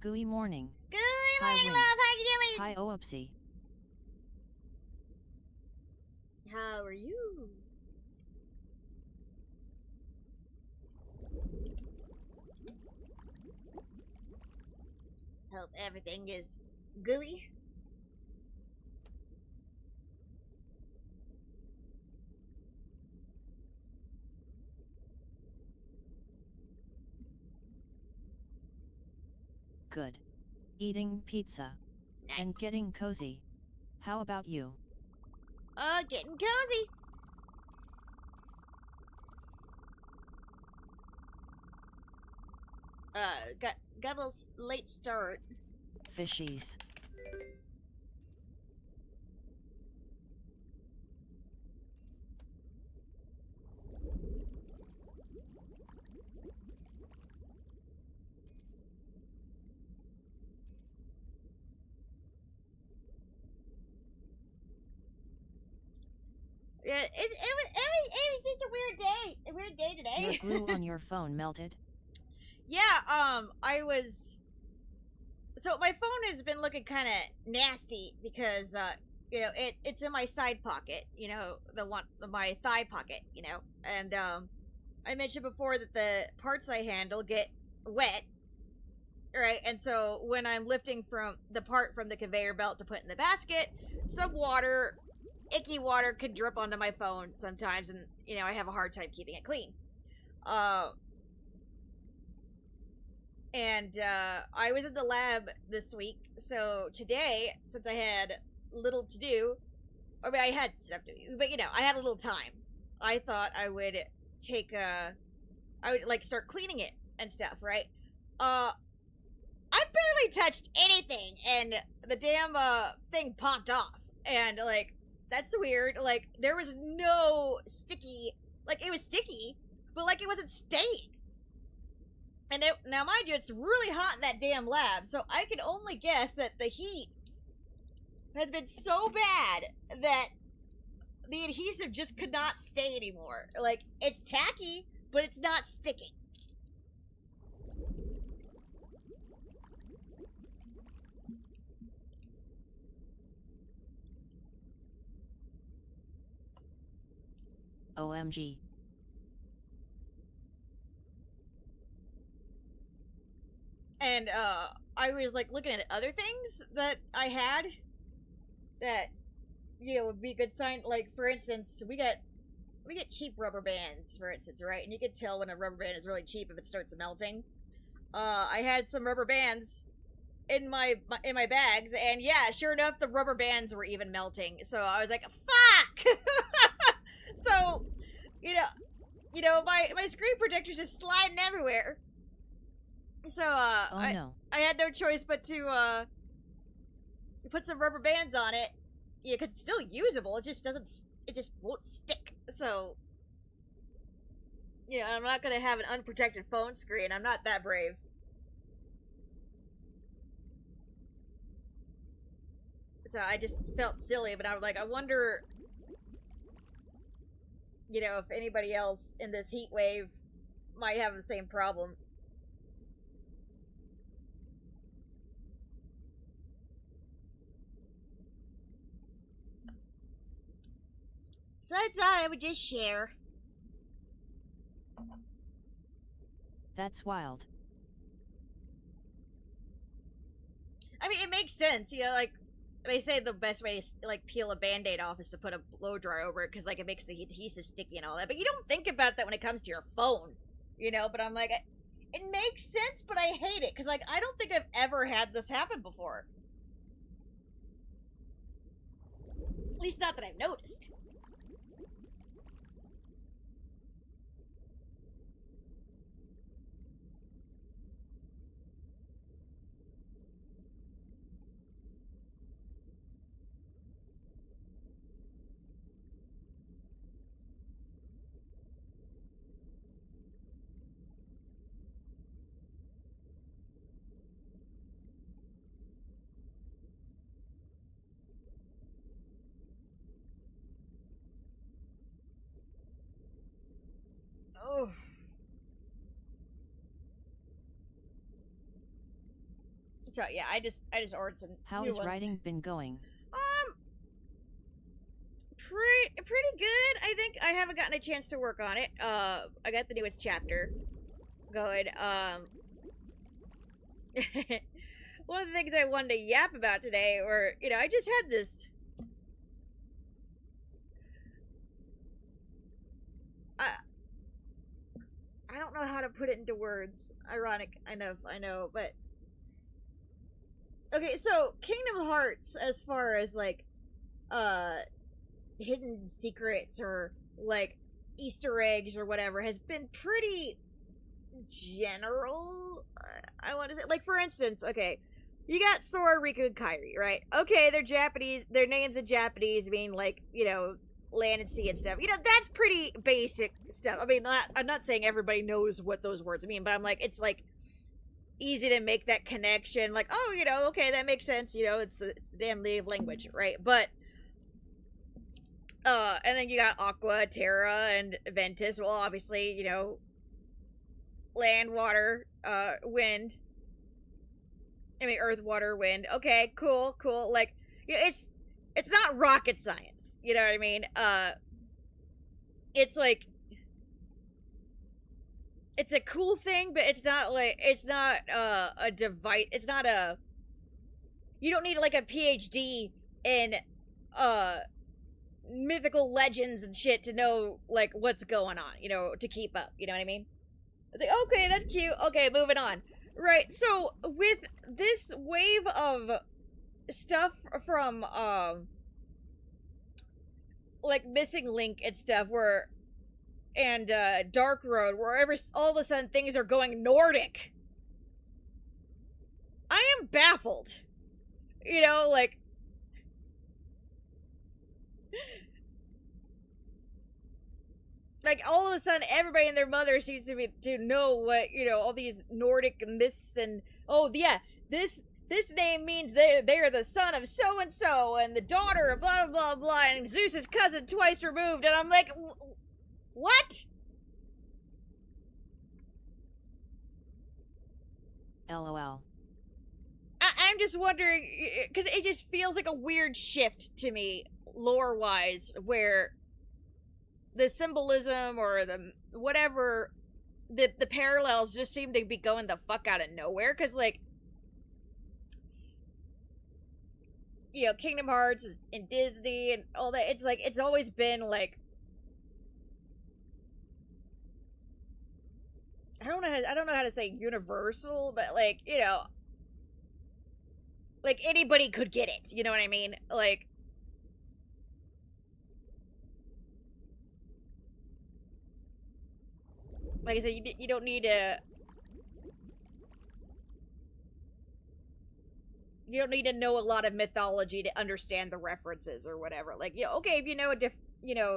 Gooey morning. Good Hi, morning, Win. love. How you doing? Hi, Oopsie. How are you? Hope everything is gooey. Good. Eating pizza. Nice. And getting cozy. How about you? Getting cozy. Got a little late start. Fishies. Yeah, it was just a weird day Your today. glue on your phone melted? Yeah, I was. So my phone has been looking kind of nasty because, it's in my side pocket, my thigh pocket, and I mentioned before that the parts I handle get wet, right? And so when I'm lifting from the part from the conveyor belt to put in the basket, some water, icky water, could drip onto my phone sometimes, and I have a hard time keeping it clean. Uh, and I was at the lab this week, so today, since I had little to do, I had stuff to do, but I had a little time. I thought I would like start cleaning it and stuff, right? Uh, I barely touched anything, and the damn thing popped off, and like that's weird. Like there was no sticky, like it was sticky, but like it wasn't staying. And now, mind you, it's really hot in that damn lab, so I can only guess that the heat has been so bad that the adhesive just could not stay anymore. Like, it's tacky, but it's not sticking. OMG. And I was like looking at other things that I had that would be a good sign. Like, for instance, we get cheap rubber bands, for instance, right? And you can tell when a rubber band is really cheap if it starts melting. I had some rubber bands in my bags, and yeah, sure enough, the rubber bands were even melting. So I was like, "Fuck!" So my screen protector's just sliding everywhere. So Oh no. I had no choice but to put some rubber bands on it. Yeah, because it's still usable. It just won't stick. So I'm not gonna have an unprotected phone screen. I'm not that brave. So I just felt silly, but I was like, I wonder, if anybody else in this heat wave might have the same problem. So I thought I would just share. That's wild. I mean, it makes sense, like they say the best way to like peel a band-aid off is to put a blow dry over it because like it makes the adhesive sticky and all that. But you don't think about that when it comes to your phone, But I'm like, it makes sense, but I hate it because like I don't think I've ever had this happen before. At least not that I've noticed. So yeah, I just ordered some How new has ones. writing been going? Pretty good. I think I haven't gotten a chance to work on it. I got the newest chapter going. One of the things I wanted to yap about today, or I just had this. I don't know how to put it into words. Ironic, I know, but okay. So Kingdom Hearts, as far as like, hidden secrets or like Easter eggs or whatever, has been pretty general. I want to say, like, for instance, okay, you got Sora, Riku, and Kairi, right? Okay, they're Japanese. Their names in Japanese mean like land and sea and stuff. That's pretty basic stuff. I mean, I'm not saying everybody knows what those words mean, but I'm like, it's like easy to make that connection. Like, oh, okay, that makes sense. It's the damn native language, right? But and then you got Aqua, Terra, and Ventus. Well, obviously, land, water, wind. I mean, earth, water, wind. Okay, cool. Like, it's not rocket science. You know what I mean? It's like, it's a cool thing, but it's not a device. It's not a. You don't need like a PhD in mythical legends and shit to know like what's going on. To keep up. You know what I mean? It's like, okay, that's cute. Okay, moving on. Right. So with this wave of stuff from like Missing Link and stuff, and Dark Road, wherever all of a sudden things are going Nordic, I am baffled. Like, all of a sudden everybody and their mother seems to know what all these Nordic myths, and oh yeah, this name means they're the son of so and so and the daughter of blah blah blah and Zeus's cousin twice removed, and I'm like, what? LOL. I'm just wondering, because it just feels like a weird shift to me, lore-wise, where the symbolism or the whatever, the parallels just seem to be going the fuck out of nowhere, because, like, Kingdom Hearts and Disney and all that, it's like, it's always been, like, I don't know how to say universal, but, like, like, anybody could get it, you know what I mean? Like I said, you don't need to know a lot of mythology to understand the references or whatever. Like, okay, if you know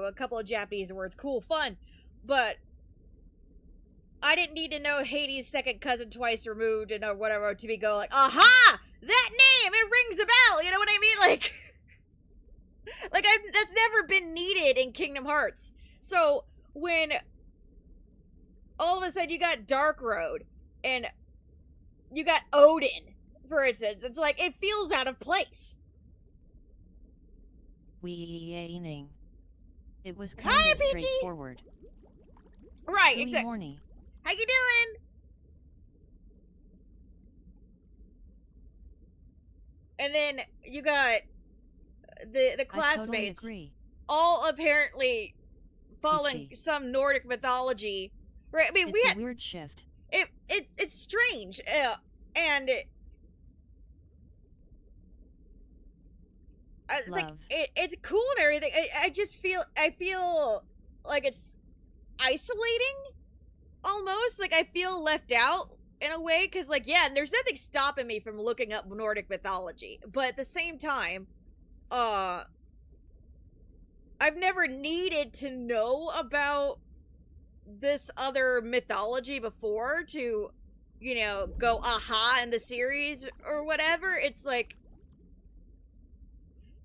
a couple of Japanese words, cool, fun, but I didn't need to know Hades' second cousin twice removed and or whatever to be like, aha, that name, it rings a bell. You know what I mean? Like, that's never been needed in Kingdom Hearts. So when all of a sudden you got Dark Road and you got Odin, for instance, it's like, it feels out of place. Weaning. It was Hi, kind of Peachy! straightforward. Right, Good exactly. morning. How you doing? And then you got the classmates, I totally agree. all apparently following Peachy. some Nordic mythology. Right? I mean, It's we a had weird shift. it's strange, and it's like Love. it's cool and everything. I feel like it's isolating, almost. Like, I feel left out in a way, because, like, yeah, and there's nothing stopping me from looking up Nordic mythology, but at the same time, I've never needed to know about this other mythology before to, go aha in the series or whatever. It's like,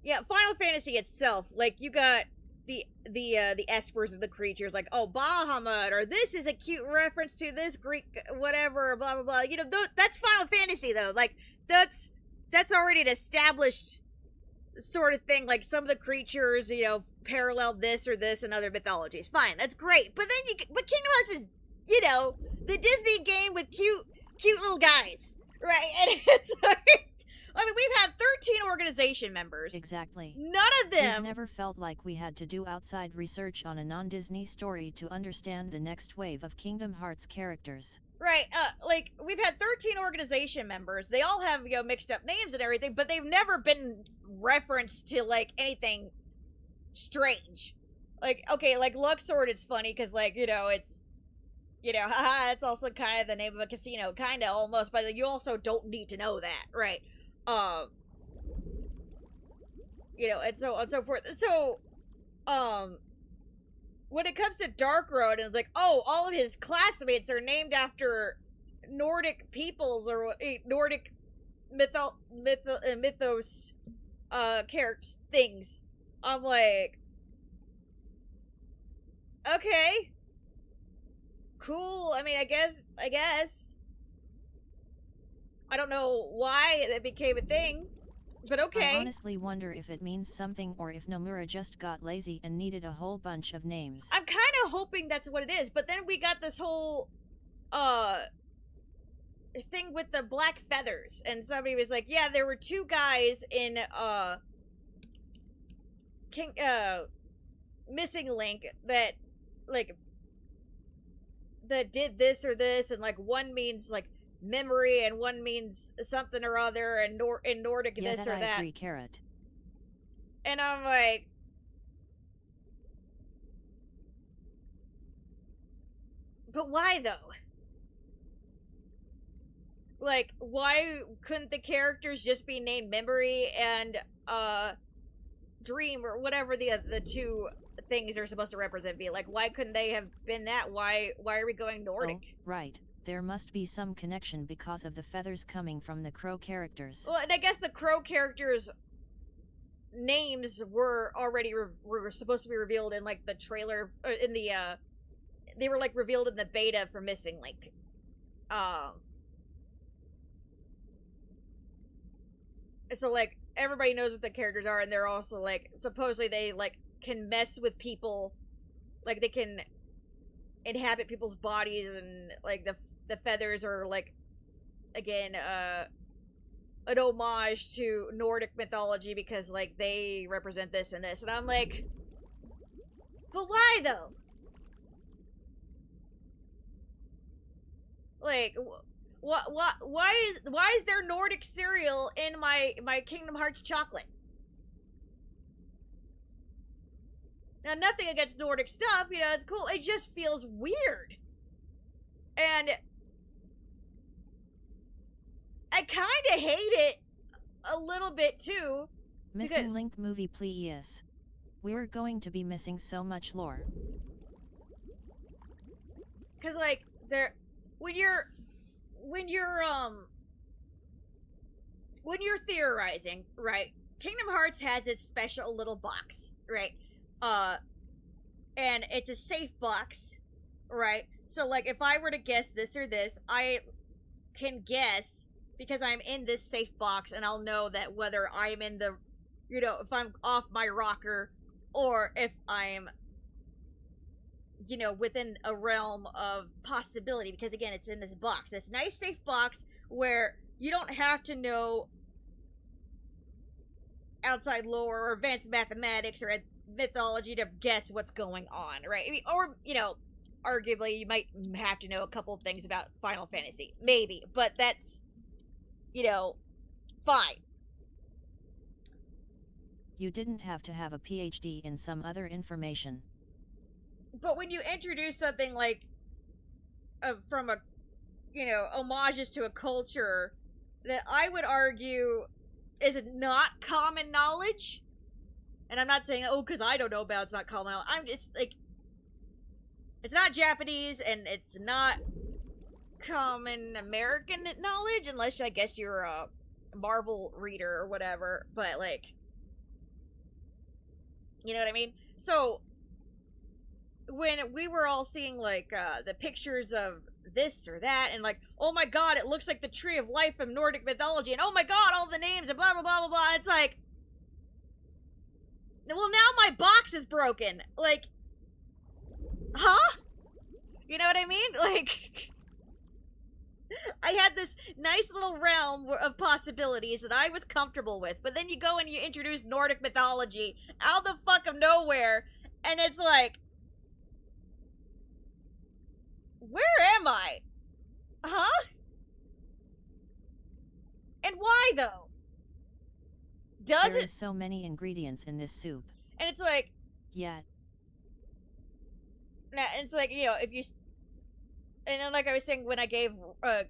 yeah, Final Fantasy itself, like, you got the espers of the creatures, like, oh, Bahamut, or this is a cute reference to this Greek whatever, blah blah blah. That's Final Fantasy, though. Like, that's already an established sort of thing. Like some of the creatures, you know, parallel this or this in other mythologies. Fine, that's great. But Kingdom Hearts is, you know, the Disney game with cute little guys, right? And it's like, I mean, we've had 13 organization members. Exactly. None of them. We've never felt like we had to do outside research on a non-Disney story to understand the next wave of Kingdom Hearts characters. Right, like, we've had 13 organization members. They all have, you know, mixed up names and everything, but they've never been referenced to, like, anything strange. Like, okay, like, Luxord, it's funny, because, like, you know, it's, you know, haha, it's also kind of the name of a casino, kind of, almost, but you also don't need to know that, right? You know, and so on and so forth. So, when it comes to Dark Road, and it's like, oh, all of his classmates are named after Nordic peoples or Nordic mythos characters things. I'm like, okay, cool. I mean, I guess. I don't know why that became a thing. But okay. I honestly wonder if it means something or if Nomura just got lazy and needed a whole bunch of names. I'm kind of hoping that's what it is, but then we got this whole thing with the black feathers, and somebody was like, yeah, there were two guys in Missing Link that, like, that did this or this, and, like, one means, like, memory, and one means something or other, and in Nordic yeah, this or that. I agree, Carrot. And I'm like, but why though? Like, why couldn't the characters just be named Memory and Dream or whatever the two things are supposed to represent be? Like, why couldn't they have been that? Why are we going Nordic? Oh, right. There must be some connection because of the feathers coming from the crow characters. Well, and I guess the crow characters' names were already were supposed to be revealed in, like, the trailer, in the they were, like, revealed in the beta for Missing Link. So, like, everybody knows what the characters are, and they're also, like, supposedly they, like, can mess with people, like, they can inhabit people's bodies, and, like, the feathers are, like, again, an homage to Nordic mythology because, like, they represent this and this, and I'm like, but why though? Like, why is there Nordic cereal in my Kingdom Hearts chocolate? Now, nothing against Nordic stuff, you know, it's cool. It just feels weird. And I kind of hate it a little bit, too. Missing Link movie, please. We're going to be missing so much lore. Because, like, when you're theorizing, right, Kingdom Hearts has its special little box, right? And it's a safe box, right? So, like, if I were to guess this or this, I can guess because I'm in this safe box, and I'll know that whether I'm in the, you know, if I'm off my rocker, or if I'm, you know, within a realm of possibility, because, again, it's in this box, this nice safe box where you don't have to know outside lore or advanced mathematics or mythology to guess what's going on, right? I mean, or, you know, arguably you might have to know a couple of things about Final Fantasy, maybe, but that's, you know, fine. You didn't have to have a PhD in some other information. But when you introduce something like from a, you know, homages to a culture that I would argue is not common knowledge, and I'm not saying, oh, because I don't know about it's not common knowledge. I'm just, like, it's not Japanese, and it's not common American knowledge, unless I guess you're a Marvel reader or whatever, but, like, you know what I mean? So, when we were all seeing, like, the pictures of this or that, and like, oh my god, it looks like the tree of life from Nordic mythology, and oh my god, all the names, and blah blah blah blah blah. It's like, well, now my box is broken. Like, huh? You know what I mean? Like, I had this nice little realm of possibilities that I was comfortable with, but then you go and you introduce Nordic mythology out the fuck of nowhere, and it's like, where am I? Huh? And why, though? Does There it? is so many ingredients in this soup. And it's like, Yeah, it's like, you know, if you, and then like I was saying when I gave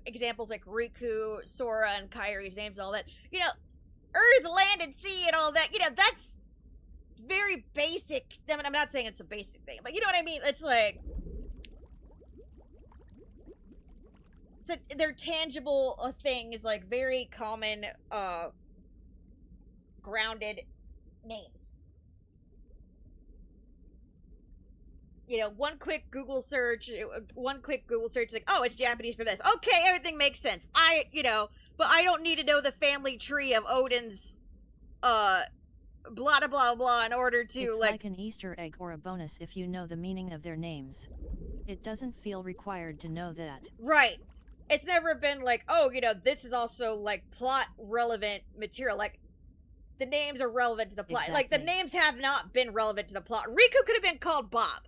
examples like Riku, Sora, and Kairi's names and all that, you know, Earth, Land, and Sea and all that, you know, that's very basic. I mean, I'm not saying it's a basic thing, but you know what I mean? It's like, they're tangible things, like very common, grounded names. You know, one quick Google search, like, oh, it's Japanese for this. Okay, everything makes sense. But I don't need to know the family tree of Odin's, blah, blah, blah, blah, in order to, it's like an Easter egg or a bonus if you know the meaning of their names. It doesn't feel required to know that. Right. It's never been like, oh, you know, this is also, like, plot-relevant material. Like, the names are relevant to the plot. Exactly. Like, the names have not been relevant to the plot. Riku could have been called Bob,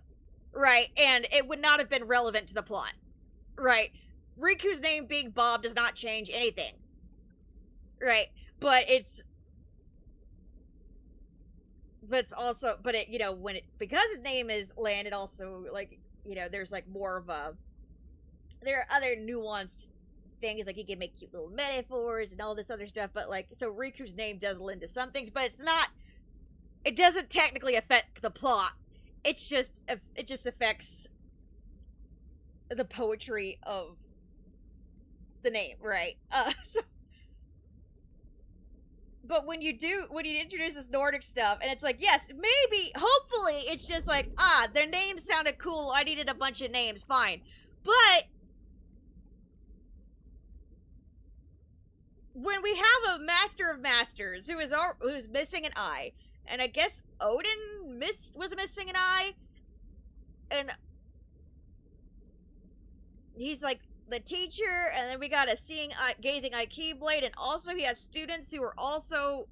right? And it would not have been relevant to the plot, right? Riku's name being Bob does not change anything, right? But it's also, you know, because his name is Land, it also, like, you know, there's, like, more of a, there are other nuanced things, like he can make cute little metaphors and all this other stuff, but like, so Riku's name does lend to some things, but it doesn't technically affect the plot. It just affects the poetry of the name, right? But when you introduce this Nordic stuff, and it's like, yes, maybe, hopefully, it's just like, their names sounded cool, I needed a bunch of names, fine. But when we have a Master of Masters who's missing an eye, and I guess Odin was missing an eye, and he's like the teacher, and then we got a gazing eye Keyblade, and also he has students who are also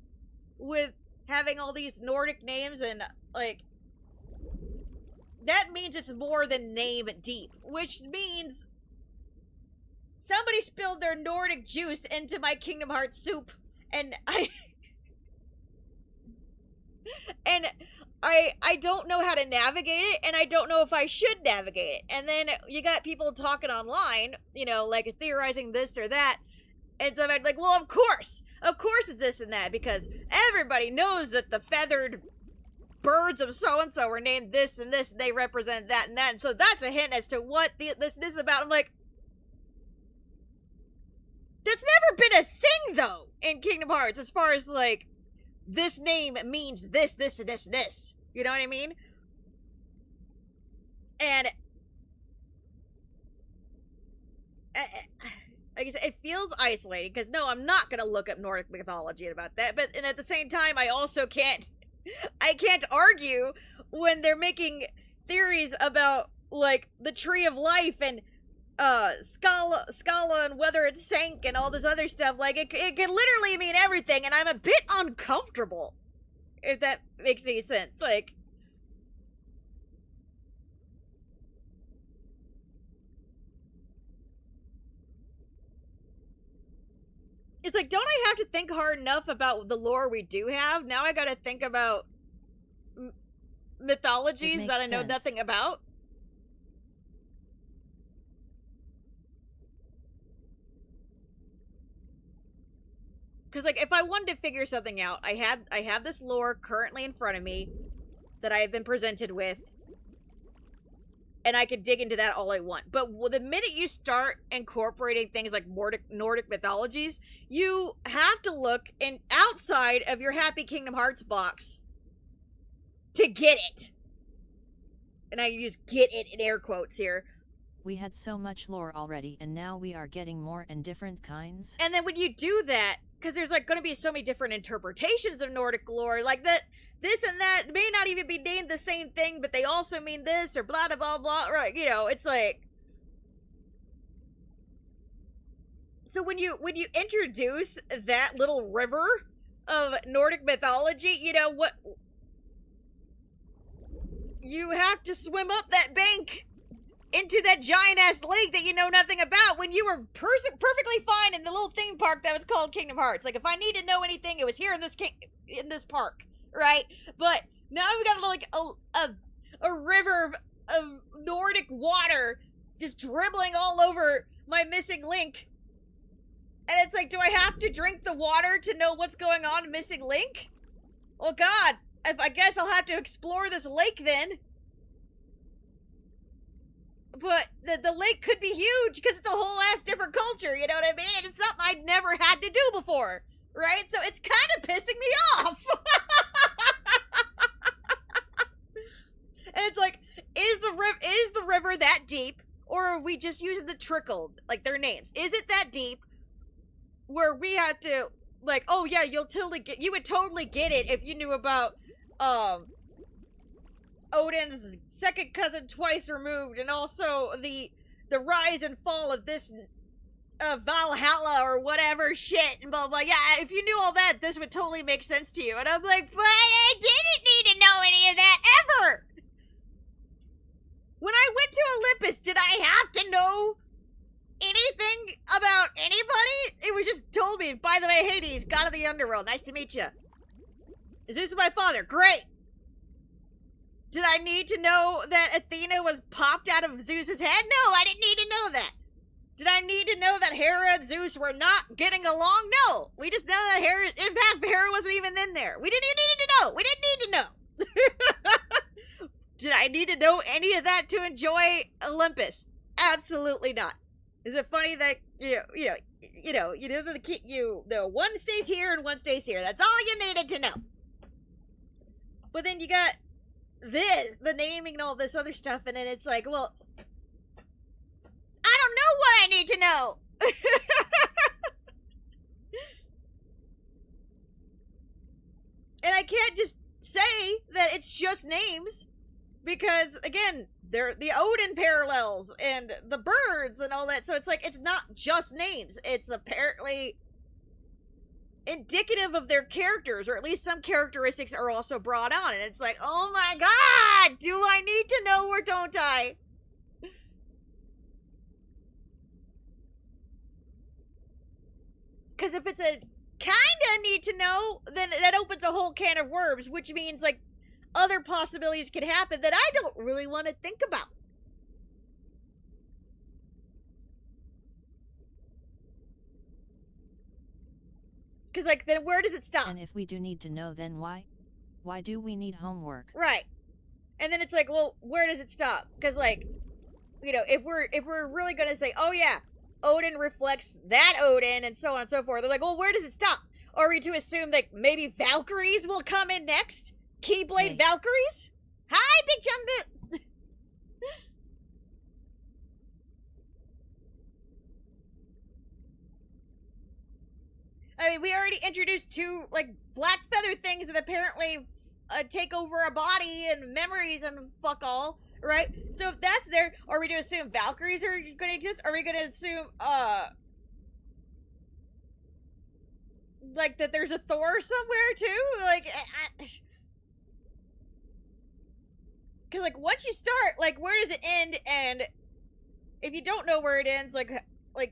with having all these Nordic names, and like, that means it's more than name deep, which means somebody spilled their Nordic juice into my Kingdom Hearts soup, and I don't know how to navigate it, and I don't know if I should navigate it. And then you got people talking online, you know, like theorizing this or that, and so I'm like, well, of course it's this and that, because everybody knows that the feathered birds of so-and-so were named this and this, and they represent that and that, and so that's a hint as to what this is about. I'm like, that's never been a thing, though, in Kingdom Hearts, as far as, like, this name means this, this, and this, and this. You know what I mean? And like I said, it feels isolating, because no, I'm not gonna look up Nordic mythology about that, and at the same time, I also can't argue when they're making theories about, like, the Tree of Life and Scala and whether it sank and all this other stuff. Like, it can literally mean everything, and I'm a bit uncomfortable, if that makes any sense. Like, it's like, don't I have to think hard enough about the lore we do have? Now I gotta think about mythologies that I know nothing about? Because, like, if I wanted to figure something out, I have this lore currently in front of me that I have been presented with, and I could dig into that all I want. But the minute you start incorporating things like Nordic mythologies, you have to look outside of your Happy Kingdom Hearts box to get it. And I use "get it" in air quotes here. We had so much lore already, and now we are getting more and different kinds. And then when you do that, because there's like going to be so many different interpretations of Nordic lore, like that this and that may not even be named the same thing, but they also mean this or blah blah blah blah. Right? You know, it's like. So when you introduce that little river of Nordic mythology, you know what? You have to swim up that bank into that giant-ass lake that you know nothing about when you were perfectly fine in the little theme park that was called Kingdom Hearts. Like, if I need to know anything, it was here in this park, right? But now we got like a river of Nordic water just dribbling all over my missing Link. And it's like, do I have to drink the water to know what's going on in Missing Link? Oh god, I guess I'll have to explore this lake then. But the lake could be huge because it's a whole ass different culture, you know what I mean? And it's something I'd never had to do before, right? So it's kind of pissing me off. And it's like, is the river that deep, or are we just using the trickle, like their names? Is it that deep where we had to, like, oh yeah, you would totally get it if you knew about Odin's second cousin twice removed, and also the rise and fall of this Valhalla or whatever shit, and blah blah. Yeah, if you knew all that, this would totally make sense to you. And I'm like, but I didn't need to know any of that ever. When I went to Olympus, did I have to know anything about anybody? It was just told me, by the way, Hades, god of the underworld, nice to meet you. Zeus is my father, great. Did I need to know that Athena was popped out of Zeus's head? No, I didn't need to know that. Did I need to know that Hera and Zeus were not getting along? No. We just know that Hera, in fact, Hera wasn't even in there. We didn't even need to know. We didn't need to know. Did I need to know any of that to enjoy Olympus? Absolutely not. Is it funny that one stays here and one stays here? That's all you needed to know. But then you got the naming and all this other stuff, and then it's like, well, I don't know what I need to know. And I can't just say that it's just names, because again, they're the Odin parallels and the birds and all that, so it's like, it's not just names, it's apparently indicative of their characters, or at least some characteristics are also brought on, and it's like, oh my god, do I need to know or don't I? Because if it's a kinda need to know, then that opens a whole can of worms, which means like other possibilities could happen that I don't really want to think about. Because, like, then where does it stop? And if we do need to know, then why? Why do we need homework? Right. And then it's like, well, where does it stop? Because, like, you know, if we're really going to say, oh yeah, Odin reflects that Odin, and so on and so forth, they're like, well, where does it stop? Are we to assume that maybe Valkyries will come in next? Keyblade Valkyries? Hi, Big Jumbo! I mean, we already introduced two, like, black feather things that apparently take over a body and memories and fuck all, right? So if that's there, are we to assume Valkyries are going to exist? Are we going to assume, like, that there's a Thor somewhere, too? Like, because, like, once you start, like, where does it end? And if you don't know where it ends, like,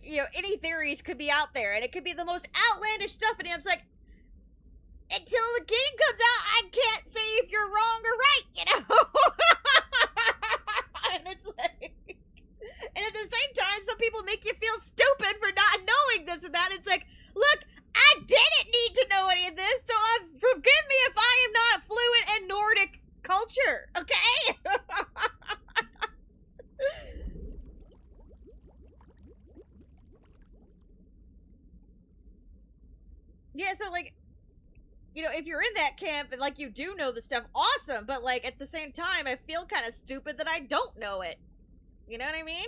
you know, any theories could be out there, and it could be the most outlandish stuff, and it's like, until the game comes out, I can't say if you're wrong or right, you know? And it's like, and at the same time, some people make you feel stupid for not knowing this and that. It's like, look, I didn't need to know any of this, so forgive me if I am not fluent in Nordic culture, okay? Yeah, so, like, you know, if you're in that camp and, like, you do know the stuff, awesome, but, like, at the same time, I feel kind of stupid that I don't know it. You know what I mean?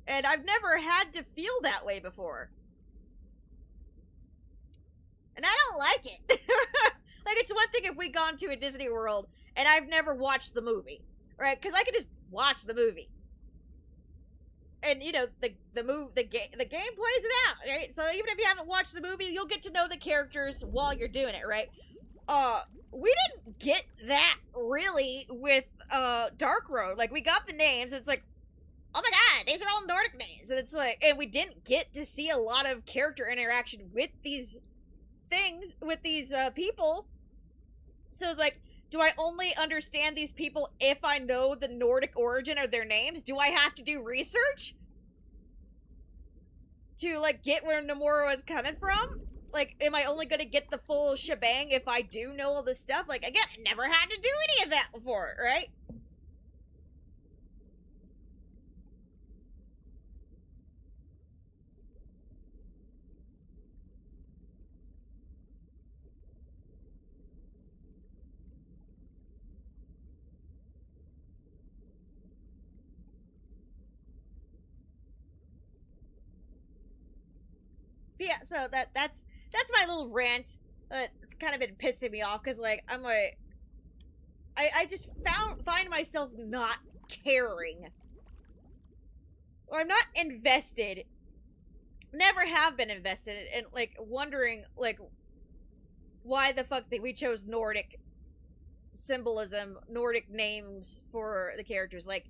And I've never had to feel that way before. And I don't like it. Like, it's one thing if we'd gone to a Disney World and I've never watched the movie, right? Because I could just watch the movie. And, you know, the game plays it out, right? So even if you haven't watched the movie, you'll get to know the characters while you're doing it, right? We didn't get that, really, with, Dark Road. Like, we got the names, it's like, oh my god, these are all Nordic names. And it's like, and we didn't get to see a lot of character interaction with these things, with these people. So it's like, do I only understand these people if I know the Nordic origin of their names? Do I have to do research to, like, get where Nomura is coming from? Like, am I only gonna get the full shebang if I do know all this stuff? Like, again, I never had to do any of that before, right? Yeah, so that's my little rant. It's kind of been pissing me off because, like, I'm like, I just find myself not caring. Or I'm not invested. Never have been invested in, like, wondering, like, why the fuck that we chose Nordic symbolism, Nordic names for the characters. Like,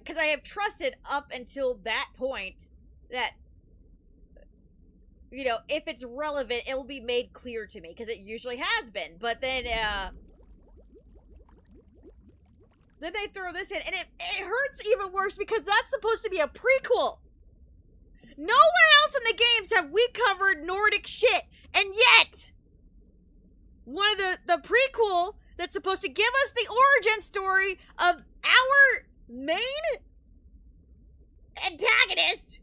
because I have trusted up until that point that, you know, if it's relevant, it'll be made clear to me, because it usually has been. But then they throw this in, and it hurts even worse because that's supposed to be a prequel. Nowhere else in the games have we covered Nordic shit, and yet one of the prequel that's supposed to give us the origin story of our main antagonist,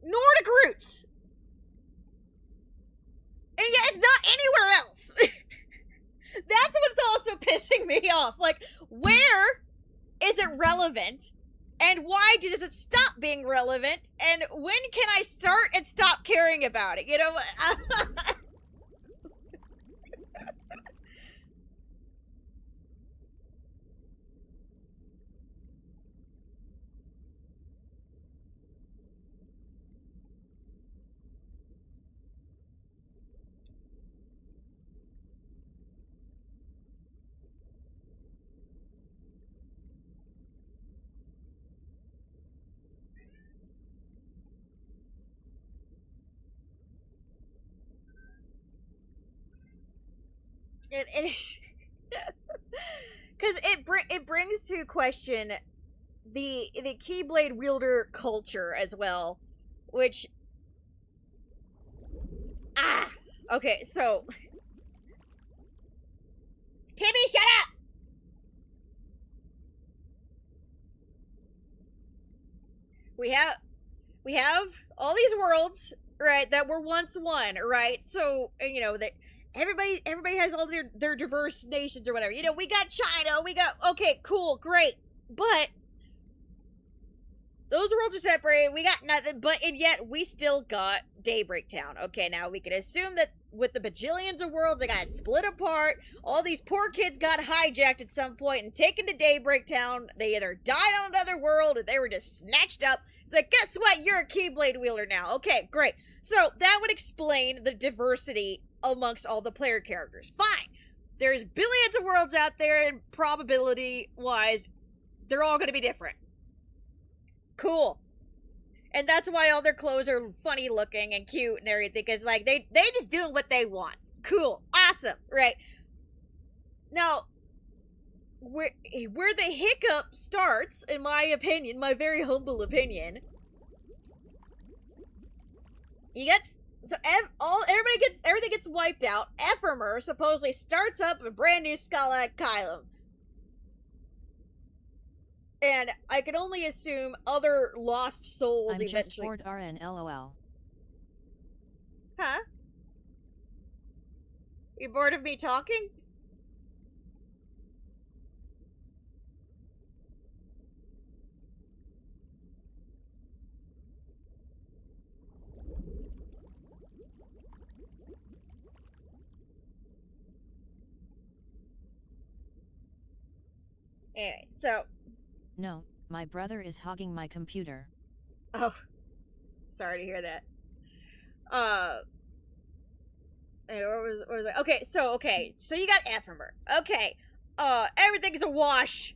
Nordic roots, and yet it's not anywhere else. That's what's also pissing me off. Like, where is it relevant? And why does it stop being relevant? And when can I start and stop caring about it? You know? Because it brings to question the Keyblade wielder culture as well, which okay, so Timmy, shut up. We have all these worlds, right, that were once one, right? So, you know, that everybody has all their diverse nations or whatever. You know, we got China, we got, okay, cool, great. But those worlds are separated, we got nothing, and yet we still got Daybreak Town. Okay, now we can assume that with the bajillions of worlds, they got split apart, all these poor kids got hijacked at some point and taken to Daybreak Town. They either died on another world or they were just snatched up. It's like, guess what? You're a Keyblade wielder now. Okay, great. So that would explain the diversity amongst all the player characters. Fine. There's billions of worlds out there, and probability-wise, they're all going to be different. Cool. And that's why all their clothes are funny looking and cute and everything, because, like, they just doing what they want. Cool. Awesome. Right. Now, where the hiccup starts, in my opinion, my very humble opinion, you get, so everything gets wiped out. Ephemer supposedly starts up a brand new Skullagkylum. And I can only assume other lost souls I'm eventually. just bored RN LOL. Huh? You bored of me talking? Anyway, so No, my brother is hogging my computer. oh, sorry to hear that. Uh, what was I? Okay, so you got Ephemer. Okay, everything's a wash.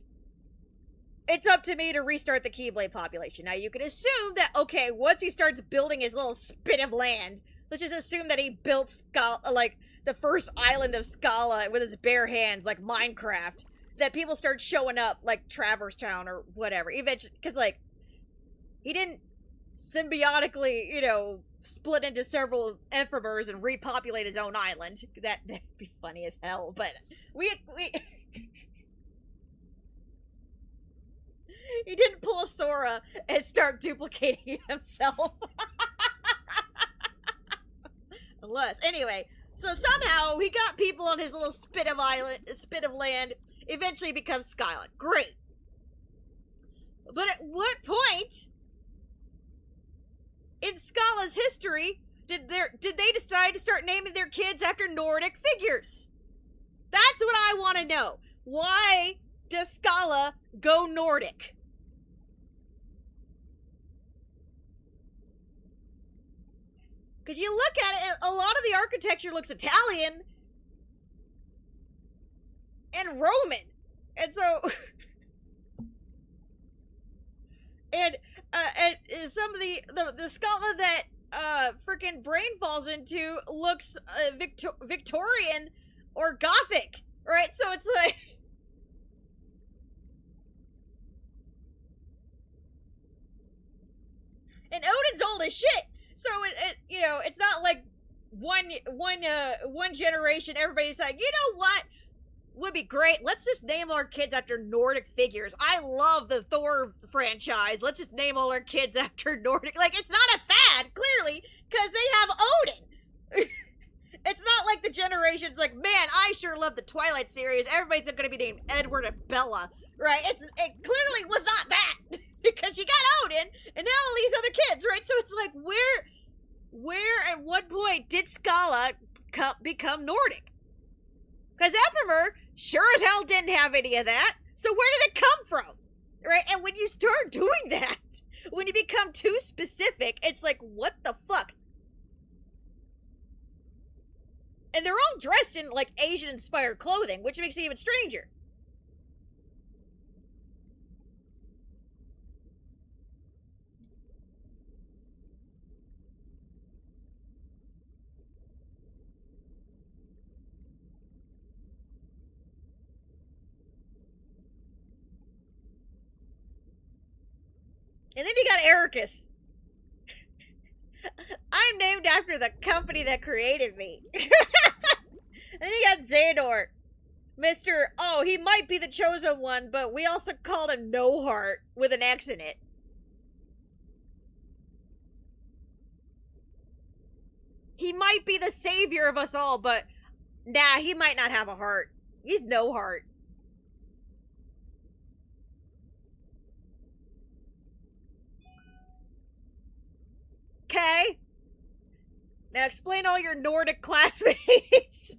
It's up to me to restart the Keyblade population. Now you can assume that okay, once he starts building his little spit of land, let's just assume that he built Scala, like the first island of Scala with his bare hands, like Minecraft. That people start showing up, like Traverse Town or whatever. Eventually, because like he didn't symbiotically, split into several Ephemers and repopulate his own island. That'd be funny as hell. But we he didn't pull a Sora and start duplicating himself. Unless, anyway, so somehow he got people on his little spit of land. Eventually becomes Skyline. Great. But at what point in Scala's history did they decide to start naming their kids after Nordic figures? That's what I want to know. Why does Scala go Nordic? Because you look at it, a lot of the architecture looks Italian and Roman. And so and some of the Scala that freaking Brain falls into looks Victorian or Gothic, right? So it's like and Odin's old as shit. So it's not like one generation everybody's like, you know what would be great? Let's just name our kids after Nordic figures. I love the Thor franchise. Let's just name all our kids after Nordic. Like, it's not a fad, clearly, because they have Odin. It's not like the generation's like, man, I sure love the Twilight series. Everybody's going to be named Edward and Bella, right? It clearly was not that. Because you got Odin, and now all these other kids, right? So it's like, where at what point did Scala become Nordic? Because Ephemer sure as hell didn't have any of that. So where did it come from? Right? And when you start doing that, when you become too specific, it's like, what the fuck? And they're all dressed in, like, Asian-inspired clothing, which makes it even stranger. And then you got Ericus. I'm named after the company that created me. And then you got Xehanort. Mr. Oh, he might be the chosen one, but we also called him No Heart with an X in it. He might be the savior of us all, but nah, he might not have a heart. He's No Heart. Okay. Now explain all your Nordic classmates.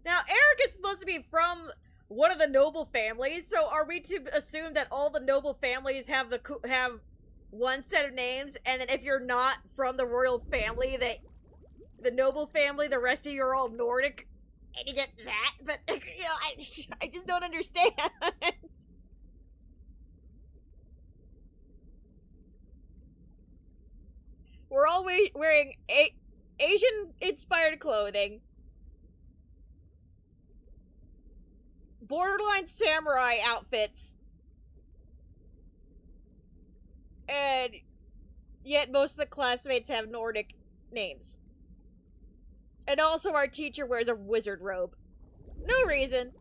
Now, Eric is supposed to be from one of the noble families, so are we to assume that all the noble families have one set of names, and then if you're not from the royal family, that the noble family, the rest of you are all Nordic, and you get that? But, I just don't understand. We're all wearing Asian-inspired clothing. Borderline samurai outfits. And yet most of the classmates have Nordic names. And also our teacher wears a wizard robe. No reason.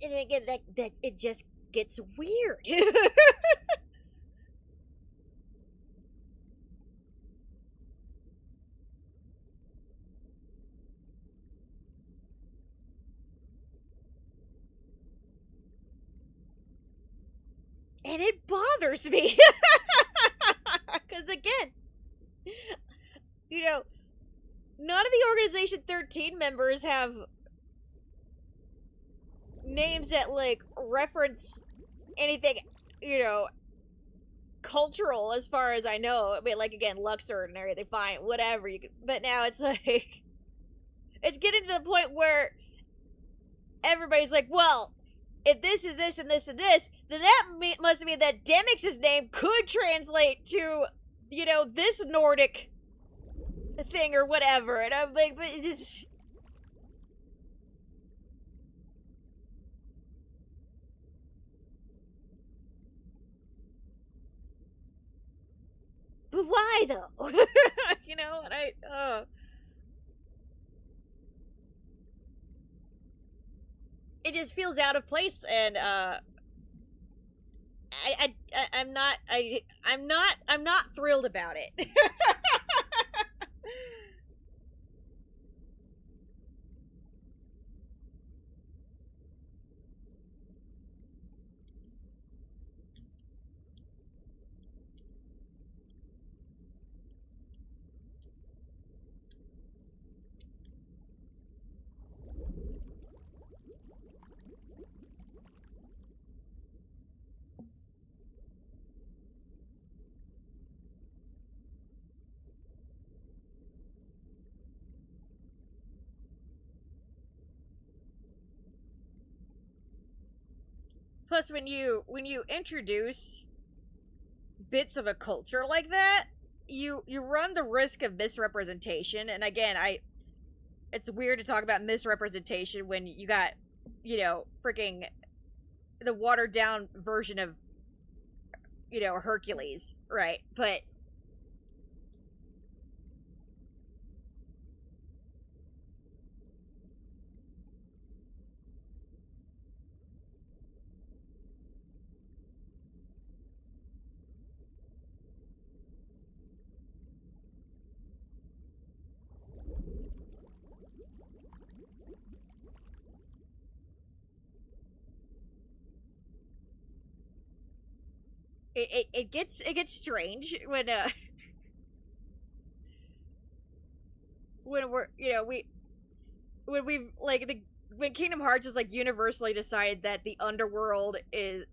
And again, that it just gets weird. And it bothers me. Because again, you know, none of the Organization 13 members have names that, like, reference anything, cultural as far as I know. I mean, like, again, Luxor and everything, fine, whatever. But now it's like, it's getting to the point where everybody's like, well, if this is this and this and this, then that must mean that Demyx's name could translate to, this Nordic thing or whatever. And I'm like, but it's just... But why, though? And it just feels out of place, and I'm not thrilled about it. Plus, when you introduce bits of a culture like that, you run the risk of misrepresentation. And again, it's weird to talk about misrepresentation when you got, freaking the watered down version of, Hercules, right? But it gets strange when when we're when Kingdom Hearts is like universally decided that the underworld is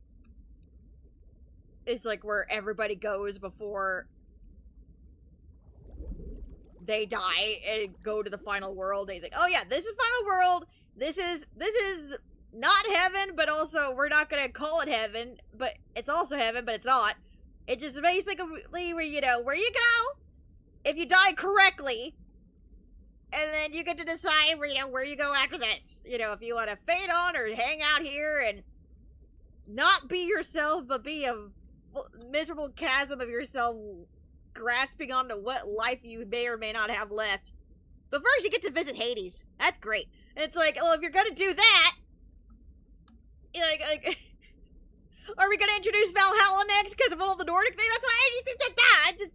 like where everybody goes before they die and go to the final world. And he's like, oh yeah, this is final world. This is not heaven, but also we're not gonna call it heaven, but it's also heaven, but it's not. It just basically where you go if you die correctly, and then you get to decide where you go after this. If you want to fade on or hang out here and not be yourself, but be a miserable chasm of yourself grasping onto what life you may or may not have left. But first you get to visit Hades. That's great. And it's like, well, if you're gonna do that, like are we gonna introduce Valhalla next because of all the Nordic thing? That's why I just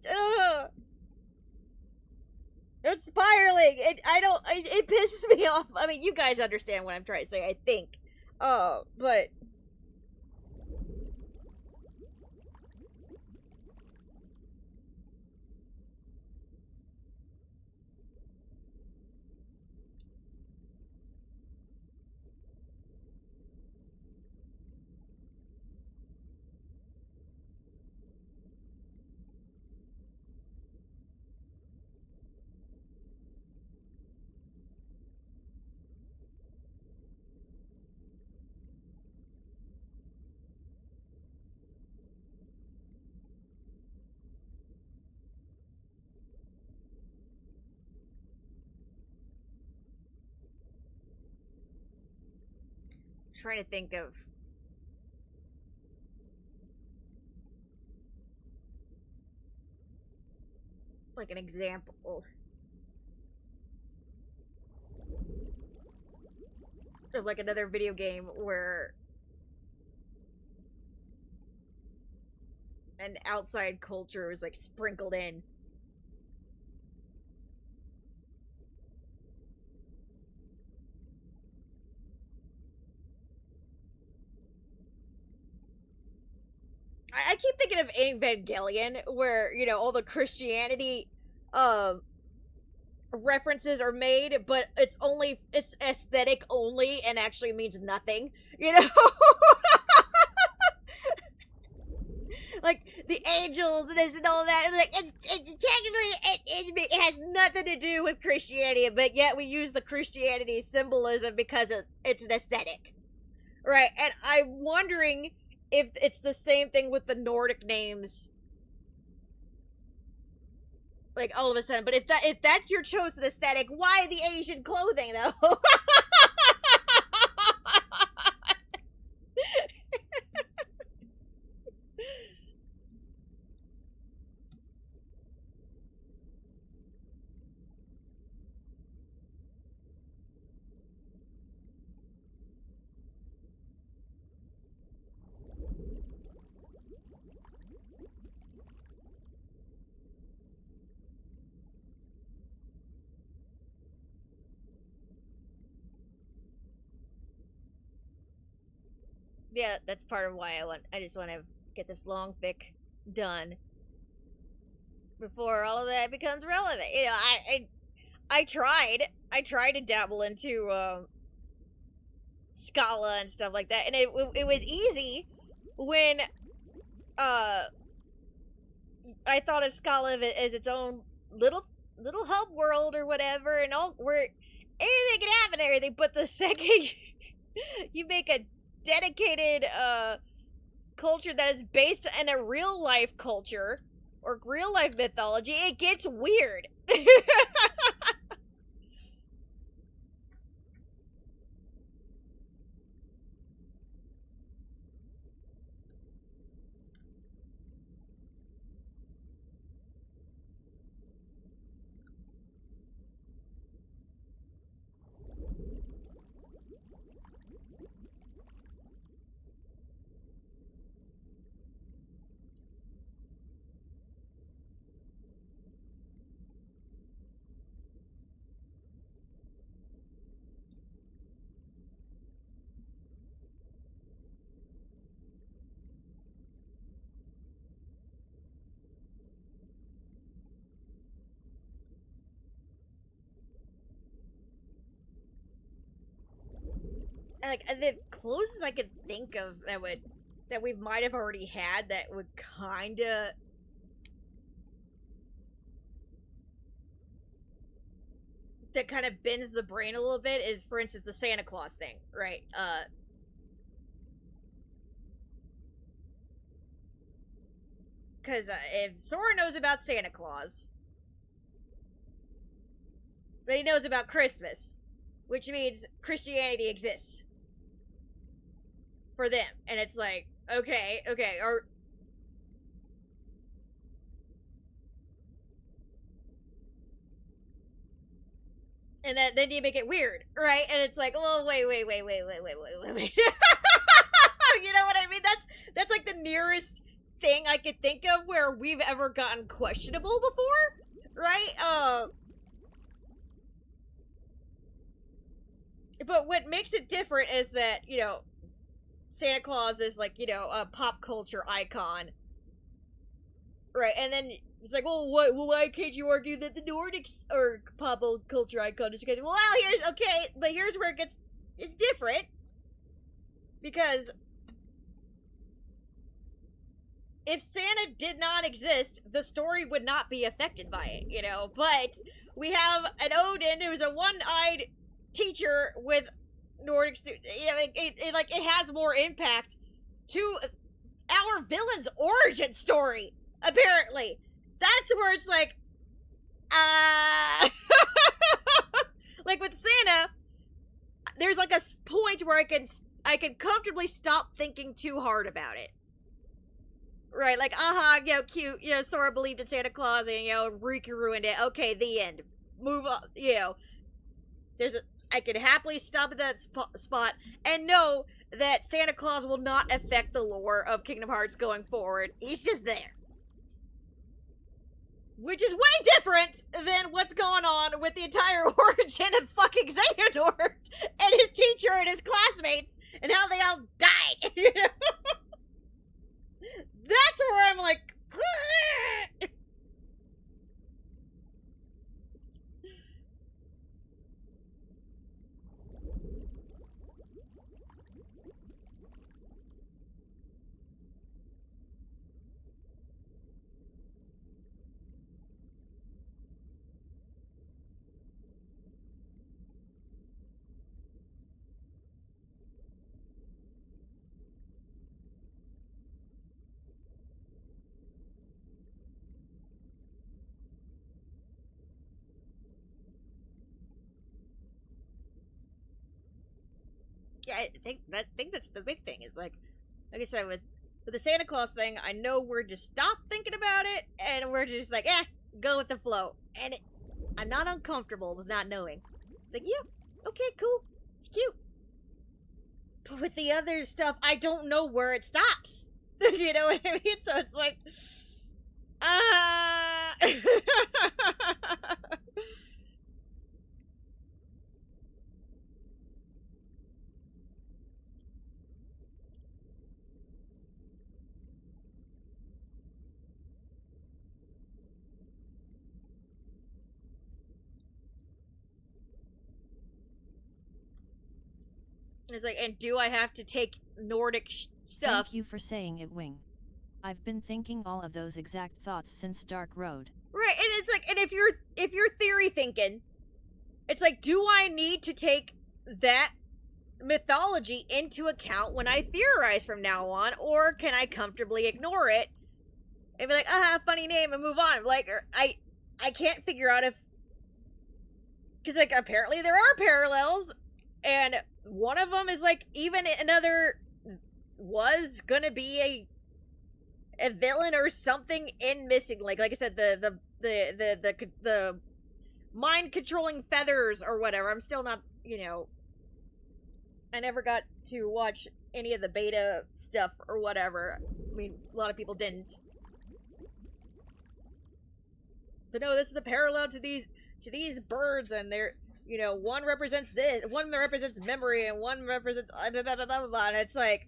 it's spiraling. It pisses me off. I mean, you guys understand what I'm trying to say, I think. But trying to think of like an example of like another video game where an outside culture was like sprinkled in. Evangelion, where, you know, all the Christianity references are made, but it's aesthetic only and actually means nothing, you know? Like, the angels and this and all that, like, it's technically, it has nothing to do with Christianity, but yet we use the Christianity symbolism because it's an aesthetic. Right, and I'm wondering if it's the same thing with the Nordic names. Like, all of a sudden, but if that's your chosen aesthetic, why the Asian clothing, though? Yeah, that's part of why I just want to get this long fic done before all of that becomes relevant. You know, I tried to dabble into Scala and stuff like that, and it was easy when I thought of Scala as its own little hub world or whatever, and all where anything can happen and everything. But the second you make a dedicated culture that is based in a real life culture or real life mythology, it gets weird. Like, the closest I could think of that we might have already had that would kinda that kind of bends the brain a little bit is, for instance, the Santa Claus thing, right? Because if Sora knows about Santa Claus, then he knows about Christmas, which means Christianity exists for them, and it's like, okay, or and then you make it weird, right? And it's like, well, wait. You know what I mean? That's like the nearest thing I could think of where we've ever gotten questionable before, right? But what makes it different is that, you know, Santa Claus is like, you know, a pop culture icon, right? And then it's like, well, why can't you argue that the Nordics are pop culture icon? Because, well, here's where it's different, because if Santa did not exist, the story would not be affected by it, you know. But we have an Odin who's a one-eyed teacher with Nordic students. You know, it has more impact to our villain's origin story. Apparently, that's where it's like, like with Santa, there's like a point where I can comfortably stop thinking too hard about it. Right, like, you know, cute, you know, Sora believed in Santa Claus and, you know, Riku ruined it. Okay, the end. Move on, you know. I could happily stop at that spot and know that Santa Claus will not affect the lore of Kingdom Hearts going forward. He's just there. Which is way different than what's going on with the entire origin of fucking Xehanort and his teacher and his classmates and how they all died, you know? That's where I'm like, yeah, I think that's the big thing. Is like I said, with the Santa Claus thing, I know we're just stop thinking about it, and we're just like, go with the flow. And I'm not uncomfortable with not knowing. It's like, yeah, okay, cool, it's cute. But with the other stuff, I don't know where it stops. You know what I mean? So it's like, it's like, and do I have to take Nordic stuff? Thank you for saying it, Wing. I've been thinking all of those exact thoughts since Dark Road. Right, and it's like, and if you're theory thinking, it's like, do I need to take that mythology into account when I theorize from now on, or can I comfortably ignore it and be like, funny name, and move on? Like, I can't figure out if, because like apparently there are parallels, and one of them is like even another was gonna be a villain or something in Missing Link. Like I said, the mind controlling feathers or whatever. I'm still not, I never got to watch any of the beta stuff or whatever. I mean, a lot of people didn't. But no, this is a parallel to these birds, and they're, one represents this, one represents memory, and one represents blah, blah, blah, blah, blah, and it's like,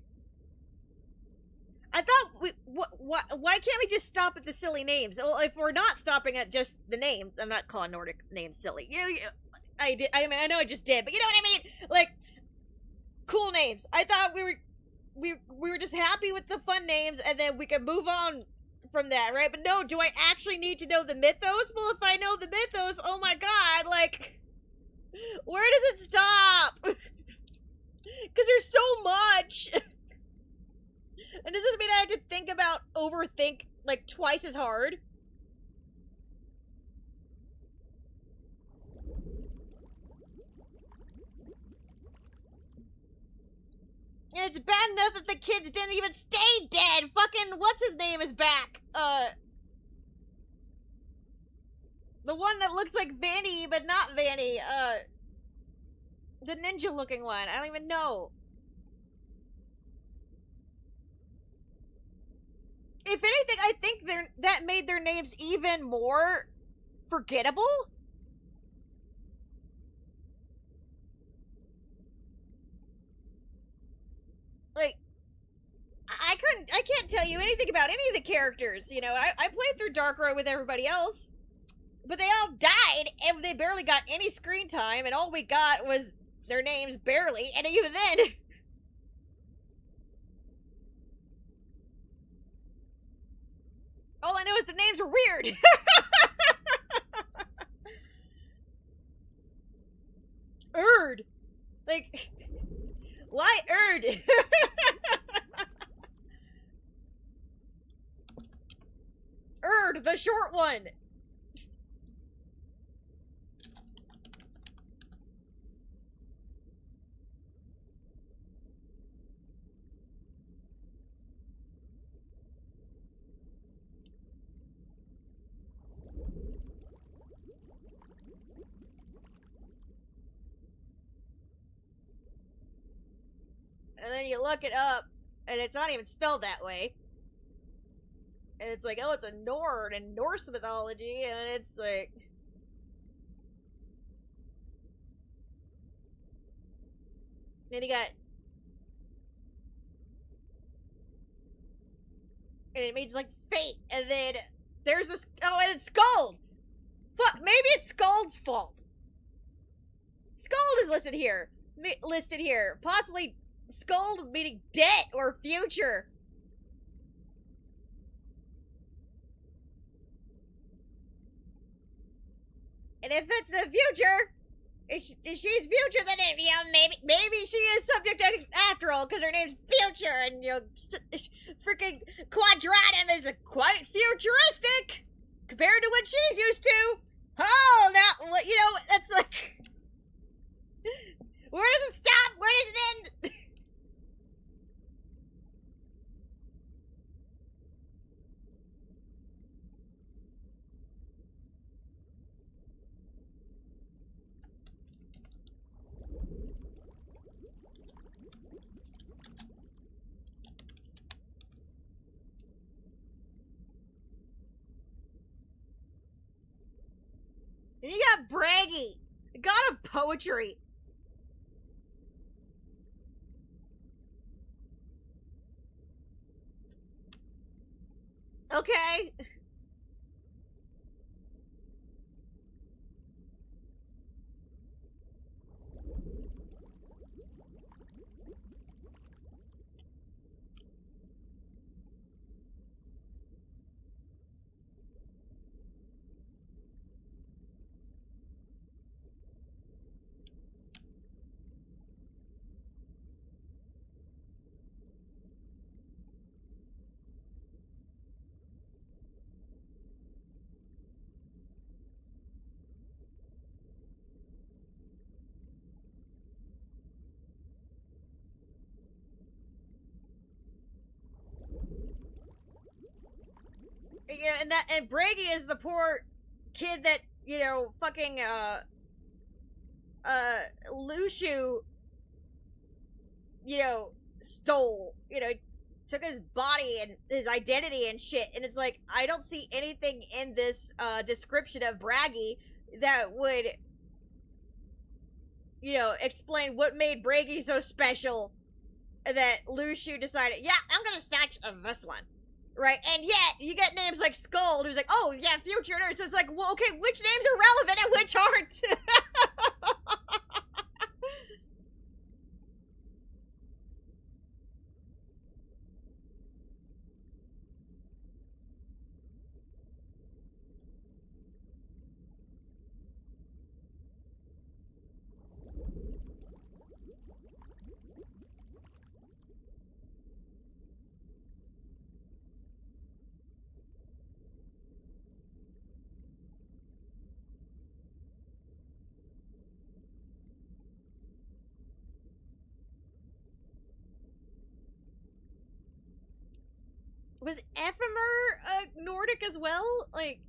I thought why can't we just stop at the silly names? Well, if we're not stopping at just the names, I'm not calling Nordic names silly. I did. I mean, I know I just did, but you know what I mean? Like, cool names. I thought we were just happy with the fun names, and then we could move on from that, right? But no, do I actually need to know the mythos? Well, if I know the mythos, oh my god, like, where does it stop? Because there's so much. And does this mean I have to overthink, like, twice as hard? And it's bad enough that the kids didn't even stay dead. Fucking, what's his name is back? The one that looks like Vanny, but not Vanny. The ninja-looking one. I don't even know. If anything, I think that made their names even more forgettable. Like, I can't tell you anything about any of the characters, I played through Dark Road with everybody else, but they all died, and they barely got any screen time, and all we got was their names, barely, and even then... all I know is the names are weird. Erd. Like, why Erd? Erd, the short one. And then you look it up, and it's not even spelled that way. And it's like, oh, it's a Nord in Norse mythology, and it's like... Then you got... And it means, like, fate, and then there's this... Oh, and it's Skald! Fuck, maybe it's Skald's fault. Skald is listed here. Possibly... Skald meaning debt or future. And if it's the future, if she's future, then maybe she is subject after all, because her name's Future, and freaking Quadratum is quite futuristic compared to what she's used to. Oh, now that's like, where does it stop? Where does it end? And you got Bragi, the god of poetry. Okay. Yeah, and Bragi is the poor kid that, you know, fucking Lushu, you know, stole, you know, took his body and his identity and shit. And it's like, I don't see anything in this description of Bragi that would, you know, explain what made Bragi so special that Lushu decided, yeah, I'm gonna snatch this one. Right? And yet, you get names like Scold, who's like, oh, yeah, future nerd. So it's like, well, okay, which names are relevant and which aren't? Was Ephemer Nordic as well? Like...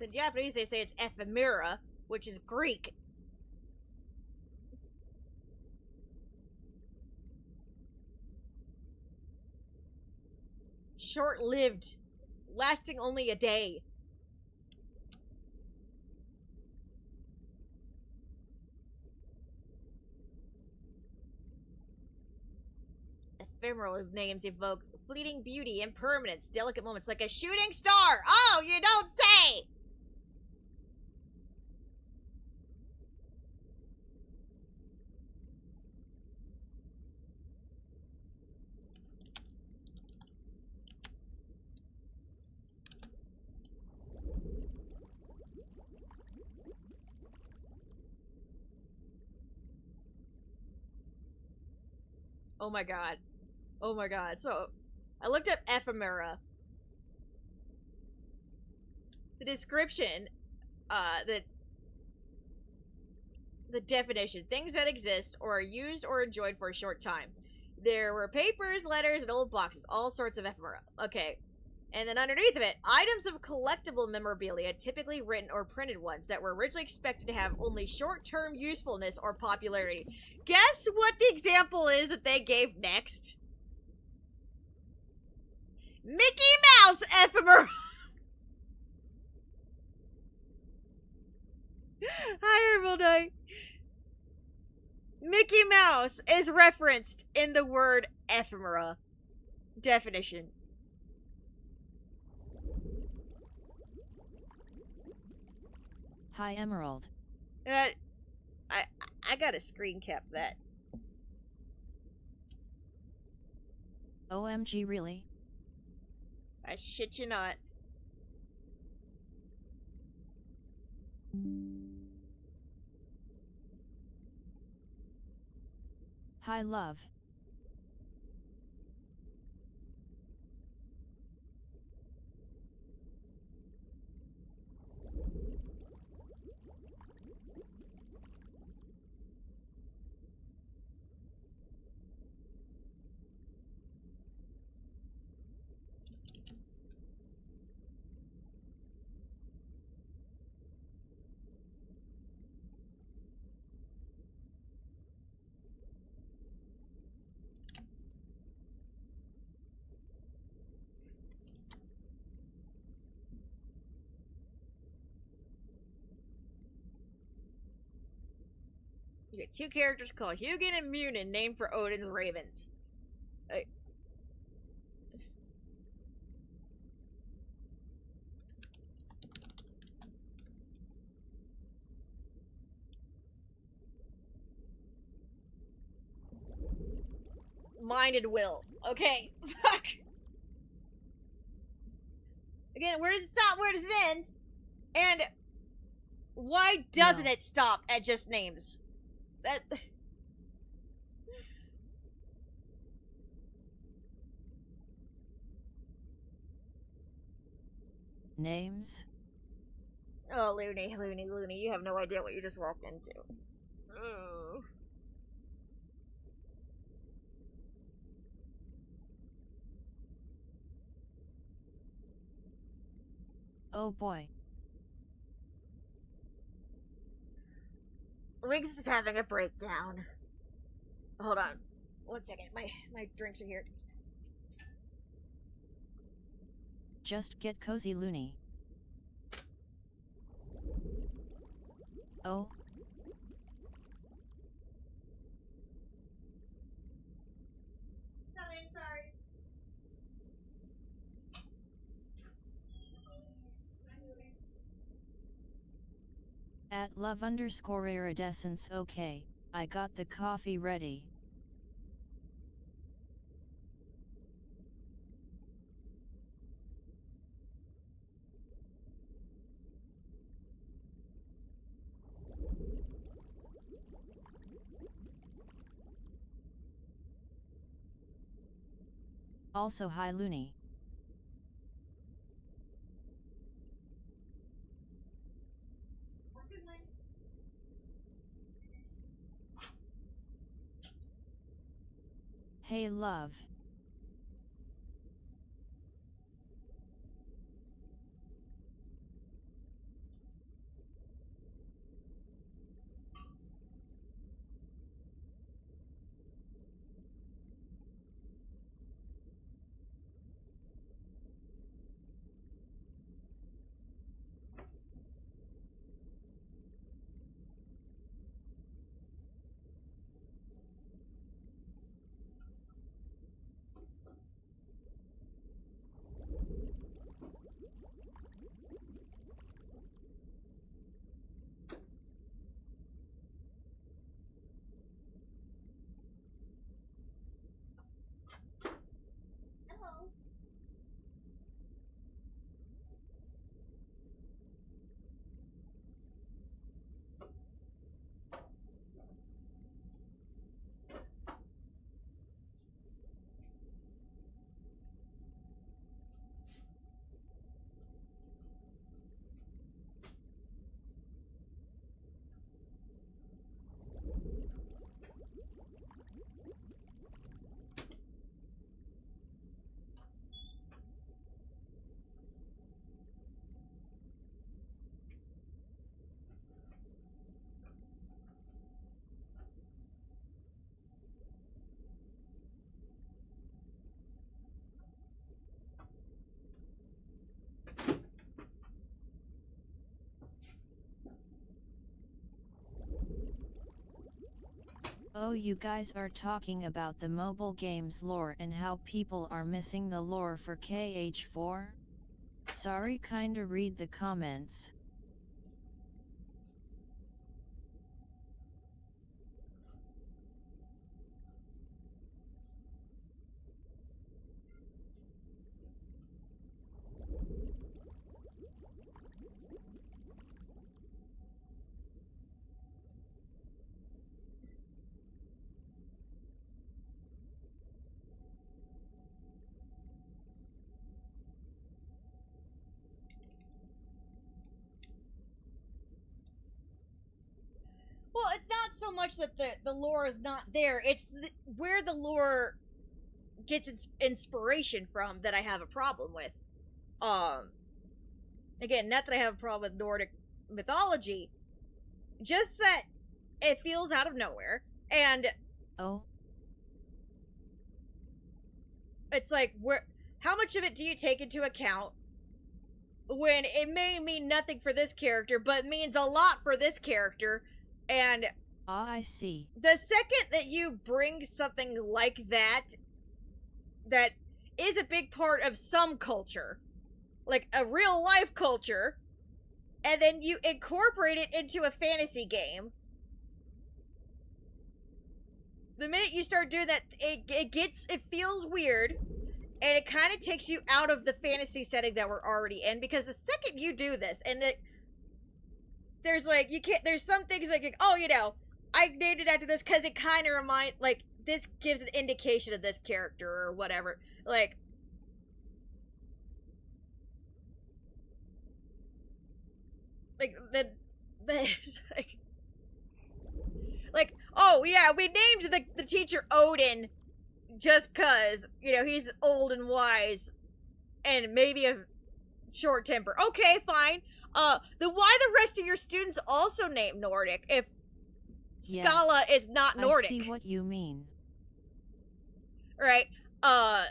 In Japanese, they say it's ephemera, which is Greek. Short-lived, lasting only a day. Ephemeral names evoke fleeting beauty, impermanence, delicate moments, like a shooting star. Oh, you don't say! Oh my god. Oh my god. So, I looked up ephemera. The description, the definition, things that exist or are used or enjoyed for a short time. There were papers, letters, and old boxes, all sorts of ephemera. Okay. And then underneath of it, items of collectible memorabilia, typically written or printed ones, that were originally expected to have only short-term usefulness or popularity. Guess what the example is that they gave next? Mickey Mouse ephemera! night. Mickey Mouse is referenced in the word ephemera. Definition. Hi, Emerald. I gotta screen cap that. OMG, really? I shit you not. Hi, love. You get two characters called Hugin and Munin, named for Odin's ravens. Mind and will. Okay, fuck. Again, where does it stop? Where does it end? And why doesn't it stop at just names? That. Names? Oh, Looney, you have no idea what you just walked into. Oh. Oh boy. Wings is having a breakdown. Hold on. 1 second. My drinks are here. Just get cozy, Looney. Oh. Coming, sorry. At love_iridescence. Okay, I got the coffee ready. Also, hi, Looney. Hey, love. Oh, you guys are talking about the mobile games lore and how people are missing the lore for KH4? Sorry, kinda read the comments. Well, it's not so much that the lore is not there. It's where the lore gets its inspiration from that I have a problem with. Again, not that I have a problem with Nordic mythology, just that it feels out of nowhere, and Oh, it's like, where? How much of it do you take into account when it may mean nothing for this character, but means a lot for this character? And I see. the second that you bring something like that is a big part of some culture, like a real life culture, and then you incorporate it into a fantasy game, the minute you start doing that, it feels weird, and it kind of takes you out of the fantasy setting that we're already in, because the second you do this, and there's like, you can't, there's some things like, oh, you know, I named it after this because it kind of like, this gives an indication of this character or whatever. Like, the like, oh yeah, we named the teacher Odin just cause, you know, he's old and wise and maybe a short temper. Okay, fine. Then why the rest of your students also named Nordic if Scala is not Nordic? I see what you mean. Right. And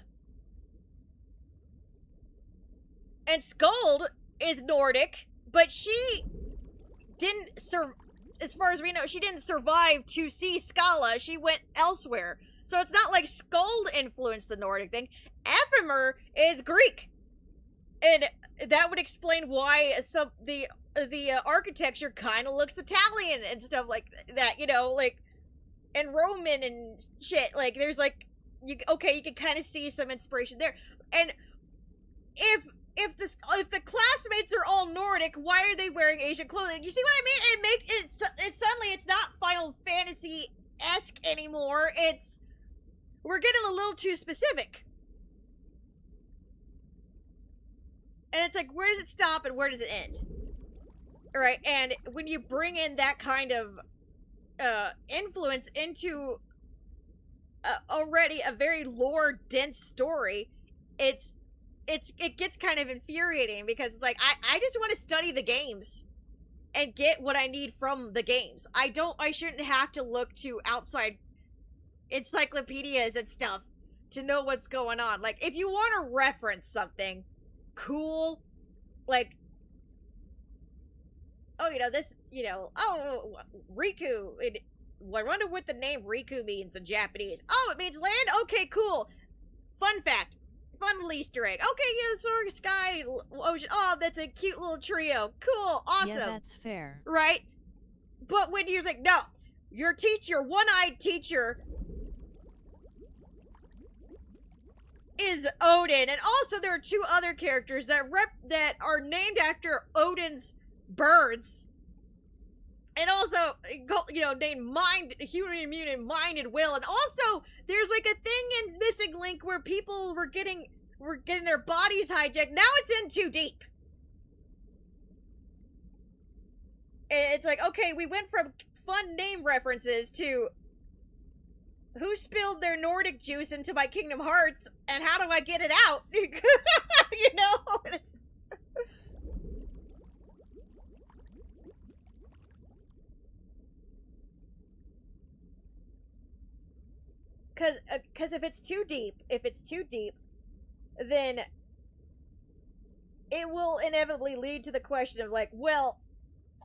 Skuld is Nordic, but she didn't as far as we know, she didn't survive to see Scala. She went elsewhere. So it's not like Skuld influenced the Nordic thing. Ephemer is Greek. And that would explain why the architecture kind of looks Italian and stuff like that, you know, like, and Roman and shit. Like, there's like, you can kind of see some inspiration there. And if the classmates are all Nordic, why are they wearing Asian clothing? You see what I mean? It suddenly it's not Final Fantasy-esque anymore. We're getting a little too specific. And it's like, where does it stop and where does it end? All right, and when you bring in that kind of influence into already a very lore-dense story, it gets kind of infuriating, because it's like, I just want to study the games and get what I need from the games. I shouldn't have to look to outside encyclopedias and stuff to know what's going on. Like, if you want to reference something cool, like, oh, you know, this, you know, oh, Riku, I wonder what the name Riku means in Japanese. Oh, it means land? Okay, cool. Fun fact. Fun little Easter egg. Okay, yeah, sword, sky, ocean. Oh, that's a cute little trio. Cool, awesome. Yeah, that's fair. Right? But when you're like, no, your one-eyed teacher is Odin, and also there are two other characters that are named after Odin's birds, and also, you know, named human immune, mind, and will. And also, there's like a thing in Missing Link where people were getting their bodies hijacked. Now it's in too deep. It's like, okay, we went from fun name references to who spilled their Nordic juice into my Kingdom Hearts, and how do I get it out? You know? Because if it's too deep, then it will inevitably lead to the question of, like, well,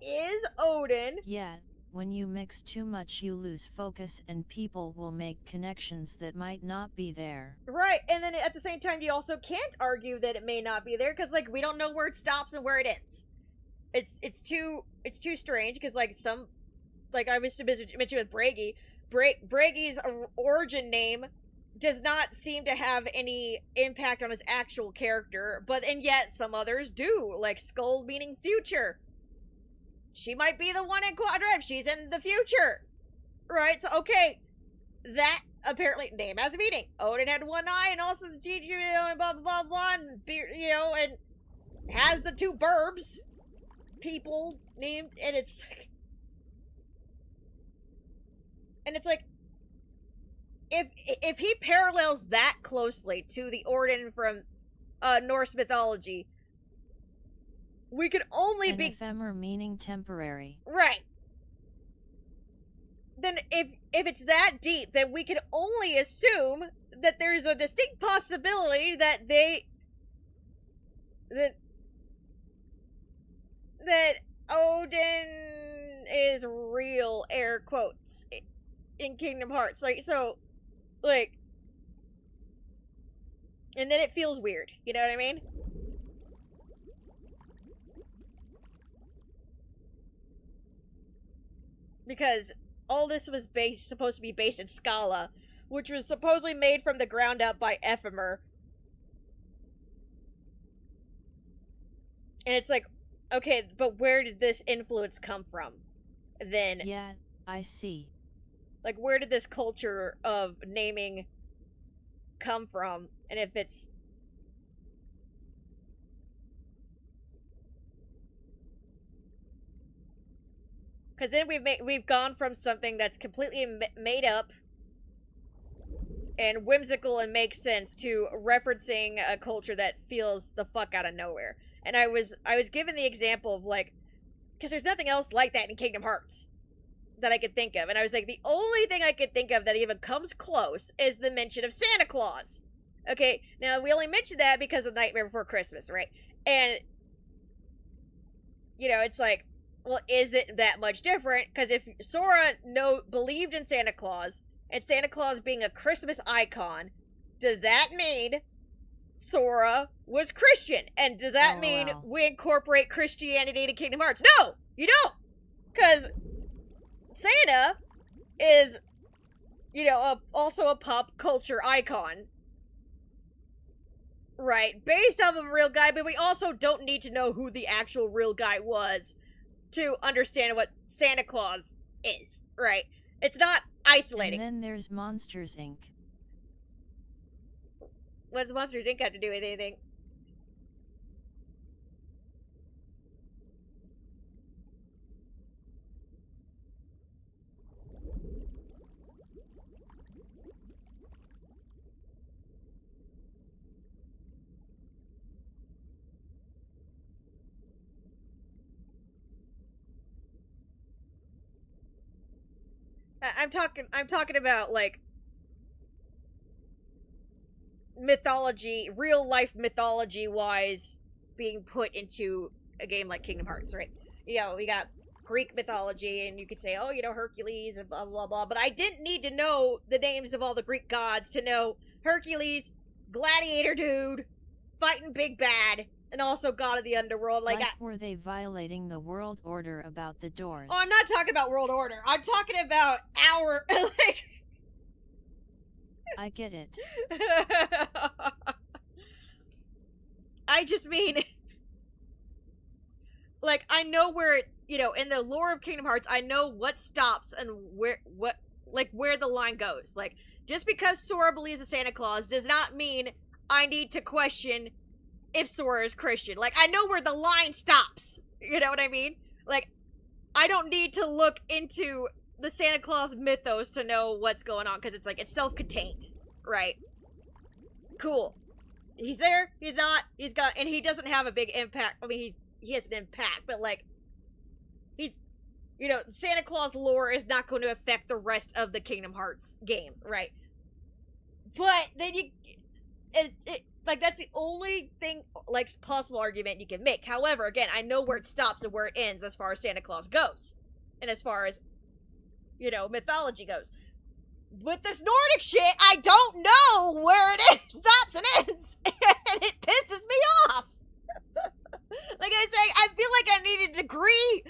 is Odin... Yeah. When you mix too much you lose focus and people will make connections that might not be there. Right, and then at the same time you also can't argue that it may not be there, because, like, we don't know where it stops and where it ends. It's too strange, because, like, I was to mention with Bragi, Bragi's origin name does not seem to have any impact on his actual character, and yet some others do, like Skull meaning future. She might be the one in Quadrive. She's in the future. Right? So, okay. That apparently name has a meaning. Odin had one eye and also the teacher, and blah, blah, blah, blah, and, and has the two burbs. People named, and it's like, if he parallels that closely to the Odin from Norse mythology, we could only An ephemer meaning temporary. Right. Then if it's that deep, then we can only assume that there's a distinct possibility that that Odin is real, air quotes, in Kingdom Hearts. Like, so, like, and then it feels weird, you know what I mean? Because all this was supposed to be based in Scala, which was supposedly made from the ground up by Ephemer. And it's like, okay, but where did this influence come from? Then, yeah, I see. Like, where did this culture of naming come from? And if it's... Because then we've gone from something that's completely made up and whimsical and makes sense to referencing a culture that feels the fuck out of nowhere. And I was given the example of, like, because there's nothing else like that in Kingdom Hearts that I could think of. And I was like, the only thing I could think of that even comes close is the mention of Santa Claus. Okay, now we only mentioned that because of Nightmare Before Christmas, right? And, it's like, well, is it that much different? Because if Sora believed in Santa Claus, and Santa Claus being a Christmas icon, does that mean Sora was Christian? And does that mean we incorporate Christianity into Kingdom Hearts? No! You don't! Because Santa is, also a pop culture icon. Right, based off of a real guy, but we also don't need to know who the actual real guy was to understand what Santa Claus is, right? It's not isolating. And then there's Monsters, Inc. What does Monsters, Inc. have to do with anything? I'm talking about, like, mythology, real life mythology wise being put into a game like Kingdom Hearts, right? We got Greek mythology, and you could say, oh, Hercules and blah blah blah, but I didn't need to know the names of all the Greek gods to know Hercules, gladiator dude, fighting big bad, and also god of the underworld. Like, were they violating the world order about the doors? Oh, I'm not talking about world order. I'm talking about our, like... I get it. I just mean, like, I know where it, in the lore of Kingdom Hearts, I know what stops and where the line goes. Like, just because Sora believes in Santa Claus does not mean I need to question if Sora is Christian. Like, I know where the line stops. You know what I mean? Like, I don't need to look into the Santa Claus mythos to know what's going on, because it's like, it's self-contained, right? Cool. He's there, he's not, and he doesn't have a big impact. I mean, he has an impact, but, like, he's, Santa Claus lore is not going to affect the rest of the Kingdom Hearts game, right? But then like, that's the only thing, like, possible argument you can make. However, again, I know where it stops and where it ends as far as Santa Claus goes. And as far as mythology goes. With this Nordic shit, I don't know where it stops and ends, and it pisses me off. Like I say, I feel like I need a degree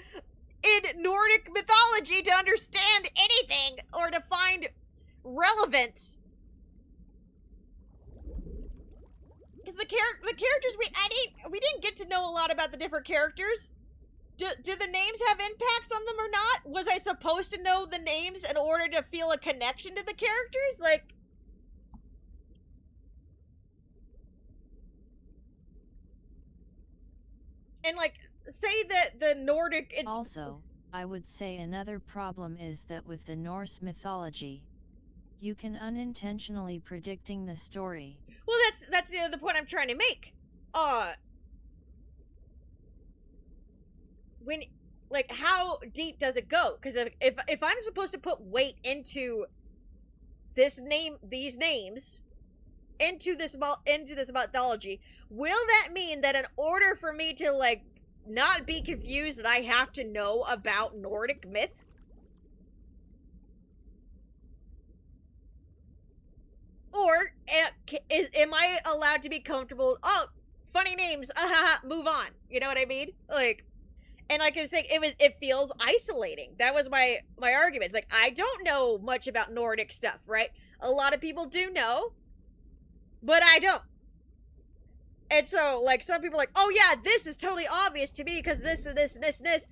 in Nordic mythology to understand anything or to find relevance. Because the characters we didn't get to know a lot about the different characters. Do the names have impacts on them or not? Was I supposed to know the names in order to feel a connection to the characters? Like, and like, say that the Nordic... Also, I would say another problem is that with the Norse mythology, you can unintentionally predicting the story. Well, that's the point I'm trying to make. When, like, how deep does it go? Because if I'm supposed to put weight into these names, into this mythology, will that mean that in order for me to, like, not be confused, that I have to know about Nordic myth? Or am I allowed to be comfortable? Oh, funny names, move on. You know what I mean? Like, and like I was saying, it feels isolating. That was my argument. It's like, I don't know much about Nordic stuff, right? A lot of people do know, but I don't. And so, like, some people are like, oh yeah, this is totally obvious to me because this and this and this and this.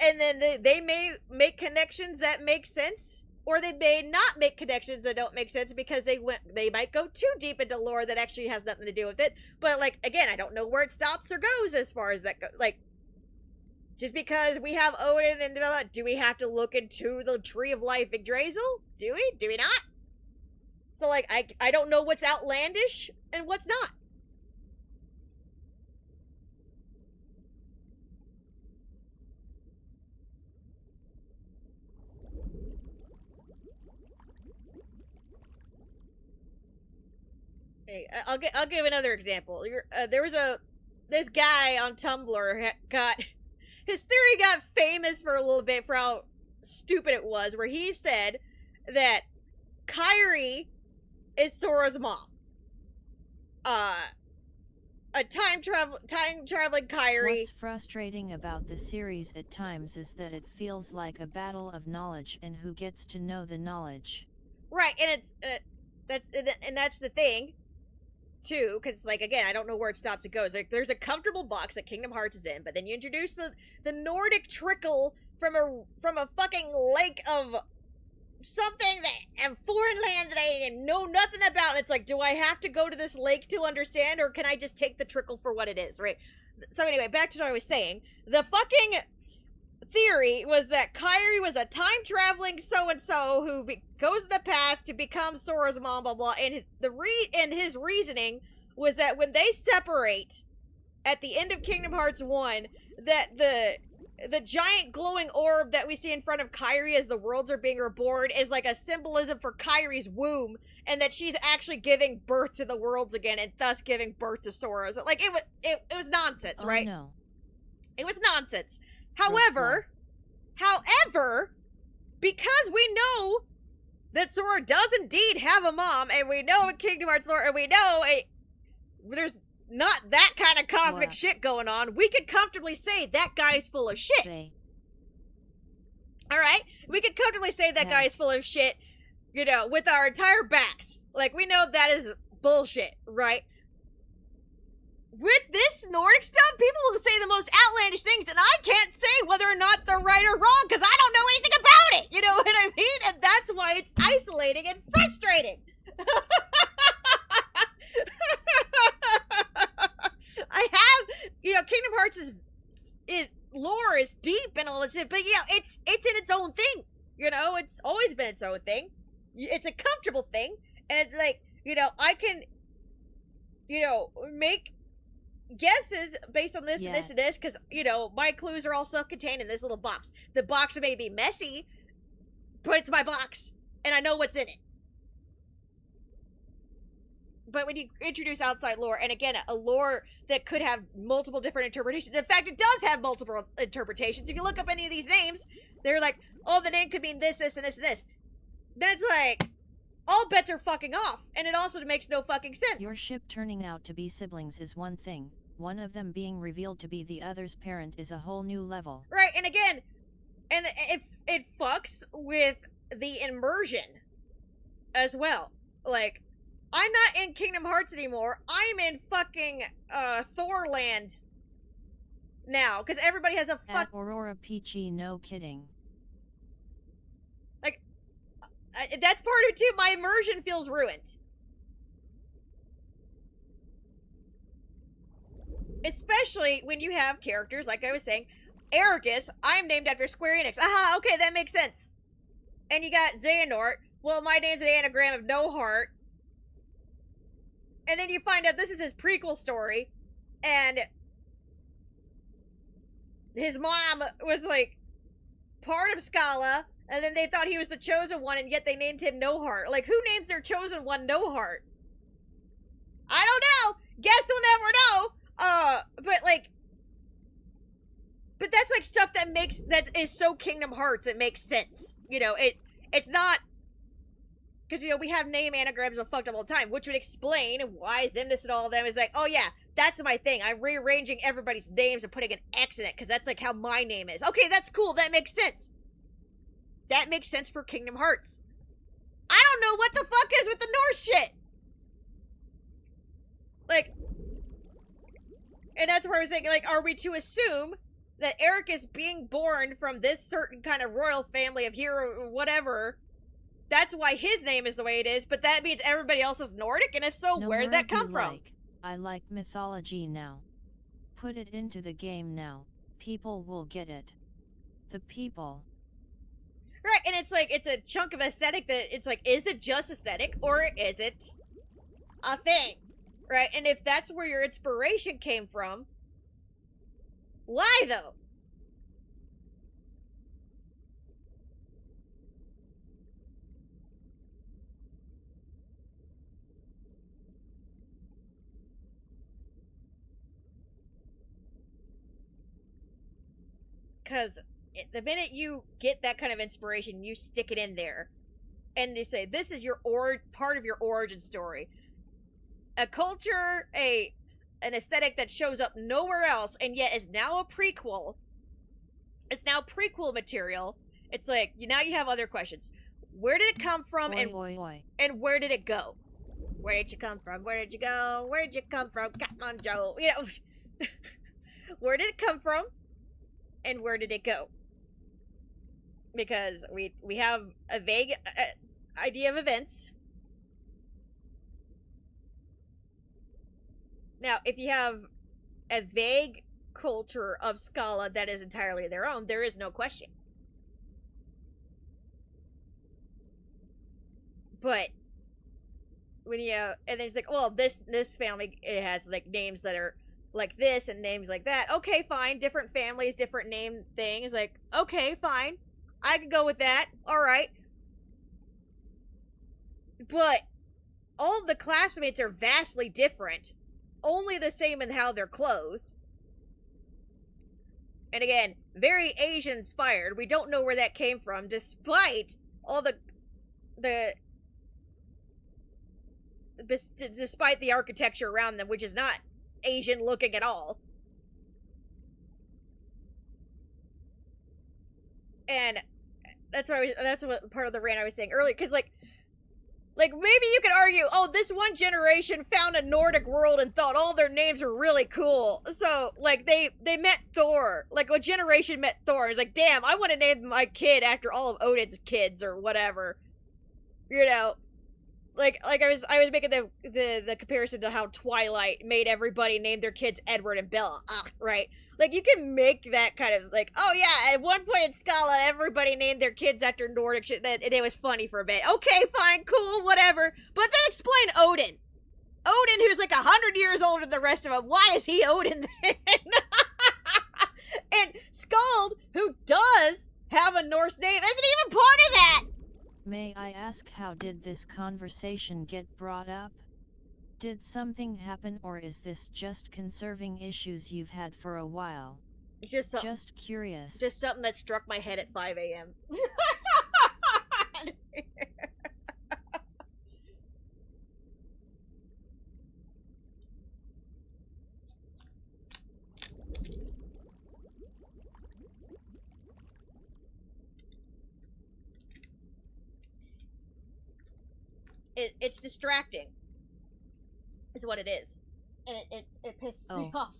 And then they may make connections that make sense, or they may not make connections that don't make sense because they might go too deep into lore that actually has nothing to do with it. But, like, again, I don't know where it stops or goes as far as that goes. Like, just because we have Odin and develop, do we have to look into the Tree of Life Yggdrasil? Do we? Do we not? So, like, I don't know what's outlandish and what's not. Hey, I'll give another example. There was this guy on Tumblr his theory got famous for a little bit for how stupid it was, where he said that Kairi is Sora's mom. A time traveling Kairi. What's frustrating about the series at times is that it feels like a battle of knowledge and who gets to know the knowledge. Right, and that's the thing, too, because, like, again, I don't know where it stops and goes. Like, there's a comfortable box that Kingdom Hearts is in, but then you introduce the Nordic trickle from a fucking lake of something and foreign land that I know nothing about, and it's like, do I have to go to this lake to understand, or can I just take the trickle for what it is, right? So anyway, back to what I was saying. The fucking theory was that Kairi was a time-traveling so-and-so who goes in the past to become Sora's mom, blah, blah, and his reasoning was that when they separate at the end of Kingdom Hearts 1, that the giant glowing orb that we see in front of Kairi as the worlds are being reborn is like a symbolism for Kairi's womb, and that she's actually giving birth to the worlds again, and thus giving birth to Sora's. Like, it was nonsense, right? No. It was nonsense. However, because we know that Sora does indeed have a mom, and we know in Kingdom Hearts lore, and we know there's not that kind of cosmic shit going on, we could comfortably say that guy's full of shit. Alright? We could comfortably say that guy is full of shit, with our entire backs. Like, we know that is bullshit, right? With this Nordic stuff, people will say the most outlandish things, and I can't say whether or not they're right or wrong, because I don't know anything about it! You know what I mean? And that's why it's isolating and frustrating! I have, Kingdom Hearts is lore is deep and all that shit, but it's in its own thing. It's always been its own thing. It's a comfortable thing, and it's like, I can, make guesses based on this and this and this, because, my clues are all self-contained in this little box. The box may be messy, but it's my box, and I know what's in it. But when you introduce outside lore, and again, a lore that could have multiple different interpretations, in fact, it does have multiple interpretations. If you look up any of these names, they're like, oh, the name could mean this, this, and this, and this. Then it's like, all bets are fucking off, and it also makes no fucking sense. Your ship turning out to be siblings is one thing, one of them being revealed to be the other's parent is a whole new level. Right, and again, and it fucks with the immersion as well. Like, I'm not in Kingdom Hearts anymore. I'm in fucking Thorland now, because everybody has a At Aurora Peachy, no kidding. Like, that's part of it too. My immersion feels ruined. Especially when you have characters, like I was saying, Ericus, I'm named after Square Enix. Aha, okay, that makes sense. And you got Xehanort. Well, my name's an anagram of No Heart. And then you find out this is his prequel story. And his mom was, like, part of Scala. And then they thought he was the chosen one, and yet they named him No Heart. Like, who names their chosen one No Heart? I don't know! Guess we'll never know! But, like... But that's, like, stuff that is so Kingdom Hearts, it makes sense. You know, it's not... Because, you know, we have name anagrams of fucked up all the time, which would explain why Xemnas and all of them is like, oh yeah, that's my thing. I'm rearranging everybody's names and putting an X in it, because that's, like, how my name is. Okay, that's cool. That makes sense. That makes sense for Kingdom Hearts. I don't know what the fuck is with the Norse shit. Like, and that's where I was saying, like, are we to assume that Eric is being born from this certain kind of royal family of hero or whatever? That's why his name is the way it is, but that means everybody else is Nordic, and if so, No where did that come from? I like mythology now. Put it into the game now. People will get it. The people. Right, and it's like, it's a chunk of aesthetic that, it's like, is it just aesthetic, or is it a thing? Right, and if that's where your inspiration came from, why though? Because the minute you get that kind of inspiration, you stick it in there. And they say, this is your part of your origin story. A culture, an aesthetic that shows up nowhere else, and yet is now a prequel. It's now prequel material. It's like, now you have other questions. Where did it come from, and where did it go? Where did you come from? Where did you go? Where did you come from? Come on, Joe. You know, where did it come from? And where did it go? Because we have a vague idea of events. Now, if you have a vague culture of Scala that is entirely their own, there is no question. But when you and then it's like, well, this family, it has like names that are like this and names like that. Okay, fine. Different families, different name things. Like, okay, fine. I could go with that. All right. But all of the classmates are vastly different. Only the same in how they're clothed. And again, very Asian inspired. We don't know where that came from, despite all despite the architecture around them, which is not Asian looking at all. And that's what part of the rant I was saying earlier, because like maybe you could argue, oh, this one generation found a Nordic world and thought all their names were really cool. So, like, they met Thor. Like, a generation met Thor. It's like, damn, I want to name my kid after all of Odin's kids or whatever. You know? Like I was making the comparison to how Twilight made everybody name their kids Edward and Bella, right? Like, you can make that kind of, like, oh yeah, at one point in Scala, everybody named their kids after Nordic shit, and it was funny for a bit. Okay, fine, cool, whatever. But then explain Odin. Odin, who's like 100 years older than the rest of them, why is he Odin then? And Skald, who does have a Norse name, isn't even part of that! May I ask, how did this conversation get brought up? Did something happen, or is this just conserving issues you've had for a while? Just something. Just curious. Just something that struck my head at 5 a.m. It's distracting, is what it is, and it pisses me off.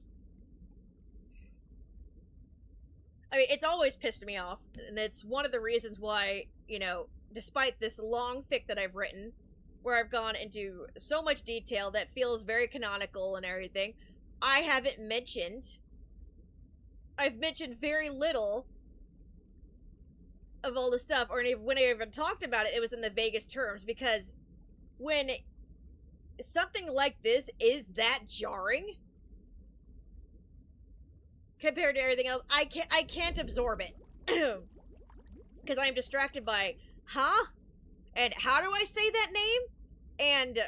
I mean, it's always pissed me off, and it's one of the reasons why, you know, despite this long fic that I've written, where I've gone into so much detail that feels very canonical and everything, I've mentioned very little of all the stuff, or when I even talked about it, it was in the vaguest terms, because when something like this is that jarring compared to everything else, I can't absorb it. Because I'm distracted by, huh? And how do I say that name? And,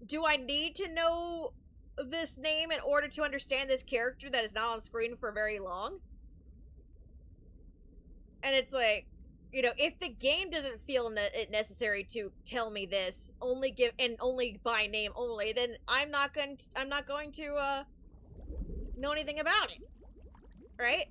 do I need to know this name in order to understand this character that is not on screen for very long? And it's like, you know, if the game doesn't feel it necessary to tell me this, only by name only, then I'm not going to know anything about it, right?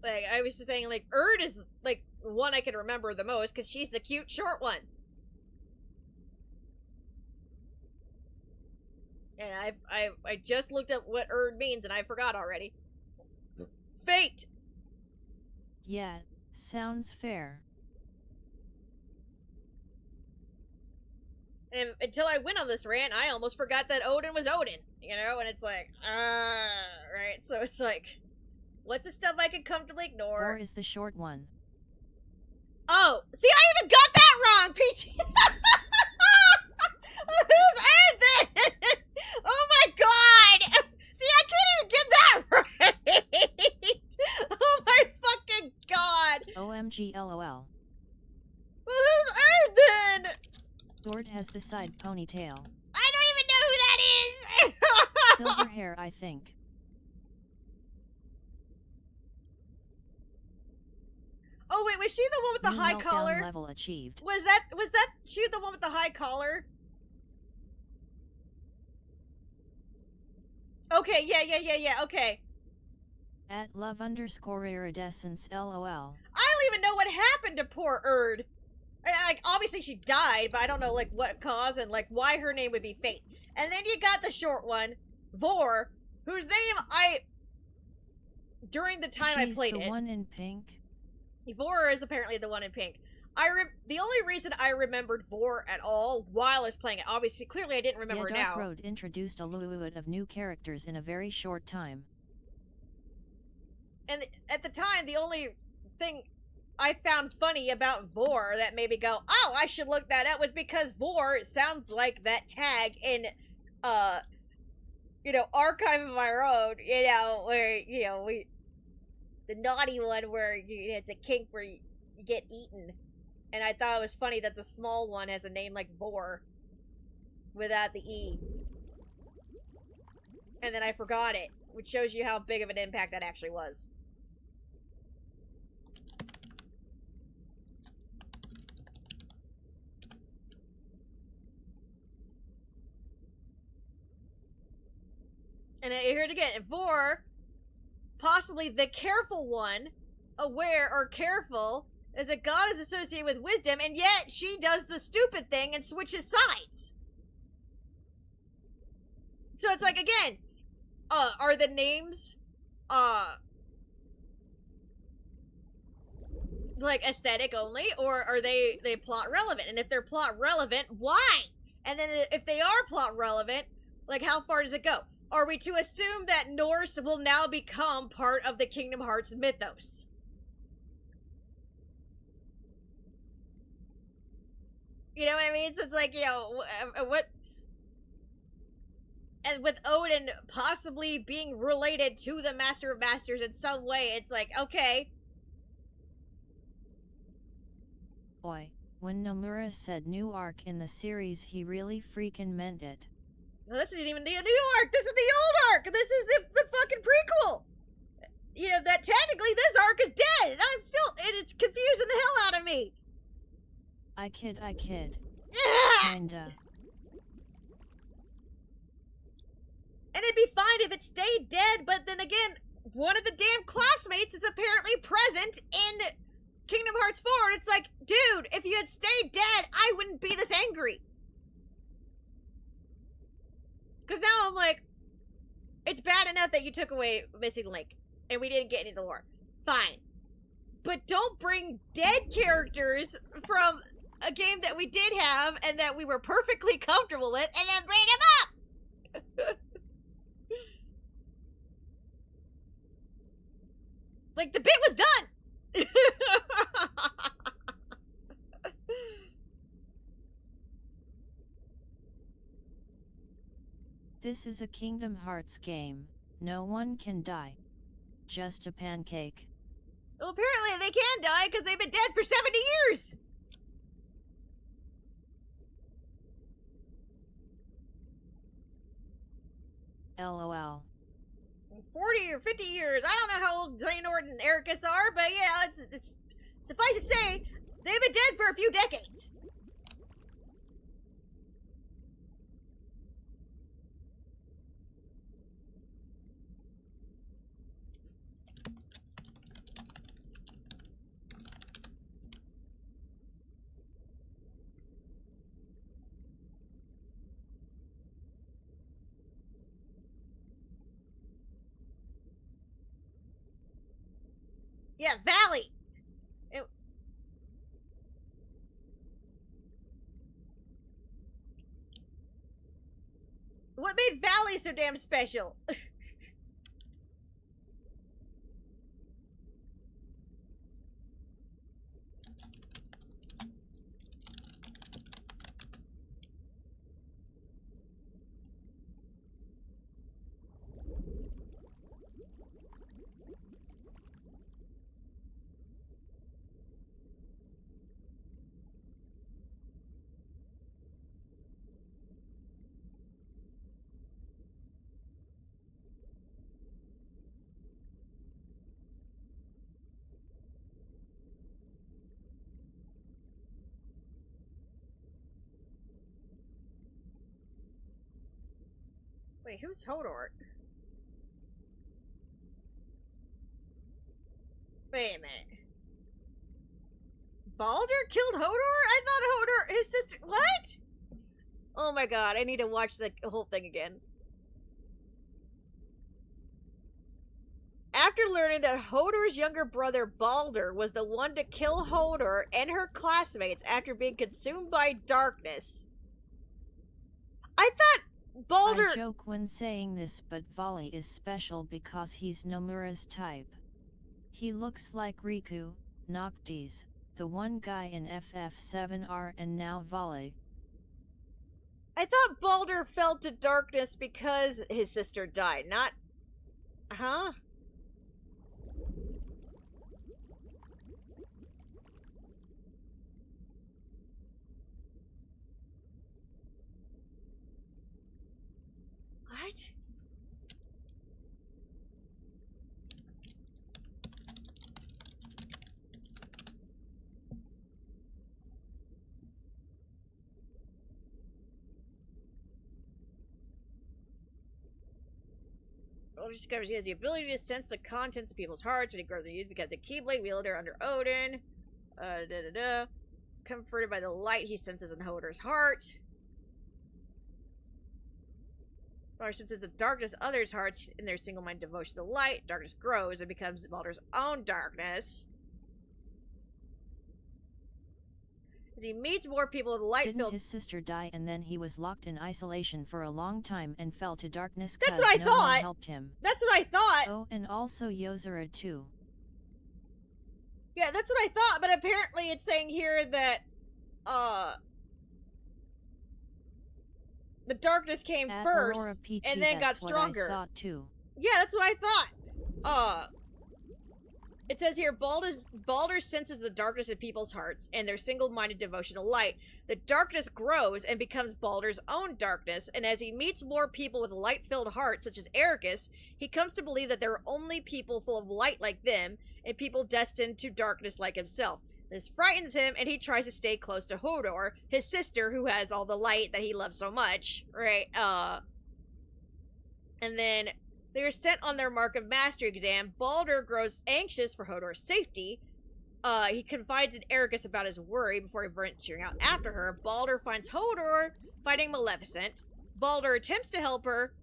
Like, I was just saying, like, Erd is like one I can remember the most because she's the cute short one. And I just looked up what Erd means and I forgot already. Fate! Yeah, sounds fair. And until I went on this rant, I almost forgot that Odin was Odin, you know? And it's like, right? So it's like, what's the stuff I can comfortably ignore? Or is the short one. Oh, see, I even got that wrong, Peachy! Who's Erd then? Oh my god! See, I can't even get that right! Oh my fucking god! OMG LOL. Well, who's Erd then? Ord has the side ponytail. I don't even know who that is! Silver hair, I think. Oh wait, was she the one with the New high meltdown collar? level achieved. Was that she the one with the high collar? Okay, yeah, okay. At love_iridescence LOL. I don't even know what happened to poor Erd. Like, obviously she died, but I don't know, like, what cause and, like, why her name would be Fate. And then you got the short one, Vor, whose name during the time I played the it. one in pink? Vor is apparently the one in pink. The only reason I remembered Vor at all while I was playing it, obviously, clearly I didn't remember Dark now. Road introduced a lot of new characters in a very short time. And at the time, the only thing I found funny about Vor that made me go, oh, I should look that up, was because Vor sounds like that tag in, you know, Archive of Our Own, you know, where, you know, the naughty one where it's a kink where you get eaten. And I thought it was funny that the small one has a name like Vor without the E. And then I forgot it, which shows you how big of an impact that actually was. And I heard again, Vor, possibly the careful one, aware or careful, is a god is associated with wisdom, and yet she does the stupid thing and switches sides. So it's like, again, are the names, like aesthetic only, or are they plot relevant? And if they're plot relevant, why? And then if they are plot relevant, like how far does it go? Are we to assume that Norse will now become part of the Kingdom Hearts mythos? You know what I mean? So it's like, you know, what... And with Odin possibly being related to the Master of Masters in some way, it's like, okay. Oi, when Nomura said new arc in the series he really freaking meant it. No, this isn't even the new arc, this is the old arc! This is the fucking prequel! You know, that technically this arc is dead, and I'm still, and it's confusing the hell out of me! I kid. Kinda. And it'd be fine if it stayed dead, but then again, one of the damn classmates is apparently present in Kingdom Hearts 4, and it's like, dude, if you had stayed dead, I wouldn't be this angry. Because now I'm like, it's bad enough that you took away Missing Link, and we didn't get any of the lore. Fine. But don't bring dead characters from a game that we did have, and that we were perfectly comfortable with, and then bring them up! Like, the bit was done! This is a Kingdom Hearts game. No one can die. Just a pancake. Well, apparently they can die because they've been dead for 70 years! LOL. 40 or 50 years. I don't know how old Xehanort and Ericus are, but yeah, it's suffice to say, they've been dead for a few decades. Yeah, Valley. What made Valley so damn special? Wait, who's Hodor? Wait a minute. Baldur killed Hodor? I thought Hodor, his sister, what? Oh my god, I need to watch the whole thing again. After learning that Hodor's younger brother Baldur was the one to kill Hodor and her classmates after being consumed by darkness, I thought Baldur... I joke when saying this, but Valley is special because he's Nomura's type. He looks like Riku, Noctis, the one guy in FF7R, and now Valley. I thought Baldur fell to darkness because his sister died, not... Huh? What? Baldur discovers he has the ability to sense the contents of people's hearts when he grows in youth, becomes a Keyblade wielder under Odin. Comforted by the light he senses in Hodor's heart. Baldur senses the darkness of others' hearts in their single-minded devotion to light. Darkness grows and becomes Baldur's own darkness. As he meets more people with light-filled... Didn't his sister die and then he was locked in isolation for a long time and fell to darkness That's cause what I no thought! one helped him? That's what I thought! Oh, and also Yozora too. Yeah, that's what I thought, but apparently it's saying here that, the darkness came At first, Aurora PT, and then got that's what stronger. I thought too. Yeah, that's what I thought. it says here, Baldur senses the darkness in people's hearts and their single-minded devotion to light. The darkness grows and becomes Baldur's own darkness, and as he meets more people with light-filled hearts, such as Ericus, he comes to believe that there are only people full of light like them, and people destined to darkness like himself. This frightens him, and he tries to stay close to Hodor, his sister, who has all the light that he loves so much, right? And then they are sent on their Mark of Mastery exam. Baldur grows anxious for Hodor's safety. He confides in Ericus about his worry before venturing out after her. Baldur finds Hodor fighting Maleficent. Baldur attempts to help her,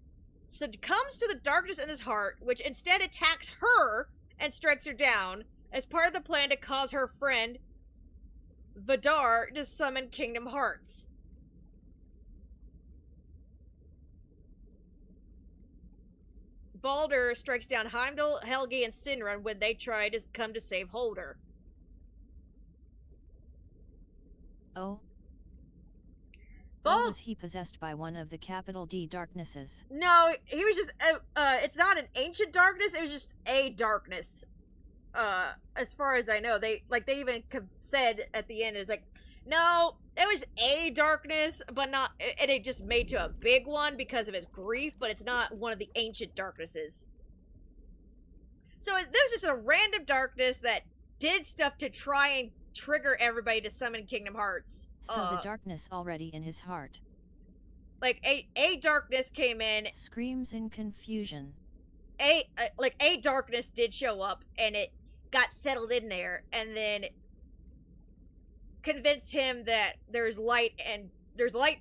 succumbs to the darkness in his heart, which instead attacks her and strikes her down as part of the plan to cause her friend Vidar to summon Kingdom Hearts. Baldur strikes down Heimdall, Helgi, and Sinrun when they try to come to save Hodor. Oh. Or was he possessed by one of the capital D darknesses? No, he was just, it's not an ancient darkness, it was just a darkness. As far as I know, they even said at the end, it's like, no, it was a darkness, but not, and it just made to a big one because of his grief, but it's not one of the ancient darknesses. So there was just a random darkness that did stuff to try and trigger everybody to summon Kingdom Hearts. So the darkness already in his heart. Like, a darkness came in. Screams in confusion. A darkness did show up, and it got settled in there, and then convinced him that there's light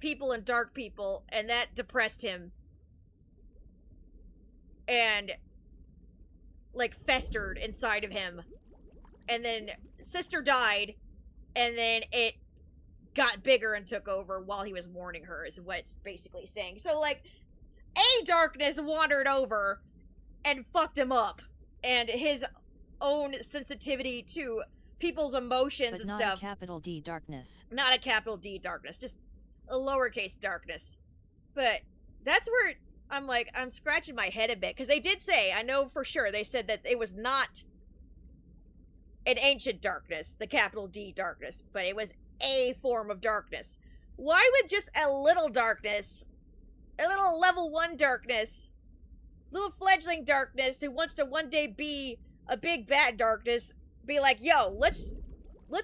people and dark people, and that depressed him. And, like, festered inside of him. And then sister died, and then it got bigger and took over while he was mourning her, is what it's basically saying. So, like, a darkness wandered over and fucked him up. And his own sensitivity to people's emotions and stuff. But not a capital D darkness. Not a capital D darkness, just a lowercase darkness. But that's where I'm like, I'm scratching my head a bit, because they did say, I know for sure, they said that it was not an ancient darkness, the capital D darkness, but it was a form of darkness. Why would just a little darkness, a little level 1 darkness, little fledgling darkness who wants to one day be a big bad darkness, be like, yo, let's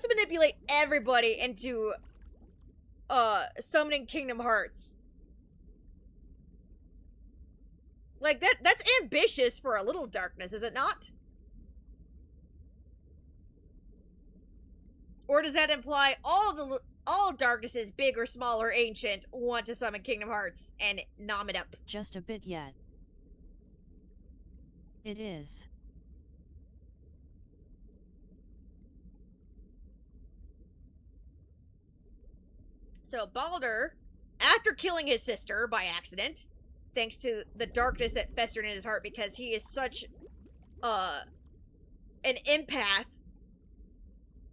manipulate everybody into summoning Kingdom Hearts? Like, that's ambitious for a little darkness, is it not? Or does that imply all darknesses, big or small or ancient, want to summon Kingdom Hearts and nom it up? Just a bit yet. It is. So Baldur, after killing his sister by accident, thanks to the darkness that festered in his heart because he is such an empath,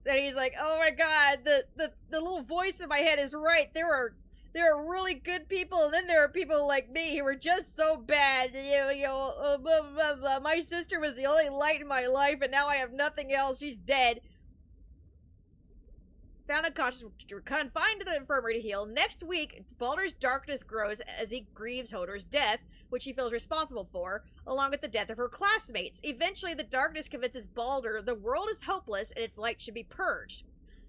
that he's like, oh my god, the little voice in my head is right. There are really good people, and then there are people like me who are just so bad. Blah, blah, blah. My sister was the only light in my life, and now I have nothing else. She's dead. Found unconscious, confined to the infirmary to heal. Next week, Baldur's darkness grows as he grieves Hodor's death, which he feels responsible for, along with the death of her classmates. Eventually, the darkness convinces Baldur the world is hopeless and its light should be purged.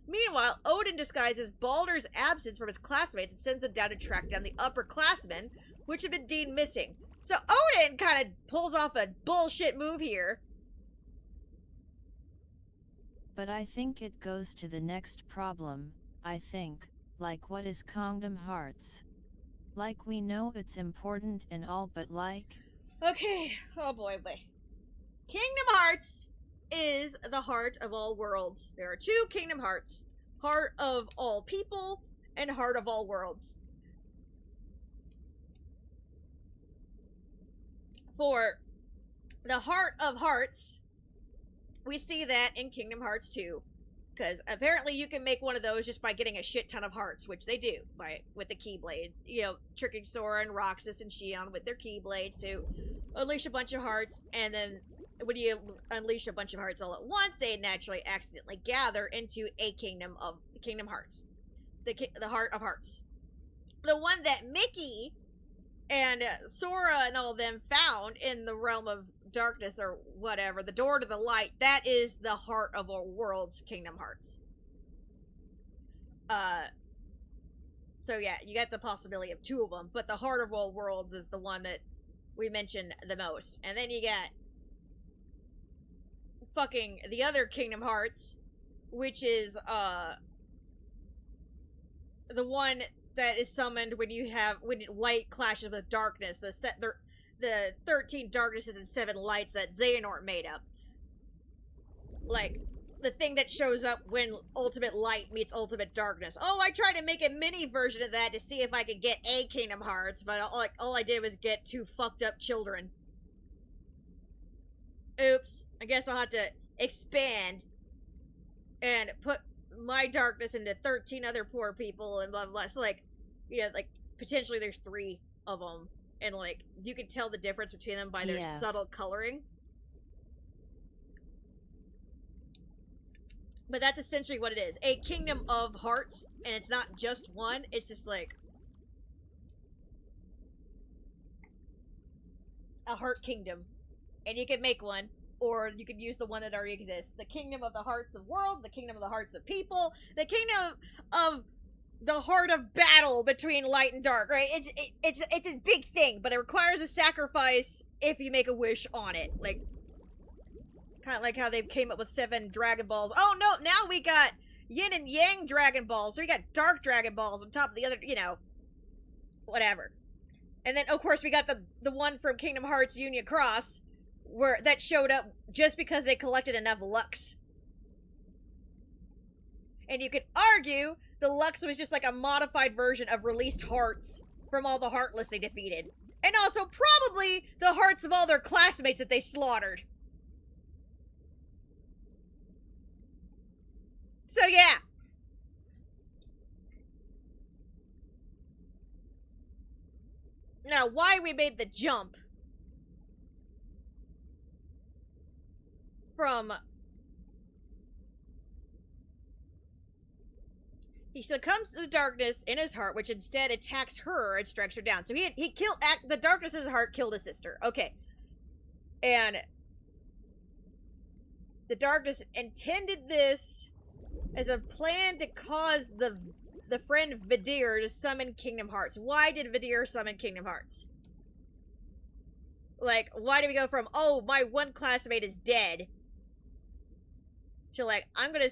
Meanwhile, Odin disguises Baldur's absence from his classmates and sends them down to track down the upperclassmen, which have been deemed missing. So Odin kind of pulls off a bullshit move here. But I think it goes to the next problem. I think, like, what is Kingdom Hearts? Like, we know it's important and all, but like... Okay, oh boy. Kingdom Hearts is the heart of all worlds. There are two Kingdom Hearts. Heart of all people and heart of all worlds. For the heart of hearts, we see that in Kingdom Hearts 2. Because apparently you can make one of those just by getting a shit ton of hearts, which they do with the Keyblade. You know, tricking Sora and Roxas and Xion with their Keyblades to unleash a bunch of hearts, and then when you unleash a bunch of hearts all at once, they naturally accidentally gather into a Kingdom Hearts. The Heart of Hearts. The one that Mickey and Sora and all of them found in the realm of darkness or whatever, the door to the light, that is the Heart of All Worlds Kingdom Hearts. So yeah, you got the possibility of two of them, but the Heart of All Worlds is the one that we mention the most. And then you got fucking the other Kingdom Hearts, which is the one that is summoned when light clashes with darkness. The 13 darknesses and 7 lights that Xehanort made up. Like, the thing that shows up when ultimate light meets ultimate darkness. Oh, I tried to make a mini version of that to see if I could get a Kingdom Hearts, but all I did was get 2 fucked up children. Oops. I guess I'll have to expand and put my darkness into 13 other poor people and blah blah blah. So, like, you know, like, potentially there's 3 of them, and, like, you can tell the difference between them by their subtle coloring. But that's essentially what it is. A Kingdom of Hearts, and it's not just one, it's just like a heart kingdom. And you can make one, or you could use the one that already exists. The Kingdom of the Hearts of Worlds, the Kingdom of the Hearts of People, the Kingdom of the Heart of Battle between light and dark, right? It's a big thing, but it requires a sacrifice if you make a wish on it. Like, kind of like how they came up with 7 Dragon Balls. Oh no, now we got Yin and Yang Dragon Balls, so we got Dark Dragon Balls on top of the other, you know, whatever. And then, of course, we got the one from Kingdom Hearts Union Cross, that showed up just because they collected enough Lux. And you could argue the Lux was just like a modified version of released hearts from all the Heartless they defeated. And also probably the hearts of all their classmates that they slaughtered. So yeah. Now, why we made the jump from... He succumbs to the darkness in his heart, which instead attacks her and strikes her down. So he killed... The darkness in his heart killed his sister. Okay. And the darkness intended this as a plan to cause the friend Vidir to summon Kingdom Hearts. Why did Vidir summon Kingdom Hearts? Like, why do we go from, oh, my one classmate is dead, to, like, I'm gonna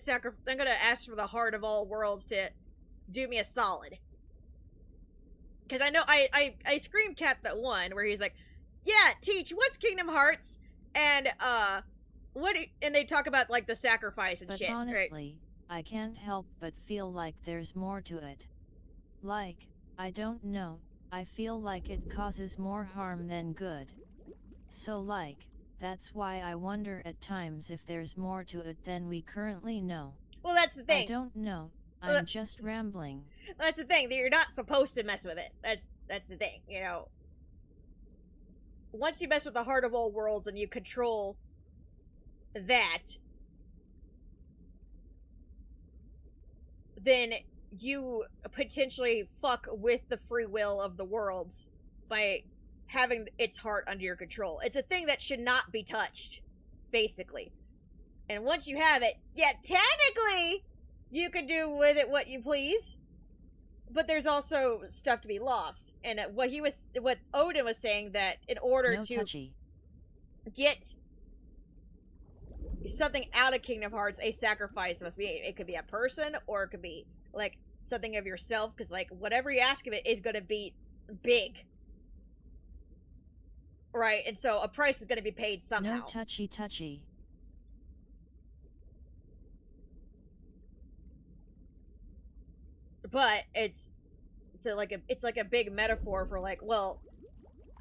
ask for the Heart of All Worlds to do me a solid. Because I know, I scream-capped that one where he's like, yeah, Teach, what's Kingdom Hearts? And, and they talk about, like, the sacrifice and but shit, honestly, right? I can't help but feel like there's more to it. Like, I don't know, I feel like it causes more harm than good. So like, that's why I wonder at times if there's more to it than we currently know. Well, that's the thing. I don't know, I'm just rambling. That's the thing, that you're not supposed to mess with it. That's the thing, you know. Once you mess with the Heart of All Worlds and you control that, then you potentially fuck with the free will of the worlds by having its heart under your control. It's a thing that should not be touched, basically. And once you have it, yeah, technically, you can do with it what you please, but there's also stuff to be lost. And what Odin was saying, that in order to get something out of Kingdom Hearts, a sacrifice must be, it could be a person, or it could be, like, something of yourself, because, like, whatever you ask of it is going to be big. Right, and so a price is going to be paid somehow. No touchy. But it's like a big metaphor for, like, well,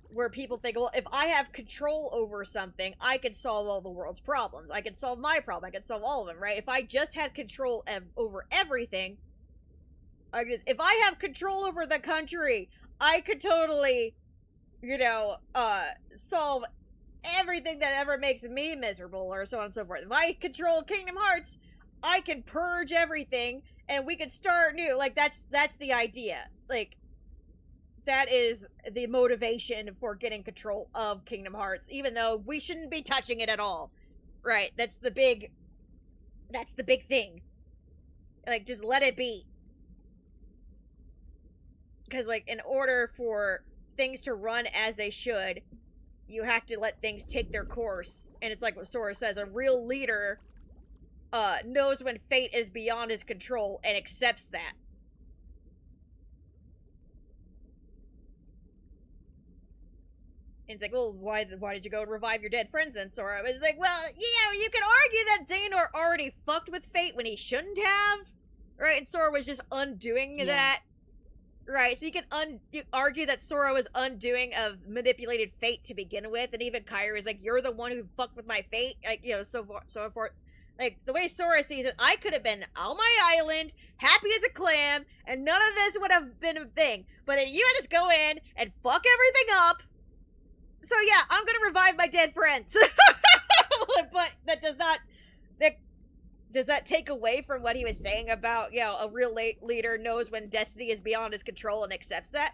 where people think, well, if I have control over something, I can solve all the world's problems. I can solve my problem. I can solve all of them, right? If I just had control over everything, if I have control over the country, I could totally, you know, solve everything that ever makes me miserable, or so on and so forth. If I control Kingdom Hearts, I can purge everything, and we can start new. Like, that's the idea. Like, that is the motivation for getting control of Kingdom Hearts, even though we shouldn't be touching it at all. Right? That's the big thing. Like, just let it be. Because, like, in order for things to run as they should, you have to let things take their course. And it's like what Sora says, a real leader knows when fate is beyond his control and accepts that. And it's like, well, why did you go and revive your dead friends then, Sora? It's like, well, yeah, you can argue that Xehanort already fucked with fate when he shouldn't have, right? And Sora was just undoing that, right? So you can argue that Sora was undoing of manipulated fate to begin with, and even Kairi is like, you're the one who fucked with my fate, like, you know, so forth. Like, the way Sora sees it, I could have been on my island, happy as a clam, and none of this would have been a thing. But then you just go in and fuck everything up. So yeah, I'm gonna revive my dead friends. But that does not... Does that take away from what he was saying about, you know, a real leader knows when destiny is beyond his control and accepts that?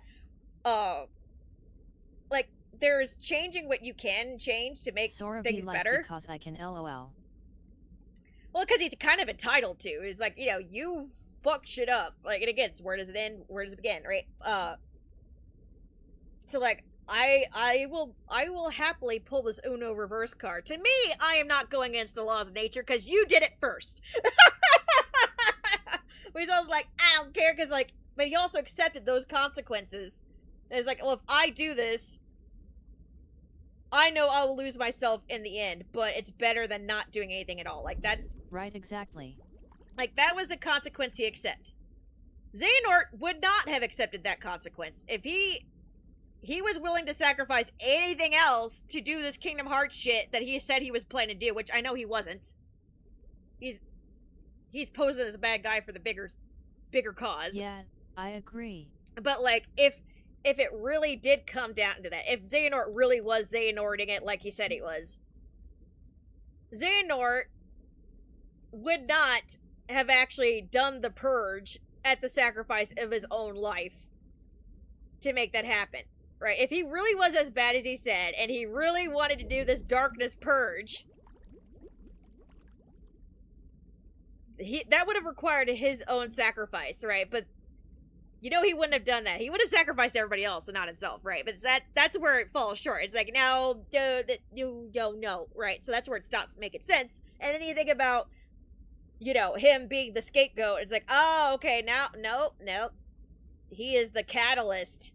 Like, there's changing what you can change to make Sora things like better. Because I can LOL. Well, because he's kind of entitled to. He's like, you know, you fuck shit up. Like, and again, where does it end? Where does it begin, right? So, like, I will happily pull this Uno reverse card. To me, I am not going against the laws of nature, because you did it first. But he's always like, I don't care, because, like, but he also accepted those consequences. And it's like, well, if I do this, I know I will lose myself in the end, but it's better than not doing anything at all. Like, that's... Right, exactly. Like, that was the consequence he accepted. Xehanort would not have accepted that consequence. If he was willing to sacrifice anything else to do this Kingdom Hearts shit that he said he was planning to do, which I know he wasn't. He's posing as a bad guy for the bigger cause. Yeah, I agree. But, like, if it really did come down to that, if Xehanort really was Xehanorting it like he said he was, Xehanort would not have actually done the purge at the sacrifice of his own life to make that happen, right? If he really was as bad as he said, and he really wanted to do this darkness purge, that would have required his own sacrifice, right? But you know he wouldn't have done that. He would have sacrificed everybody else and not himself, right? But that's where it falls short. It's like, no, you don't know, right? So that's where it stops making sense. And then you think about, you know, him being the scapegoat. It's like, oh, okay, now, no. He is the catalyst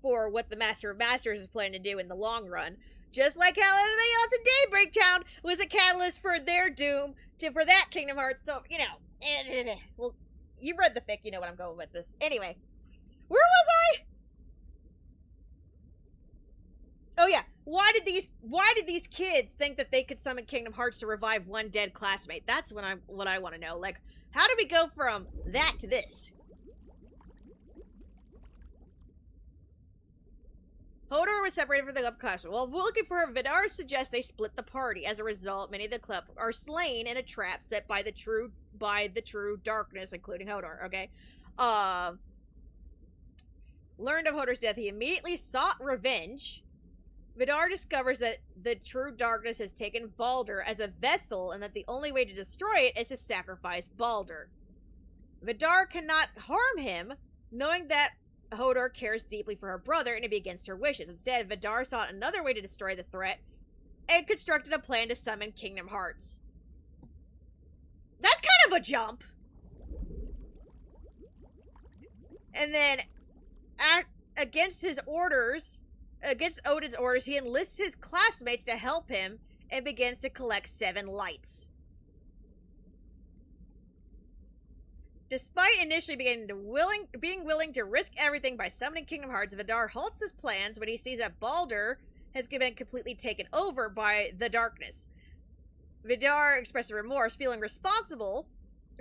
for what the Master of Masters is planning to do in the long run. Just like how everybody else in Daybreak Town was a catalyst for their doom, for that Kingdom Hearts. So, you know, well, you read the fic, you know what I'm going with this. Anyway, where was I? Oh yeah, why did these kids think that they could summon Kingdom Hearts to revive one dead classmate? That's what I want to know. Like, how do we go from that to this? Hodor was separated from the upperclassmen. While looking for her, Vidar suggests they split the party. As a result, many of the club are slain in a trap set by the true darkness, including Hodor. Okay, learned of Hodor's death, he immediately sought revenge. Vidar discovers that the true darkness has taken Baldur as a vessel, and that the only way to destroy it is to sacrifice Baldur. Vidar cannot harm him, knowing that Hodor cares deeply for her brother and to be against her wishes. Instead, Vidar sought another way to destroy the threat and constructed a plan to summon Kingdom Hearts. That's kind of a jump. And then, against Odin's orders, he enlists his classmates to help him and begins to collect 7 lights. Despite initially being willing to risk everything by summoning Kingdom Hearts, Vidar halts his plans when he sees that Baldur has been completely taken over by the darkness. Vidar expresses remorse, feeling responsible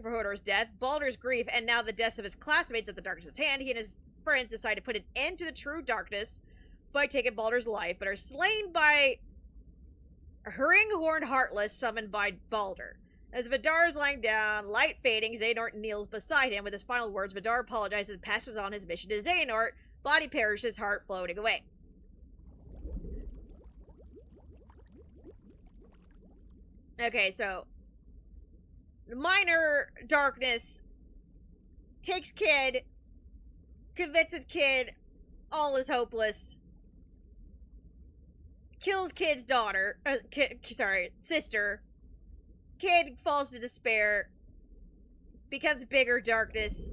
for Hodor's death, Baldur's grief, and now the deaths of his classmates at the darkness's hand. He and his friends decide to put an end to the true darkness by taking Baldur's life, but are slain by Hringhorn Heartless summoned by Baldur. As Vidar is lying down, light fading, Xehanort kneels beside him. With his final words, Vidar apologizes and passes on his mission to Xehanort. Body perishes, heart floating away. Okay, so minor darkness takes kid, convinces kid all is hopeless, kills kid's daughter, sister. Kid falls to despair, becomes bigger darkness.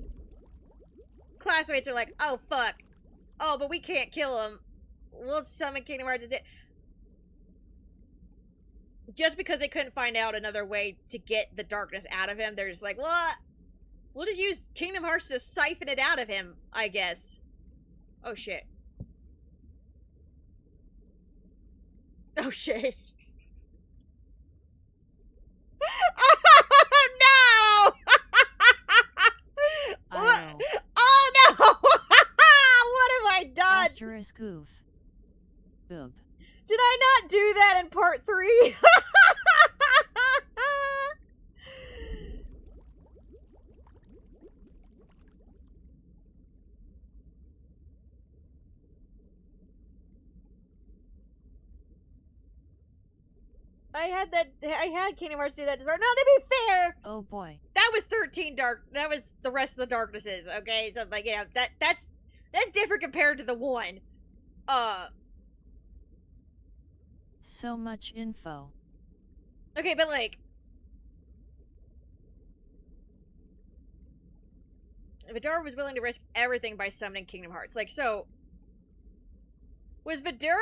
Classmates are like, oh fuck, oh but we can't kill him. We'll summon Kingdom Hearts instead. Just because they couldn't find out another way to get the darkness out of him, they're just like, well, we'll just use Kingdom Hearts to siphon it out of him, I guess. Oh shit. Oh shit. Oh no! What? Oh no! What have I done? Asterisk oof. Oob. Did I not do that in part 3? I had Kingdom Hearts do that to start. No, to be fair! Oh boy. That was 13 dark. That was the rest of the darknesses, okay? So, like, yeah, that's different compared to the one. So much info. Okay, but like, Vidar was willing to risk everything by summoning Kingdom Hearts. Like, so was Vidar,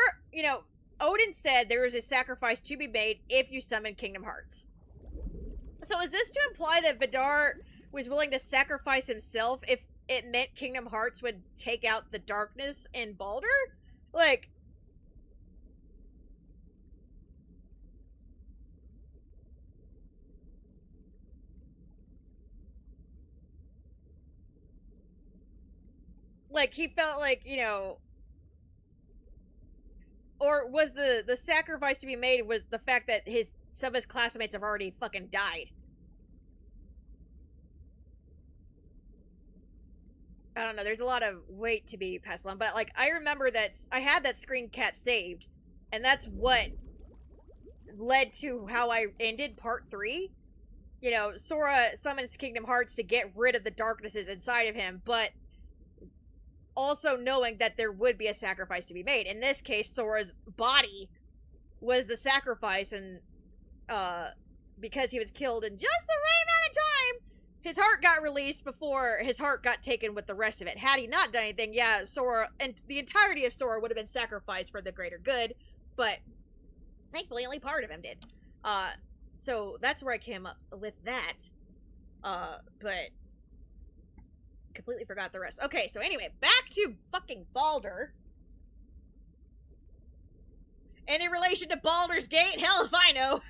Odin said there was a sacrifice to be made if you summon Kingdom Hearts. So is this to imply that Vidar was willing to sacrifice himself if it meant Kingdom Hearts would take out the darkness in Baldur? Like, he felt like, or was the sacrifice to be made was the fact that some of his classmates have already fucking died? I don't know, there's a lot of weight to be passed along, but like, I remember that I had that screen cap saved, and that's what led to how I ended part 3. Sora summons Kingdom Hearts to get rid of the darknesses inside of him, but also knowing that there would be a sacrifice to be made. In this case, Sora's body was the sacrifice, and because he was killed in just the right amount of time, his heart got released before his heart got taken with the rest of it. Had he not done anything, yeah, Sora, and the entirety of Sora would have been sacrificed for the greater good, but thankfully only part of him did. So that's where I came up with that. But completely forgot the rest. Okay, so anyway, back to fucking Baldur. And in relation to Baldur's Gate, hell if I know.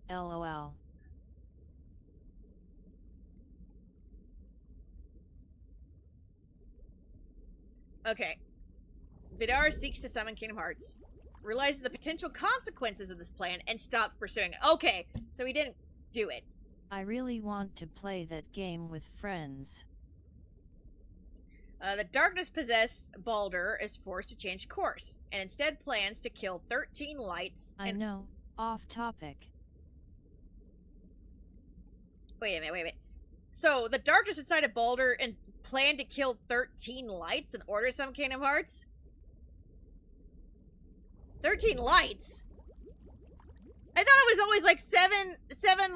LOL. Okay. Vidar seeks to summon Kingdom Hearts, realizes the potential consequences of this plan, and stops pursuing it. Okay, so he didn't do it. I really want to play that game with friends. The darkness-possessed Baldur is forced to change course, and instead plans to kill 13 lights. I know, off topic. Wait a minute. So, the darkness inside of Baldur and planned to kill 13 lights in order to summon Kingdom Hearts? 13 lights? I thought it was always like 7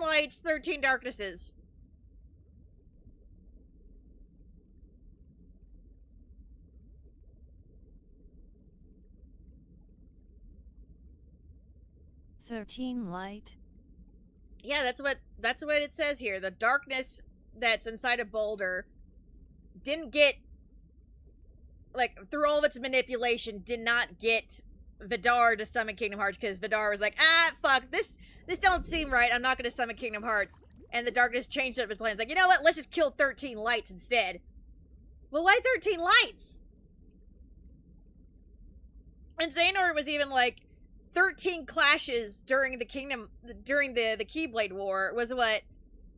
lights, 13 darknesses. Light? Yeah, that's what it says here. The darkness that's inside of Baldur didn't get, like, through all of its manipulation, did not get Vidar to summon Kingdom Hearts because Vidar was like, fuck, this don't seem right. I'm not going to summon Kingdom Hearts. And the Darkness changed up his plans. Like, you know what? Let's just kill 13 lights instead. Well, why 13 lights? And Xehanort was even like, 13 clashes during the Keyblade War was what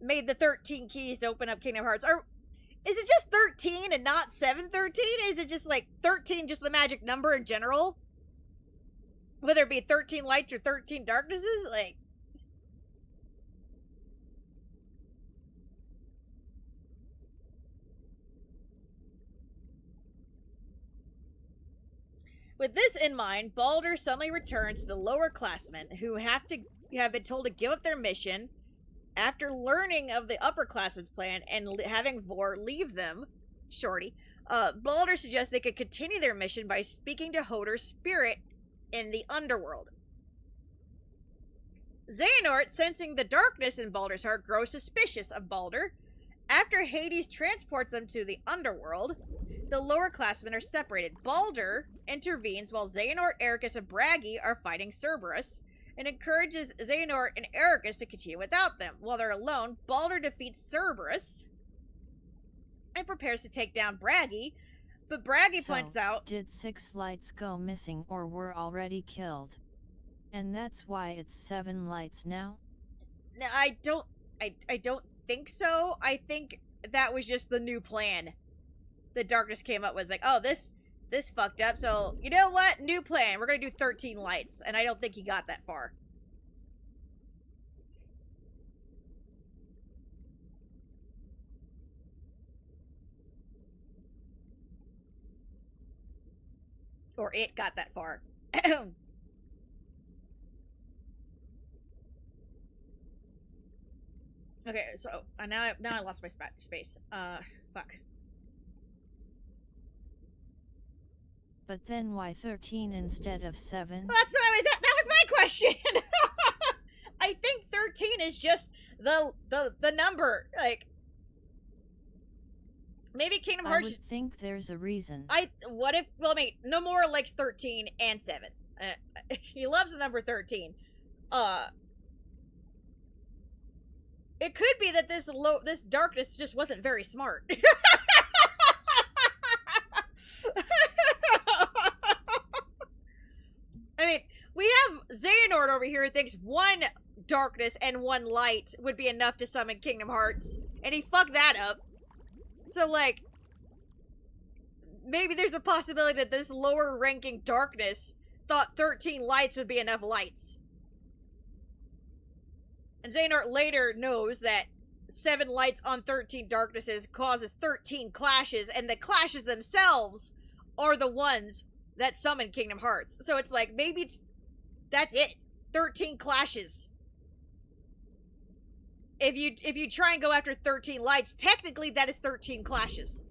made the 13 keys to open up Kingdom Hearts. Or is it just 13 and not 713? Is it just like 13 just the magic number in general? Whether it be 13 lights or 13 darknesses? Like, with this in mind, Baldur suddenly returns to the lower classmen who have been told to give up their mission after learning of the upperclassmen's plan and having Vor leave them. Shorty. Baldur suggests they could continue their mission by speaking to Hodor's spirit in the underworld. Xehanort, sensing the darkness in Baldur's heart, grows suspicious of Baldur. After Hades transports them to the underworld, the lower classmen are separated. Baldur intervenes while Xehanort, Ericus, and Bragi are fighting Cerberus, and encourages Xehanort and Ericus to continue without them. While they're alone, Baldur defeats Cerberus and prepares to take down Bragi, but Bragi points out... did 6 lights go missing or were already killed? And that's why it's 7 lights now? I don't think so. I think that was just the new plan. The Darkness came up with, like, oh, this fucked up, so, you know what? New plan. We're gonna do 13 lights, and I don't think he got that far. Or it got that far. Okay, so now I lost my space. Fuck. But then why 13 instead of 7? Well, that's what that was my question. I think 13 is just the number. Like, maybe Kingdom Hearts. I would think there's a reason. What if? Well, I mean, Nomura likes 13 and 7. He loves the number 13. It could be that this darkness just wasn't very smart. I mean, we have Xehanort over here who thinks 1 darkness and 1 light would be enough to summon Kingdom Hearts, and he fucked that up. So, like, maybe there's a possibility that this lower ranking darkness thought 13 lights would be enough lights. And Xehanort later knows that 7 lights on 13 darknesses causes 13 clashes, and the clashes themselves are the ones that summon Kingdom Hearts. So it's like, maybe that's it. 13 clashes. If you try and go after 13 lights, technically that is 13 clashes.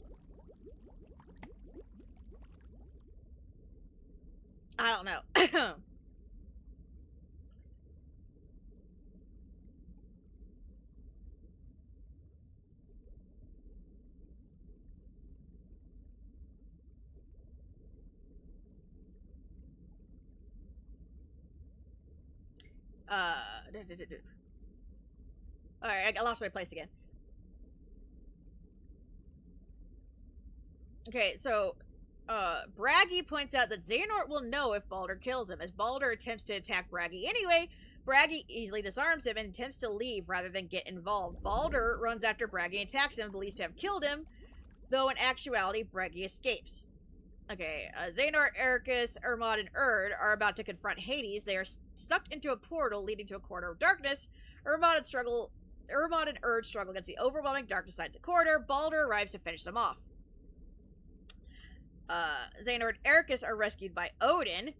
I don't know. Alright, I lost my place again. Okay, so, Bragi points out that Xehanort will know if Baldur kills him. As Baldur attempts to attack Bragi anyway, Bragi easily disarms him and attempts to leave rather than get involved. Baldur runs after Bragi and attacks him, believes to have killed him, though in actuality, Bragi escapes. Okay, Xehanort, Ericus, Ermod, and Erd are about to confront Hades. They are sucked into a portal leading to a corridor of darkness. Ermod and Erd struggle against the overwhelming darkness inside the corridor. Baldur arrives to finish them off. Xehanort and Ericus are rescued by Odin,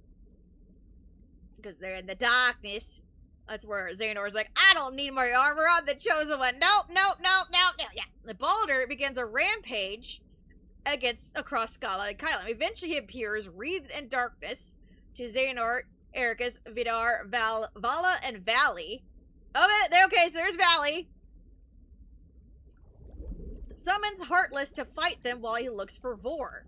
because they're in the darkness. That's where Xehanort is like, I don't need my armor, I'm the chosen one. Nope. Yeah. The Baldur begins a rampage across Scala and Kylam. Eventually he appears wreathed in darkness to Xehanort, Ericus, Vidar, Vala, and Valley. Okay, so there's Valley. Summons Heartless to fight them while he looks for Vor.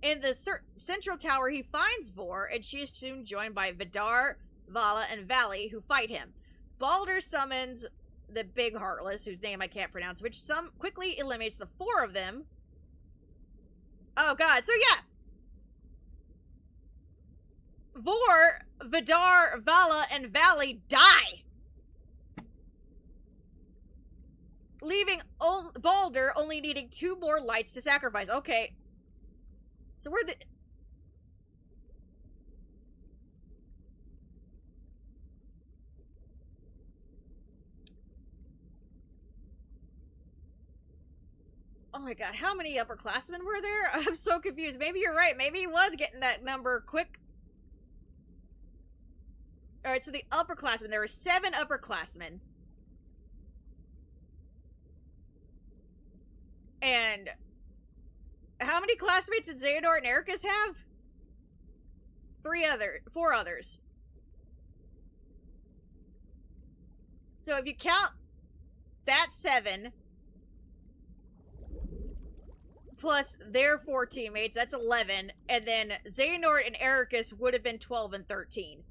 In the central tower, he finds Vor, and she is soon joined by Vidar, Vala, and Valley, who fight him. Balder summons the Big Heartless, whose name I can't pronounce, which quickly eliminates the 4 of them. Oh god, so yeah! Vor, Vidar, Vala, and Valley die! Leaving Balder only needing 2 more lights to sacrifice. Okay. So where the... Oh my god, how many upperclassmen were there? I'm so confused. Maybe you're right. Maybe he was getting that number quick. Alright, so the upperclassmen. There were 7 upperclassmen. And how many classmates did Xehanort and Ericus have? 4 others. So if you count that 7 plus their 4 teammates, that's 11, and then Xehanort and Ericus would have been 12 and 13.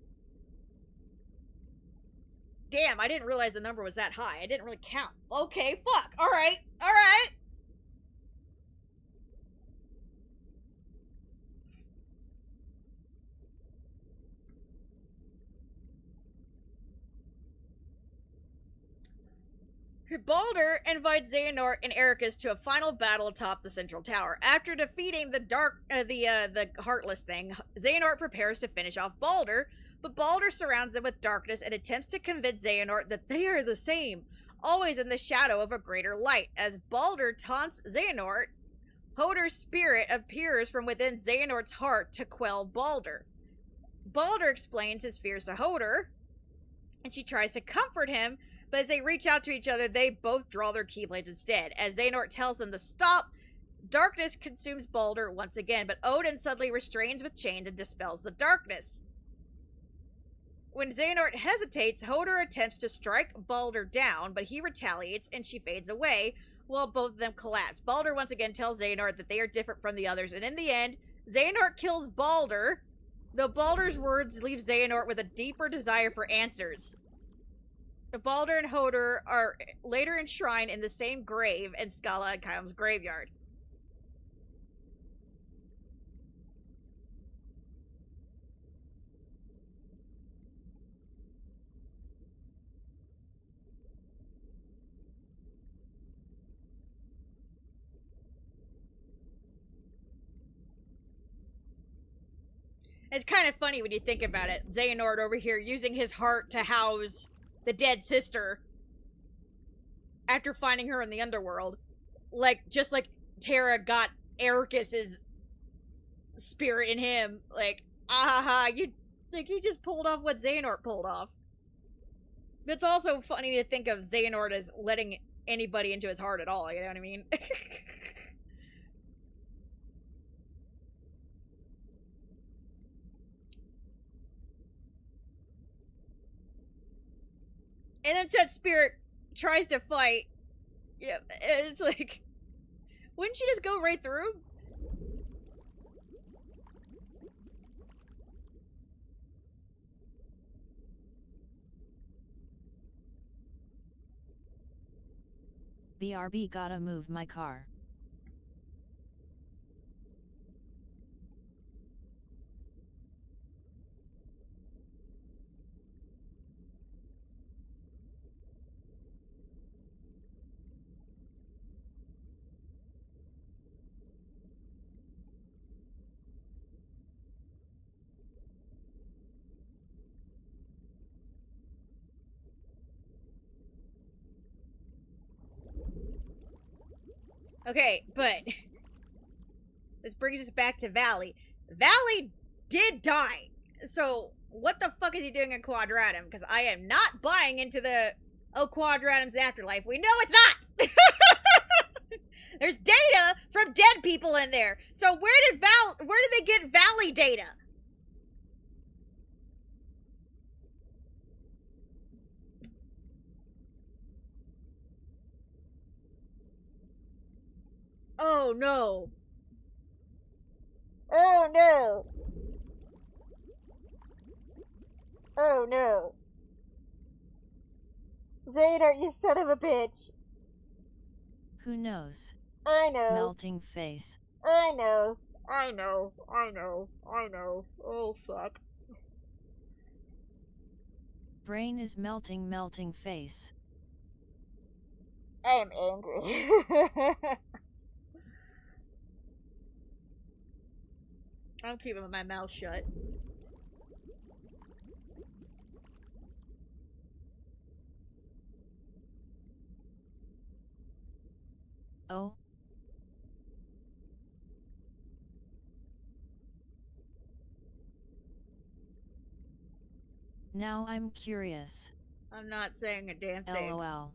Damn, I didn't realize the number was that high. I didn't really count. Okay, fuck. Alright, alright. Balder invites Xehanort and Ericus to a final battle atop the central tower. After defeating the Heartless thing, Xehanort prepares to finish off Balder, but Balder surrounds them with darkness and attempts to convince Xehanort that they are the same, always in the shadow of a greater light. As Balder taunts Xehanort, Hodor's spirit appears from within Xehanort's heart to quell Balder. Balder explains his fears to Hodor, and she tries to comfort him, but as they reach out to each other, they both draw their keyblades instead. As Xehanort tells them to stop, darkness consumes Balder once again, but Odin suddenly restrains with chains and dispels the darkness. When Xehanort hesitates, Hodor attempts to strike Balder down, but he retaliates and she fades away, while both of them collapse. Balder once again tells Xehanort that they are different from the others, and in the end, Xehanort kills Balder, though Balder's words leave Xehanort with a deeper desire for answers. Balder and Hodor are later enshrined in the same grave in Skalla and Kylum's graveyard. It's kind of funny when you think about it. Xehanort over here using his heart to house the dead sister after finding her in the underworld. Just like Terra got Ericus's spirit in him. Like, you just pulled off what Xehanort pulled off. It's also funny to think of Xehanort as letting anybody into his heart at all, you know what I mean? And then said Spirit tries to fight. Yeah, it's like, wouldn't she just go right through? BRB gotta move my car. Okay, but this brings us back to Valley. Valley did die. So what the fuck is he doing in Quadratum? Because I am not buying into the, oh, Quadratum's afterlife. We know it's not. There's data from dead people in there. So where did they get Valley data? Oh no. Oh no! Oh no! Xehanort, you son of a bitch! Who knows? I know. Melting face. I know. I know. I know. I know. Oh fuck. Brain is melting, melting face. I am angry. I'm keeping my mouth shut. Oh? Now I'm curious. I'm not saying a damn thing. LOL.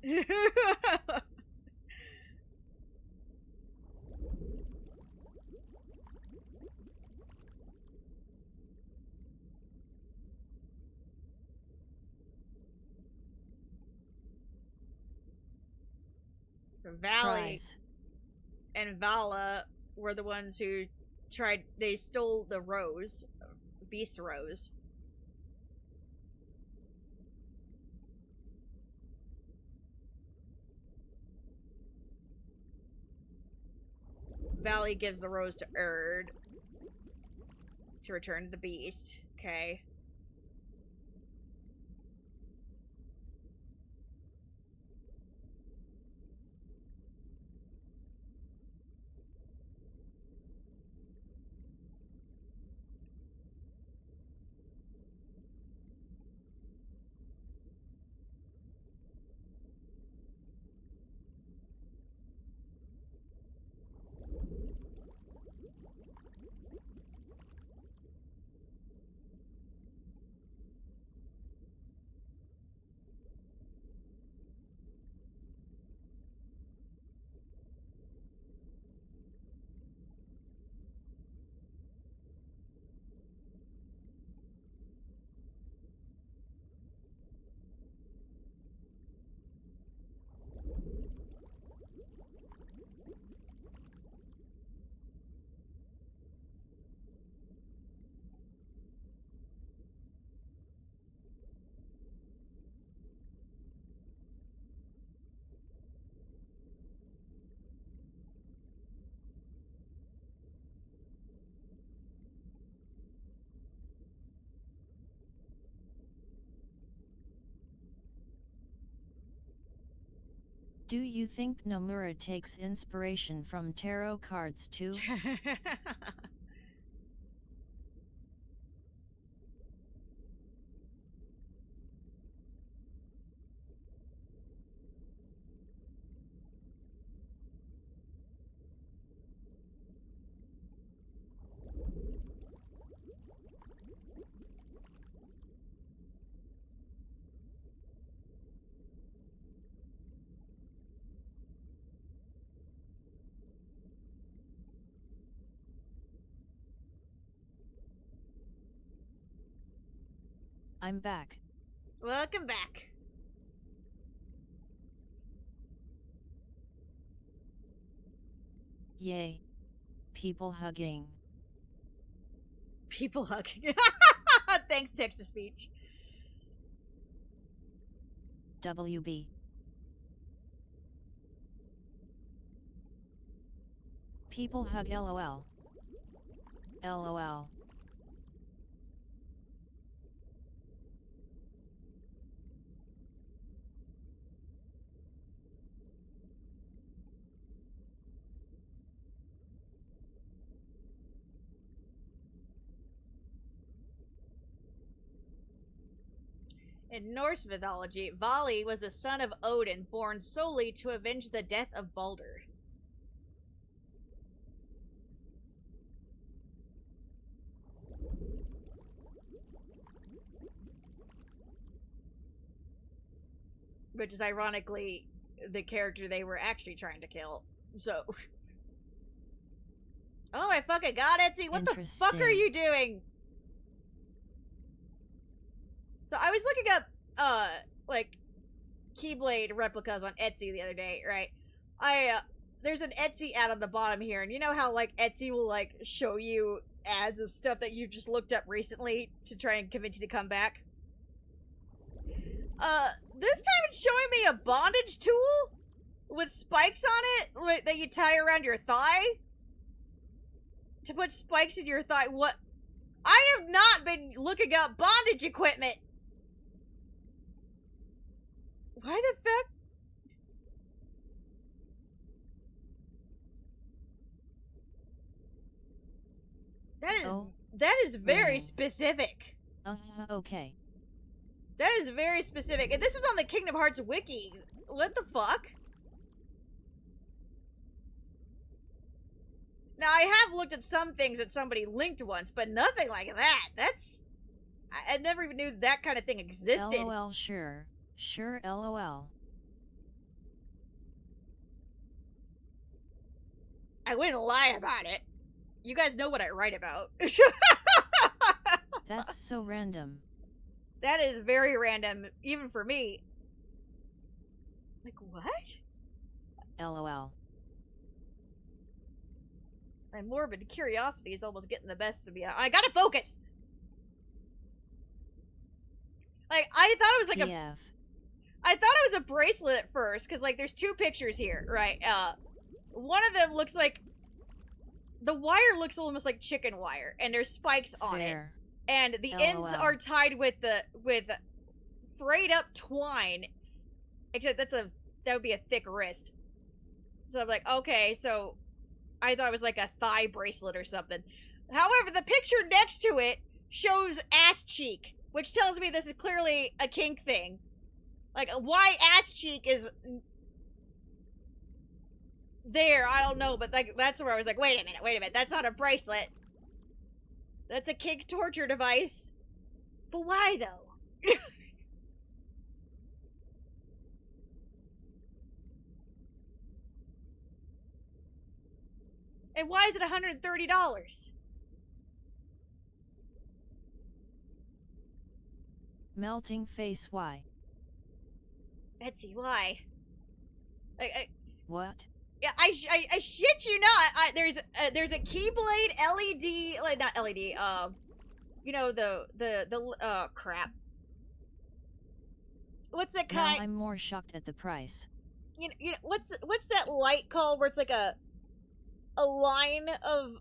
So Valley Prize. and Vala were the ones who they stole the rose, Beast Rose. Valley gives the rose to Erd to return to the beast. Okay. Do you think Nomura takes inspiration from tarot cards too? I'm back. Welcome back. Yay. People hugging. People hugging. Thanks, text to speech. WB. People hug LOL. LOL. In Norse mythology, Vali was a son of Odin, born solely to avenge the death of Baldur. Which is ironically the character they were actually trying to kill. So. Oh my fucking god, Etsy, what the fuck are you doing? So I was looking up, like, Keyblade replicas on Etsy the other day, right? There's an Etsy ad on the bottom here, and you know how, like, Etsy will, like, show you ads of stuff that you just looked up recently to try and convince you to come back. This time it's showing me a bondage tool with spikes on it that you tie around your thigh to put spikes in your thigh. What? I have not been looking up bondage equipment. Why the fuck? That is very specific. Okay. That is very specific. And this is on the Kingdom Hearts wiki. What the fuck? Now, I have looked at some things that somebody linked once, but nothing like that. That's... I never even knew that kind of thing existed. LOL, sure. Sure, LOL. I wouldn't lie about it. You guys know what I write about. That's so random. That is very random, even for me. Like, what? LOL. My morbid curiosity is almost getting the best of me. I gotta focus! Like, I thought it was like PF. I thought it was a bracelet at first, because, like, there's two pictures here, right? One of them looks like... The wire looks almost like chicken wire, and there's spikes on it. And the ends are tied with frayed up twine. Except that would be a thick wrist. So I'm like, okay, so I thought it was like a thigh bracelet or something. However, the picture next to it shows ass cheek, which tells me this is clearly a kink thing. Like, why ass cheek is there, I don't know, but like that's where I was like, wait a minute, that's not a bracelet. That's a kink torture device. But why, though? And why is it $130? Melting face, why? Etsy, why? What? Yeah, I shit you not. There's a Keyblade LED, like not LED. You know the crap. What's that kind? Now I'm more shocked at the price. You know what's that light called? Where it's like a line of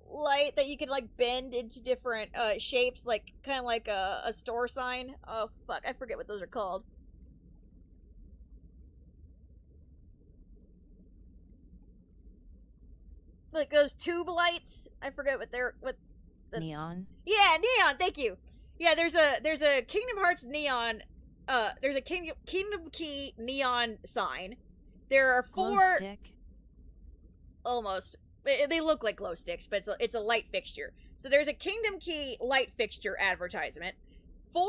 light that you can like bend into different shapes, like kind of like a store sign. Oh fuck, I forget what those are called. Like those tube lights. I forget what they're Neon? Yeah, neon, thank you. Yeah, there's a Kingdom Hearts neon there's a Kingdom Key neon sign. There are 4 Glow stick? Almost. They look like glow sticks, but it's a light fixture. So there's a Kingdom Key light fixture advertisement. 4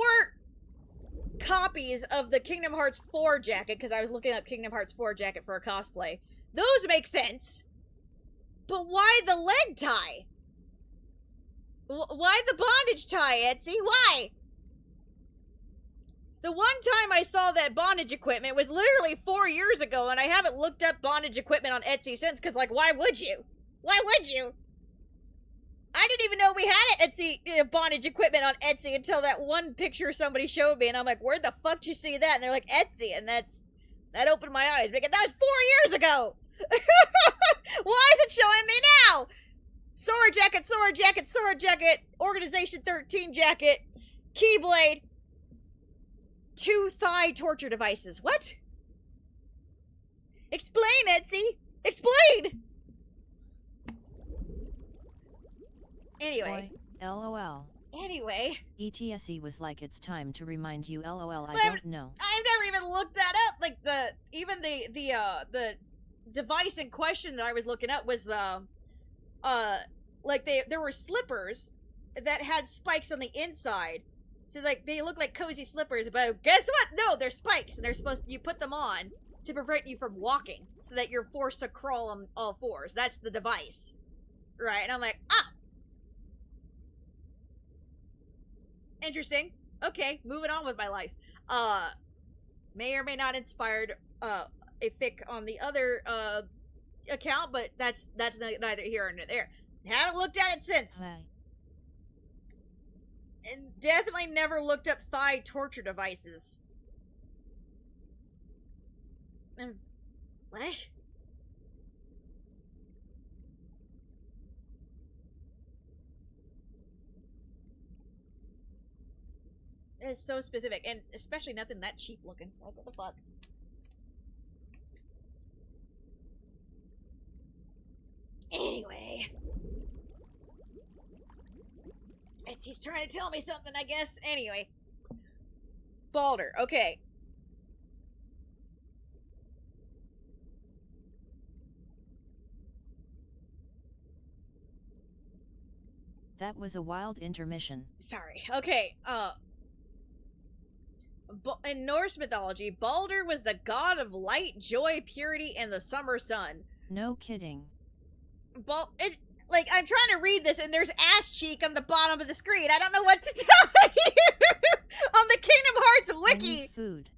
copies of the Kingdom Hearts 4 jacket, because I was looking up Kingdom Hearts 4 jacket for a cosplay. Those make sense. But why the leg tie? Why the bondage tie, Etsy? Why? The one time I saw that bondage equipment was literally 4 years ago, and I haven't looked up bondage equipment on Etsy since, because, like, why would you? Why would you? I didn't even know we had Etsy bondage equipment on Etsy until that one picture somebody showed me, and I'm like, where the fuck did you see that? And they're like, Etsy, and that opened my eyes, because that was 4 years ago! Why is it showing me now? Sword jacket, sword jacket, sword jacket, Organization 13 jacket, Keyblade, 2 thigh torture devices. What? Explain, Etsy! Explain! Anyway. Boy, LOL. Anyway. ETSE was like, it's time to remind you, LOL, I don't know. I've never even looked that up. Like, the device in question that I was looking up was, like, there were slippers that had spikes on the inside. So, like, they look like cozy slippers, but guess what? No, they're spikes, and you put them on to prevent you from walking, so that you're forced to crawl on all fours. That's the device. Right? And I'm like, ah! Interesting. Okay, moving on with my life. May or may not inspired, a fic on the other, account, but that's neither here nor there. Haven't looked at it since. And definitely never looked up thigh torture devices. What? It's so specific, and especially nothing that cheap looking. Like, what the fuck? Anyway. He's trying to tell me something, I guess. Anyway. Balder, okay. That was a wild intermission. Sorry. Okay, in Norse mythology, Balder was the god of light, joy, purity, and the summer sun. No kidding. Like, I'm trying to read this, and there's ass cheek on the bottom of the screen. I don't know what to tell you. On the Kingdom Hearts wiki. I need food.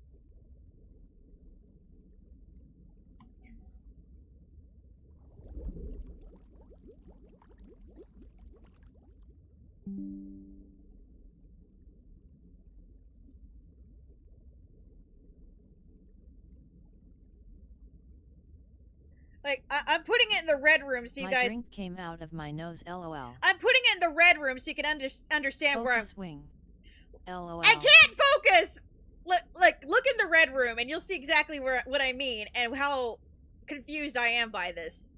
Like, I'm putting it in the red room so you my guys... My drink came out of my nose, lol. I'm putting it in the red room so you can understand focus where I'm... Swing. LOL. I can't focus! Look in the red room and you'll see exactly what I mean and how confused I am by this.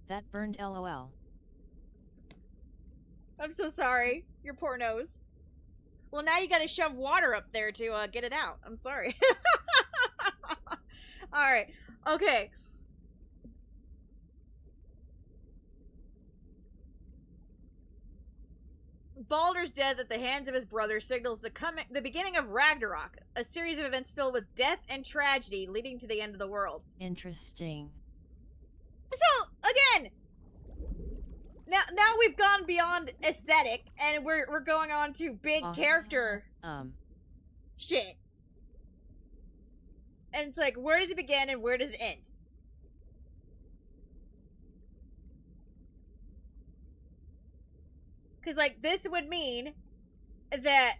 That burned, lol. I'm so sorry. Your poor nose. Well, now you gotta shove water up there to get it out. I'm sorry. Alright. Okay. Baldur's death at the hands of his brother signals the beginning of Ragnarok, a series of events filled with death and tragedy leading to the end of the world. Interesting. So, again, now we've gone beyond aesthetic, and we're going on to big character shit. And it's like, where does it begin and where does it end? Because, like, this would mean that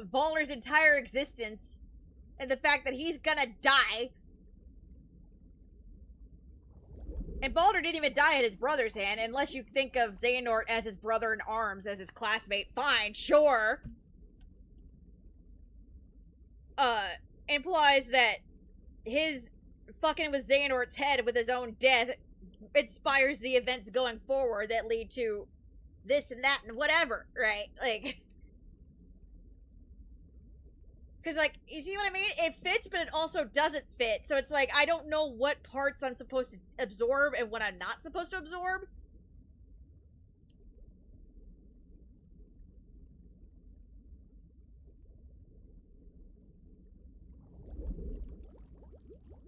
Balder's entire existence and the fact that he's gonna die. And Balder didn't even die at his brother's hand, unless you think of Xehanort as his brother in arms, as his classmate. Fine, sure. Implies that his fucking with Xehanort's head with his own death inspires the events going forward that lead to this and that and whatever, right? Like, because, like, you see what I mean? It fits, but it also doesn't fit. So it's like, I don't know what parts I'm supposed to absorb and what I'm not supposed to absorb.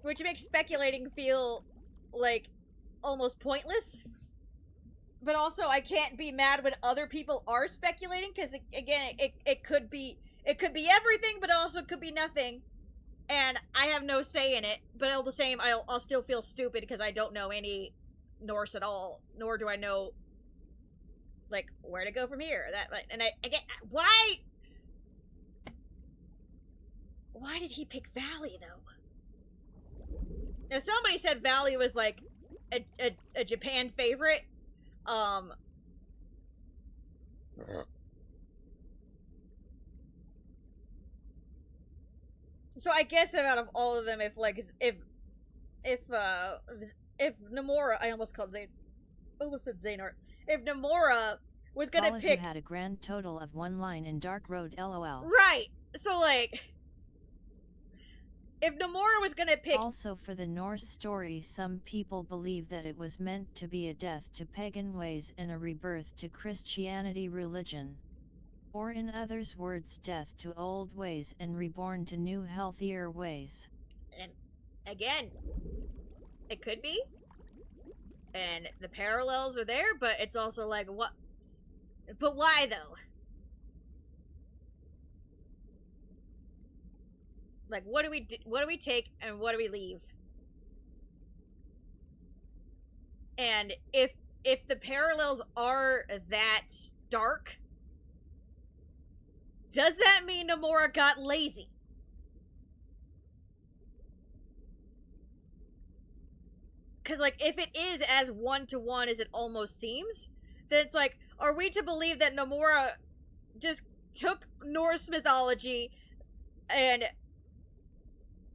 Which makes speculating feel, like, almost pointless. But also, I can't be mad when other people are speculating, because, again, it could be everything, but also could be nothing. And I have no say in it, but all the same, I'll still feel stupid because I don't know any Norse at all, nor do I know, like, where to go from here. And I get, why did he pick Valley, though? Now, somebody said Valley was, like, a Japan favorite. So I guess out of all of them, if Nomura, I almost said Xehanort. If Nomura was gonna Bala pick, who had a grand total of 1 line in Dark Road, lol. Right. So, like, if Nomura was gonna pick... Also, for the Norse story, some people believe that it was meant to be a death to pagan ways and a rebirth to Christianity religion. Or in others' words, death to old ways and reborn to new, healthier ways. And, again, it could be. And the parallels are there, but it's also like, what? But why, though? Like, what do we take and what do we leave? And if the parallels are that stark, does that mean Nomura got lazy? Because, like, if it is as one-to-one as it almost seems, then it's like, are we to believe that Nomura just took Norse mythology and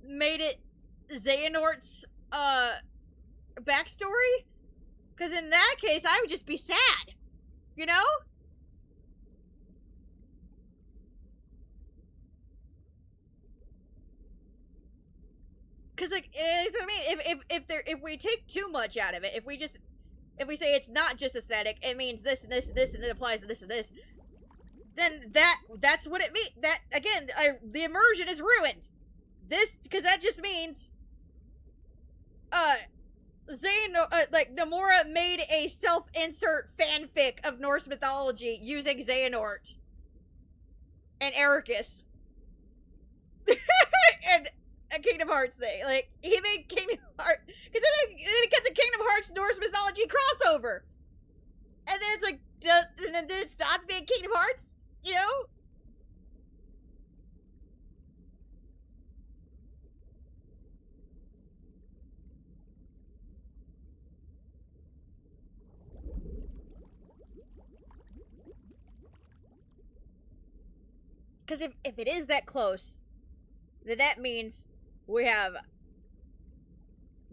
made it Xehanort's backstory? Because in that case, I would just be sad. You know? Because, like, it's what I mean. If we take too much out of it, if we say it's not just aesthetic, it means this and this and this, and it applies to this and this, then that's what it means. That, again, the immersion is ruined. Because that just means, Nomura made a self-insert fanfic of Norse mythology using Xehanort and Ericus. And a Kingdom Hearts thing. Like, he made Kingdom Hearts, because then it becomes a Kingdom Hearts Norse mythology crossover. And then it's like, and then it stops being Kingdom Hearts, you know? Because if it is that close, then that means we have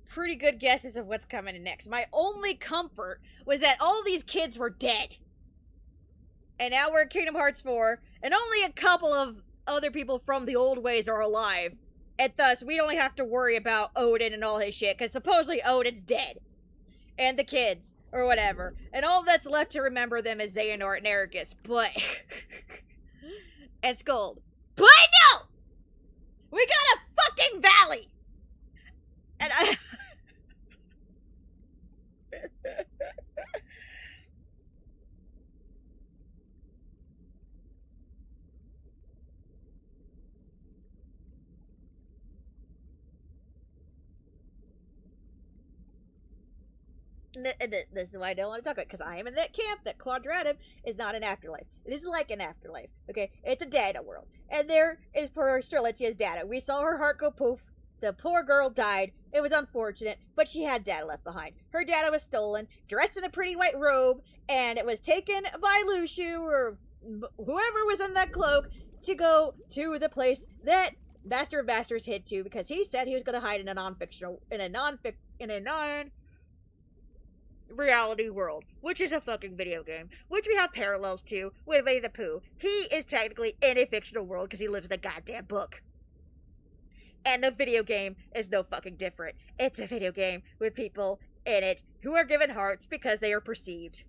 pretty good guesses of what's coming in next. My only comfort was that all these kids were dead. And now we're at Kingdom Hearts 4, and only a couple of other people from the old ways are alive. And thus, we don't only have to worry about Odin and all his shit, because supposedly Odin's dead. And the kids, or whatever. And all that's left to remember them is Xehanort and Ericus, but... and Skuld. But no! We got a fucking valley! And I... This is why I don't want to talk about it, because I am in that camp that Quadratum is not an afterlife. It is like an afterlife, okay? It's a data world. And there is poor Strelitzia's data. We saw her heart go poof. The poor girl died. It was unfortunate, but she had data left behind. Her data was stolen, dressed in a pretty white robe, and it was taken by Lushu, or whoever was in that cloak, to go to the place that Master of Masters hid to, because he said he was going to hide in a non-reality world, which is a fucking video game, which we have parallels to with Winnie the Pooh. He is technically in a fictional world because he lives in the goddamn book. And the video game is no fucking different. It's a video game with people in it who are given hearts because they are perceived.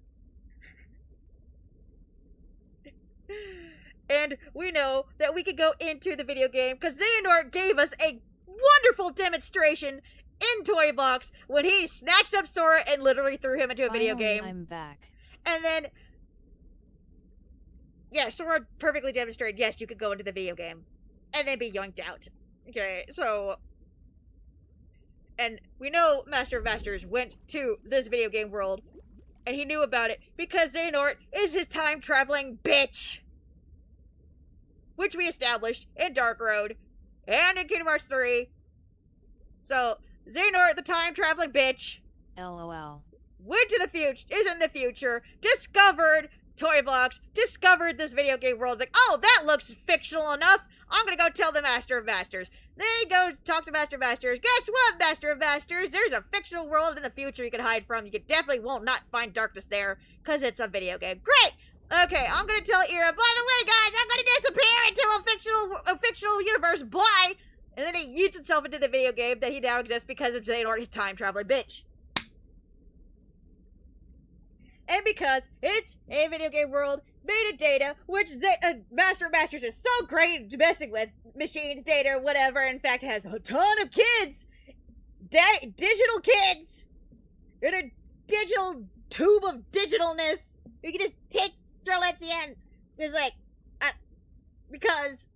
And we know that we could go into the video game because Xehanort gave us a wonderful demonstration in Toy Box when he snatched up Sora and literally threw him into a video game. I'm back. And then, yeah, Sora perfectly demonstrated, yes, you could go into the video game and then be yoinked out. Okay, so, and we know Master of Masters went to this video game world, and he knew about it because Xehanort is his time-traveling bitch! Which we established in Dark Road, and in Kingdom Hearts 3. So, Xehanort, the time-traveling bitch, LOL. went to the future, is in the future, discovered Toy Box, discovered this video game world, like, oh, that looks fictional enough, I'm gonna go tell the Master of Masters. They go talk to Master of Masters. Guess what, Master of Masters? There's a fictional world in the future you can hide from. You definitely won't not find darkness there, because it's a video game. Great! Okay, I'm gonna tell Ira, by the way, guys, I'm gonna disappear into a fictional universe. Bye! And then he yeets himself into the video game that he now exists because of Xehanort, his time-traveling bitch. And because it's a video game world made of data, which Master of Masters is so great at messing with machines, data, whatever. In fact, it has a ton of kids, digital kids, in a digital tube of digitalness. You can just take Strelitzia and it's like, because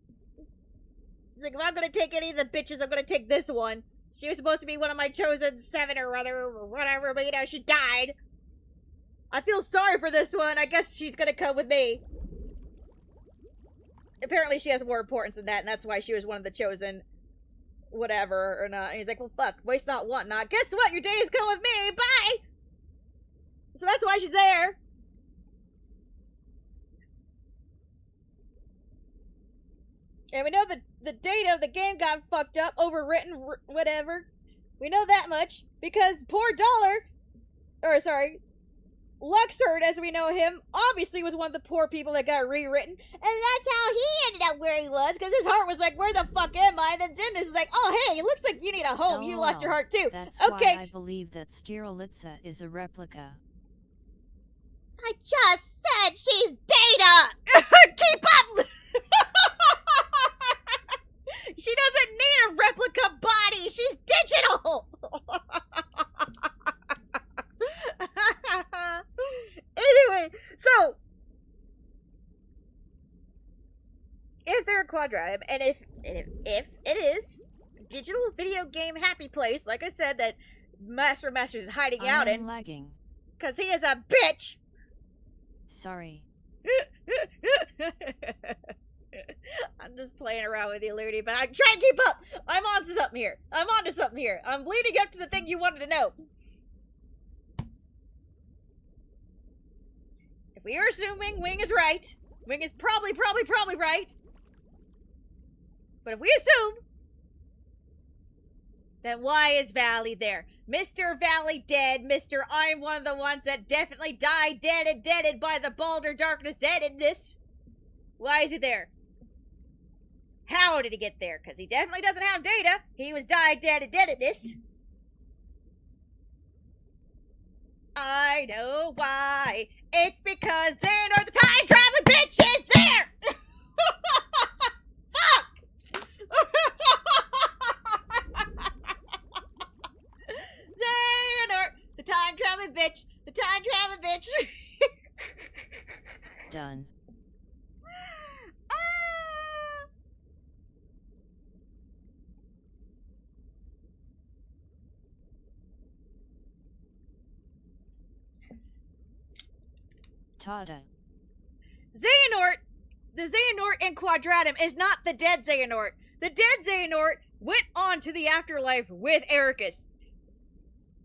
it's like, if I'm gonna take any of the bitches, I'm gonna take this one. She was supposed to be one of my chosen 7 or other, or whatever, but you know, she died. I feel sorry for this one. I guess she's gonna come with me. Apparently she has more importance than that, and that's why she was one of the chosen whatever or not. And he's like, well, fuck, waste not, want not. Guess what? Your days come with me. Bye! So that's why she's there. And we know the data of the game got fucked up, overwritten, whatever. We know that much, because poor Luxord, as we know him, obviously was one of the poor people that got rewritten, and that's how he ended up where he was, because his heart was like, where the fuck am I? And then Xemnas is like, oh hey, it looks like you need a home, you lost your heart too. That's okay. Why I believe that Styrolitza is a replica. I just said she's Data! Keep up! She doesn't need a replica body, she's digital! Anyway, so if they're a Quadratum, and if it is digital video game happy place, like I said, that Master of Masters is hiding out in, lagging. Cause he is a bitch. Sorry. I'm just playing around with you, Looney, but I'm trying to keep up. I'm on to something here. I'm leading up to the thing you wanted to know. If we are assuming Wing is right, Wing is probably right. But if we assume, then why is Valley there? Mr. Valley dead. Mr. I'm one of the ones that definitely died, deaded by the Baldur Darkness deadedness. Why is he there? How did he get there? Because he definitely doesn't have data. He was died, deadedness. I know why. It's because Xehanort, the time traveling bitch, is there! Fuck! Xehanort, the time traveling bitch, Done. Tada. Xehanort, the Xehanort in Quadratum is not the dead Xehanort. The dead Xehanort went on to the afterlife with Ericus.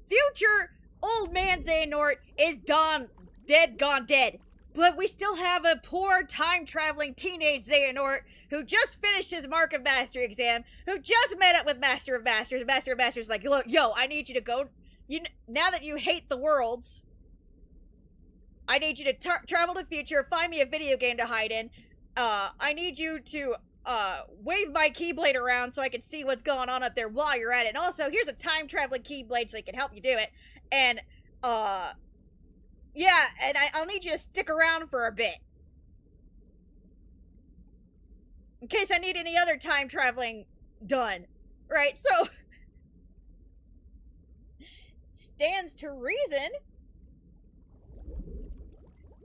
Future old man Xehanort is gone dead. But we still have a poor time-traveling teenage Xehanort who just finished his Mark of Mastery exam, who just met up with Master of Masters. Master of Masters is like, look, yo, I need you to go. Now that you hate the worlds, I need you to travel to the future, find me a video game to hide in. I need you to wave my Keyblade around so I can see what's going on up there while you're at it. And also, here's a time-traveling Keyblade so I can help you do it. And, yeah, and I'll need you to stick around for a bit. In case I need any other time-traveling done. Right, so stands to reason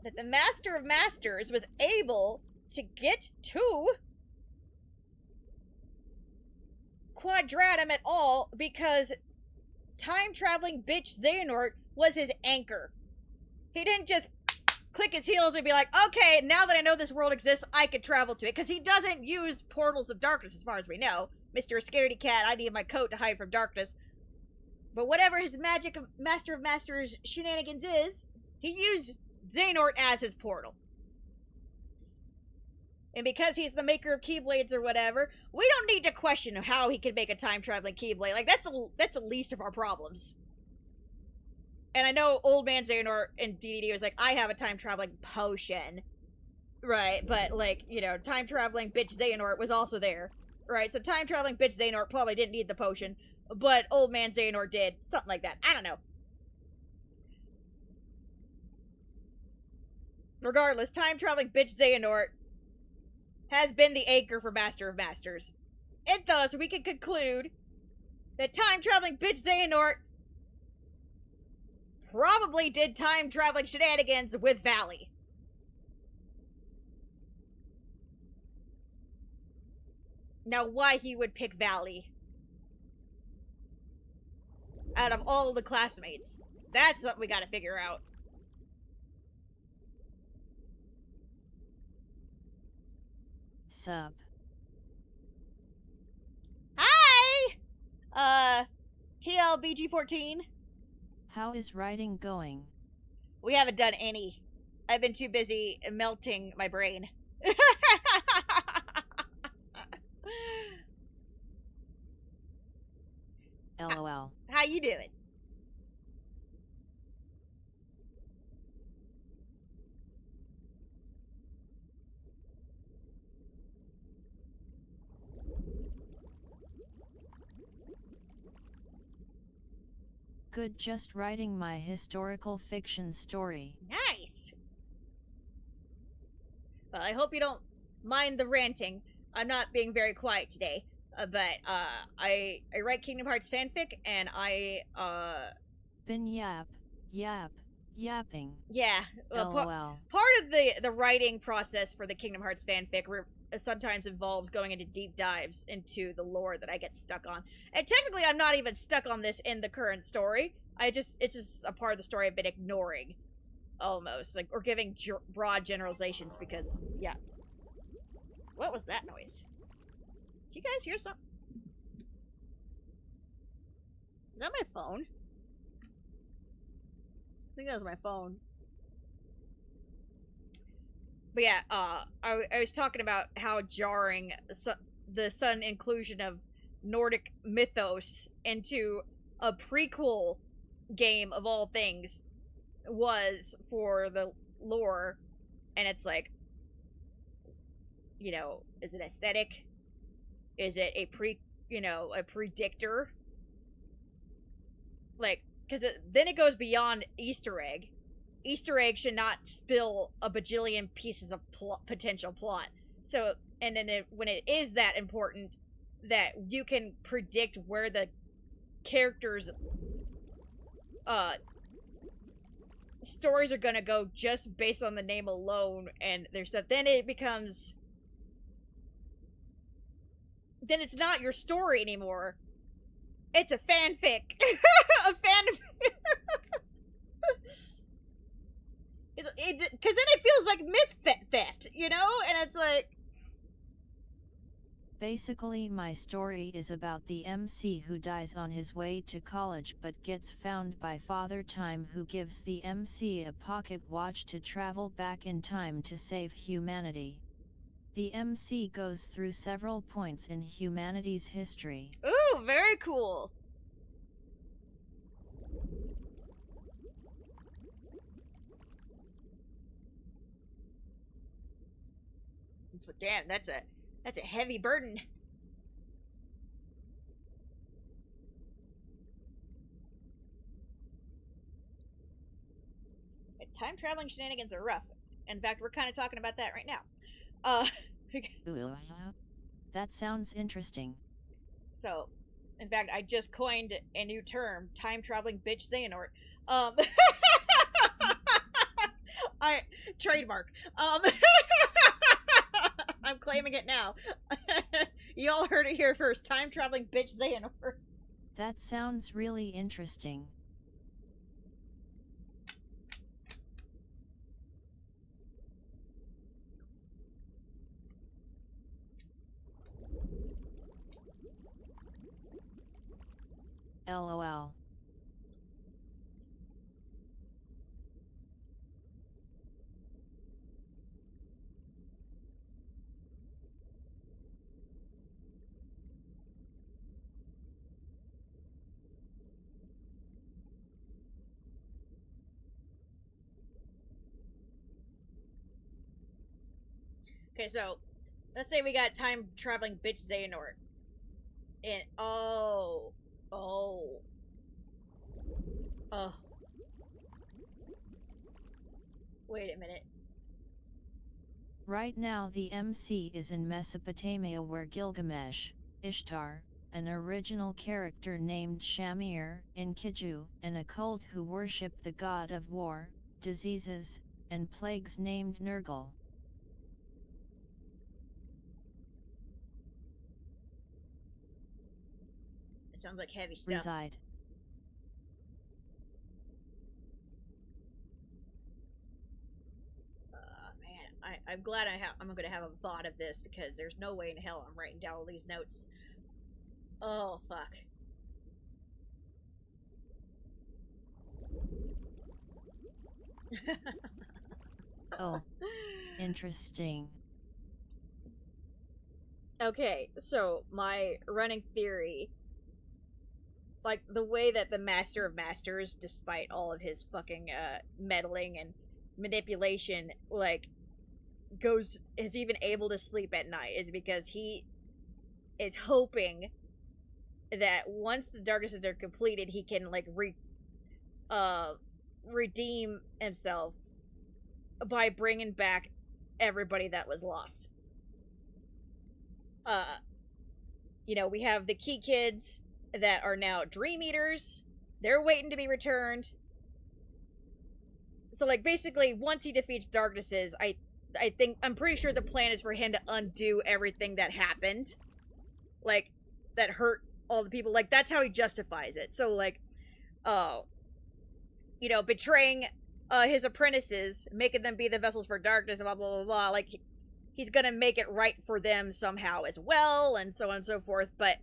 that the Master of Masters was able to get to Quadratum at all because time-traveling bitch Xehanort was his anchor. He didn't just click his heels and be like, okay, now that I know this world exists, I could travel to it. Because he doesn't use portals of darkness as far as we know. Mr. Scaredy Cat, I need my coat to hide from darkness. But whatever his magic of Master of Masters shenanigans is, he used Xehanort as his portal. And because he's the maker of Keyblades or whatever, we don't need to question how he could make a time-traveling Keyblade. Like, that's the least of our problems. And I know old man Xehanort in DDD was like, I have a time-traveling potion. Right, but, like, you know, time-traveling bitch Xehanort was also there. Right, so time-traveling bitch Xehanort probably didn't need the potion, but old man Xehanort did. Something like that. I don't know. Regardless, time-traveling bitch Xehanort has been the anchor for Master of Masters. And thus, we can conclude that time-traveling bitch Xehanort probably did time-traveling shenanigans with Valley. Now, why he would pick Valley? out of all the classmates. That's something we gotta figure out. Sup. Hi! TLBG14. How is writing going? We haven't done any. I've been too busy melting my brain. LOL. How you doing? Good, just writing my historical fiction story. Nice. Well, I hope you don't mind the ranting. I'm not being very quiet today, but I write Kingdom Hearts fanfic, and Been yapping. yeah. Well, LOL. part of the writing process for the Kingdom Hearts fanfic sometimes involves going into deep dives into the lore that I get stuck on. And technically, I'm not even stuck on this in the current story. It's just a part of the story I've been ignoring, almost, like, or giving broad generalizations because, yeah. What was that noise? Did you guys hear something? Is that my phone? I think that was my phone. But yeah, I was talking about how jarring the sudden inclusion of Nordic mythos into a prequel game of all things was for the lore. And it's like, you know, is it aesthetic? Is it a predictor? Like, because then it goes beyond Easter egg. Easter egg should not spill a bajillion pieces of potential plot. So, and then when it is that important that you can predict where the characters' stories are gonna go just based on the name alone and their stuff, then it becomes... Then it's not your story anymore. It's a fanfic. A fanfic. Because then it feels like myth theft, you know? And it's like... Basically, my story is about the MC who dies on his way to college but gets found by Father Time, who gives the MC a pocket watch to travel back in time to save humanity. The MC goes through several points in humanity's history. Ooh, very cool. But damn, that's a heavy burden. Time traveling shenanigans are rough. In fact, we're kind of talking about that right now. That sounds interesting. So, in fact, I just coined a new term: time traveling bitch Xehanort. I trademark. I'm claiming it now. You all heard it here first. Time traveling bitch Xehanort. That sounds really interesting. LOL. Okay, so let's say we got time traveling bitch Xehanort. And oh. Wait a minute. Right now the MC is in Mesopotamia, where Gilgamesh, Ishtar, an original character named Shamir, Enkidu, and a cult who worship the god of war, diseases, and plagues named Nergal. It sounds like heavy stuff. Reside. I'm glad I'm gonna have a thought of this, because there's no way in hell I'm writing down all these notes. Oh, fuck. Oh, interesting. Okay, so my running theory, like, the way that the Master of Masters, despite all of his fucking meddling and manipulation, like, is even able to sleep at night, is because he is hoping that once the darknesses are completed, he can, like, redeem himself by bringing back everybody that was lost. You know, we have the Key Kids that are now Dream Eaters. They're waiting to be returned. So, like, basically, once he defeats darknesses, I'm pretty sure the plan is for him to undo everything that happened. Like, that hurt all the people. Like, that's how he justifies it. So, like, you know, betraying his apprentices, making them be the vessels for darkness, blah, blah, blah, blah. Like, he's gonna make it right for them somehow as well, and so on and so forth. But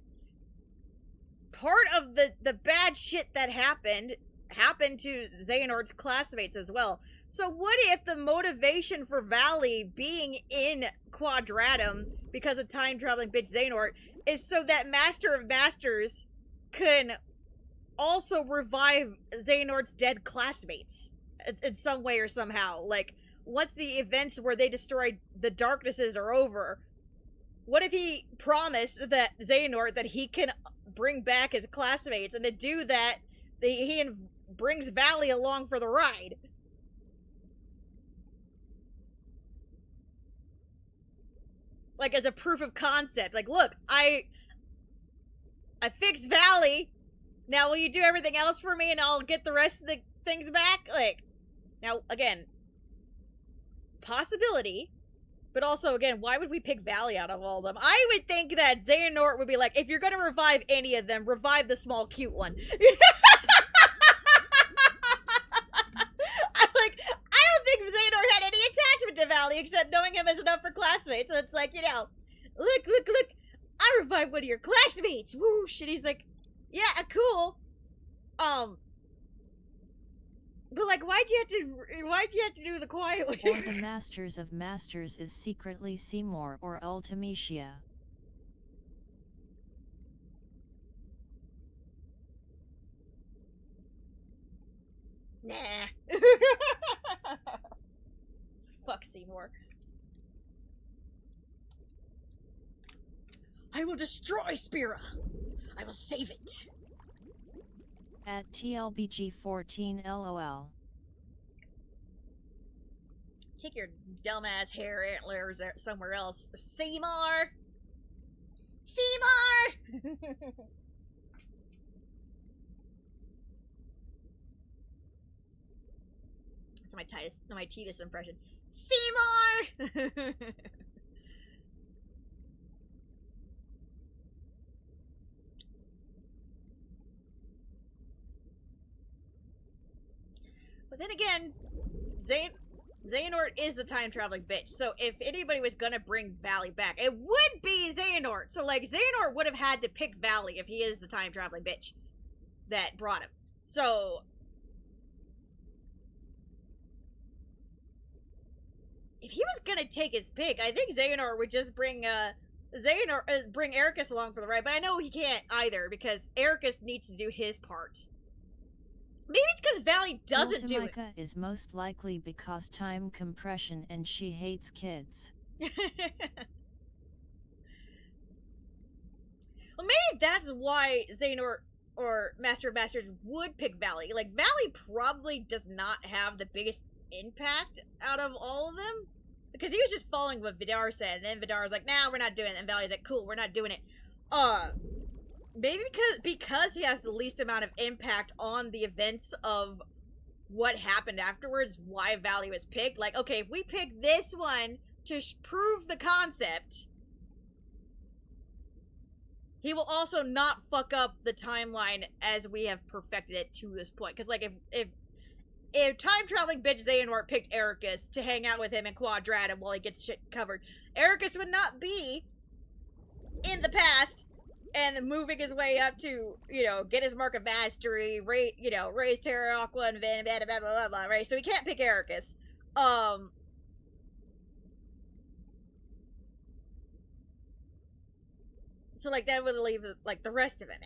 part of the bad shit that happened to Xehanort's classmates as well. So what if the motivation for Valley being in Quadratum because of time-traveling bitch Xehanort is so that Master of Masters can also revive Xehanort's dead classmates in some way or somehow? Like, once the events where they destroyed the darknesses are over, what if he promised that Xehanort that he can bring back his classmates, and to do that, he brings Valley along for the ride? Like, as a proof of concept. Like, look, I fixed Valley. Now will you do everything else for me and I'll get the rest of the things back? Like, now, again, possibility, but also, again, why would we pick Valley out of all of them? I would think that Xehanort would be like, if you're gonna revive any of them, revive the small cute one. I don't think Xehanort had any attachment to Valley except knowing him as enough for classmates. So it's like, you know, look, I revived one of your classmates. Whoosh. And he's like, yeah, cool. But, like, why'd you have to do the quiet way? Or the Masters of Masters is secretly Seymour or Ultimecia. Nah. Fuck Seymour. I will destroy Spira. I will save it. At TLBG14 LOL. Take your dumbass hair antlers somewhere else, Seymour. Seymour. That's my Titus impression. Seymour. But then again, Xehanort is the time-traveling bitch, so if anybody was gonna bring Valley back, it would be Xehanort. So, like, Xehanort would have had to pick Valley if he is the time-traveling bitch that brought him. So, if he was gonna take his pick, I think Xehanort would just bring Eraqus along for the ride, but I know he can't either, because Eraqus needs to do his part. Maybe it's because Valley doesn't do it. Ultimecia is most likely because time compression and she hates kids. Well, maybe that's why Xehanort or Master of Masters would pick Valley. Like, Valley probably does not have the biggest impact out of all of them, because he was just following what Vidar said, and then Vidar was like, nah, we're not doing it, and Valley's like, cool, we're not doing it. Maybe because he has the least amount of impact on the events of what happened afterwards, why Valley was picked. Like, okay, if we pick this one to prove the concept, he will also not fuck up the timeline as we have perfected it to this point. Because, like, if if time traveling bitch Xehanort picked Ericus to hang out with him in Quadratum while he gets shit covered, Ericus would not be in the past and moving his way up to, get his mark of mastery, raise Terra Aqua and Vin, blah, blah, blah, blah, blah, right? So he can't pick Ericus. So, like, that would leave, like, the rest of it.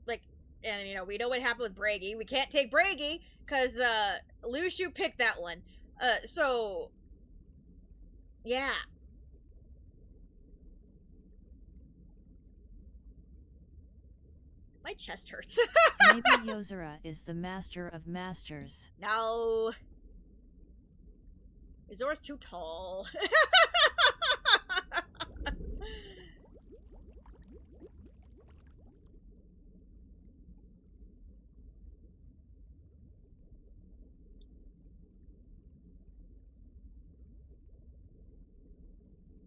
Like, and, we know what happened with Bragi. We can't take Bragi, because, Lushu picked that one. So, yeah. My chest hurts. Maybe Yozora is the master of masters. No. Yozora's too tall.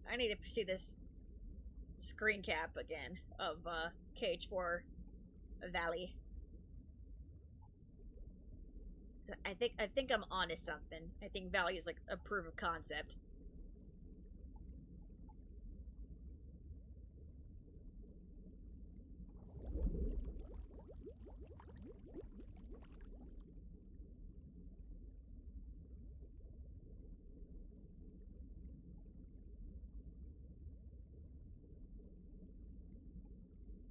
I need to see this screen cap again of KH4 Valley. I think I'm onto something. I think Valley is like a proof of concept.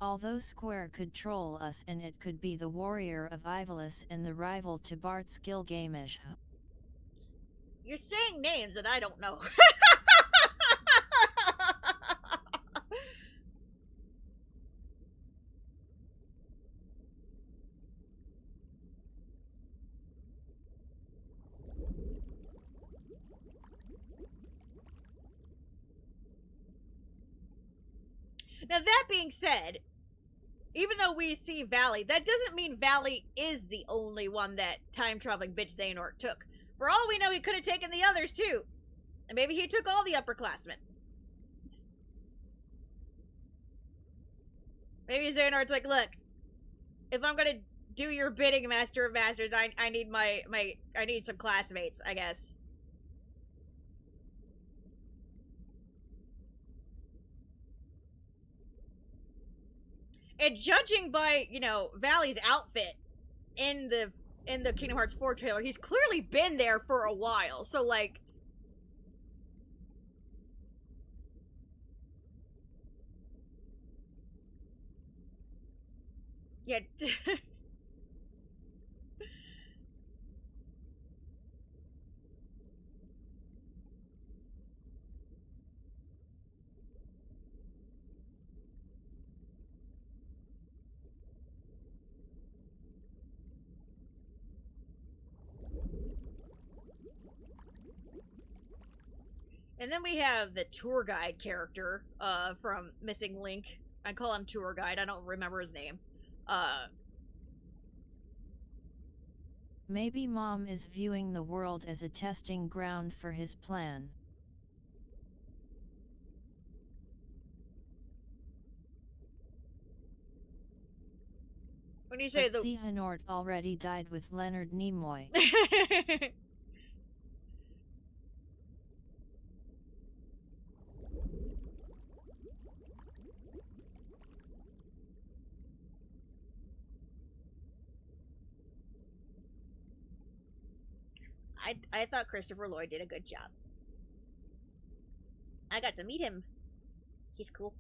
Although Square could troll us and it could be the warrior of Ivalice and the rival to Bart's Gilgamesh. You're saying names that I don't know. Now, that being said, even though we see Valley, that doesn't mean Valley is the only one that time-traveling bitch Xehanort took. For all we know, he could have taken the others, too. And maybe he took all the upperclassmen. Maybe Xehanort's like, look, if I'm gonna do your bidding, Master of Masters, I need I need some classmates, I guess. And judging by, Valley's outfit in the Kingdom Hearts 4 trailer, he's clearly been there for a while. So, like, yeah. And then we have the tour guide character from Missing Link. I call him tour guide. I don't remember his name. Maybe Mom is viewing the world as a testing ground for his plan. When you say but Xehanort already died with Leonard Nimoy. I thought Christopher Lloyd did a good job. I got to meet him. He's cool.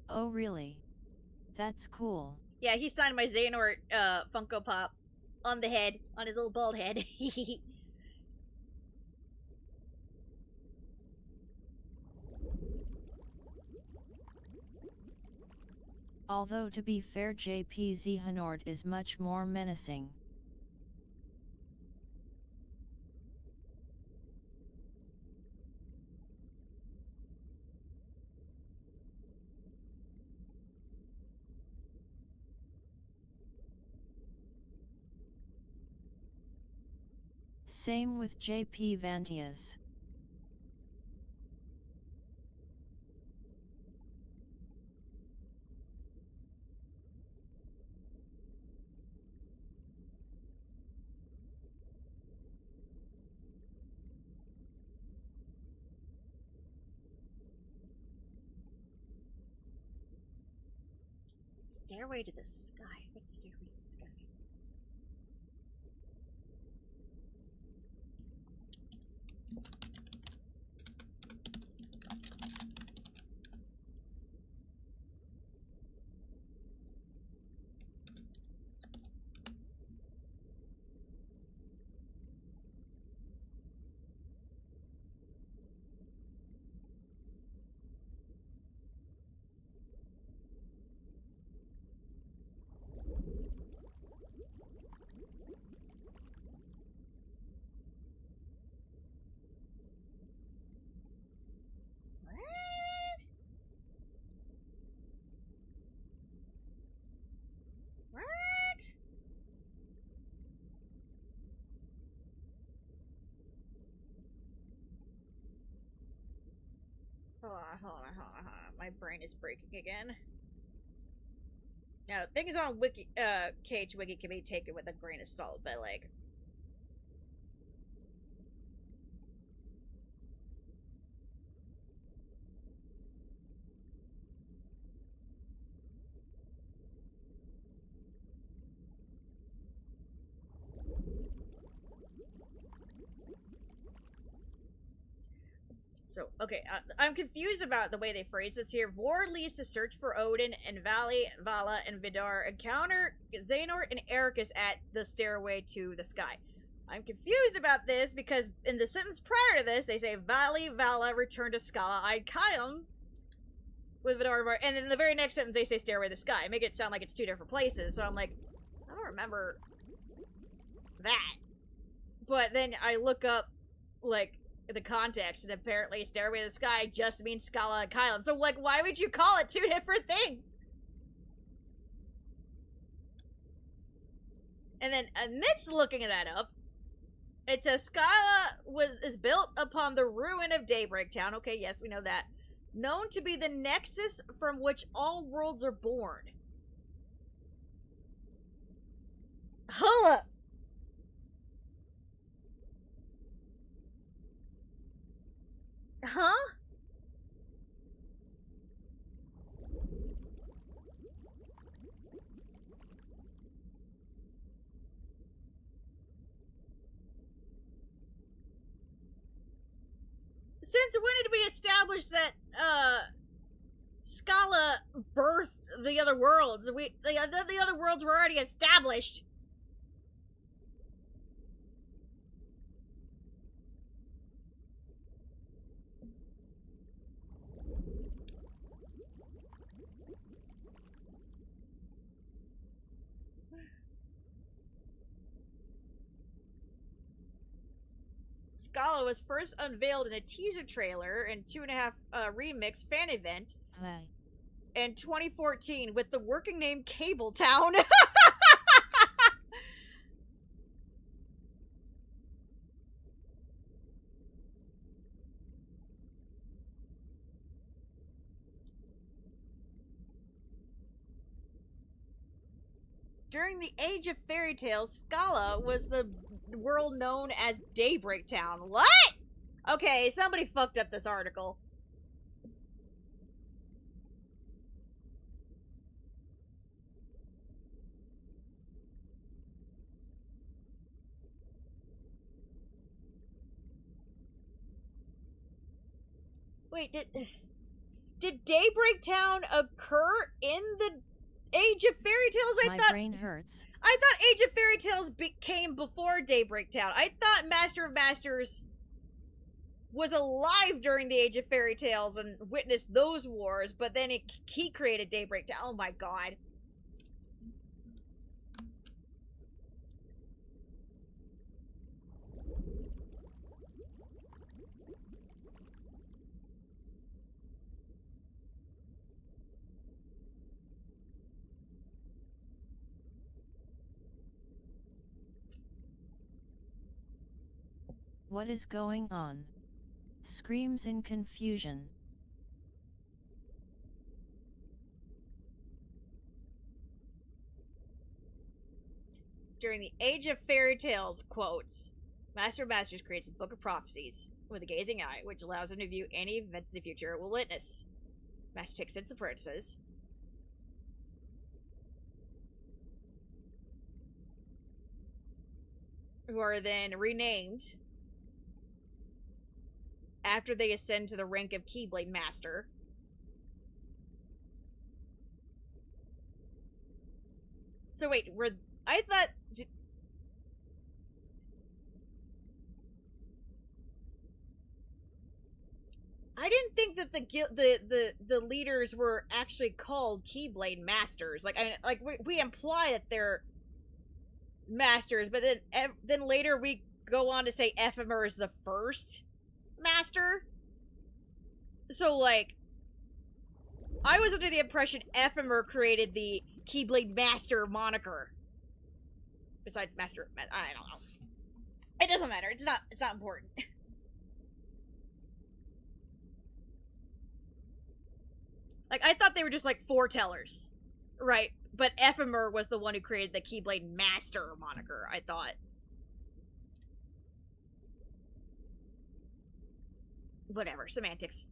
Oh really? That's cool. Yeah, he signed my Xehanort Funko Pop on the head, on his little bald head. Although to be fair, JP Xehanort is much more menacing. Same with JP Vantias. Stairway to the Sky. What's Stairway to the Sky? What? Hold on. My brain is breaking again. Now, things on Cage Wiki can be taken with a grain of salt, but like, so, okay, I'm confused about the way they phrase this here. Vor leaves to search for Odin, and Vali, Vala, and Vidar encounter Xehanort and Ericus at the Stairway to the Sky. I'm confused about this because in the sentence prior to this, they say Vali, Vala return to Scala-eyed Kyom with Vidar, and then in the very next sentence they say Stairway to the Sky. Make it sound like it's two different places, so I'm like, I don't remember that. But then I look up, like, the context, and apparently Stairway to the Sky just means Scala and Kylam. So, like, why would you call it two different things? And then, amidst looking that up, it says Scala is built upon the ruin of Daybreak Town. Okay, yes, we know that. Known to be the nexus from which all worlds are born. Hold up! Huh? Since when did we establish that, Scala birthed the other worlds? The other worlds were already established. Scala was first unveiled in a teaser trailer and 2.5 remix fan event in 2014 with the working name Cable Town. During the Age of Fairy Tales, Scala was the world known as Daybreak Town. What? Okay, somebody fucked up this article. Wait, did Daybreak Town occur in the Age of Fairy Tales? My brain hurts. I thought Age of Fairy Tales came before Daybreak Town. I thought Master of Masters was alive during the Age of Fairy Tales and witnessed those wars, but then he created Daybreak Town. Oh my god. What is going on? Screams in confusion. During the Age of Fairy Tales, quotes, Master of Masters creates a book of prophecies with a gazing eye, which allows him to view any events in the future it will witness. Master takes its apprentices, who are then renamed after they ascend to the rank of Keyblade Master. So wait, I thought... I didn't think that the leaders were actually called Keyblade Masters. We imply that they're masters, but then later we go on to say Ephemer is the first master. So like, I was under the impression Ephemer created the Keyblade Master moniker. Besides Master, I don't know. It doesn't matter. It's not important. Like, I thought they were just, like, foretellers. Right? But Ephemer was the one who created the Keyblade Master moniker, I thought. Whatever. Semantics.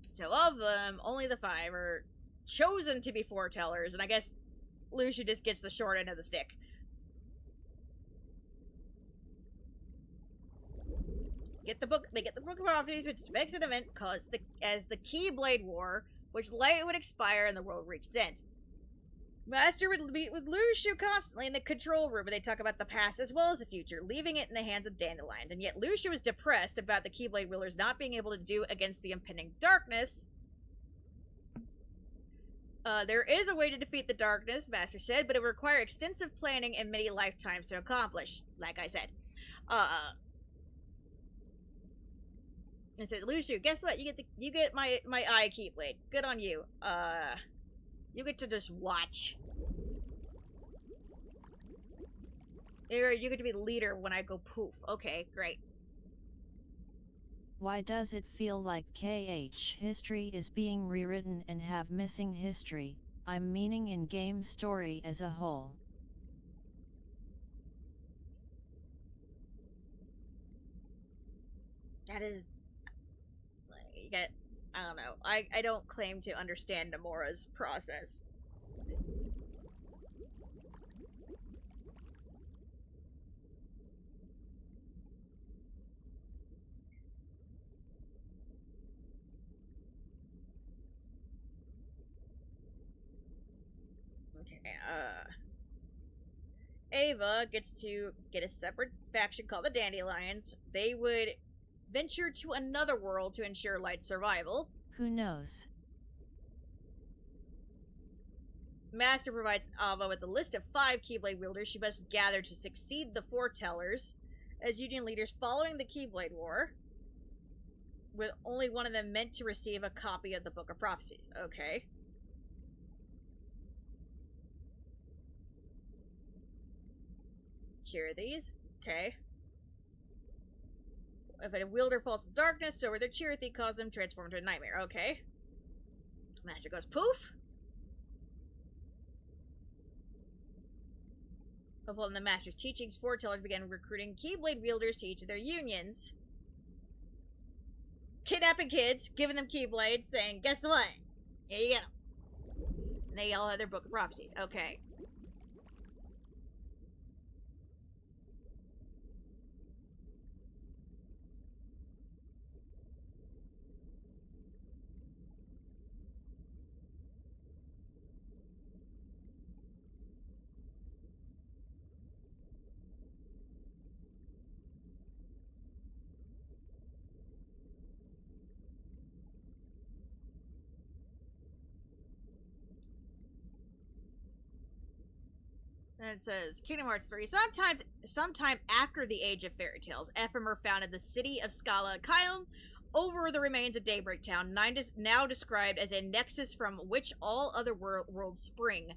So of them, only the 5 are chosen to be foretellers, and I guess Lucia just gets the short end of the stick. They get the book of prophecies, which makes an event as the Keyblade War, which light would expire and the world reach its end. Master would meet with Lucia constantly in the control room, and they talk about the past as well as the future, leaving it in the hands of dandelions. And yet Lucia was depressed about the Keyblade wielders not being able to do against the impending darkness. There is a way to defeat the darkness, Master said, but it would require extensive planning and many lifetimes to accomplish, like I said. I said, Lucia, guess what? You get my eye Keyblade. Good on you. You get to just watch. You get to be the leader when I go poof. Okay, great. Why does it feel like KH history is being rewritten and have missing history? I'm meaning in game story as a whole. That is... I don't know. I don't claim to understand Nomura's process. Okay, Ava gets to get a separate faction called the Dandelions. They would venture to another world to ensure Light's survival. Who knows? Master provides Ava with a list of 5 Keyblade wielders she must gather to succeed the Foretellers as Union leaders following the Keyblade War, with only one of them meant to receive a copy of the Book of Prophecies. Okay. Cheer these. Okay. If a wielder falls to darkness, so are their Chirithy, cause them to transform into a nightmare. Okay. Master goes poof. Upon the Master's teachings, Foretellers began recruiting Keyblade wielders to each of their unions. Kidnapping kids, giving them Keyblades, saying, guess what? Here you go. And they all had their Book of Prophecies. Okay. And it says, Kingdom Hearts 3. Sometime after the Age of Fairy Tales, Ephemer founded the city of Scala Kyom over the remains of Daybreak Town, now described as a nexus from which all other worlds spring.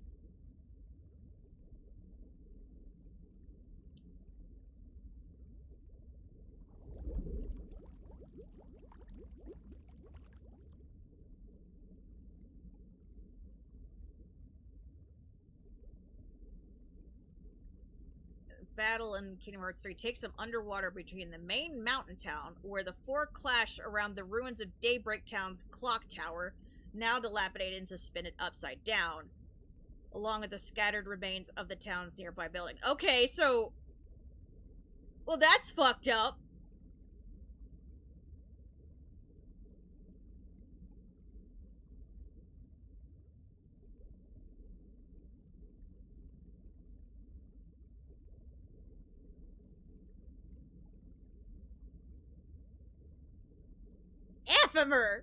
battle in Kingdom Hearts 3 takes them underwater between the main mountain town, where the four clash around the ruins of Daybreak Town's clock tower, now dilapidated and suspended upside down, along with the scattered remains of the town's nearby building. Okay, so... Well, that's fucked up. Ephemer!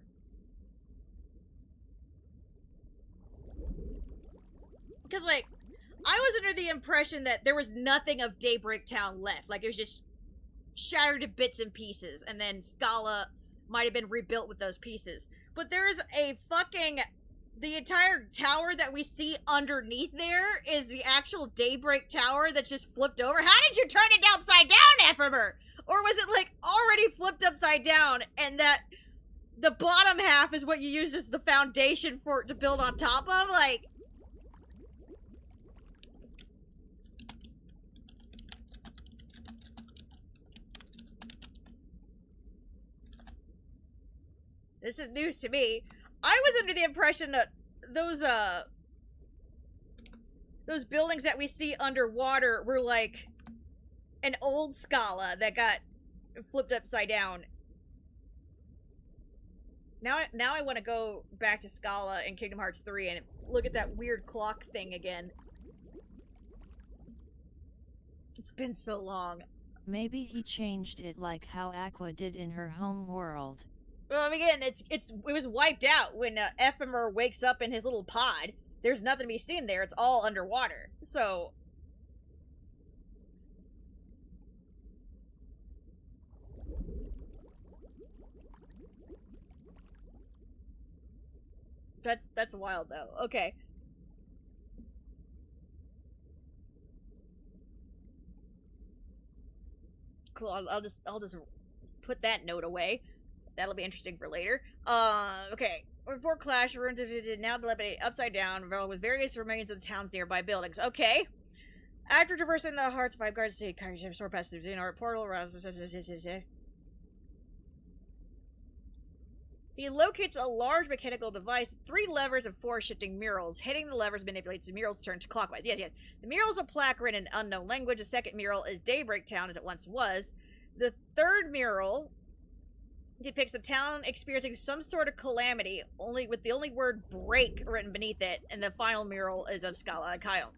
Because, like, I was under the impression that there was nothing of Daybreak Town left. Like, it was just shattered to bits and pieces, and then Scala might have been rebuilt with those pieces. But there is a fucking... The entire tower that we see underneath there is the actual Daybreak Tower that's just flipped over. How did you turn it upside down, Ephemer? Or was it, like, already flipped upside down, and that the bottom half is what you use as the foundation for it to build on top of? Like... This is news to me. I was under the impression that those buildings that we see underwater were like an old Scala that got flipped upside down. Now I want to go back to Scala in Kingdom Hearts 3 and look at that weird clock thing again. It's been so long. Maybe he changed it like how Aqua did in her home world. Well, again, it was wiped out when Ephemer wakes up in his little pod. There's nothing to be seen there. It's all underwater. So... That's wild, though. Okay. Cool, I'll just put that note away. That'll be interesting for later. Okay. Before Clash, ruins of now dilapidated upside down, with various remains of the town's nearby buildings. Okay. After traversing the hearts of Five Gardens City, Kaiju sword past the Xehanort portal around. He locates a large mechanical device with 3 levers and 4 shifting murals. Hitting the levers manipulates the murals to turn clockwise. Yes. The mural is a plaque written in an unknown language. The second mural is Daybreak Town, as it once was. The third mural depicts the town experiencing some sort of calamity, with the only word break written beneath it, and the final mural is of Scala and Kyle.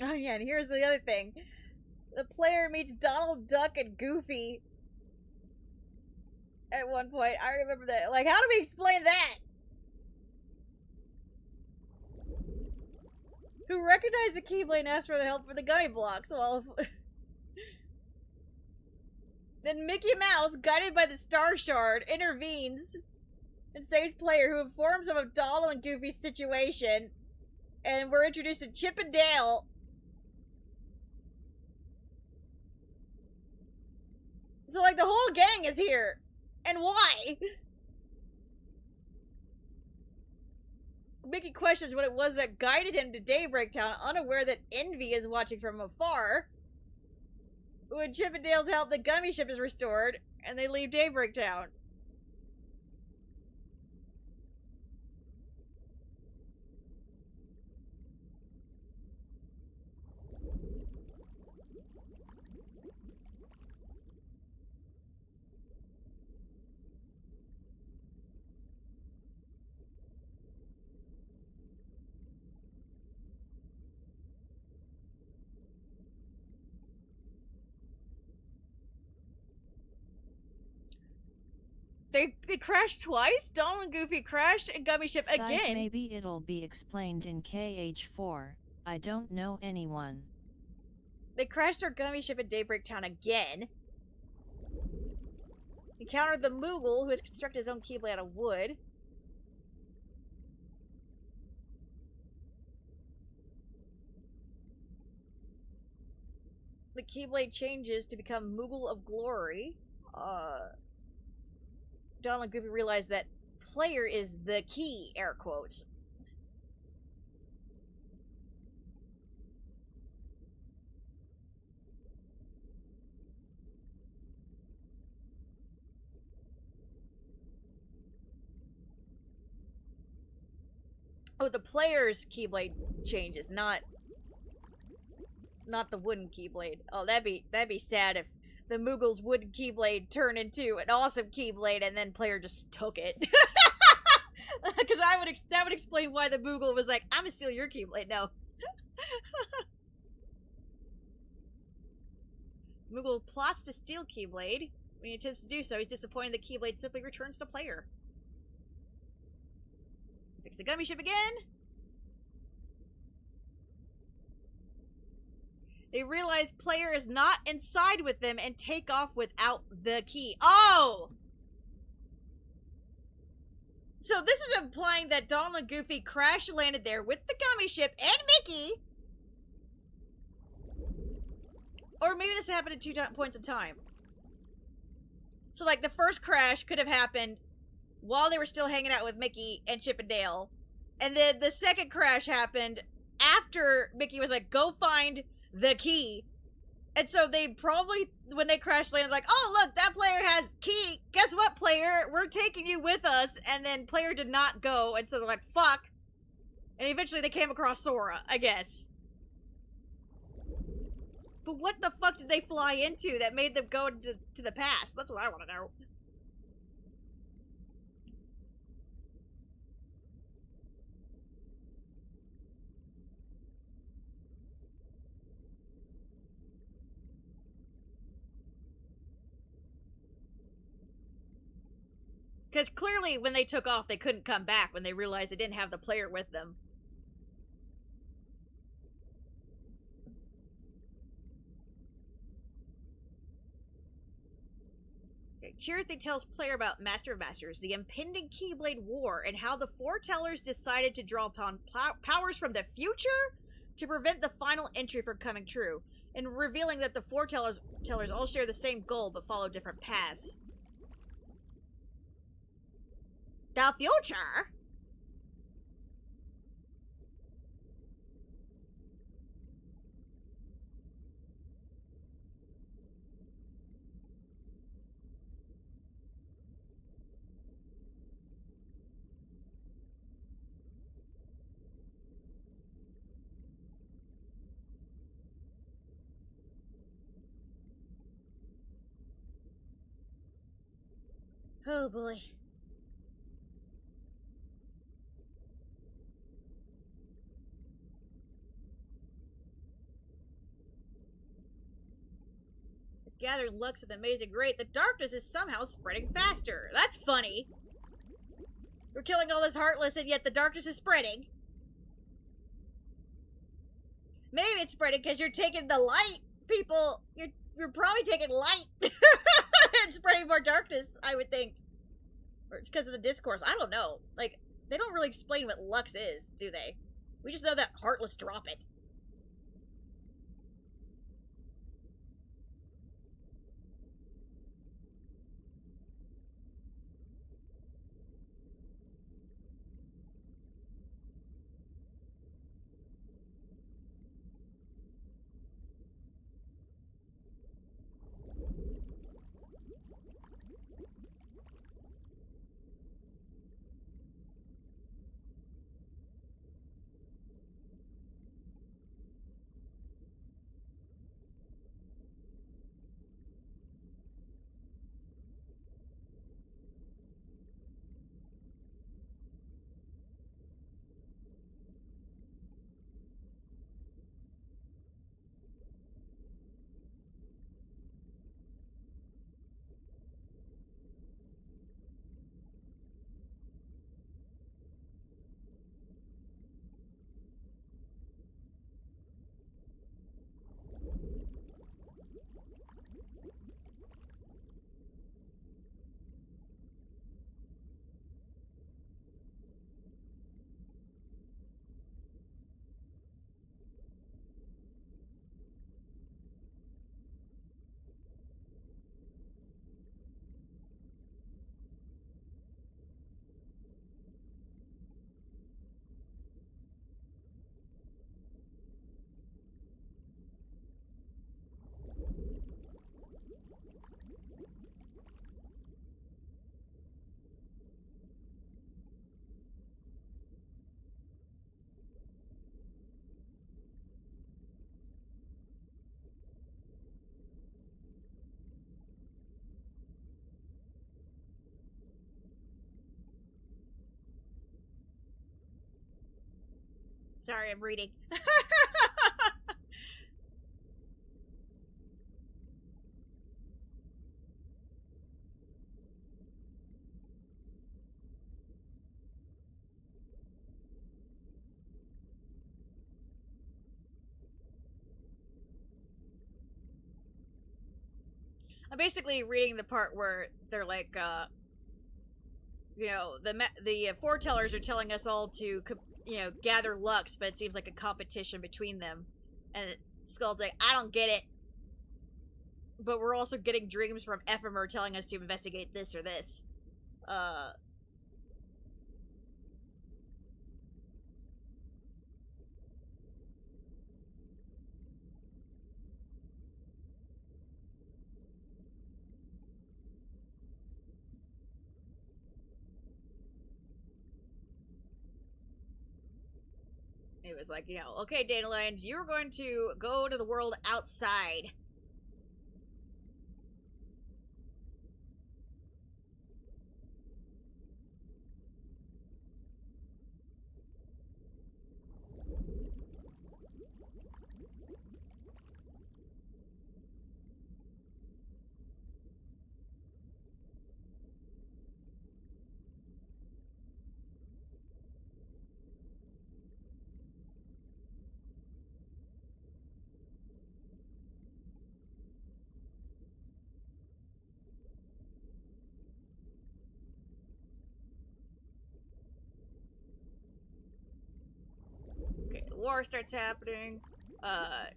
Oh yeah, and here's the other thing. The player meets Donald Duck and Goofy at one point. I remember that. Like, how do we explain that? Who recognized the Keyblade and asked for the help for the gummy blocks while... Then Mickey Mouse, guided by the Star Shard, intervenes and saves player, who informs him of Donald and Goofy's situation. And we're introduced to Chip and Dale. So, like, the whole gang is here. And why? Mickey questions what it was that guided him to Daybreak Town, unaware that Envy is watching from afar. With Chip and Dale's help, the gummy ship is restored, and they leave Daybreak Town. They crashed twice? Donald and Goofy crashed and Gummy Ship Size again. maybe it'll be explained in KH4. I don't know anyone. They crashed our Gummy Ship at Daybreak Town again. Encountered the Moogle, who has constructed his own Keyblade out of wood. The Keyblade changes to become Moogle of Glory. Donald and Goofy realize that player is the key, air quotes. Oh, the player's Keyblade changes, not the wooden Keyblade. Oh, that'd be sad if the Moogle's wooden Keyblade turned into an awesome Keyblade and then player just took it. Because that would explain why the Moogle was like, I'm gonna steal your Keyblade now. Moogle plots to steal Keyblade. When he attempts to do so, he's disappointed the Keyblade simply returns to player. Fix the Gummy Ship again. They realize player is not inside with them and take off without the key. Oh! So this is implying that Donald and Goofy crash landed there with the Gummy Ship and Mickey. Or maybe this happened at 2 points in time. So like the first crash could have happened while they were still hanging out with Mickey and Chip and Dale. And then the second crash happened after Mickey was like, go find the key. And so they probably, when they crash landed, like, oh, look, that player has key. Guess what, player? We're taking you with us. And then player did not go. And so they're like, fuck. And eventually they came across Sora, I guess. But what the fuck did they fly into that made them go to the past? That's what I want to know. Because clearly when they took off, they couldn't come back when they realized they didn't have the player with them. Okay, Chirithy tells player about Master of Masters, the impending Keyblade War, and how the foretellers decided to draw upon powers from the future to prevent the final entry from coming true, and revealing that the foretellers all share the same goal but follow different paths. The future? Oh boy. Gathering looks at the amazing rate, the darkness is somehow spreading faster. That's funny. We're killing all this Heartless, and yet the darkness is spreading. Maybe it's spreading because you're taking the light, people. You're probably taking light and spreading more darkness, I would think. Or it's because of the discourse. I don't know. Like, they don't really explain what Lux is, do they? We just know that Heartless drop it. Sorry, I'm reading. I'm basically reading the part where they're like, the foretellers are telling us all to, gather Lux, but it seems like a competition between them. And Skull's like, I don't get it. But we're also getting dreams from Ephemer telling us to investigate this or this. It was like, okay, Dandelions, you're going to go to the world outside. Okay, the war starts happening.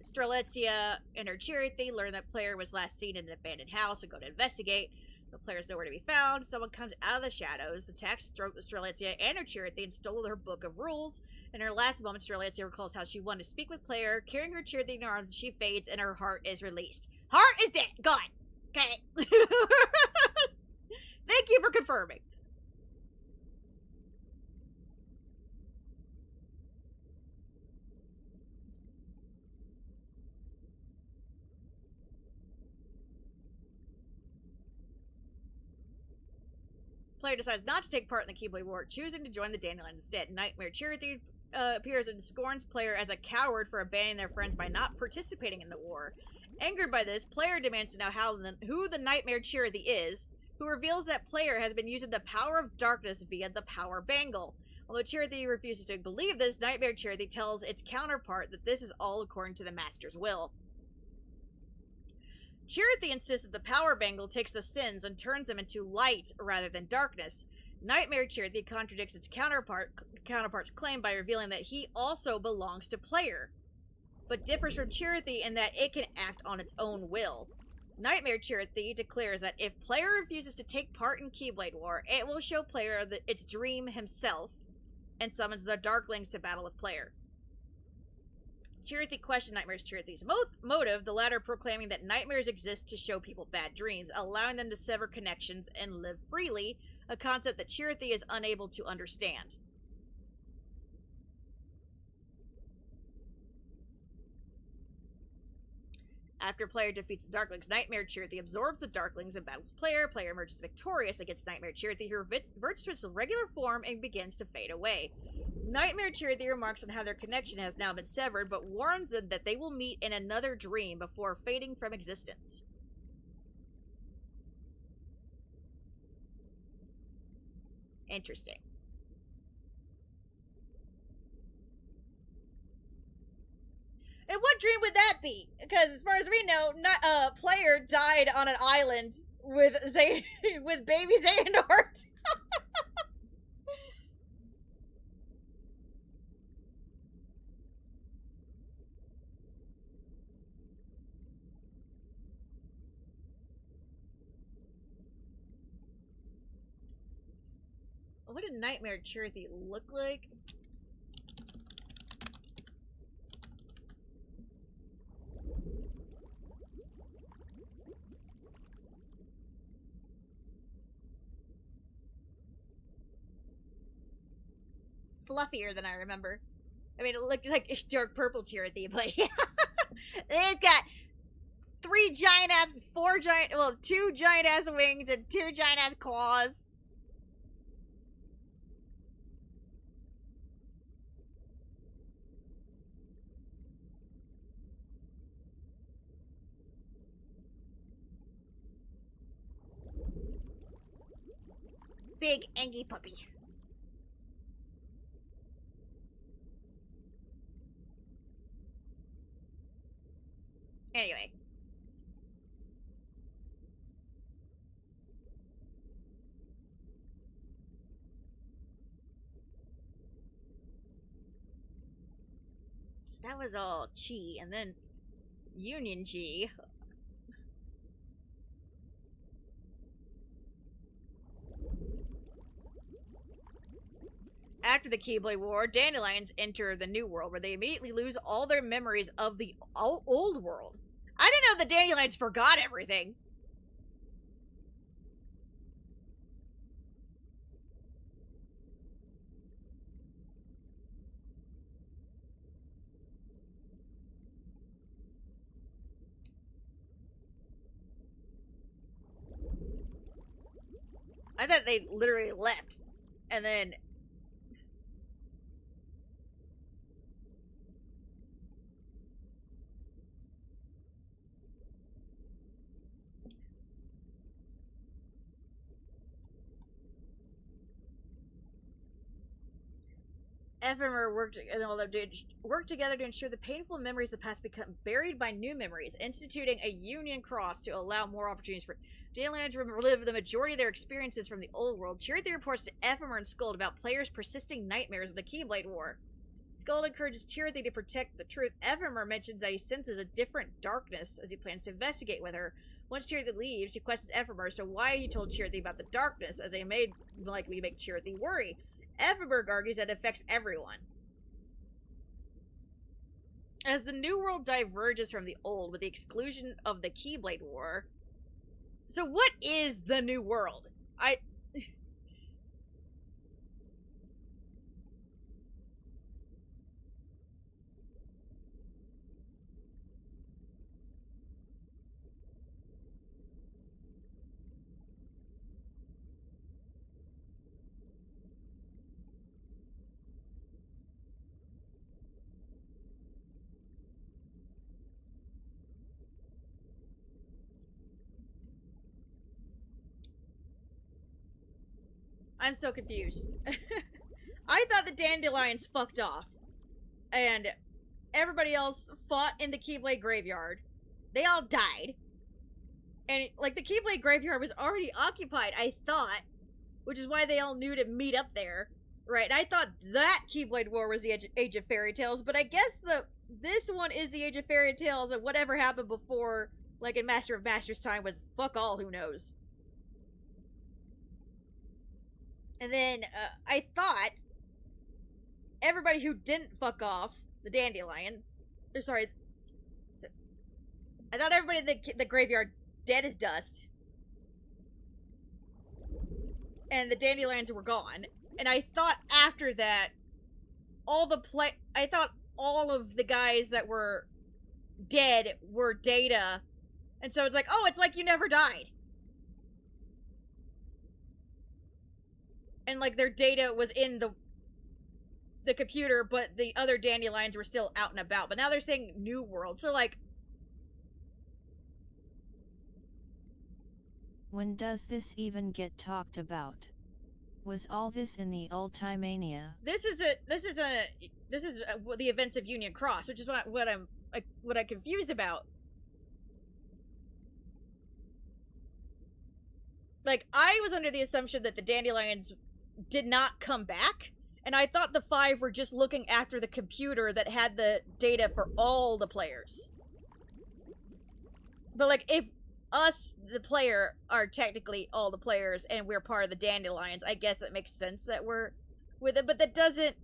Strelitzia and her Chirithy learn that player was last seen in an abandoned house and go to investigate. The player's nowhere to be found. Someone comes out of the shadows, attacks Strelitzia and her Chirithy, and stole her book of rules. In her last moment, Strelitzia recalls how she wanted to speak with player, carrying her Chirithy in her arms, and she fades, and her heart is released. Heart is dead. Gone. Okay. Thank you for confirming. Player decides not to take part in the Keyblade War, choosing to join the Dandelion instead. Nightmare Chirithy appears and scorns player as a coward for abandoning their friends by not participating in the war. Angered by this, player demands to know who the Nightmare Chirithy is, who reveals that player has been using the power of darkness via the Power Bangle. Although Chirithy refuses to believe this, Nightmare Chirithy tells its counterpart that this is all according to the Master's will. Chirithy insists that the Power Bangle takes the sins and turns them into light rather than darkness. Nightmare Chirithy contradicts its counterpart's claim by revealing that he also belongs to player, but differs from Chirithy in that it can act on its own will. Nightmare Chirithy declares that if player refuses to take part in Keyblade War, it will show player its dream himself, and summons the Darklings to battle with player. Chirithy questioned Nightmare's Chirithy's motive, the latter proclaiming that nightmares exist to show people bad dreams, allowing them to sever connections and live freely, a concept that Chirithy is unable to understand. After player defeats the Darklings, Nightmare Chirithy absorbs the Darklings and battles player. Player emerges victorious against Nightmare Chirithy, who reverts to its regular form and begins to fade away. Nightmare Chirithy remarks on how their connection has now been severed, but warns them that they will meet in another dream before fading from existence. Interesting. And what dream would that be? Because as far as we know, player died on an island with with baby Xehanort. What did Nightmare Chirithy look like? Fluffier than I remember. I mean, it looked like dark purple Chirithy, but yeah. It's got two giant ass wings and two giant ass claws. big Angie puppy. Anyway. So that was all Chi, and then Union Chi. After the Keyblade War, Dandelions enter the New World, where they immediately lose all their memories of the old world. I didn't know the Dandelions forgot everything. I thought they literally left, and then Ephemer worked together to ensure the painful memories of the past become buried by new memories, instituting a Union Cross to allow more opportunities for Dandelions to relive the majority of their experiences from the old world. Chirithy reports to Ephemer and Skuld about players' persisting nightmares of the Keyblade War. Skuld encourages Chirithy to protect the truth. Ephemer mentions that he senses a different darkness as he plans to investigate with her. Once Chirithy leaves, she questions Ephemer as to why he told Chirithy about the darkness, as they may likely make Chirithy worry. Ephemer argues that it affects everyone. As the New World diverges from the Old with the exclusion of the Keyblade War... So what is the New World? I'm so confused. I thought the Dandelions fucked off. And everybody else fought in the Keyblade Graveyard. They all died. And, like, the Keyblade Graveyard was already occupied, I thought. Which is why they all knew to meet up there. Right, and I thought that Keyblade War was the Age of Fairy Tales, but I guess this one is the Age of Fairy Tales, and whatever happened before, like in Master of Masters time, was fuck all, who knows. And then, I thought everybody who didn't fuck off, the Dandelions, or sorry, I thought everybody in the graveyard dead as dust. And the Dandelions were gone. And I thought after that, I thought all of the guys that were dead were Data. And so it's like, oh, it's like you never died. And, like, their data was in the computer, but the other Dandelions were still out and about. But now they're saying New World, so, like... When does this even get talked about? Was all this in the Ultimania? This is the events of Union Cross, which is what I'm confused about. Like, I was under the assumption that the Dandelions did not come back, and I thought the 5 were just looking after the computer that had the data for all the players. But, like, if us, the player, are technically all the players, and we're part of the Dandelions, I guess it makes sense that we're with it, but that doesn't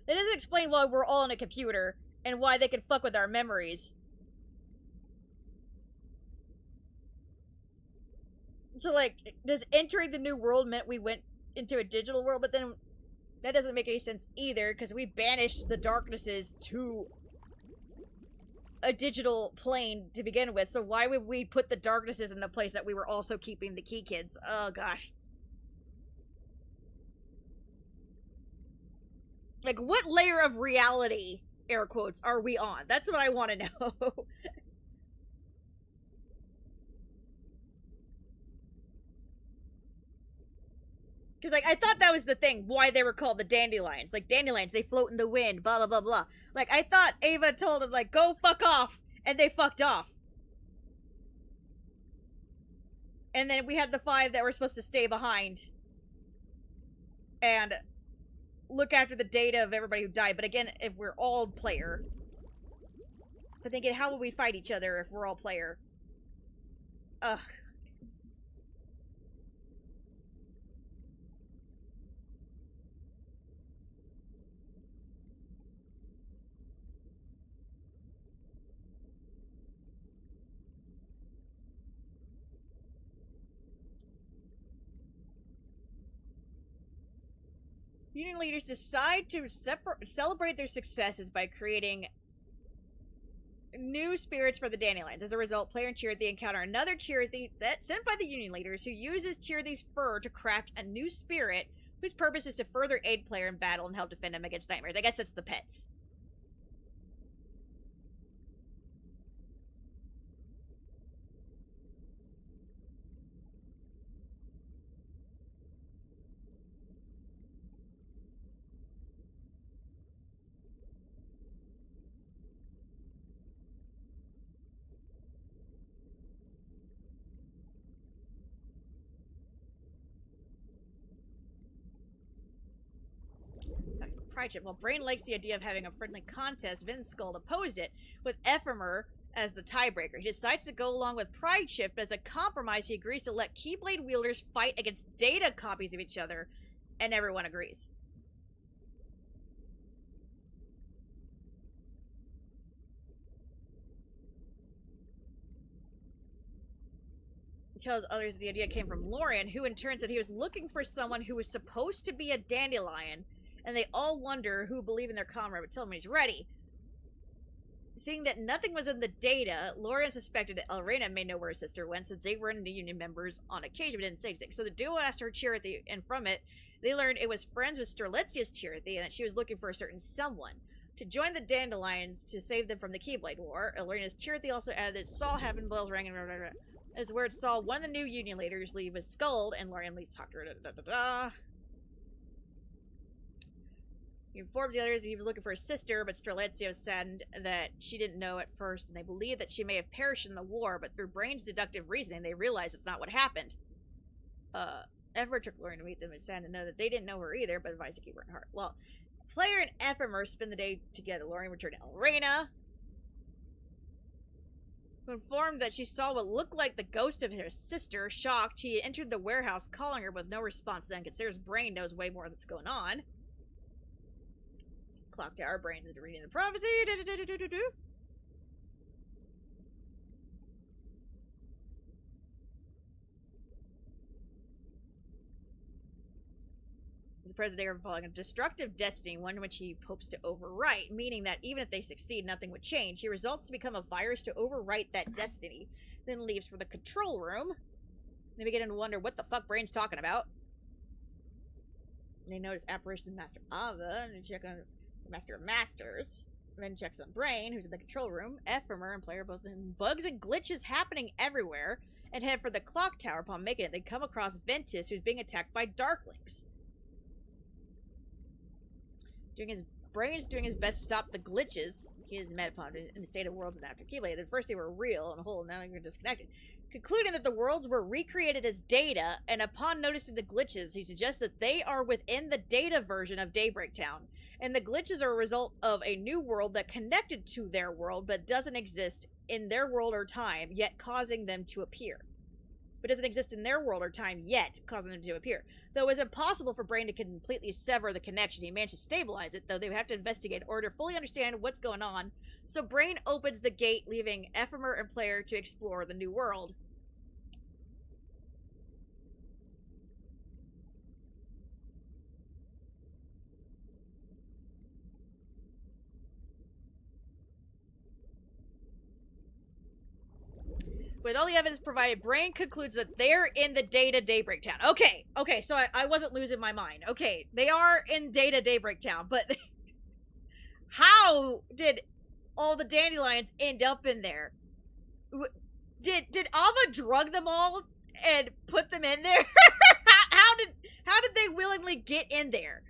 explain why we're all on a computer, and why they can fuck with our memories. So, like, does entering the New World meant we went into a digital world? But then that doesn't make any sense either, because we banished the darknesses to a digital plane to begin with. So why would we put the darknesses in the place that we were also keeping the Key Kids? Oh, gosh. Like, what layer of reality, air quotes, are we on? That's what I want to know. Because, like, I thought that was the thing, why they were called the dandelions. Like, dandelions, they float in the wind, blah, blah, blah, blah. Like, I thought Ava told them, like, go fuck off, and they fucked off. And then we had the 5 that were supposed to stay behind and look after the data of everybody who died. But again, if we're all player, but thinking, how will we fight each other if we're all player? Ugh. Union leaders decide to celebrate their successes by creating new spirits for the dandelions. As a result, player and Chirithy encounter another Chirithy that's sent by the Union leaders, who uses Chirithy's fur to craft a new spirit whose purpose is to further aid player in battle and help defend him against nightmares. I guess that's the pets. Pride Chip. While Brain likes the idea of having a friendly contest, Vinskull opposed it, with Ephemer as the tiebreaker. He decides to go along with Pride Shift, but as a compromise, he agrees to let Keyblade wielders fight against data copies of each other, and everyone agrees. He tells others the idea came from Lorian, who in turn said he was looking for someone who was supposed to be a dandelion, and they all wonder who believe in their comrade would tell him he's ready. Seeing that nothing was in the data, Lorian suspected that Elrena may know where his sister went, since they were in the Union members on occasion but didn't say anything. So the duo asked her Chirithy, and from it, they learned it was friends with Strelitzia's Chirithy, and that she was looking for a certain someone to join the Dandelions to save them from the Keyblade War. Elrena's Chirithy also added that Saul happened, bells rang, and as where it saw one of the new Union leaders leave with Skuld, and Lorian least talked to her. He informs the others he was looking for his sister, but Strelitzia was saddened that she didn't know at first, and they believe that she may have perished in the war, but through Brain's deductive reasoning, they realize it's not what happened. Ever took Lorian to meet them and saddened to know that they didn't know her either, but advised to keep her in heart. Well, Player and Ephemer spend the day together. Lorian returned to Elrena, who informed that she saw what looked like the ghost of her sister. Shocked, he entered the warehouse, calling her with no response, then considers Brain knows way more that's going on. Clock Tower, Brain is reading the prophecy. The president are following a destructive destiny, one which he hopes to overwrite, meaning that even if they succeed, nothing would change. He resolves to become a virus to overwrite that destiny, then leaves for the control room. They begin to wonder what the fuck Brain's talking about. They notice apparitions of Master Ava, and check on Master of Masters, then checks on Brain, who's in the control room. Ephemer and Player both in bugs and glitches happening everywhere, and head for the clock tower. Upon making it, they come across Ventus, who's being attacked by Darklings. Brain's doing his best to stop the glitches he has met upon in the state of worlds and after Keyblade. At first they were real and whole, now they're disconnected. Concluding that the worlds were recreated as data, and upon noticing the glitches, he suggests that they are within the data version of Daybreak Town, and the glitches are a result of a new world that connected to their world, but doesn't exist in their world or time, yet causing them to appear. But doesn't exist in their world or time yet, causing them to appear. Though it was impossible for Brain to completely sever the connection, he managed to stabilize it, though they would have to investigate in order to fully understand what's going on. So Brain opens the gate, leaving Ephemer and Player to explore the new world. With all the evidence provided, Brain concludes that they're in the data Daybreak Town. Okay, so I wasn't losing my mind. Okay, they are in data Daybreak Town, but how did all the dandelions end up in there? Did Ava drug them all and put them in there? How did How did they willingly get in there?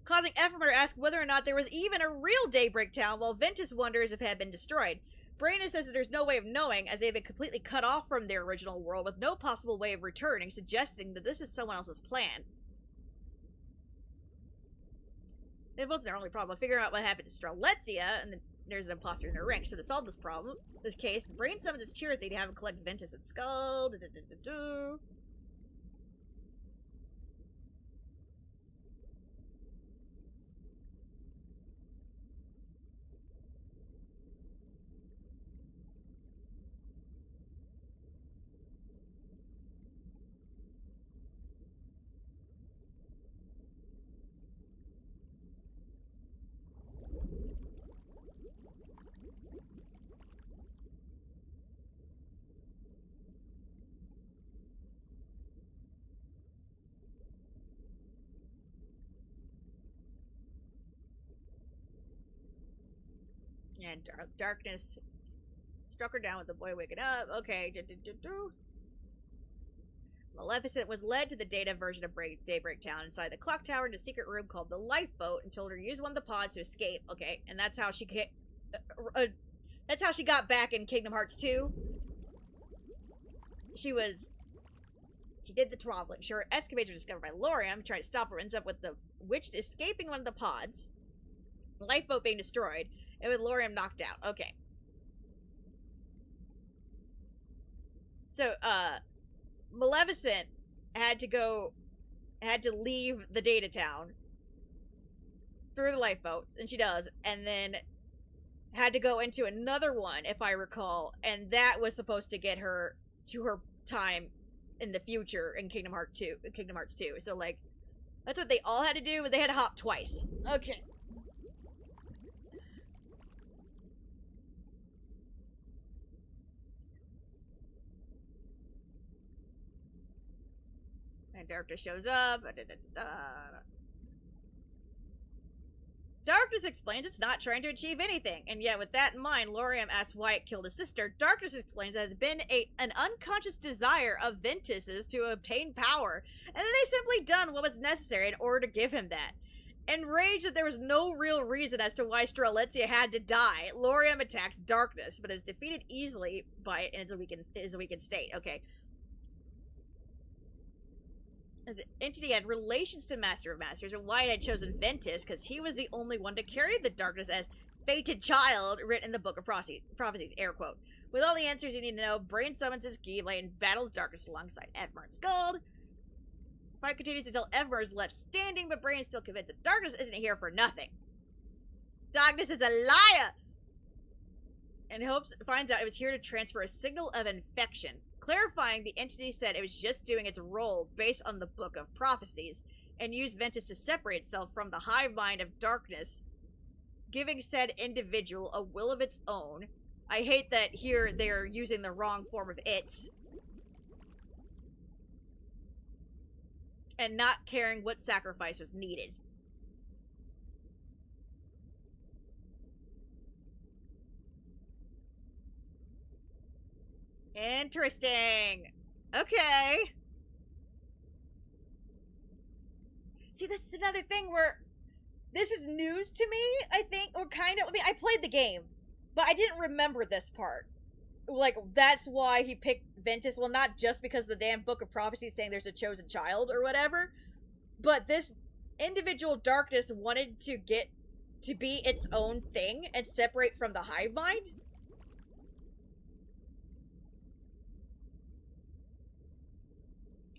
Causing Ephemer to ask whether or not there was even a real Daybreak Town, while Ventus wonders if it had been destroyed. Braina says that there's no way of knowing, as they've been completely cut off from their original world with no possible way of returning, suggesting that this is someone else's plan. They both their only problem figuring out what happened to Strelitzia, and there's an imposter in their ranks. So to solve this problem, this case, Brain summons its Chirithy to have him collect Ventus and Skull. And darkness struck her down with the boy waking up. Okay. Maleficent was led to the data version of Daybreak Town inside the clock tower in a secret room called the Lifeboat and told her to use one of the pods to escape. Okay, and that's how she got back in Kingdom Hearts 2. She did the traveling. Her escapades were discovered by Lauriam, trying to stop her, ends up with the witch escaping one of the pods, the lifeboat being destroyed, and with Lauriam knocked out. Okay. So, Maleficent had to leave the data town through the lifeboat, and she does, and then had to go into another one, if I recall, and that was supposed to get her to her time in the future in Kingdom Hearts 2. So, like, that's what they all had to do, but they had to hop twice. Okay. And Darkness shows up. Darkness explains it's not trying to achieve anything, and yet with that in mind, Lauriam asks why it killed his sister. Darkness explains that it had been an unconscious desire of Ventus's to obtain power, and that they simply done what was necessary in order to give him that. Enraged that there was no real reason as to why Strelitzia had to die, Lauriam attacks Darkness, but is defeated easily by it in its weakened state. Okay. The entity had relations to Master of Masters, and why it had chosen Ventus, because he was the only one to carry the darkness as fated child written in the Book of Prophecies, air quote. With all the answers you need to know, Brain summons his Keyblade and battles darkness alongside Ephemer and Skuld. Fight continues until Ephemer is left standing, but Brain is still convinced that darkness isn't here for nothing. Darkness is a liar! And finds out it was here to transfer a signal of infection. Clarifying, the entity said it was just doing its role based on the Book of Prophecies, and used Ventus to separate itself from the hive mind of darkness, giving said individual a will of its own. I hate that here they're using the wrong form of its. And not caring what sacrifice was needed. Interesting. Okay. See, this is another thing where this is news to me, I think, or kind of. I mean, I played the game, but I didn't remember this part. Like, that's why he picked Ventus. Well, not just because the damn Book of Prophecy saying there's a chosen child or whatever, but this individual darkness wanted to get to be its own thing and separate from the hive mind.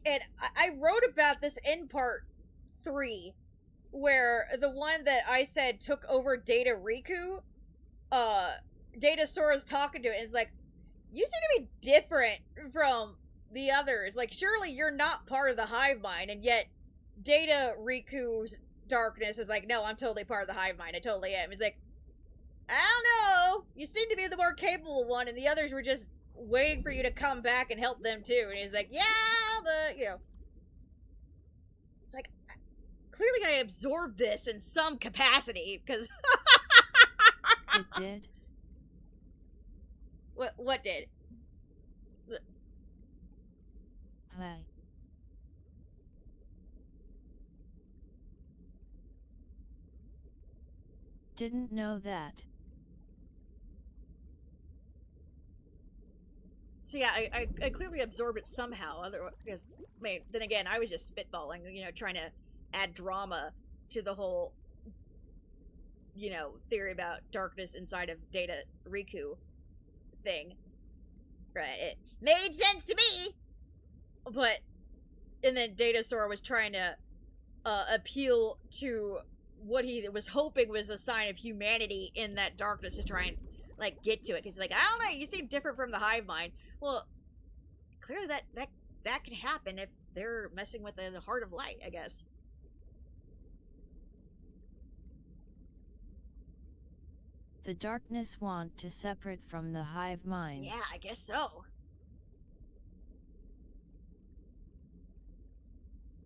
And I wrote about this in part 3, where the one that I said took over Data Riku, Data Sora's talking to it, and it's like, you seem to be different from the others. Like, surely you're not part of the hive mind, and yet Data Riku's darkness is like, no, I'm totally part of the hive mind. I totally am. It's like, I don't know. You seem to be the more capable one, and the others were just waiting for you to come back and help them too. And he's like, yeah, but, you know. It's like, clearly I absorbed this in some capacity, because... It did? What did? Hi. didn't know that. So yeah, I clearly absorbed it somehow. Otherwise, because I mean, then again, I was just spitballing, you know, trying to add drama to the whole, you know, theory about darkness inside of Data Riku thing. Right? It made sense to me, but and then Data Sora was trying to appeal to what he was hoping was a sign of humanity in that darkness to try and like get to it, because like, I don't know, you seem different from the hive mind. Well, clearly that can happen if they're messing with the heart of light, I guess. The darkness want to separate from the hive mind. Yeah, I guess so.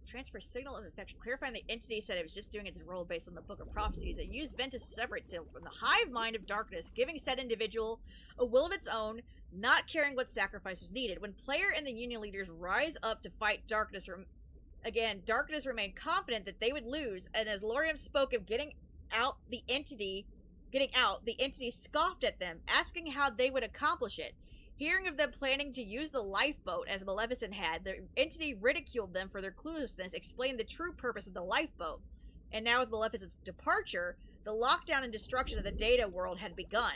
Transfer signal of infection. Clarifying the entity said it was just doing its role based on the Book of Prophecies. It used Ventus to separate itself from the hive mind of darkness, giving said individual a will of its own, not caring what sacrifice was needed. When player and the Union leaders rise up to fight darkness, darkness remained confident that they would lose, and as Lauriam spoke of getting out, the entity scoffed at them, asking how they would accomplish it. Hearing of them planning to use the lifeboat as Maleficent had, the entity ridiculed them for their cluelessness, explained the true purpose of the lifeboat. And now with Maleficent's departure, the lockdown and destruction of the Data world had begun.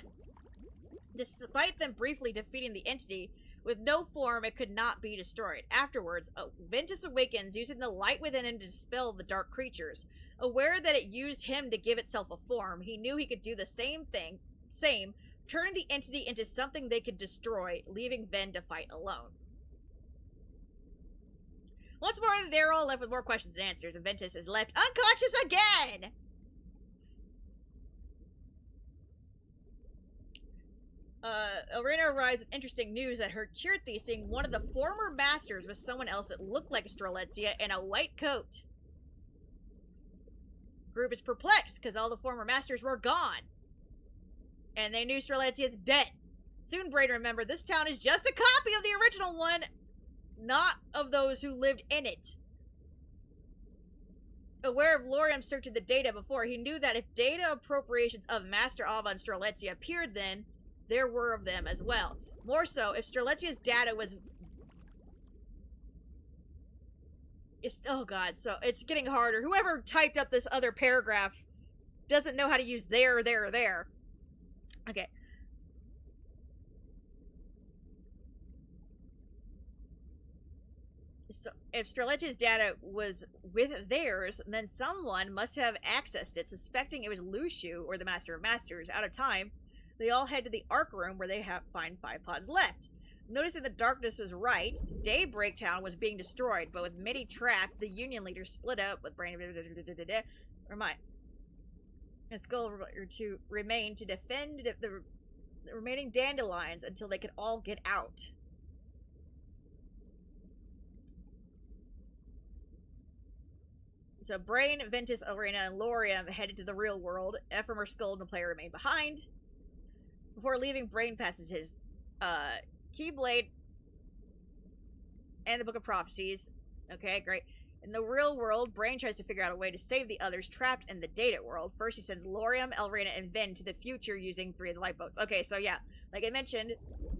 Despite them briefly defeating the entity, with no form it could not be destroyed. Afterwards, Ventus awakens, using the light within him to dispel the dark creatures. Aware that it used him to give itself a form, he knew he could do the same, turning the entity into something they could destroy, leaving Ven to fight alone. Once more, they're all left with more questions and answers, and Ventus is left unconscious again! Elrena arrives with interesting news that her Chirthi, seeing one of the former masters with someone else that looked like Strelitzia in a white coat. Group is perplexed because all the former masters were gone. And they knew Strelitzia is dead. Soon Brain remembered this town is just a copy of the original one, not of those who lived in it. Aware of Lauriam searching the data before, he knew that if data appropriations of Master Ava and Strelitzia appeared then, there were of them as well. More so, if Strelitzia's data was... oh god, so it's getting harder. Whoever typed up this other paragraph doesn't know how to use there. Okay. So, if Strelitzia's data was with theirs, then someone must have accessed it, suspecting it was Luxu, or the Master of Masters. Out of time, they all head to the Arc Room, where they find 5 pods left. Noticing the darkness was right, Daybreak Town was being destroyed, but with Mitty trapped, the Union leaders split up with Brain... Its goal to remain to defend the remaining dandelions until they could all get out. So Brain, Ventus, Elrena, and Lauriam headed to the real world. Ephemer, Skull, and the player remain behind. Before leaving, Brain passes his Keyblade and the Book of Prophecies. Okay, great. In the real world, Brain tries to figure out a way to save the others trapped in the Data world. First, he sends Lauriam, Elrena, and Ven to the future using 3 of the lifeboats. Okay, so yeah, like I mentioned,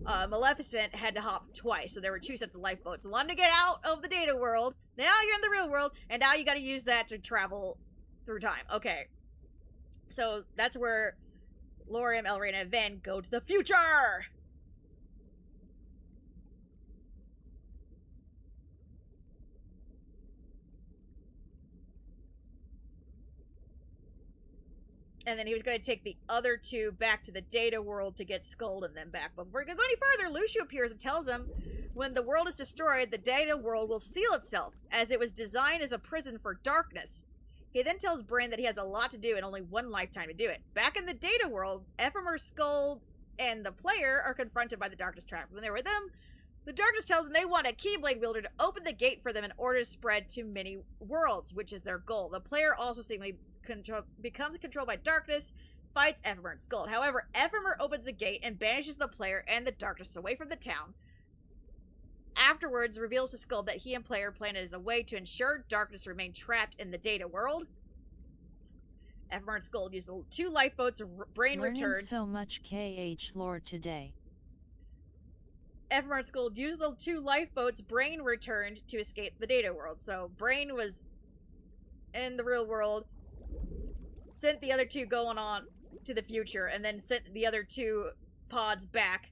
Maleficent had to hop twice, so there were 2 sets of lifeboats. One to get out of the Data world, now you're in the real world, and now you gotta use that to travel through time. Okay, so that's where Lauriam, Elrena, and Ven go to the future! And then he was going to take the other 2 back to the Data world to get Skull and them back. But before we go any further, Luxu appears and tells him when the world is destroyed, the Data world will seal itself, as it was designed as a prison for darkness. He then tells Brain that he has a lot to do and only 1 lifetime to do it. Back in the Data world, Ephemer, Skull, and the player are confronted by the Darkness Trap. When they're with them, the Darkness tells them they want a Keyblade wielder to open the gate for them in order to spread to many worlds, which is their goal. The player also seemingly becomes controlled by darkness, fights Ephemer and Skull. However, Ephemer opens the gate and banishes the player and the darkness away from the town. Afterwards, reveals to Skull that he and player plan it as a way to ensure darkness remain trapped in the Data world. FMR Skull used the 2 lifeboats, brain Learning returned. so much KH lore today. FMR Skull used the 2 lifeboats, brain returned to escape the data world. So brain was in the real world, sent the other 2 going on to the future, and then sent the other 2 pods back.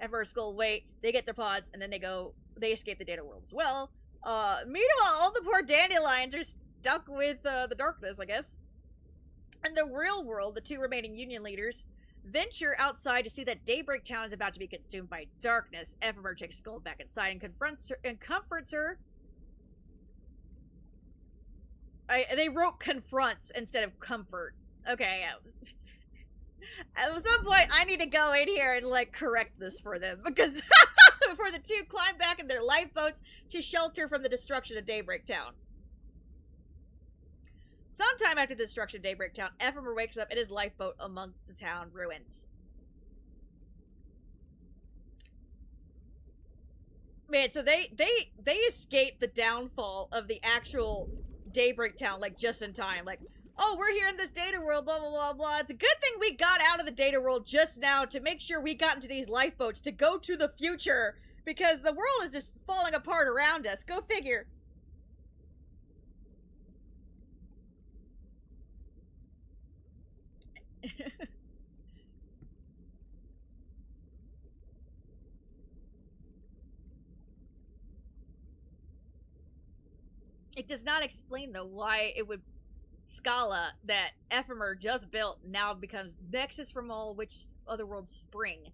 FMR Skull wait, they get their pods, and then they escape the data world as well. Meanwhile, all the poor dandelions are stuck with the darkness, I guess. In the real world, the 2 remaining Union leaders venture outside to see that Daybreak Town is about to be consumed by darkness. Ephemer takes Skull back inside and confronts her and comforts her. They wrote confronts instead of comfort. Okay, at some point I need to go in here and like correct this for them, because before the 2 climb back in their lifeboats to shelter from the destruction of Daybreak Town. Sometime after the destruction of Daybreak Town, Ephemer wakes up in his lifeboat among the town ruins. Man, so they escaped the downfall of the actual Daybreak Town, like, just in time. Like, oh, we're here in this data world, blah, blah, blah, blah. It's a good thing we got out of the data world just now to make sure we got into these lifeboats to go to the future, because the world is just falling apart around us. Go figure. It does not explain, though, why it would Scala that Ephemer just built now becomes Nexus from all which other worlds spring.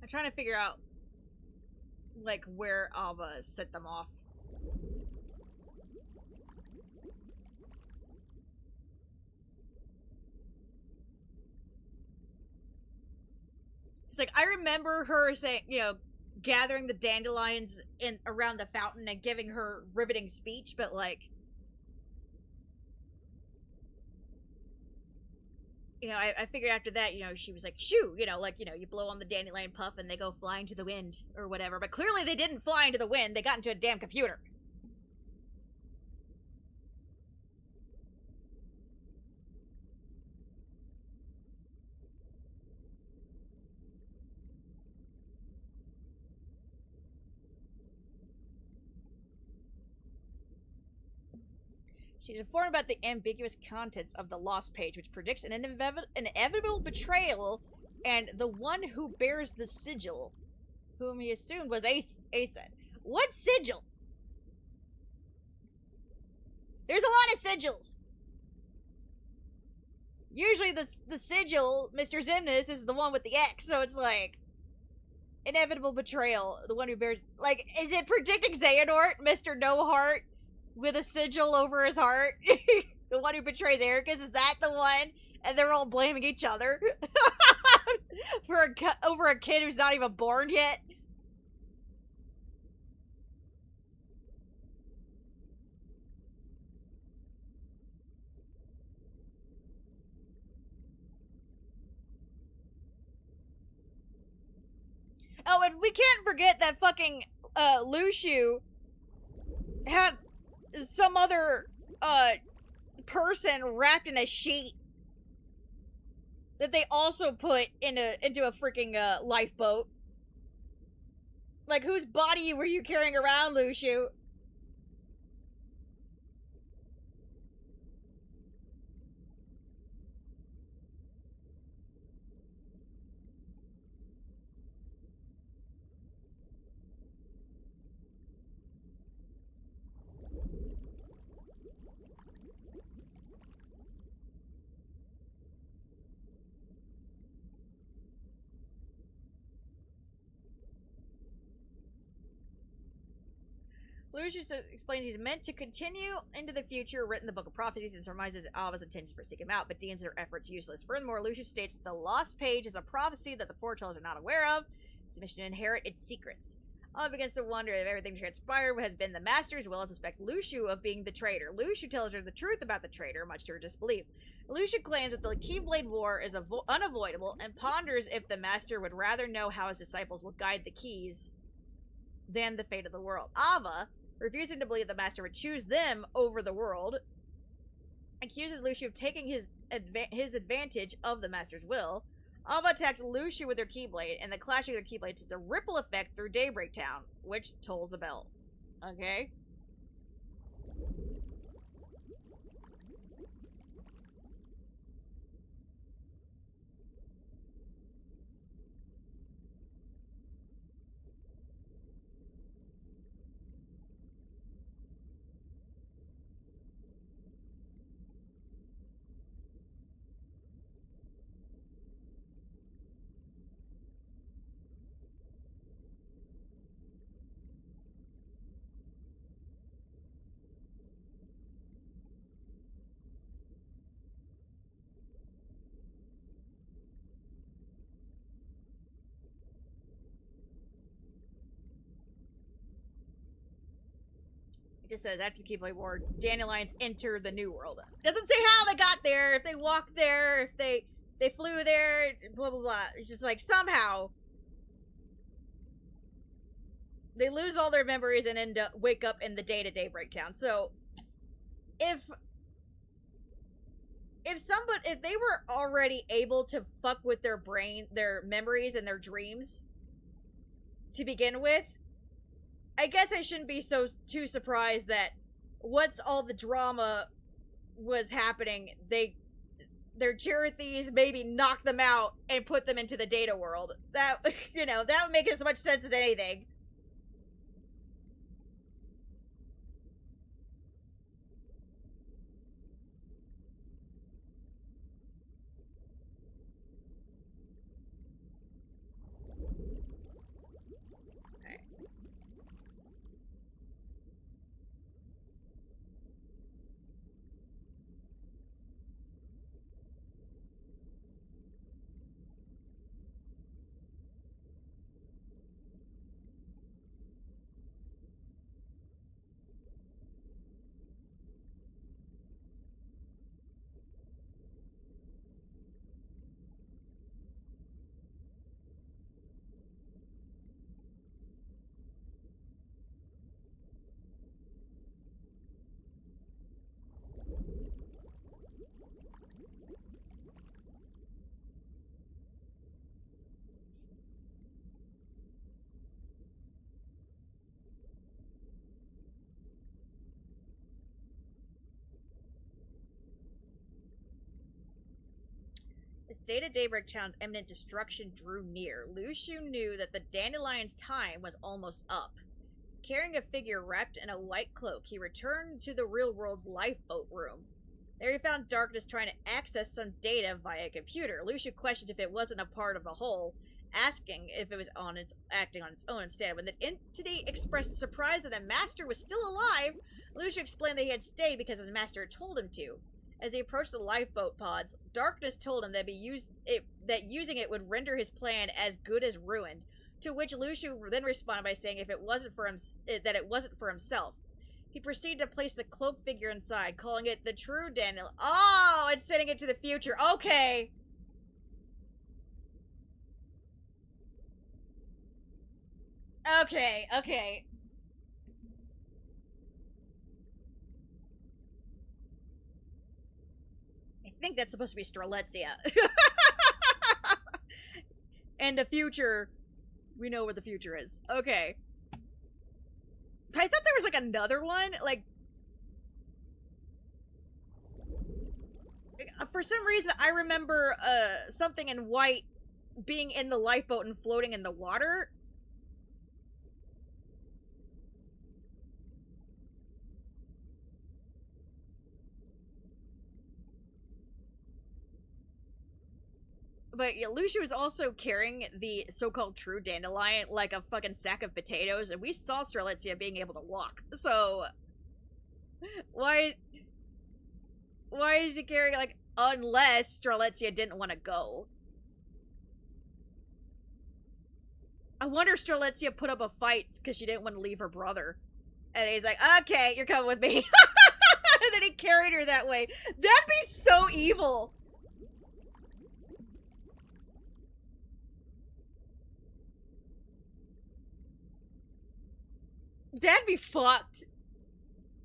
I'm trying to figure out, like, where Alba set them off. It's like, I remember her saying, you know, gathering the dandelions in around the fountain and giving her riveting speech, but like, you know, I figured after that, you know, she was like, shoo, you know, like, you know, you blow on the dandelion puff and they go flying to the wind or whatever. But clearly they didn't fly into the wind. They got into a damn computer. She's informed about the ambiguous contents of the Lost Page, which predicts an inevitable betrayal, and the one who bears the sigil, whom he assumed was Asen. What sigil? There's a lot of sigils. Usually the sigil, Mr. Xemnas, is the one with the X, so it's like inevitable betrayal. The one who bears, like, is it predicting Xehanort, Mr. No Heart, with a sigil over his heart? The one who betrays Ericus, is that the one? And they're all blaming each other for over a kid who's not even born yet. Oh, and we can't forget that fucking Luxu had some other person wrapped in a sheet that they also put into a freaking lifeboat. Like, whose body were you carrying around, Luxu? Lucius explains he's meant to continue into the future, written the Book of Prophecies, and surmises Alva's intentions for seeking him out, but deems their efforts useless. Furthermore, Lucius states that the Lost Page is a prophecy that the foretellers are not aware of. It's a mission to inherit its secrets. Alva begins to wonder if everything transpired has been the Master's will and suspects Luxu of being the traitor. Luxu tells her the truth about the traitor, much to her disbelief. Luxu claims that the Keyblade War is unavoidable and ponders if the Master would rather know how his disciples will guide the keys than the fate of the world. Ava, refusing to believe the Master would choose them over the world, accuses Luxu of taking his advantage of the Master's will. Ava attacks Luxu with her Keyblade, and the clashing of their Keyblades sends a ripple effect through Daybreak Town, which tolls the bell. Okay? Just says after the Keyblade War, Dandelions enter the New World. Doesn't say how they got there, if they walked there, if they flew there, blah blah blah. It's just like somehow they lose all their memories and wake up in the day-to-day breakdown. So if they were already able to fuck with their brain, their memories and their dreams to begin with, I guess I shouldn't be too surprised that once all the drama was happening, their Chirithes maybe knocked them out and put them into the data world. That, that would make as much sense as anything. As Data Daybreak Town's imminent destruction drew near, Luxu knew that the Dandelion's time was almost up. Carrying a figure wrapped in a white cloak, he returned to the real world's lifeboat room. There he found Darkness trying to access some data via a computer. Lucia questioned if it wasn't a part of the whole, asking if it was acting on its own instead. When the entity expressed surprise that the master was still alive, Lucia explained that he had stayed because his master had told him to. As he approached the lifeboat pods, Darkness told him that using it would render his plan as good as ruined. To which Lucia then responded by saying if it wasn't for him, that it wasn't for himself. He proceeded to place the cloak figure inside, calling it the true Daniel. Oh, and sending it to the future. Okay. Okay. I think that's supposed to be Strelitzia. And the future, we know where the future is. Okay. I thought there was like another one. Like, for some reason, I remember something in white being in the lifeboat and floating in the water. But yeah, Lucia was also carrying the so-called true dandelion like a fucking sack of potatoes, and we saw Strelitzia being able to walk. So, why is he carrying, like, unless Strelitzia didn't want to go? I wonder if Strelitzia put up a fight because she didn't want to leave her brother. And he's like, okay, you're coming with me. And then he carried her that way. That'd be so evil. That'd be fucked.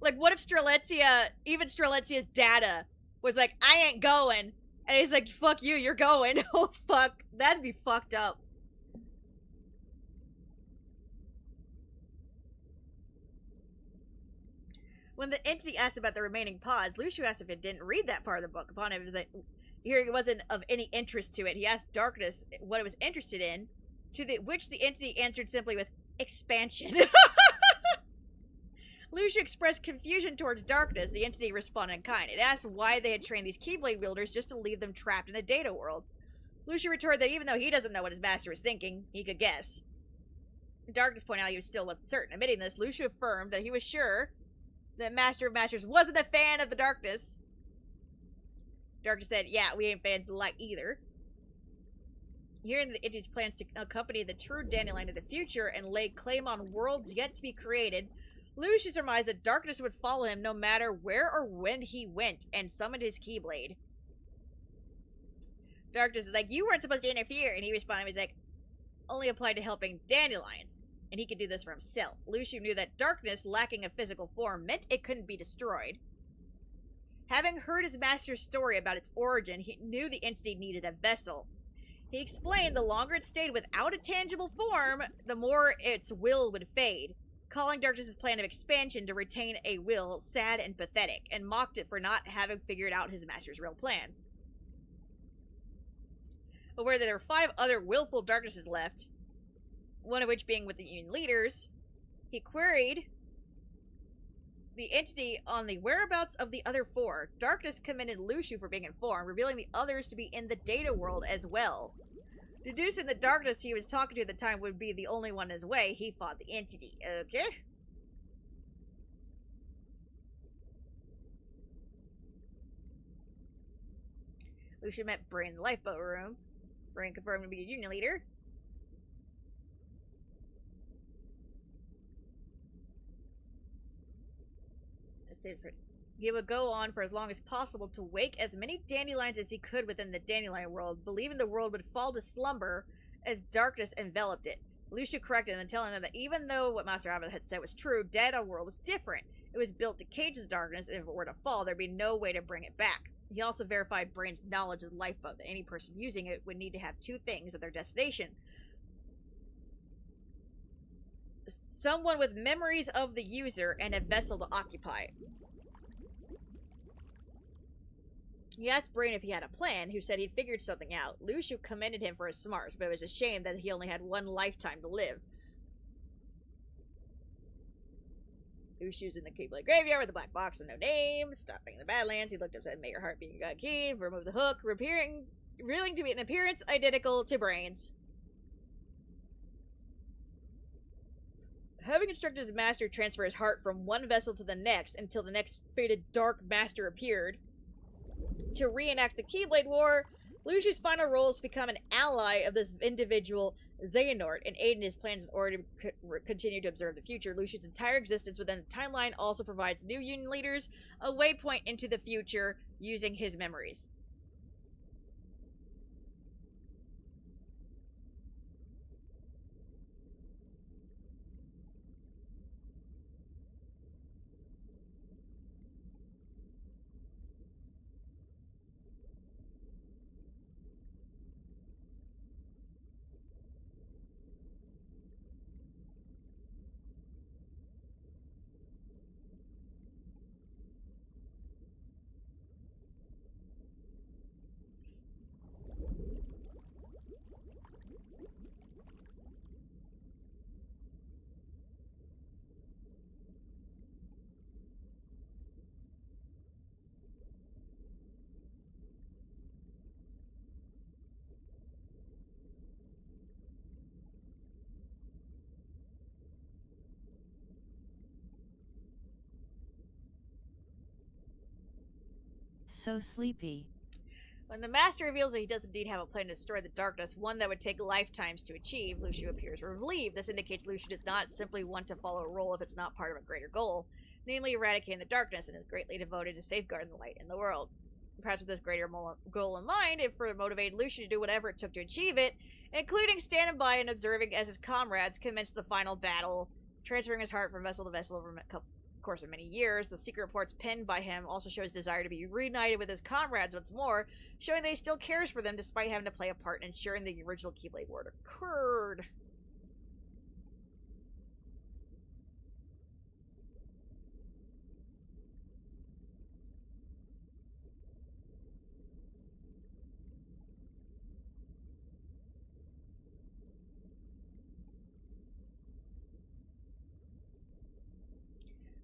Like, what if Strelitzia, even Strelitzia's data, was like, I ain't going. And he's like, fuck you, you're going. Oh, fuck. That'd be fucked up. When the entity asked about the remaining pods, Lucia asked if it didn't read that part of the book. Upon it was like, hearing it wasn't of any interest to it. He asked Darkness what it was interested in, which the entity answered simply with, expansion. Lucia expressed confusion towards Darkness. The entity responded in kind. It asked why they had trained these Keyblade wielders just to leave them trapped in a data world. Lucia retorted that even though he doesn't know what his master was thinking, he could guess. Darkness pointed out he still wasn't certain. Admitting this, Lucia affirmed that he was sure that Master of Masters wasn't a fan of the darkness. Darkness said, yeah, we ain't fans of the light either. Hearing the entity's plans to accompany the true Dandelion to the future and lay claim on worlds yet to be created, Lucia surmised that Darkness would follow him no matter where or when he went, and summoned his Keyblade. Darkness is like, you weren't supposed to interfere, and he responded, he's like, only applied to helping dandelions, and he could do this for himself. Lucia knew that Darkness, lacking a physical form, meant it couldn't be destroyed. Having heard his master's story about its origin, he knew the entity needed a vessel. He explained the longer it stayed without a tangible form, the more its will would fade, calling Darkness's plan of expansion to retain a will sad and pathetic, and mocked it for not having figured out his master's real plan. Aware that there were 5 other willful Darknesses left, one of which being with the Union leaders, he queried the entity on the whereabouts of the other 4. Darkness commended Lucia for being informed, revealing the others to be in the data world as well. Deducing the Darkness he was talking to at the time would be the only one in his way, he fought the entity. Okay. Lucia met Brain in the lifeboat room. Brain confirmed to be a Union leader. He would go on for as long as possible to wake as many dandelions as he could within the dandelion world, believing the world would fall to slumber as darkness enveloped it. Lucia corrected him and telling them that even though what Master Abba had said was true, Data World was different. It was built to cage the darkness, and if it were to fall, there'd be no way to bring it back. He also verified Brain's knowledge of the lifeboat, that any person using it would need to have 2 things at their destination. Someone with memories of the user and a vessel to occupy. He asked Brain if he had a plan, who said he'd figured something out. Lucia commended him for his smarts, but it was a shame that he only had 1 lifetime to live. Lucius in the Keyblade graveyard with the black box and no name. Stopping the Badlands, he looked upset and made her heart being a god key. Remove the hook, revealing to be an appearance identical to Brains. Having instructed his master transfer his heart from one vessel to the next until the next fated Dark Master appeared. To reenact the Keyblade War, Lucius' final role is to become an ally of this individual, Xehanort, and aid in his plans in order to continue to observe the future. Lucius' entire existence within the timeline also provides new Union leaders a waypoint into the future using his memories. So sleepy. When the Master reveals that he does indeed have a plan to destroy the darkness, one that would take lifetimes to achieve, Lucio appears relieved. This indicates Lucio does not simply want to follow a role if it's not part of a greater goal, namely eradicating the darkness, and is greatly devoted to safeguarding the light in the world. Perhaps with this greater goal in mind, it further motivated Lucio to do whatever it took to achieve it, including standing by and observing as his comrades commenced the final battle, transferring his heart from vessel to vessel over a course of many years. The secret reports penned by him also show his desire to be reunited with his comrades once more, showing that he still cares for them despite having to play a part in ensuring the original Keyblade War occurred.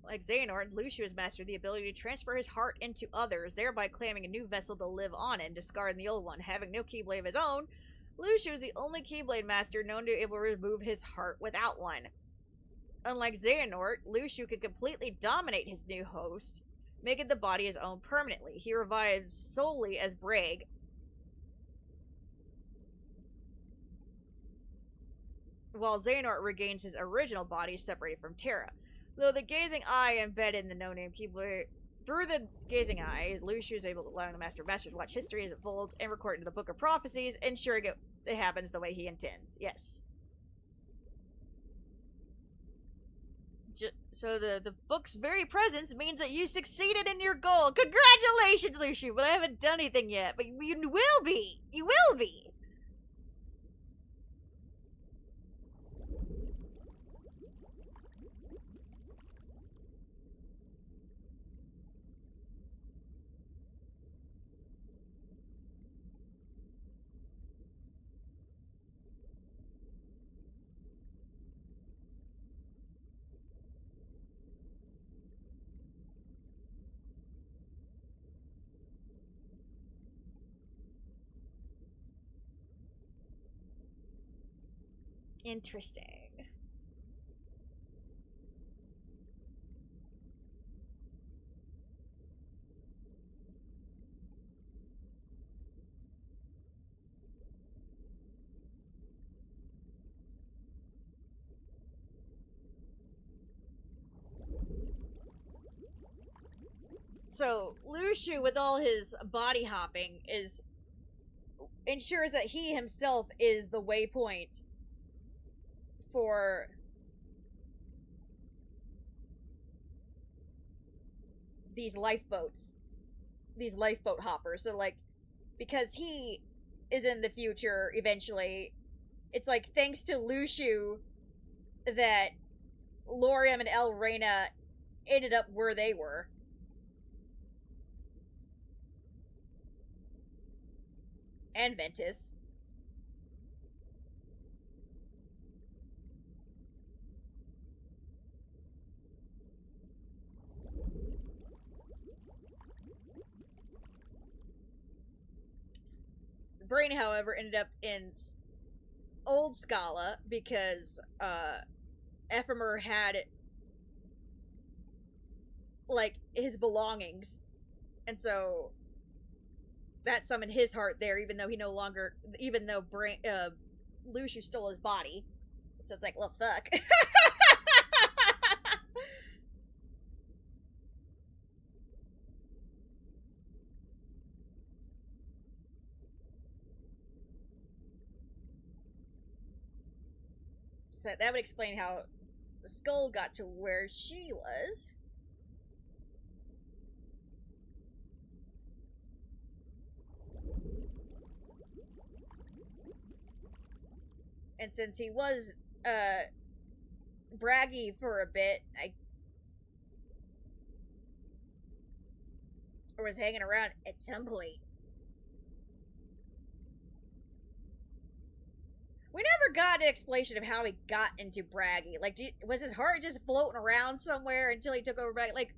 Like Xehanort, Lucio has mastered the ability to transfer his heart into others, thereby claiming a new vessel to live on and discarding the old one. Having no Keyblade of his own, Lucio is the only Keyblade master known to be able to remove his heart without one. Unlike Xehanort, Lucio can completely dominate his new host, making the body his own permanently. He revives solely as Braig, while Xehanort regains his original body separated from Terra. Though the Gazing Eye embedded in the no-name Keyblade, through the Gazing Eye, Lucio is able to allow the Master of Masters to watch history as it folds and record into the Book of Prophecies, ensuring it happens the way he intends. Yes. So the book's very presence means that you succeeded in your goal. Congratulations, Lucio, but I haven't done anything yet. But you will be. You will be. Interesting. So, Lucio, with all his body hopping, ensures that he himself is the waypoint for these lifeboats. These lifeboat hoppers. So, like, because he is in the future eventually, it's like, thanks to Lucio that Lauriam and Elrena ended up where they were. And Ventus. Brain, however, ended up in Old Scala because Ephemer had like his belongings, and so that summoned his heart there, even though Lucius stole his body. So it's like, well, fuck. So that would explain how the skull got to where she was. And since he was braggy for a bit, or was hanging around at some point. We never got an explanation of how he got into braggy. Like, was his heart just floating around somewhere until he took over braggy? Like,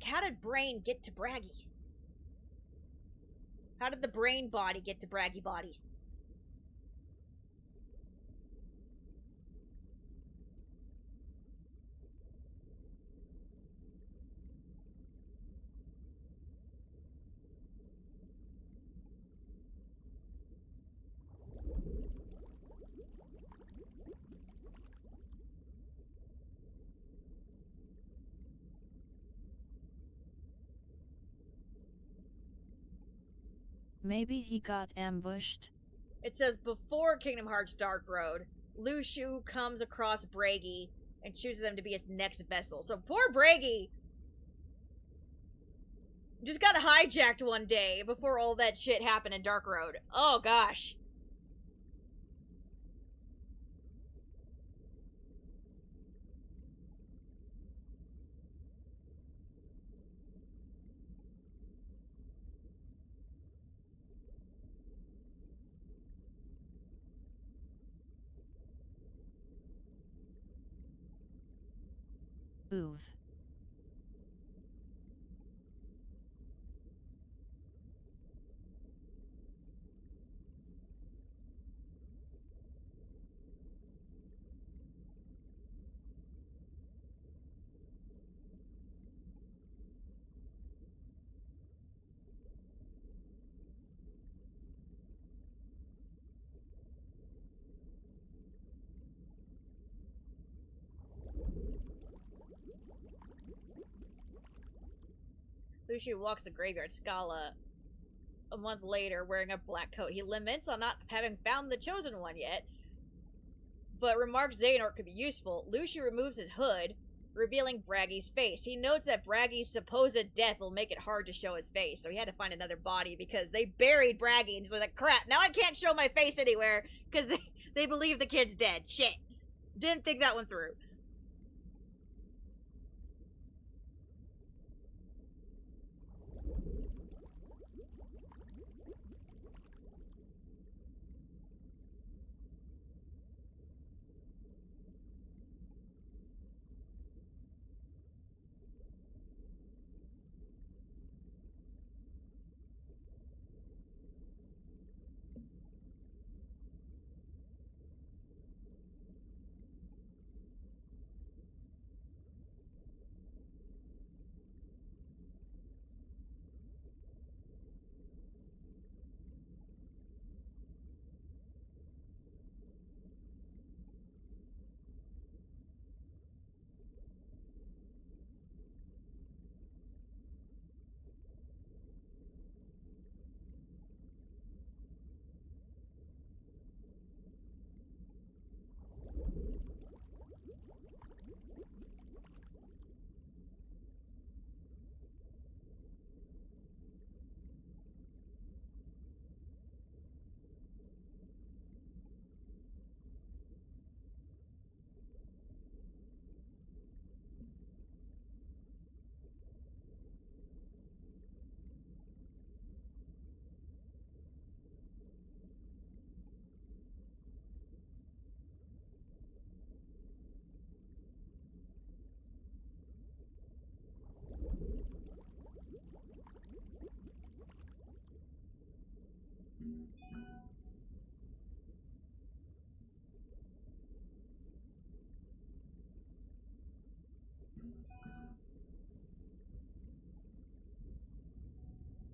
how did Brain get to braggy? How did the brain body get to braggy body? Maybe he got ambushed? It says, before Kingdom Hearts Dark Road, Luxu comes across Bragi and chooses him to be his next vessel. So poor Bragi just got hijacked one day before all that shit happened in Dark Road. Oh gosh. Oof. Luxu walks the graveyard Scala a month later wearing a black coat. He laments on not having found the chosen one yet, but remarks Xehanort could be useful. Luxu removes his hood, revealing Braggy's face. He notes that Braggy's supposed death will make it hard to show his face, so he had to find another body because they buried Braggy, and he's like, crap, now I can't show my face anywhere because they believe the kid's dead. Shit. Didn't think that one through.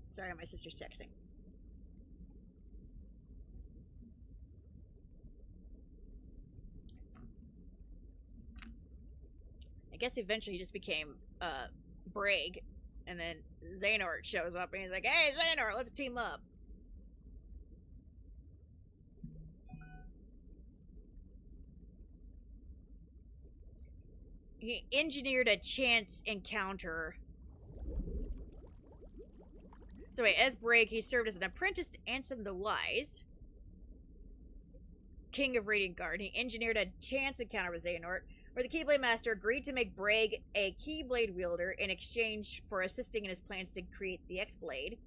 Sorry, my sister's texting. I guess eventually he just became Braig, and then Xehanort shows up and he's like, "Hey, Xehanort, let's team up." He engineered a chance encounter. So wait, as Braig, he served as an apprentice to Ansem the Wise, King of Radiant Guard. He engineered a chance encounter with Xehanort, where the Keyblade Master agreed to make Braig a Keyblade wielder in exchange for assisting in his plans to create the X-Blade.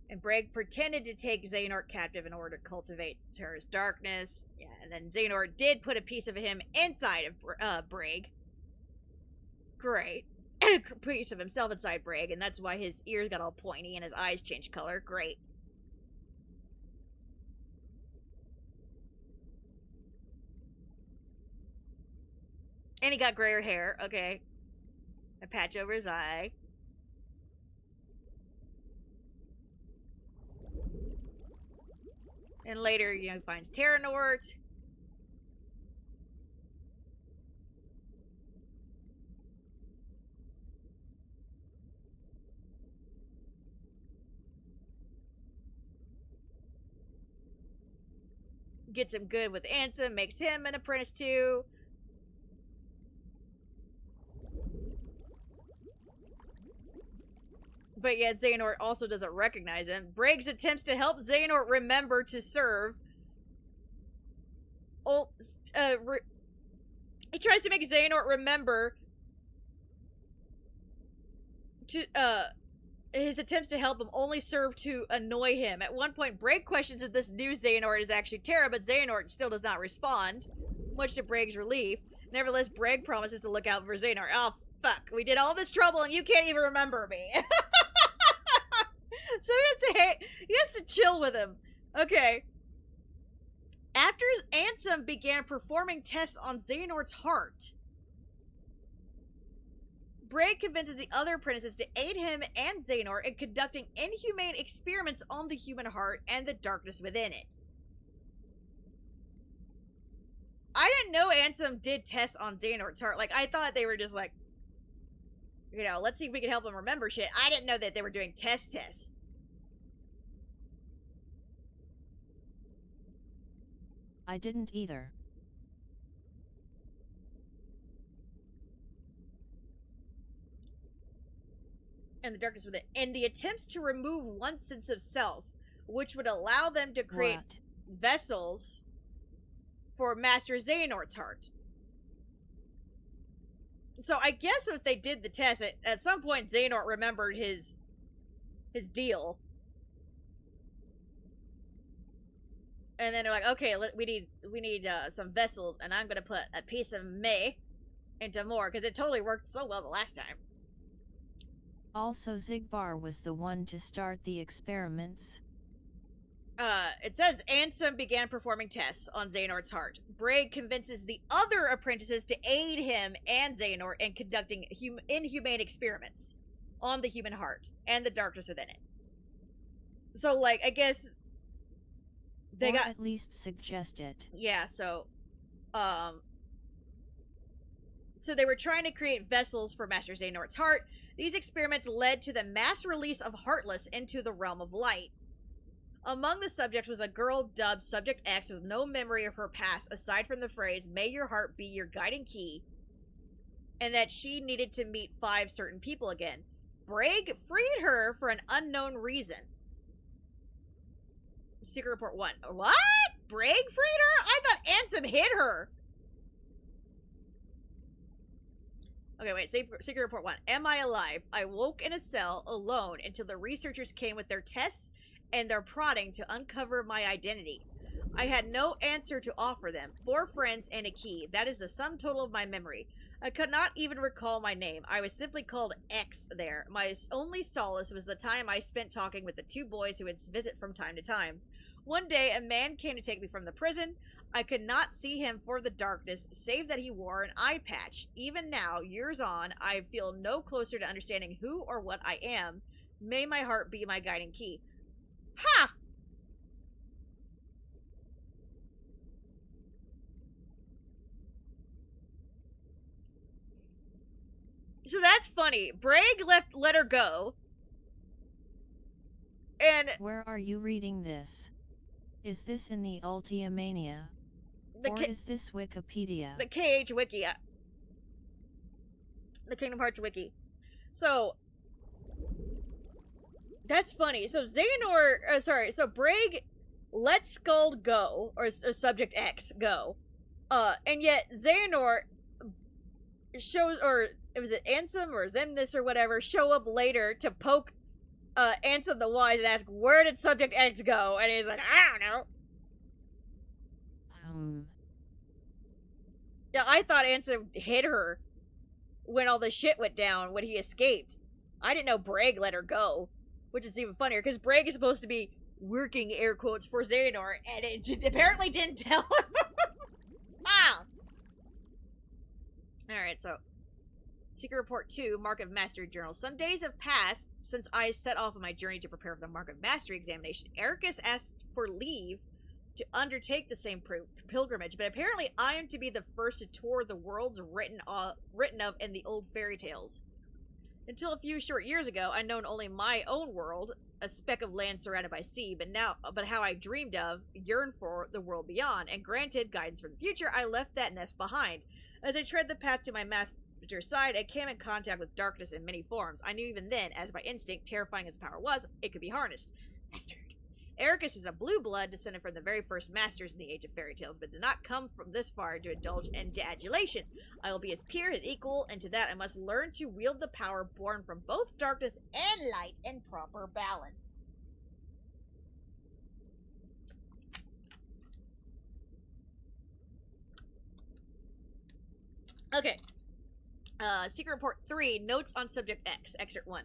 And Braig pretended to take Xehanort captive in order to cultivate Terra's darkness. Yeah, and then Xehanort did put a piece of him inside of Braig. Great. Piece of himself inside Braig, and that's why his ears got all pointy and his eyes changed color. Great. And he got grayer hair. Okay. A patch over his eye. And later, you know, he finds Terranort. Gets him good with Ansem, makes him an apprentice too. But yet Xehanort also doesn't recognize him. Braig's attempts to help Xehanort remember to serve. He tries to make Xehanort remember to his attempts to help him only serve to annoy him. At one point, Braig questions if this new Xehanort is actually Terra, but Xehanort still does not respond, much to Braig's relief. Nevertheless, Braig promises to look out for Xehanort. Oh, fuck. We did all this trouble and you can't even remember me. So he has to chill with him. Okay. After Ansem began performing tests on Xehanort's heart, Braig convinces the other apprentices to aid him and Xehanort in conducting inhumane experiments on the human heart and the darkness within it. I didn't know Ansem did tests on Xehanort's heart. Like, I thought they were just like, you know, let's see if we can help him remember shit. I didn't know that they were doing tests. I didn't either. And the darkness within. And the attempts to remove one sense of self, which would allow them to create vessels for Master Xehanort's heart. So I guess if they did the test, at some point Xehanort remembered his deal. And then they're like, okay, we need some vessels, and I'm gonna put a piece of me into more, because it totally worked so well the last time. Also, Xigbar was the one to start the experiments. It says Ansem began performing tests on Xehanort's heart. Braig convinces the other apprentices to aid him and Xehanort in conducting inhumane experiments on the human heart and the darkness within it. So, like, I guess they got at least suggest it. Yeah, so they were trying to create vessels for Master Xehanort's heart. These experiments led to the mass release of Heartless into the realm of light. Among the subjects was a girl dubbed Subject X with no memory of her past aside from the phrase, "May your heart be your guiding key," and that she needed to meet 5 certain people again. Braig freed her for an unknown reason. Secret Report 1. What? Braig freed her? I thought Ansem hid her. Okay, wait. Secret Report 1. Am I alive? I woke in a cell alone until the researchers came with their tests and their prodding to uncover my identity. I had no answer to offer them. 4 friends and a key. That is the sum total of my memory. I could not even recall my name. I was simply called X there. My only solace was the time I spent talking with the 2 boys who would visit from time to time. One day, a man came to take me from the prison. I could not see him for the darkness, save that he wore an eye patch. Even now, years on, I feel no closer to understanding who or what I am. May my heart be my guiding key. Ha! So that's funny. Braig let her go. And where are you reading this? Is this in the Ultia Mania? Or is this Wikipedia? The KH Wiki. The Kingdom Hearts Wiki. So that's funny. So Xehanort, so Braig let Skuld go, or Subject X go. And yet Xehanort shows, or was it Ansem or Xemnas or whatever, show up later to poke Ansem the Wise and ask, where did Subject X go? And he's like, I don't know. Yeah, I thought Ansem hit her when all the shit went down, when he escaped. I didn't know Braig let her go, which is even funnier, because Braig is supposed to be working, air quotes, for Xehanort, and it apparently didn't tell him. Wow. Alright, so Secret Report 2, Mark of Mastery Journal. Some days have passed since I set off on my journey to prepare for the Mark of Mastery examination. Ericus asked for leave to undertake the same pilgrimage, but apparently I am to be the first to tour the worlds written of in the old fairy tales. Until a few short years ago, I'd known only my own world, a speck of land surrounded by sea, but how I dreamed of, yearned for the world beyond, and granted guidance for the future, I left that nest behind. As I tread the path to my master's side, I came in contact with darkness in many forms. I knew even then, as by instinct, terrifying as power was, it could be harnessed. Mastered. Ericus is a blue blood descended from the very first masters in the Age of Fairy Tales, but did not come from this far to indulge in adulation. I will be his peer, his equal, and to that I must learn to wield the power born from both darkness and light in proper balance. Okay. Secret Report 3, Notes on Subject X, Excerpt 1.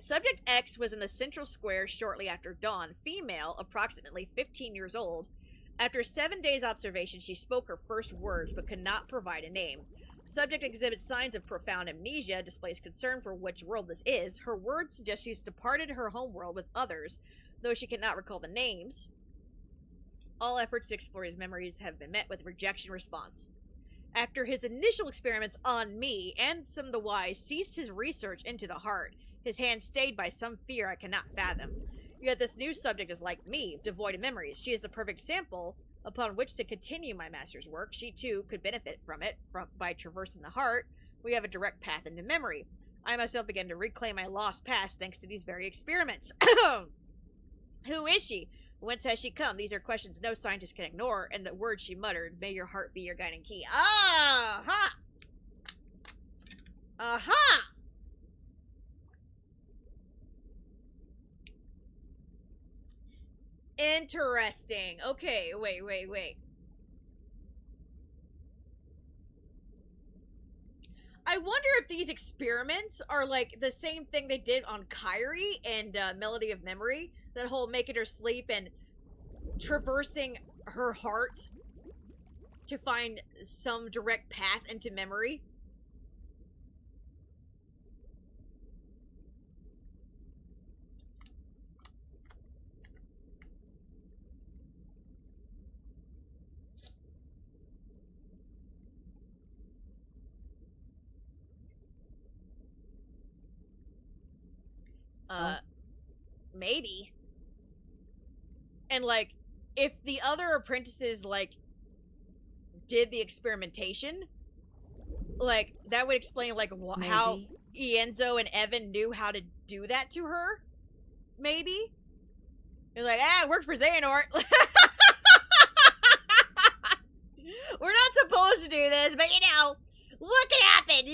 Subject X was in the central square shortly after dawn. Female, approximately 15 years old. After 7 days' observation, she spoke her first words, but could not provide a name. Subject exhibits signs of profound amnesia, displays concern for which world this is. Her words suggest she's departed her homeworld with others, though she cannot recall the names. All efforts to explore his memories have been met with rejection response. After his initial experiments on me, Ansem the Wise ceased his research into the heart, his hand stayed by some fear I cannot fathom. Yet this new subject is like me, devoid of memories. She is the perfect sample upon which to continue my master's work. She too could benefit from it by traversing the heart. We have a direct path into memory. I myself began to reclaim my lost past thanks to these very experiments. Who is she? Whence has she come? These are questions no scientist can ignore, and the words she muttered, may your heart be your guiding key. Aha! Aha! Interesting. Okay, wait. I wonder if these experiments are like the same thing they did on Kairi and Melody of Memory. That whole making her sleep and traversing her heart to find some direct path into memory. Maybe. And, like, if the other apprentices, like, did the experimentation, like, that would explain, like, how Ienzo and Evan knew how to do that to her. Maybe. They're like, it worked for Xehanort. We're not supposed to do this, but, you know, what can happen?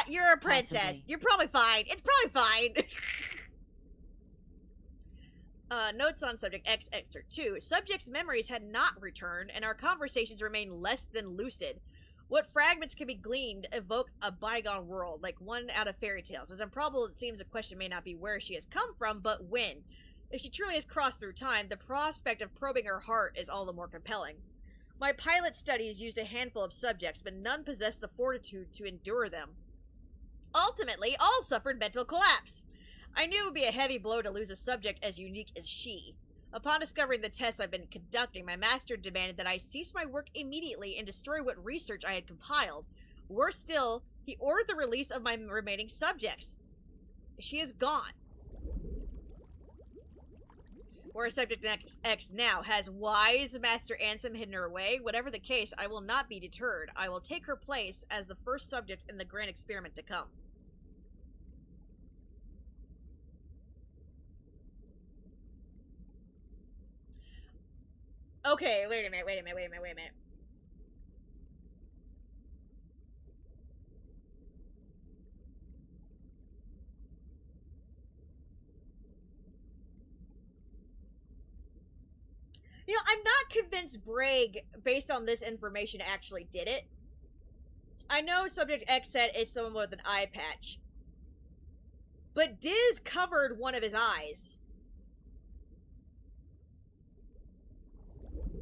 You're a princess. Possibly. You're probably fine. It's probably fine. Notes on subject X, Excerpt 2. Subject's memories had not returned, and our conversations remained less than lucid. What fragments can be gleaned evoke a bygone world, like one out of fairy tales. As improbable as it seems, the question may not be where she has come from, but when. If she truly has crossed through time, the prospect of probing her heart is all the more compelling. My pilot studies used a handful of subjects, but none possessed the fortitude to endure them. Ultimately, all suffered mental collapse. I knew it would be a heavy blow to lose a subject as unique as she. Upon discovering the tests I've been conducting, my master demanded that I cease my work immediately and destroy what research I had compiled. Worse still, he ordered the release of my remaining subjects. She is gone. Where subject X now? Has wise Master Ansem hidden her away? Whatever the case, I will not be deterred. I will take her place as the first subject in the grand experiment to come. Okay, wait a minute. You know, I'm not convinced Braig, based on this information, actually did it. I know Subject X said it's someone with an eye patch. But Diz covered one of his eyes.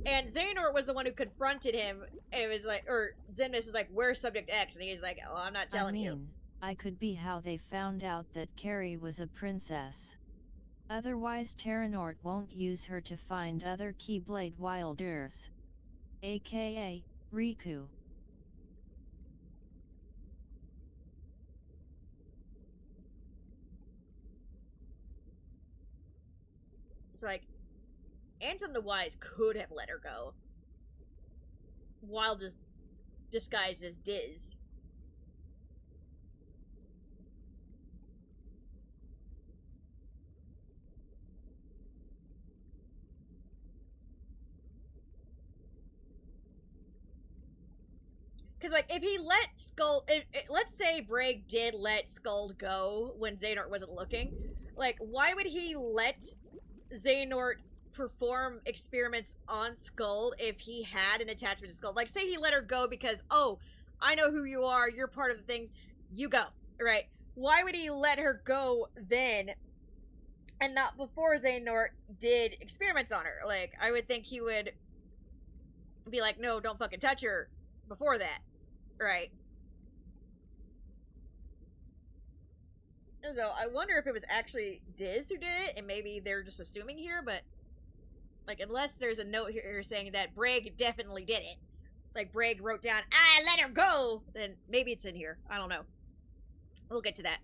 And Xehanort was the one who confronted him. And it was like, or Xemnas was like, where's Subject X? And he's like, oh, I'm not telling you. I could be how they found out that Carrie was a princess. Otherwise Terranort won't use her to find other Keyblade wielders. AKA, Riku. It's like, Ansem the Wise could have let her go. While just disguised as Diz. Because, like, if he let Skuld... let's say Braig did let Skuld go when Xehanort wasn't looking. Like, why would he let Xehanort perform experiments on Skuld if he had an attachment to Skuld? Like, say he let her go because, oh, I know who you are, you're part of the thing, you go, right? Why would he let her go then and not before Xehanort did experiments on her? Like, I would think he would be like, no, don't fucking touch her before that, right? So I wonder if it was actually Diz who did it, and maybe they're just assuming here, but like, unless there's a note here saying that Braig definitely did it, like Braig wrote down, I let her go, then maybe it's in here. I don't know. We'll get to that.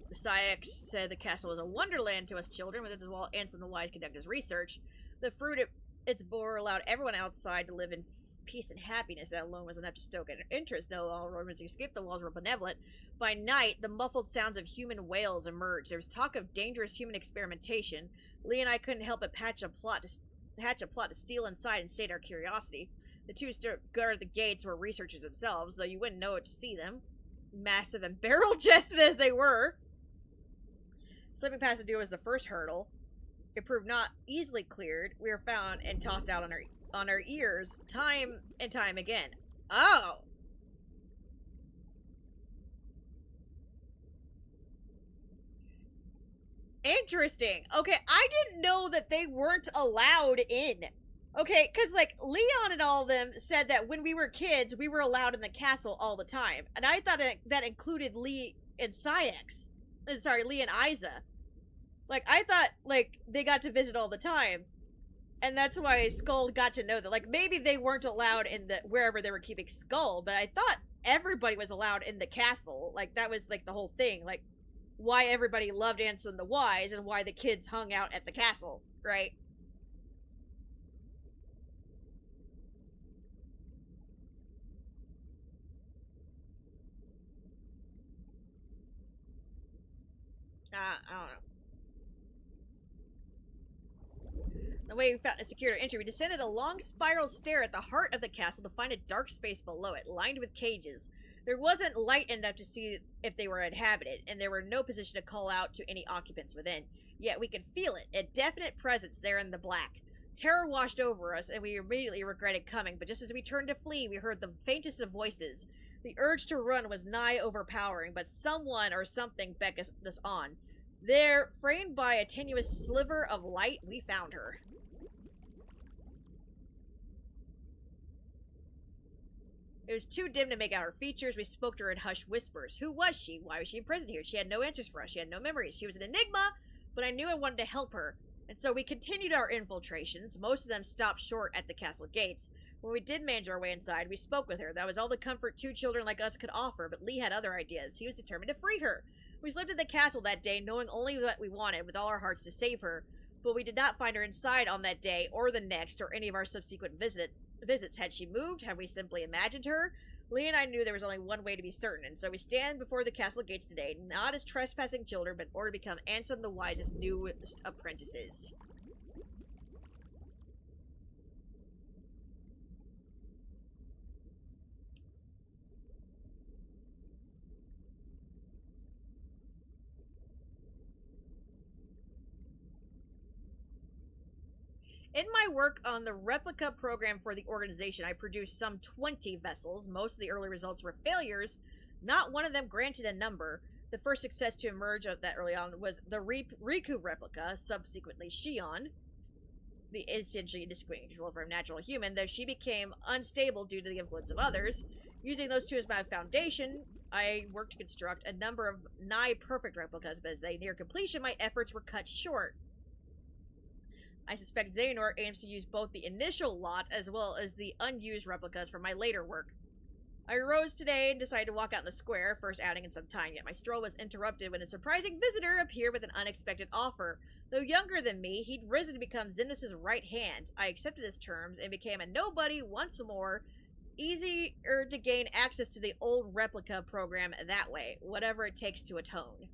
The Saïx said the castle was a wonderland to us children, within the wall Ansem the Wise conducted his research. The fruit its bore allowed everyone outside to live in peace and happiness. That alone was enough to stoke an interest. Though all Romans escaped, the walls were benevolent. By night, the muffled sounds of human wails emerged. There was talk of dangerous human experimentation. Lee and I couldn't help but hatch a plot to steal inside and sate our curiosity. The two guarded the gates were researchers themselves, though you wouldn't know it to see them. Massive and barrel-chested as they were. Slipping past the door was the first hurdle. It proved not easily cleared. We were found and tossed out on our ears time and time again. Oh! Interesting. Okay, I didn't know that they weren't allowed in. Okay, because, like, Leon and all of them said that when we were kids, we were allowed in the castle all the time. And I thought that included Lee and Saïx. Sorry, Lee and Isa. Like, I thought, like, they got to visit all the time. And that's why Skuld got to know that. Like, maybe they weren't allowed in the wherever they were keeping Skuld, but I thought everybody was allowed in the castle. Like, that was, like, the whole thing. Like, why everybody loved Ansem the Wise and why the kids hung out at the castle, right? I don't know. The way we found a secure entry, we descended a long spiral stair at the heart of the castle to find a dark space below it, lined with cages. There wasn't light enough to see if they were inhabited, and there were no position to call out to any occupants within. Yet we could feel it, a definite presence there in the black. Terror washed over us, and we immediately regretted coming, but just as we turned to flee, we heard the faintest of voices. The urge to run was nigh overpowering, but someone or something beckoned us on. There, framed by a tenuous sliver of light, we found her. It was too dim to make out her features. We spoke to her in hushed whispers. Who was she? Why was she imprisoned here? She had no answers for us. She had no memories. She was an enigma, but I knew I wanted to help her. And so we continued our infiltrations. Most of them stopped short at the castle gates. When we did manage our way inside, we spoke with her. That was all the comfort two children like us could offer, but Lee had other ideas. He was determined to free her. We slept at the castle that day, knowing only what we wanted, with all our hearts to save her. But we did not find her inside on that day, or the next, or any of our subsequent visits. Had she moved? Had we simply imagined her? Lee and I knew there was only one way to be certain, and so we stand before the castle gates today, not as trespassing children, but in order to become Ansem the Wise's newest apprentices. In my work on the replica program for the organization, I produced some 20 vessels. Most of the early results were failures. Not one of them granted a number. The first success to emerge of that early on was the Riku replica, subsequently Shion, the essentially indistinguishable from natural human, though she became unstable due to the influence of others. Using those two as my foundation, I worked to construct a number of nigh-perfect replicas, but as they near completion, my efforts were cut short. I suspect Xehanort aims to use both the initial lot as well as the unused replicas for my later work. I arose today and decided to walk out in the square, first outing in some time, yet my stroll was interrupted when a surprising visitor appeared with an unexpected offer. Though younger than me, he'd risen to become Xemnas' right hand. I accepted his terms and became a nobody once more, easier to gain access to the old replica program that way, whatever it takes to atone.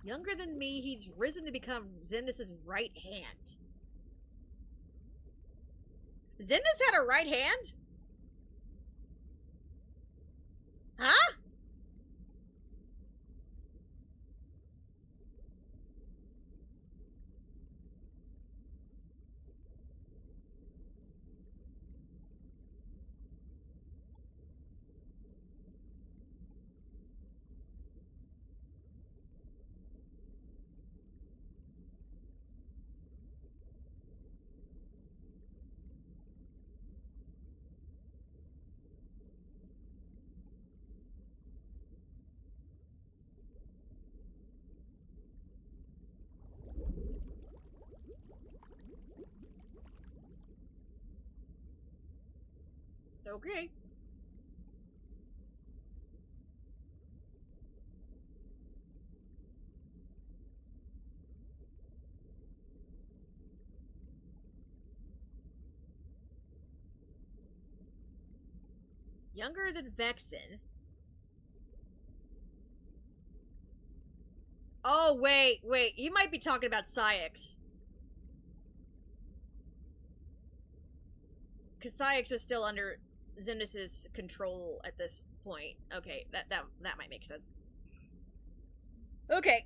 Younger than me, he's risen to become Xemnas' right hand. Xemnas had a right hand? Huh? Okay. Younger than Vexen. Oh, wait. You might be talking about Syx. Because Syx was still under Xemnas' control at this point. Okay, that might make sense. Okay.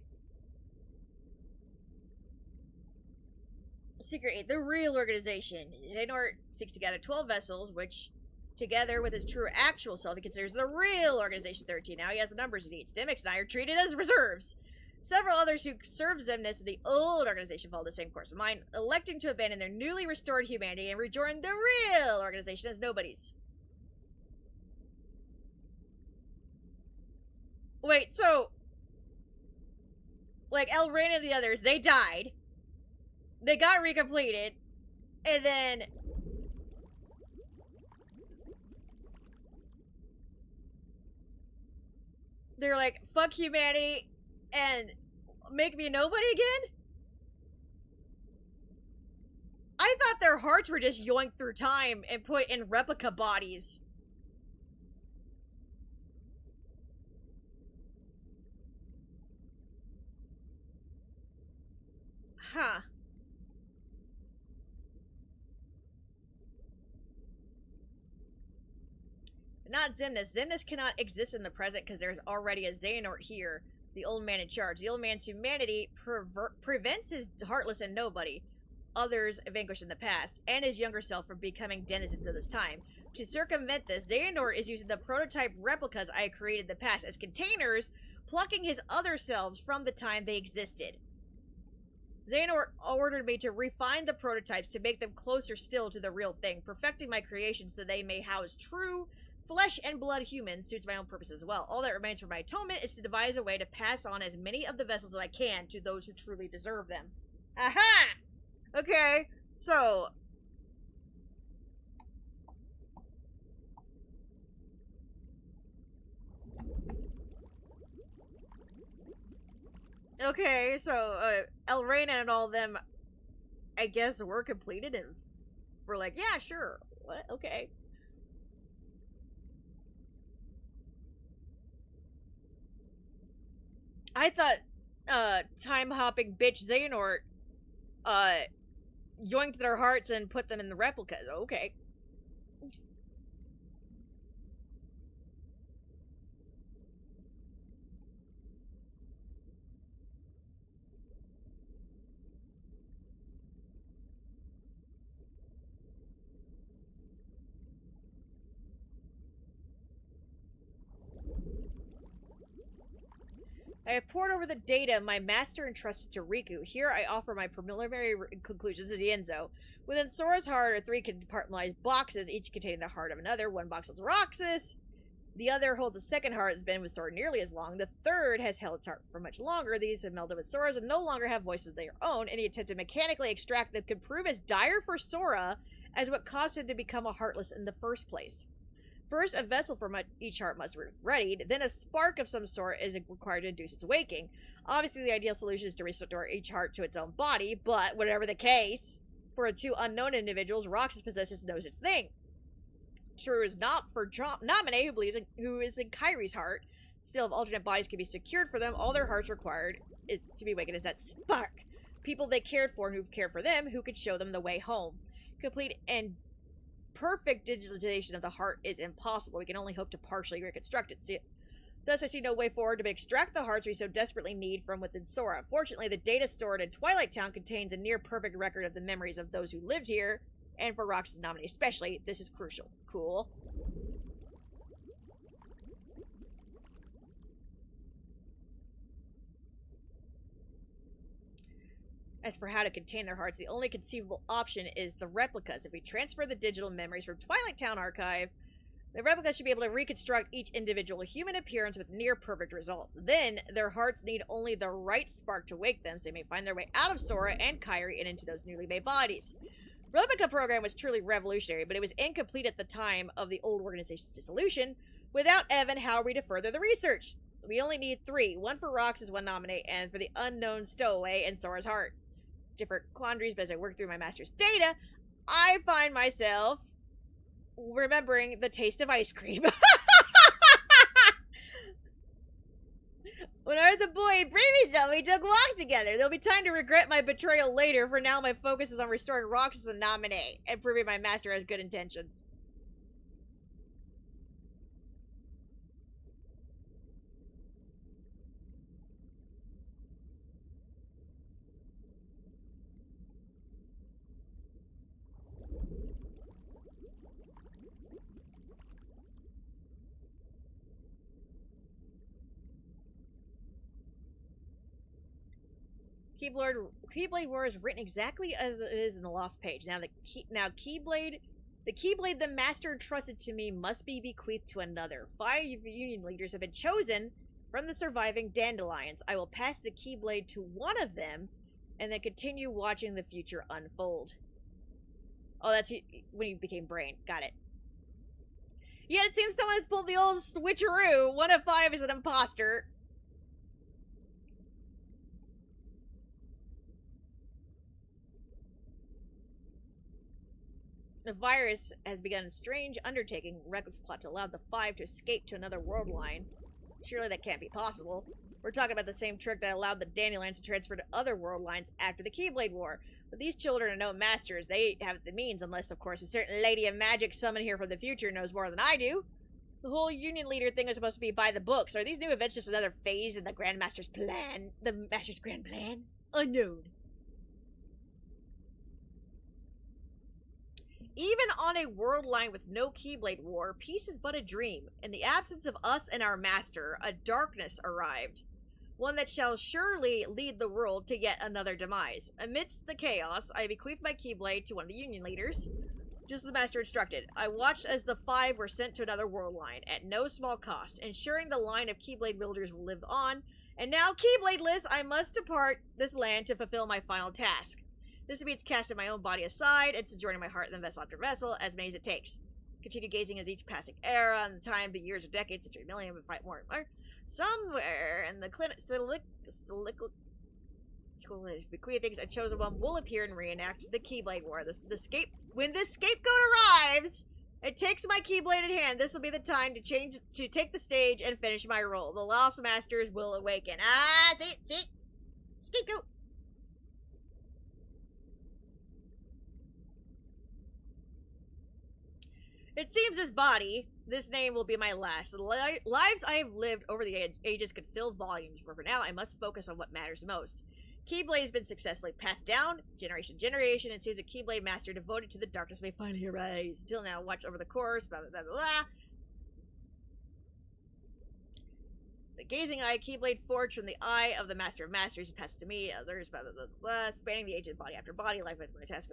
Secret 8, the real organization. Xehanort seeks to gather 12 vessels, which, together with his true actual self, he considers the real Organization 13. Now he has the numbers he needs. Demyx and I are treated as reserves. Several others who served Xemnas in the old organization followed the same course of mine, electing to abandon their newly restored humanity and rejoin the real organization as nobodies. Wait, so... like, Elrain and the others, they died. They got recompleted. And then... they're like, fuck humanity and make me a nobody again? I thought their hearts were just yoinked through time and put in replica bodies. Huh. Not Xemnas. Xemnas cannot exist in the present because there's already a Xehanort here, the old man in charge. The old man's humanity prevents his heartless and nobody, others vanquished in the past, and his younger self from becoming denizens of this time. To circumvent this, Xehanort is using the prototype replicas I created in the past as containers, plucking his other selves from the time they existed. Xehanort ordered me to refine the prototypes to make them closer still to the real thing, perfecting my creations so they may house true flesh and blood humans. Suits my own purpose as well. All that remains for my atonement is to devise a way to pass on as many of the vessels as I can to those who truly deserve them. Aha! Okay, so... Okay, so, Elrena and all them, I guess, were completed, and we're like, yeah, sure. What? Okay. I thought, time-hopping bitch Xehanort, yoinked their hearts and put them in the replicas. Okay. I have poured over the data my master entrusted to Riku. Here I offer my preliminary conclusions. This is Yenzo. Within Sora's heart are 3 compartmentalized boxes, each containing the heart of another. One box holds Roxas. The other holds a second heart that's been with Sora nearly as long. The third has held its heart for much longer. These have melded with Sora's and no longer have voices of their own. Any attempt to mechanically extract them could prove as dire for Sora as what caused him to become a Heartless in the first place. First, a vessel for each heart must be readied, then a spark of some sort is required to induce its waking. Obviously, the ideal solution is to restore each heart to its own body, but whatever the case, for 2 unknown individuals, Roxas possesses no such thing. True is not for Naminé, who is in Kairi's heart. Still, if alternate bodies can be secured for them, all their hearts required is to be awakened is that spark. People they cared for and who cared for them, who could show them the way home. Complete and perfect digitalization of the heart is impossible. We can only hope to partially reconstruct it. Thus, I see no way forward to extract the hearts we so desperately need from within Sora. Fortunately, the data stored in Twilight Town contains a near-perfect record of the memories of those who lived here, and for Roxas' Naminé especially, this is crucial. Cool. As for how to contain their hearts, the only conceivable option is the replicas. If we transfer the digital memories from Twilight Town Archive, the replicas should be able to reconstruct each individual human appearance with near-perfect results. Then, their hearts need only the right spark to wake them, so they may find their way out of Sora and Kairi and into those newly made bodies. The replica program was truly revolutionary, but it was incomplete at the time of the old organization's dissolution. Without Evan, how are we to further the research? We only need 3. 1 for Roxas, 1 Naminé, and for the unknown stowaway and Sora's heart. Different quandaries, but as I work through my master's data, I find myself remembering the taste of ice cream. When I was a boy in previous self, we took walks together. There'll be time to regret my betrayal later. For now, my focus is on restoring Roxas and Naminé and proving my master has good intentions. Keyblade War is written exactly as it is in the Lost Page. The Keyblade the Master entrusted to me must be bequeathed to another. 5 Union leaders have been chosen from the surviving Dandelions. I will pass the Keyblade to one of them, and then continue watching the future unfold. Oh, that's when he became Brain. Got it. Yet it seems someone has pulled the old switcheroo. 1 of 5 is an imposter. The virus has begun a strange undertaking, reckless plot to allow the 5 to escape to another world line. Surely that can't be possible. We're talking about the same trick that allowed the Dandelions to transfer to other world lines after the Keyblade War. But these children are no masters. They have the means, unless, of course, a certain lady of magic summoned here from the future knows more than I do. The whole Union Leader thing was supposed to be by the books. Are these new events just another phase in the Grandmaster's plan? The Master's grand plan? Unknown. Even on a world line with no Keyblade War, peace is but a dream. In the absence of us and our master, a darkness arrived. One that shall surely lead the world to yet another demise. Amidst the chaos, I bequeathed my Keyblade to one of the Union leaders, just as the master instructed. I watched as the 5 were sent to another world line, at no small cost, ensuring the line of Keyblade wielders will live on. And now, Keybladeless, I must depart this land to fulfill my final task. This means casting my own body aside and sojourning my heart in vessel after vessel, as many as it takes. Continue gazing as each passing era, and the time, the years or decades, century, millennium, and fight more and more. Somewhere in the bequeath things, a chosen one will appear and reenact the Keyblade War. When this scapegoat arrives, it takes my Keyblade in hand. This will be the time to take the stage and finish my role. The lost masters will awaken. Ah, see, scapegoat. It seems this body, this name will be my last. The lives I have lived over the ages could fill volumes, but for now I must focus on what matters most. Keyblade has been successfully passed down, generation to generation, and seems a Keyblade master devoted to the darkness may finally arise. Until now, watch over the course, blah blah blah blah blah. The gazing eye, Keyblade forged from the eye of the Master of Masters, passed to me, others, blah blah blah blah, spanning the age of body after body, life after my task.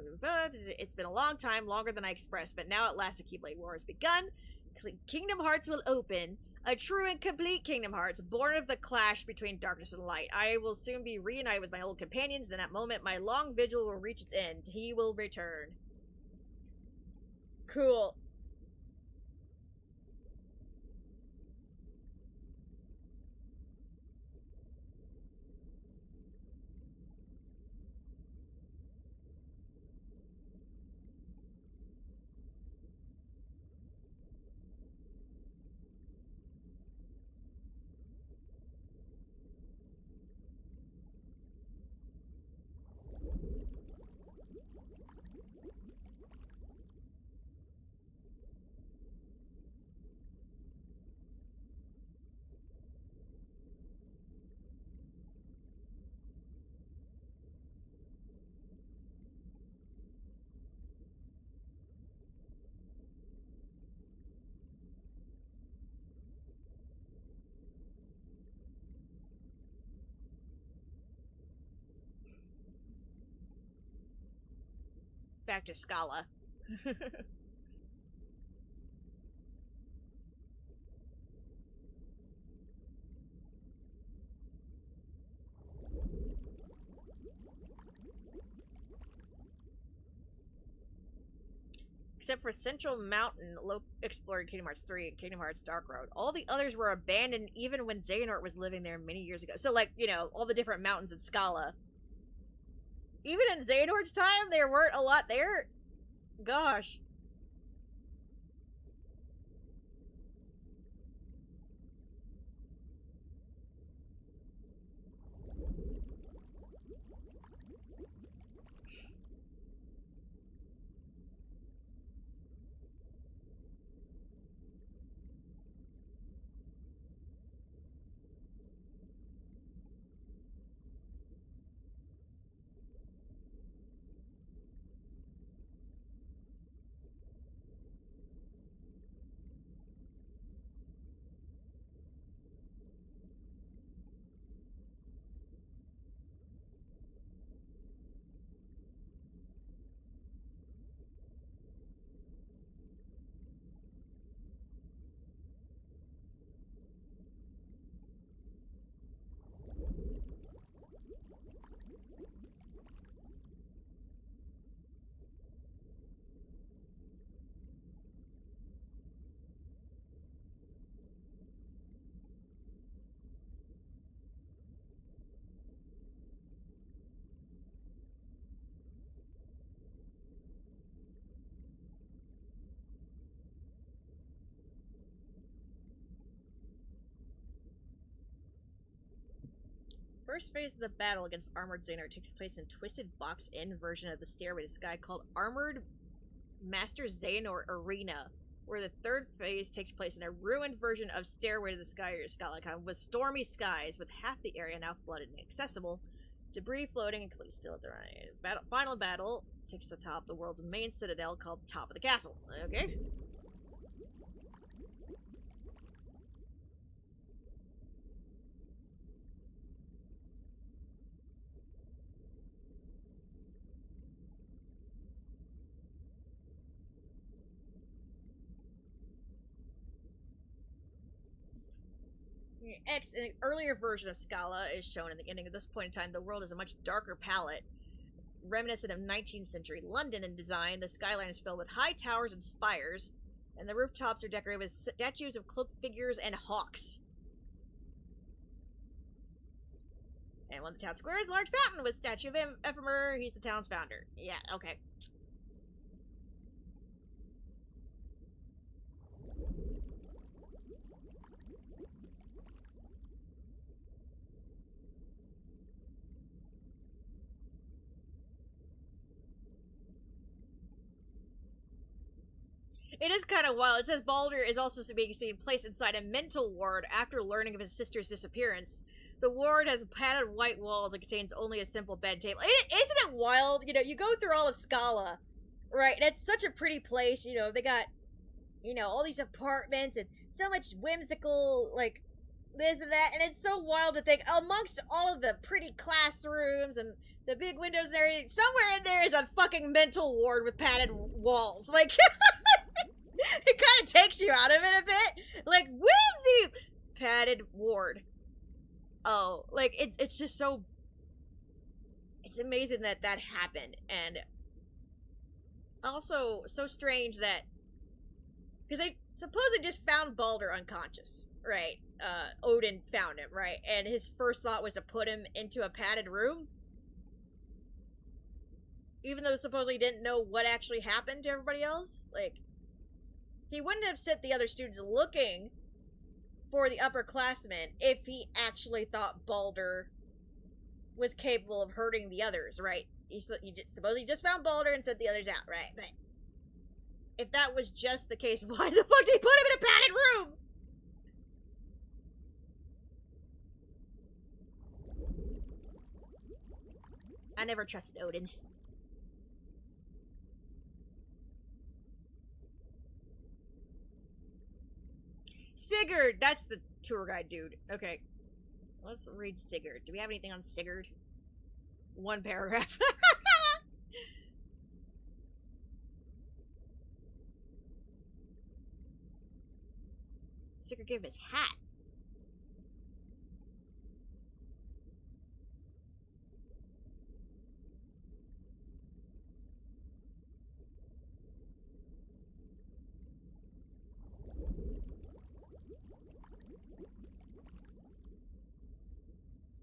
It's been a long time, longer than I expressed, but now at last the Keyblade War has begun. Kingdom Hearts will open. A true and complete Kingdom Hearts, born of the clash between darkness and light. I will soon be reunited with my old companions. In that moment, my long vigil will reach its end. He will return. Cool. Back to Scala. Except for Central Mountain, explored Kingdom Hearts 3 and Kingdom Hearts Dark Road. All the others were abandoned even when Xehanort was living there many years ago. So, like, you know, all the different mountains in Scala. Even in Xehanort's time, there weren't a lot there. Gosh. First phase of the battle against Armored Xehanort takes place in Twisted Box Inn version of the Stairway to Sky called Armored Master Xehanort Arena. where the third phase takes place in a ruined version of Stairway to the Sky or Skylicon, with stormy skies, with half the area now flooded and inaccessible, debris floating and completely still at the right. Final battle takes the top of the world's main citadel called Top of the Castle. Okay. An earlier version of Scala is shown in the beginning. At this point in time, the world is a much darker palette, reminiscent of 19th century London in design. The skyline is filled with high towers and spires, and the rooftops are decorated with statues of cloaked figures and hawks. And one of the town square is a large fountain with statue of Ephemer. He's the town's founder. Yeah, okay. It is kind of wild. It says Baldur is also being seen placed inside a mental ward after learning of his sister's disappearance. The ward has padded white walls and contains only a simple bed table. Isn't it wild? You know, you go through all of Scala, right? And it's such a pretty place. You know, they got, you know, all these apartments and so much whimsical, like, this and that. And it's so wild to think, amongst all of the pretty classrooms and the big windows and everything, somewhere in there is a fucking mental ward with padded walls. Like... It kind of takes you out of it a bit. Like, whimsy! Padded ward. Oh, like, it's just so... It's amazing that that happened. And also, so strange that... Because they supposedly just found Baldur unconscious, right? Odin found him, right? And his first thought was to put him into a padded room. Even though supposedly he didn't know what actually happened to everybody else. Like... He wouldn't have sent the other students looking for the upperclassmen if he actually thought Baldur was capable of hurting the others, right? Suppose he just found Baldur and sent the others out, right? But if that was just the case, why the fuck did he put him in a padded room? I never trusted Odin. Sigurd! That's the tour guide dude. Okay. Let's read Sigurd. Do we have anything on Sigurd? One paragraph. Sigurd gave him his hat.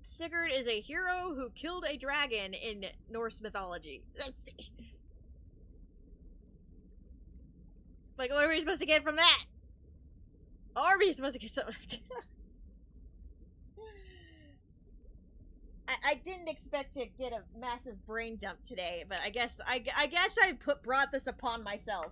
Sigurd is a hero who killed a dragon in Norse mythology. Let's see. Like, what are we supposed to get from that? Are we supposed to get something? I didn't expect to get a massive brain dump today, but I guess I brought this upon myself.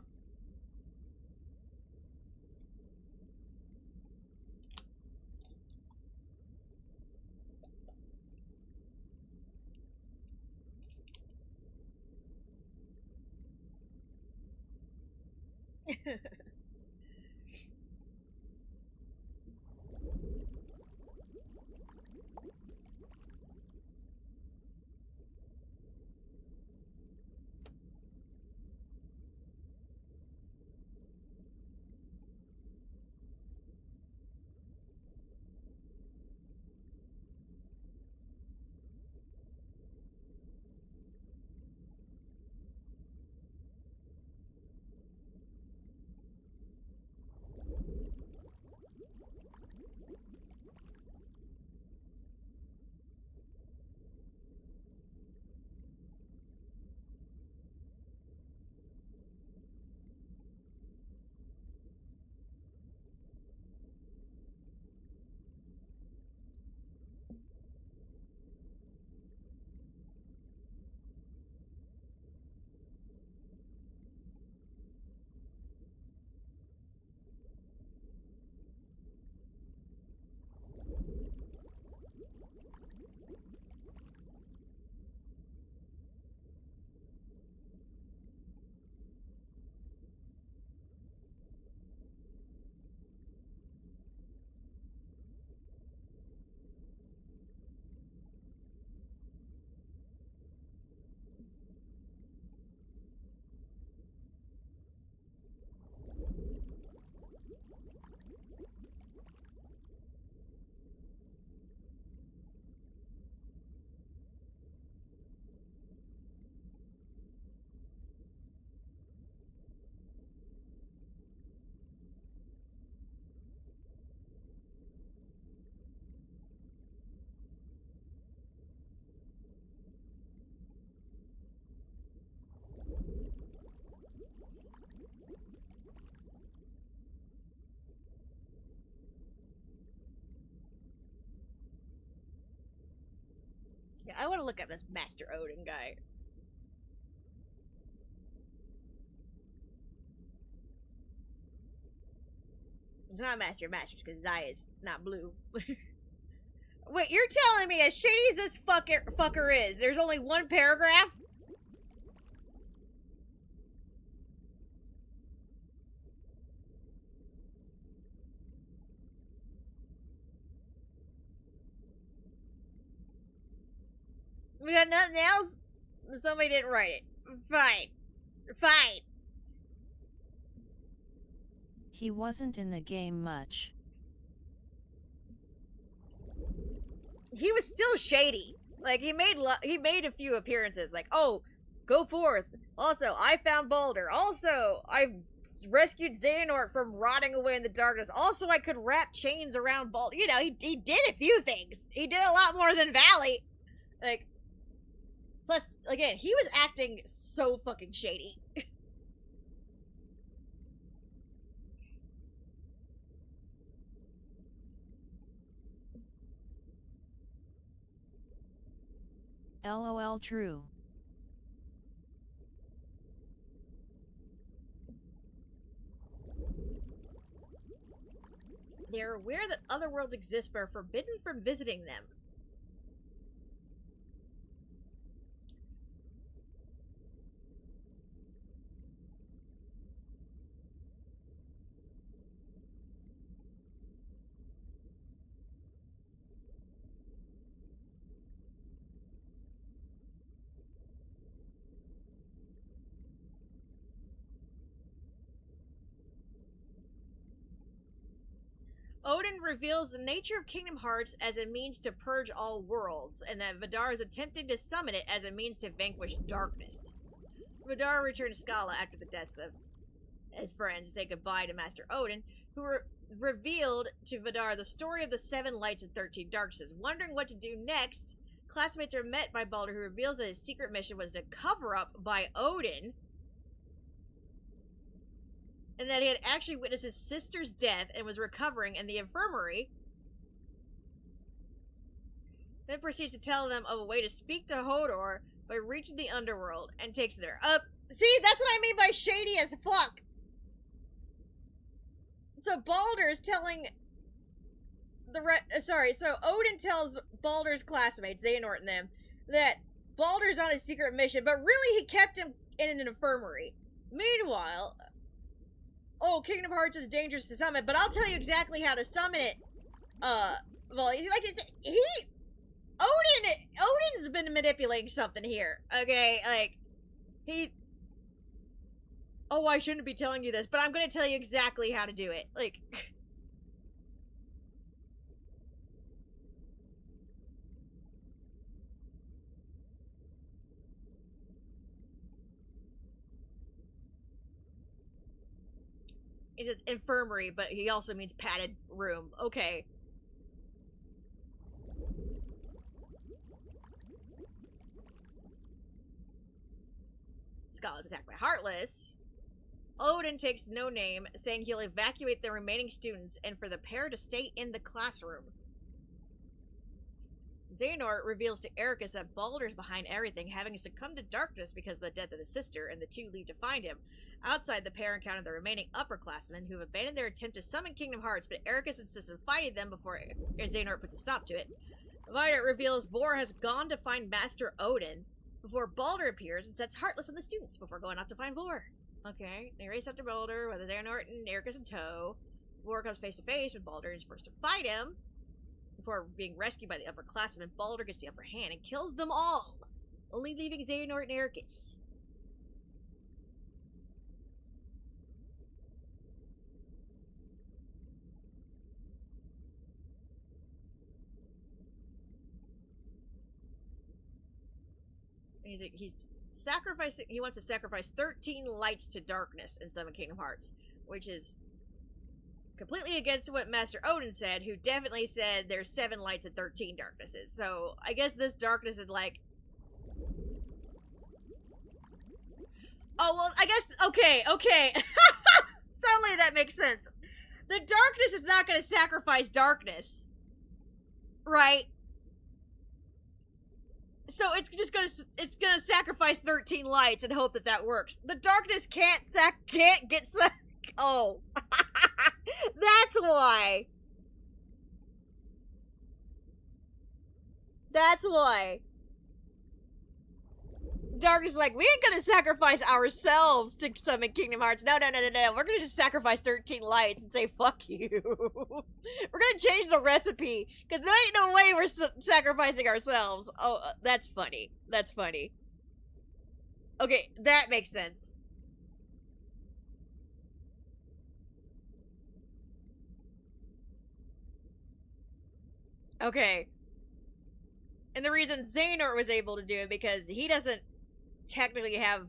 Yeah, I want to look up this Master Odin guy. It's not Master of Masters because his eye is not blue. Wait, you're telling me as shady as this fucker is, there's only one paragraph? We got nothing else? Somebody didn't write it. Fine. Fine. He wasn't in the game much. He was still shady. Like, he made a few appearances. Like, oh, go forth. Also, I found Baldur. Also, I rescued Xehanort from rotting away in the darkness. Also, I could wrap chains around Baldur. You know, he did a few things. He did a lot more than Valley. Like, plus, again, he was acting so fucking shady. LOL true. They are aware that other worlds exist but are forbidden from visiting them. Odin reveals the nature of Kingdom Hearts as a means to purge all worlds, and that Vidar is attempting to summon it as a means to vanquish darkness. Vidar returned to Scala after the deaths of his friends to say goodbye to Master Odin, who revealed to Vidar the story of the 7 lights and 13 darknesses. Wondering what to do next, classmates are met by Baldur, who reveals that his secret mission was to cover up by Odin, and that he had actually witnessed his sister's death and was recovering in the infirmary. Then proceeds to tell them of a way to speak to Hodor by reaching the underworld and takes them there. See, that's what I mean by shady as fuck. So Baldur is telling so Odin tells Baldur's classmates, Xehanort and them, that Baldur's on his secret mission, but really he kept him in an infirmary. Meanwhile, oh, Kingdom Hearts is dangerous to summon, but I'll tell you exactly how to summon it. Odin's been manipulating something here, okay? Like, oh, I shouldn't be telling you this, but I'm gonna tell you exactly how to do it. Like, he says infirmary, but he also means padded room. Okay. Scala's attacked by Heartless. Odin takes no name, saying he'll evacuate the remaining students and for the pair to stay in the classroom. Xehanort reveals to Ericus that Baldur's behind everything, having succumbed to darkness because of the death of his sister, and the two leave to find him. Outside, the pair encounter the remaining upperclassmen, who have abandoned their attempt to summon Kingdom Hearts, but Ericus insists on fighting them before Xehanort puts a stop to it. Vidar reveals Vor has gone to find Master Odin, before Baldur appears and sets Heartless on the students before going off to find Vor. Okay, they race after Baldur, with Xehanort and Ericus in tow. Vor comes face to face with Baldur and is forced to fight him. Before being rescued by the upperclassmen, Baldur gets the upper hand and kills them all, only leaving Xehanort and Ericus. He's sacrificing. He wants to sacrifice 13 lights to darkness in summon Kingdom Hearts, which is completely against what Master Odin said, who definitely said there's 7 lights and 13 darknesses. So I guess this darkness is like, oh well, I guess okay. Suddenly that makes sense. The darkness is not going to sacrifice darkness, right? So it's gonna sacrifice 13 lights and hope that that works. The darkness can't get oh. That's why. That's why. Darkness is like, we ain't gonna sacrifice ourselves to summon Kingdom Hearts. No. We're gonna just sacrifice 13 lights and say, fuck you. We're gonna change the recipe, because there ain't no way we're sacrificing ourselves. Oh, that's funny. That's funny. Okay, that makes sense. Okay. And the reason Xehanort was able to do it, because he doesn't technically have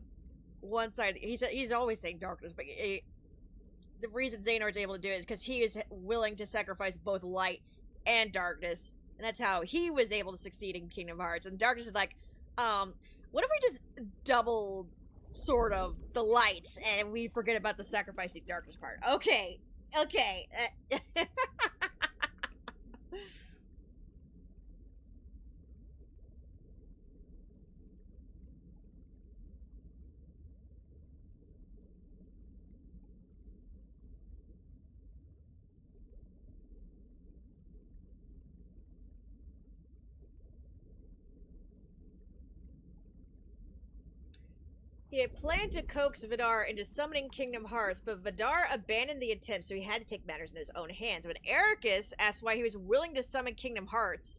one side. He's always saying darkness, but the reason Xehanort's able to do it is because he is willing to sacrifice both light and darkness, and that's how he was able to succeed in Kingdom Hearts. And darkness is like, what if we just double sort of the lights and we forget about the sacrificing darkness part? Okay. He had planned to coax Vidar into summoning Kingdom Hearts, but Vidar abandoned the attempt, so he had to take matters in his own hands. When Eraqus asked why he was willing to summon Kingdom Hearts,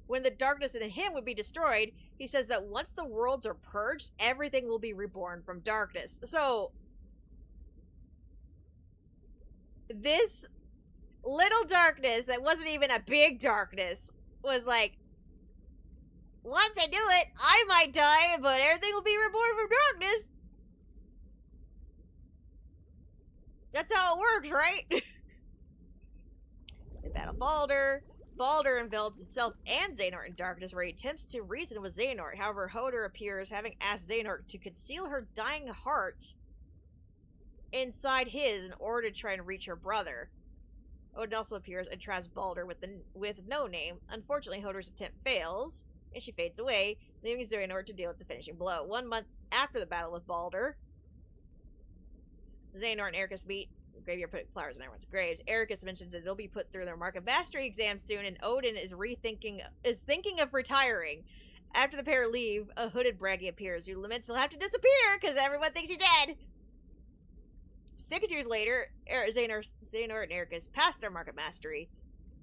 when the darkness in him would be destroyed, he says that once the worlds are purged, everything will be reborn from darkness. So, this little darkness that wasn't even a big darkness was like, once I do it, I might die, but everything will be reborn from darkness. That's how it works, right? In Battle Baldur, Baldur envelops himself and Xehanort in darkness, where he attempts to reason with Xehanort. However, Hoder appears, having asked Xehanort to conceal her dying heart inside his in order to try and reach her brother. Odin also appears and traps Baldur with no name. Unfortunately, Hoder's attempt fails, and she fades away, leaving Xehanort to deal with the finishing blow. 1 month after the battle with Baldur, Xehanort and Eraqus meet. The graveyard putting flowers in everyone's graves. Eraqus mentions that they'll be put through their Mark of Mastery exam soon, and Odin is thinking of retiring. After the pair leave, a hooded Bragi appears, who laments he'll have to disappear because everyone thinks he's dead. 6 years later, Xehanort and Eraqus pass their Mark of Mastery,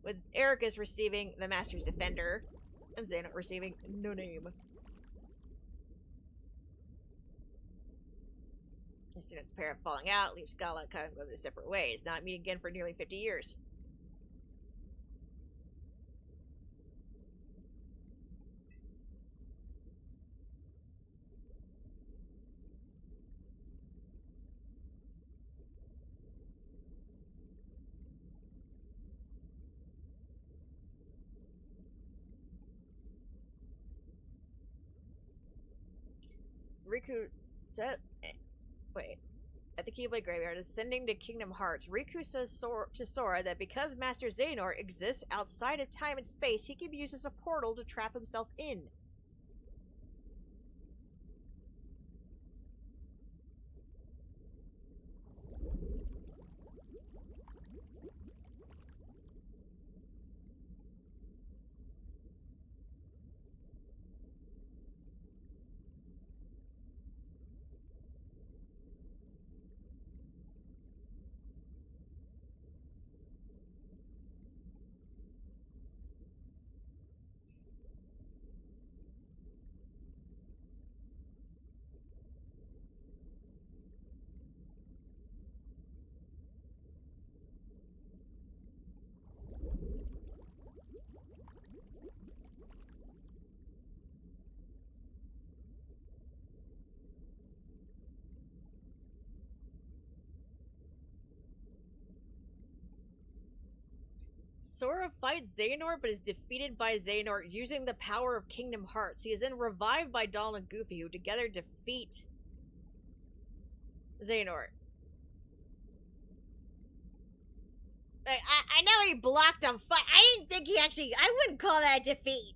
with Eraqus receiving the Master's Defender, and Xehanort receiving no name. Instead of the pair falling out, leave Scala and Kyle go their separate ways, not meeting again for nearly 50 years. Riku said, at the Keyblade Graveyard, ascending to Kingdom Hearts, Riku says to Sora that because Master Xehanort exists outside of time and space, he can use as a portal to trap himself in. Sora fights Xehanort, but is defeated by Xehanort using the power of Kingdom Hearts. He is then revived by Donald and Goofy, who together defeat Xehanort. I know he blocked him. I didn't think he actually. I wouldn't call that a defeat.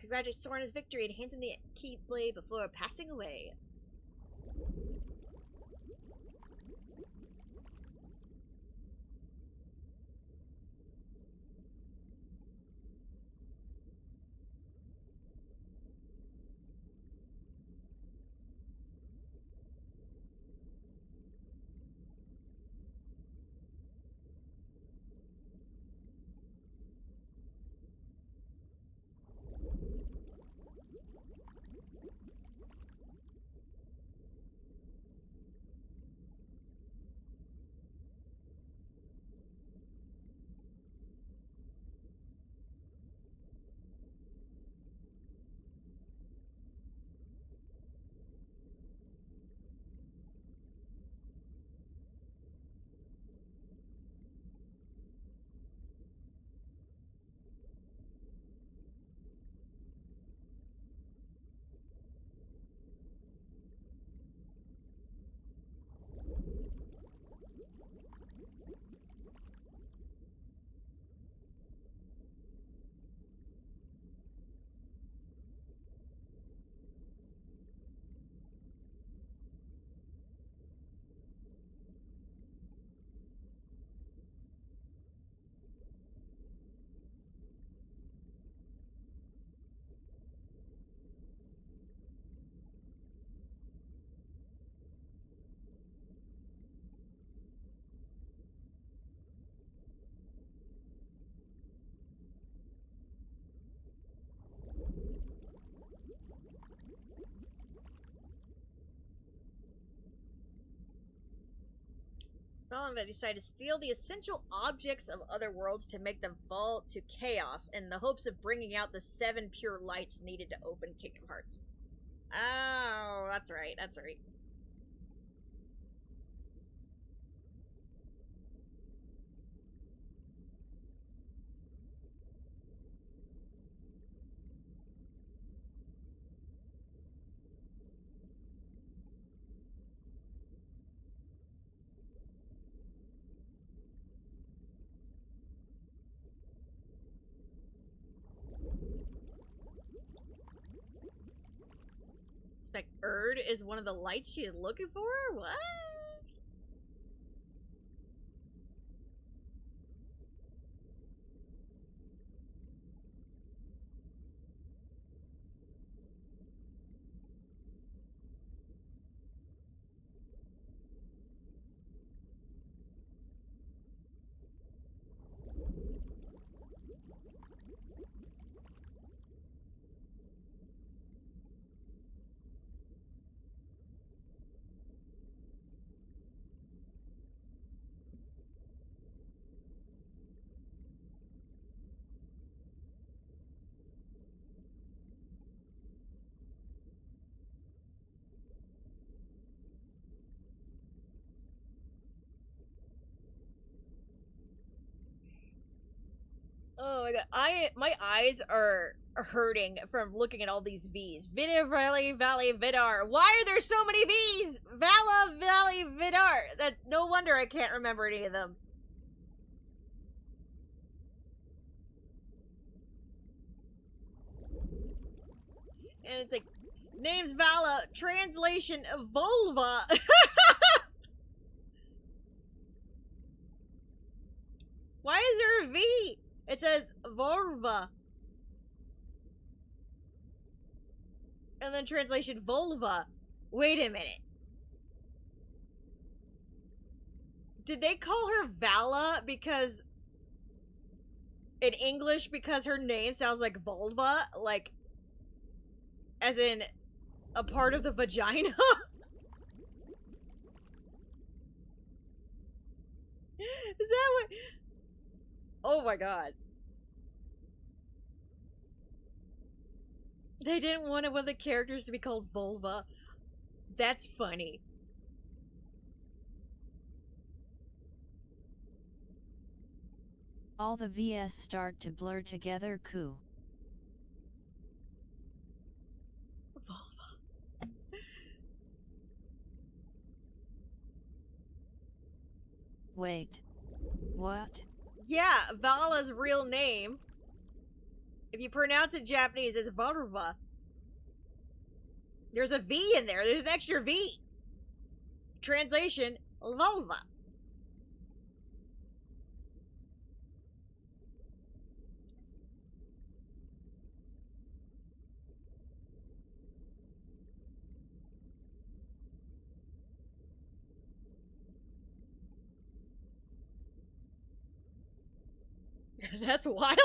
congratulates Sora on his victory and hands him the Keyblade before passing away. Valenva decided to steal the essential objects of other worlds to make them fall to chaos in the hopes of bringing out the 7 pure lights needed to open Kingdom Hearts. Oh, that's right, that's right. Suspect Erd is one of the lights she is looking for? What? Oh my god, my eyes are hurting from looking at all these V's. Vidar, Valley, Vidar. Why are there so many V's? Vala, Valley, Vidar. That no wonder I can't remember any of them. And it's like, name's Vala, translation vulva. Why is there a V? It says vulva. And then translation vulva. Wait a minute. Did they call her Vala because in English because her name sounds like vulva? Like, as in a part of the vagina? Is that what? Oh my god. They didn't want one of the characters to be called Vulva. That's funny. All the VS start to blur together. Coo. Vulva. Wait. What? Yeah, Vala's real name. If you pronounce it Japanese, it's vulva. There's a V in there. There's an extra V. Translation, vulva. That's wild.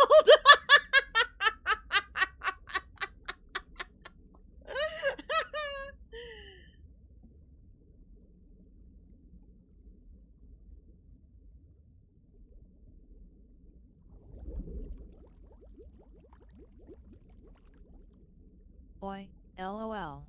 Oi, lol.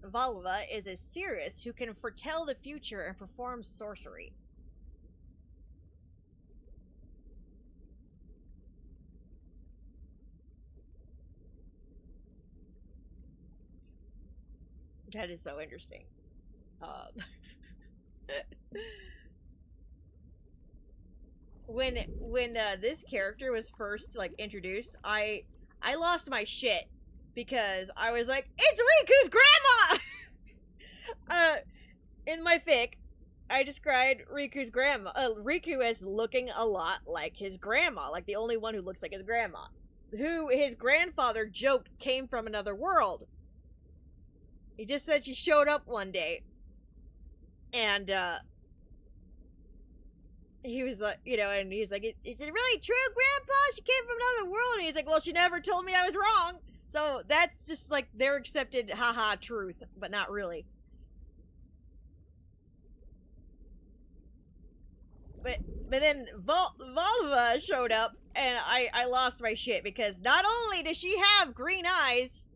Vulva is a seeress who can foretell the future and perform sorcery. That is so interesting. When this character was first like introduced, I lost my shit because I was like, it's Riku's grandma. In my fic, I described Riku's grandma, Riku as looking a lot like his grandma, like the only one who looks like his grandma, who his grandfather joked came from another world. He just said she showed up one day, and he was like, and he was like, is it really true, Grandpa? She came from another world. And he's like, well, she never told me I was wrong. So that's just like their accepted haha truth, but not really. But then Vulva showed up, and I lost my shit because not only does she have green eyes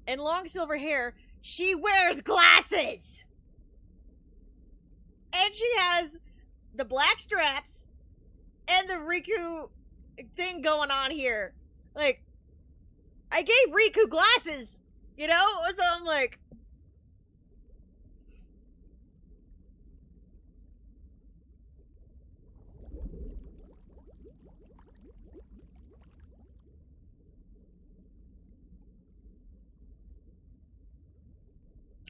and long silver hair, she wears glasses, and she has the black straps and the Riku thing going on here. Like, I gave Riku glasses, so I'm like,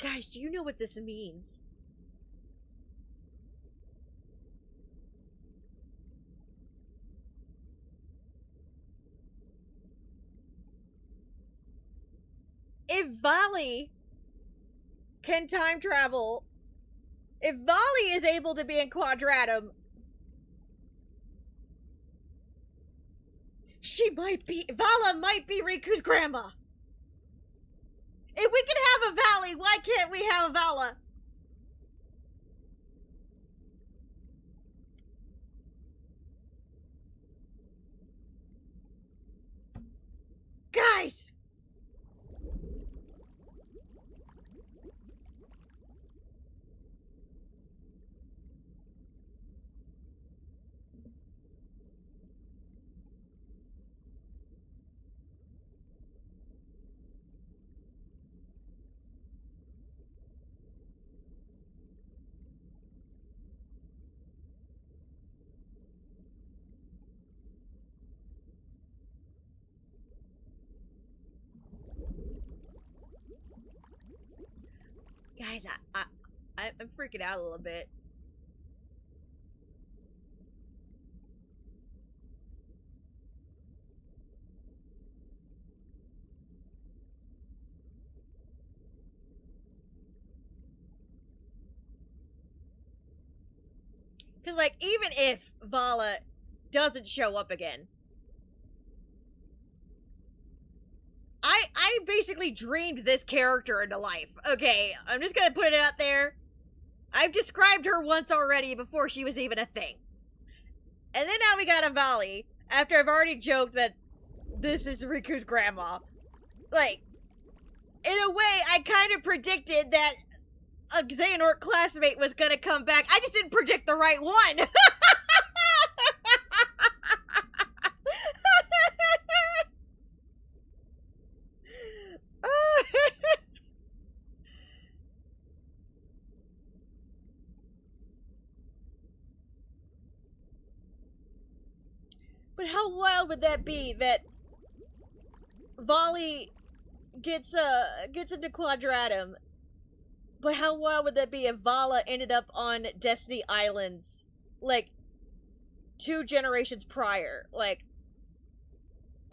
guys, do you know what this means? If Vali can time travel, if Vali is able to be in Quadratum, Vala might be Riku's grandma. If we can have a Valley, why can't we have a Vala? Guys! Guys, I'm freaking out a little bit. Because, like, even if Vala doesn't show up again, I basically dreamed this character into life. Okay, I'm just gonna put it out there. I've described her once already before she was even a thing. And then now we got Avali, after I've already joked that this is Riku's grandma. Like, in a way, I kind of predicted that a Xehanort classmate was gonna come back. I just didn't predict the right one. But how wild would that be that Volley gets into Quadratum? But how wild would that be if Vala ended up on Destiny Islands, like, 2 generations prior? Like,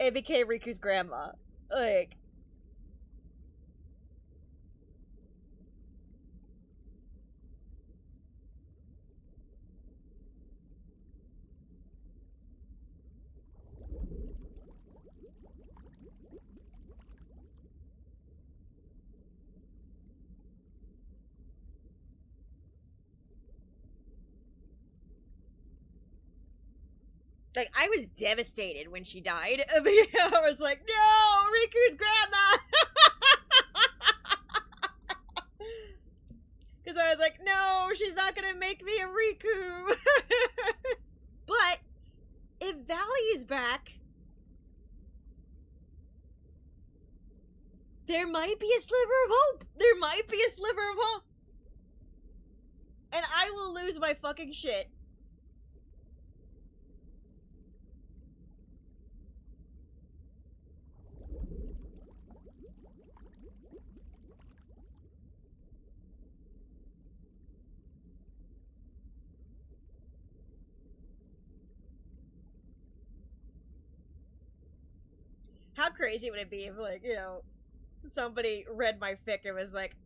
it became Riku's grandma. Like... Like, I was devastated when she died. I was like, no, Riku's grandma! Because I was like, no, she's not gonna make me a Riku. But, if Valley's back, there might be a sliver of hope. There might be a sliver of hope. And I will lose my fucking shit. How crazy would it be if, like, you know, somebody read my fic and was like,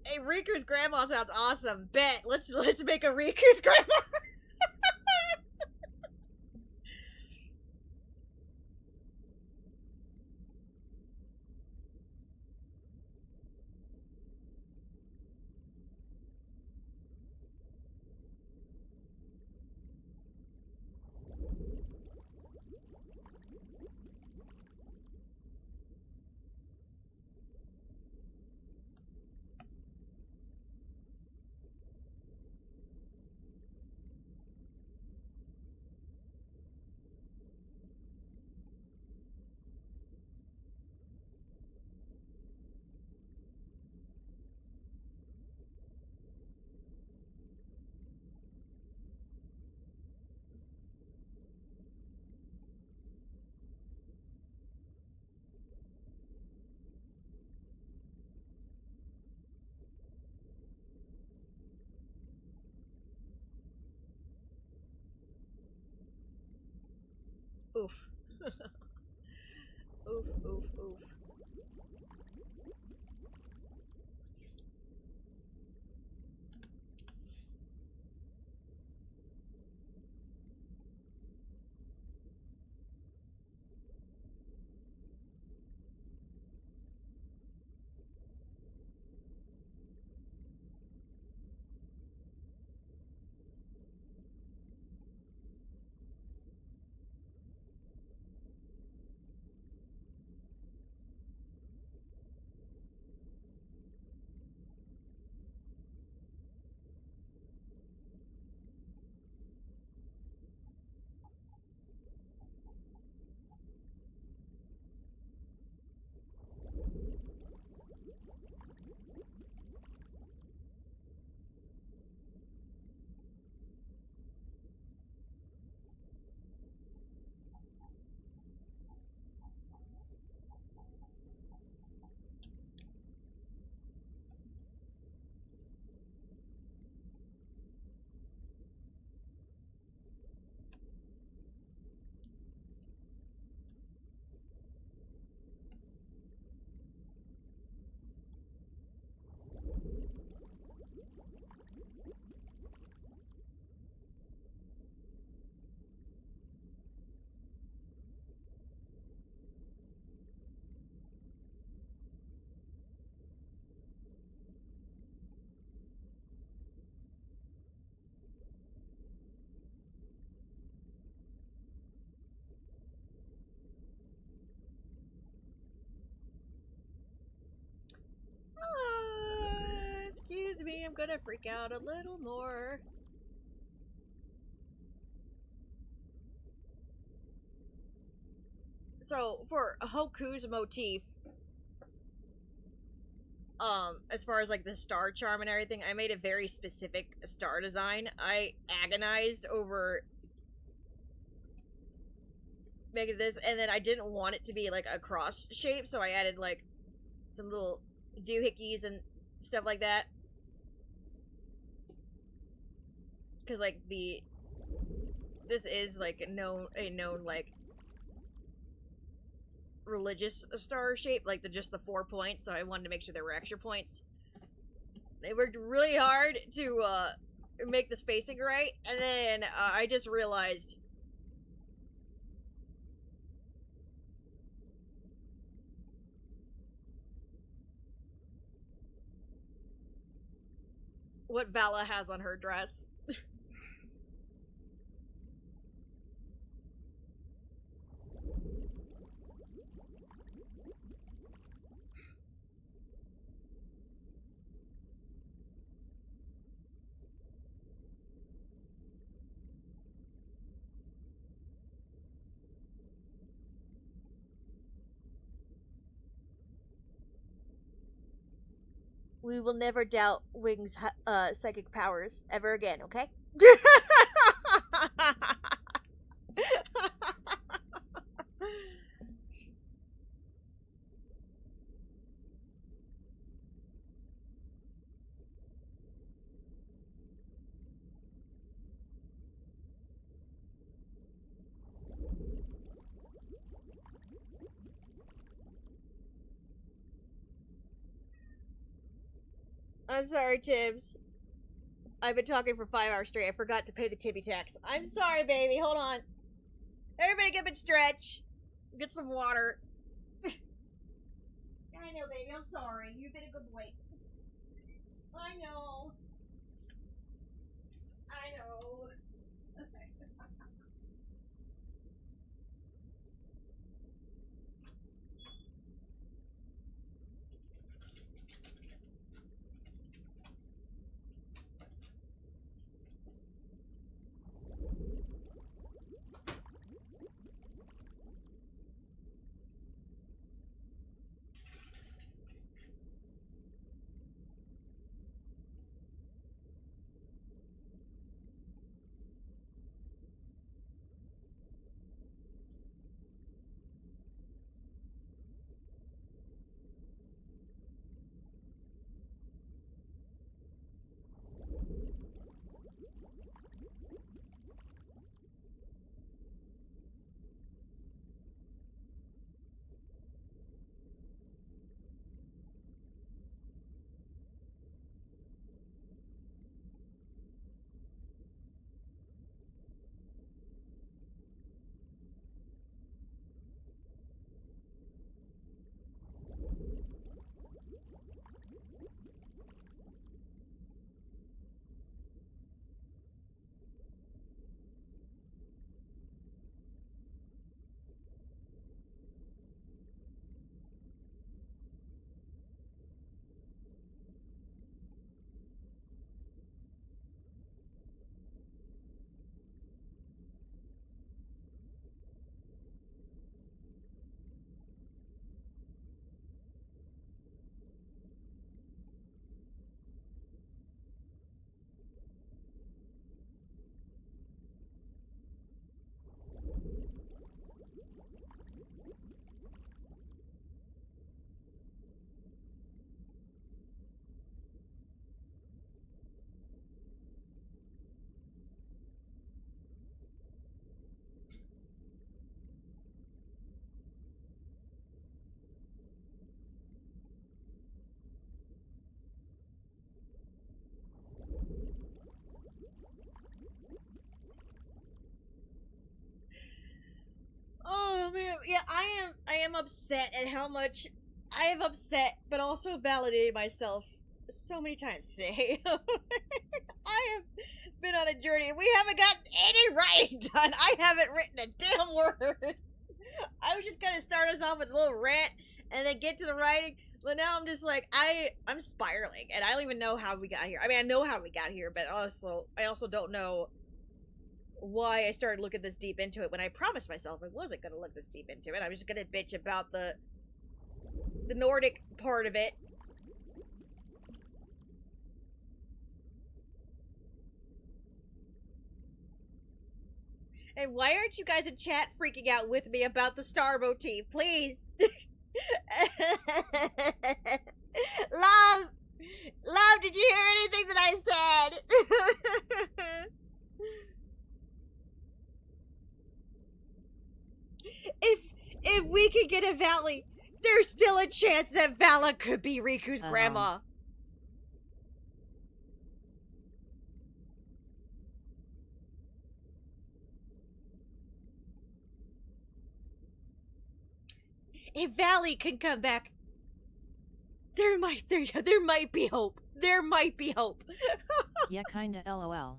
hey, Riku's grandma sounds awesome. Bet. Let's make a Riku's grandma. Oof. Oof, oof, oof. gonna freak out a little more. So, for Hoku's motif, as far as like the star charm and everything, I made a very specific star design. I agonized over making this, and then I didn't want it to be like a cross shape, so I added like some little doohickeys and stuff like that. Because like this is like a known like religious star shape, like just the 4 points, so I wanted to make sure there were extra points. They worked really hard to make the spacing right, and then I just realized what Vala has on her dress. We will never doubt Wing's psychic powers ever again, okay? I'm sorry, Tibbs. I've been talking for 5 hours straight. I forgot to pay the Tibby tax. I'm sorry, baby. Hold on. Everybody get up and stretch. Get some water. I know, baby. I'm sorry. You've been a good boy. I know. I know. Oh man, yeah, I am upset at how much I have upset, but also validated myself so many times today. I have been on a journey, and we haven't gotten any writing done. I haven't written a damn word. I was just gonna start us off with a little rant, and then get to the writing. But now I'm just like, I'm spiraling, and I don't even know how we got here. I mean, I know how we got here, but I also don't know why I started looking this deep into it when I promised myself I wasn't going to look this deep into it. I was just going to bitch about the Nordic part of it. And why aren't you guys in chat freaking out with me about the star motif? Please. Love! Love, did you hear anything that I said? If we could get a Valley, there's still a chance that Vala could be Riku's grandma. If Valley can come back, there might be hope. There might be hope. Yeah, kinda LOL.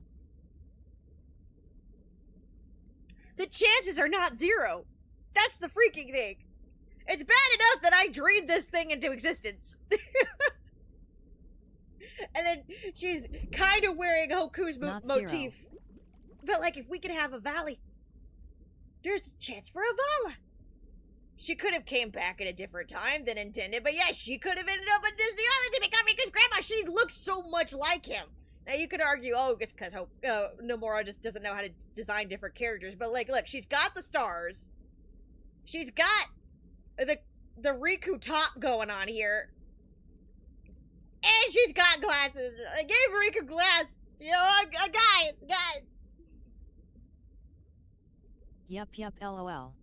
The chances are not zero. That's the freaking thing. It's bad enough that I dreamed this thing into existence. And then she's kind of wearing Hoku's motif. Zero. But, like, if we could have a Valley, there's a chance for a Vala. She could have came back at a different time than intended, but yeah, she could have ended up at Disney Island to become Riku's grandma. She looks so much like him. Now, you could argue, oh, it's because Nomura just doesn't know how to design different characters. But, like, look, she's got the stars. She's got the Riku top going on here. And she's got glasses. I gave Riku glasses. You know, guys. Yup, LOL.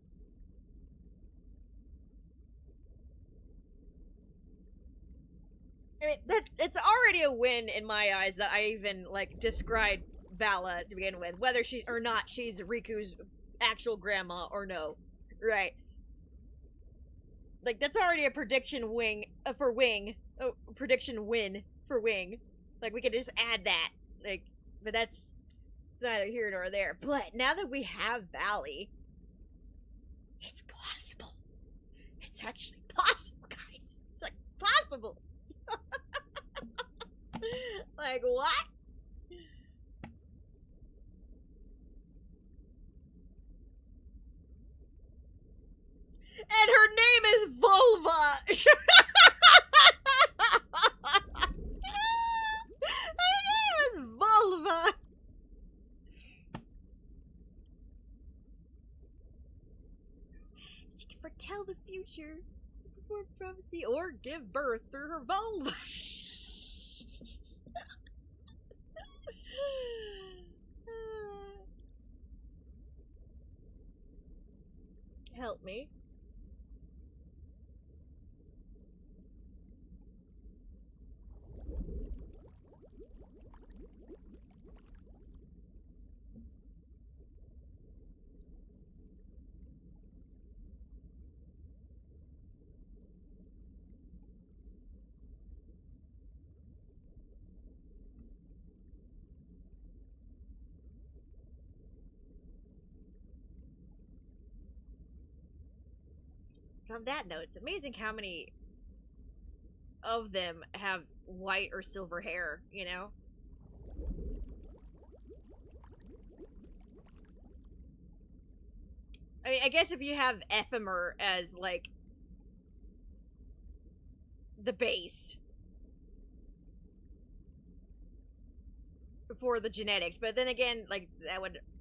I mean, it's already a win in my eyes that I even, like, described Vala to begin with. Whether she or not she's Riku's actual grandma or no. Right. Like, that's already a prediction win for Wing. Like, we could just add that. Like, but that's neither here nor there. But now that we have Valley, it's possible. It's actually possible, guys. It's, like, possible. Like, what? And her name is Volva! Her name is Volva! She can foretell the future, perform prophecy, or give birth through her vulva. Help me. On that note, it's amazing how many of them have white or silver hair, you know? I mean, I guess if you have Ephemer as, like, the base for the genetics, but then again, like,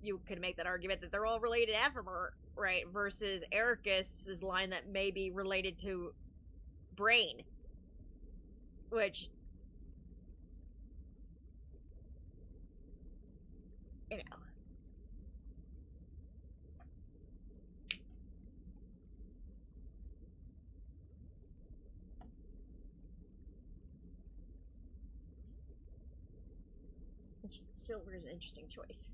you could make that argument that they're all related to Ephemer, right? Versus Ericus's line that may be related to Brain, which, you know. Silver is an interesting choice.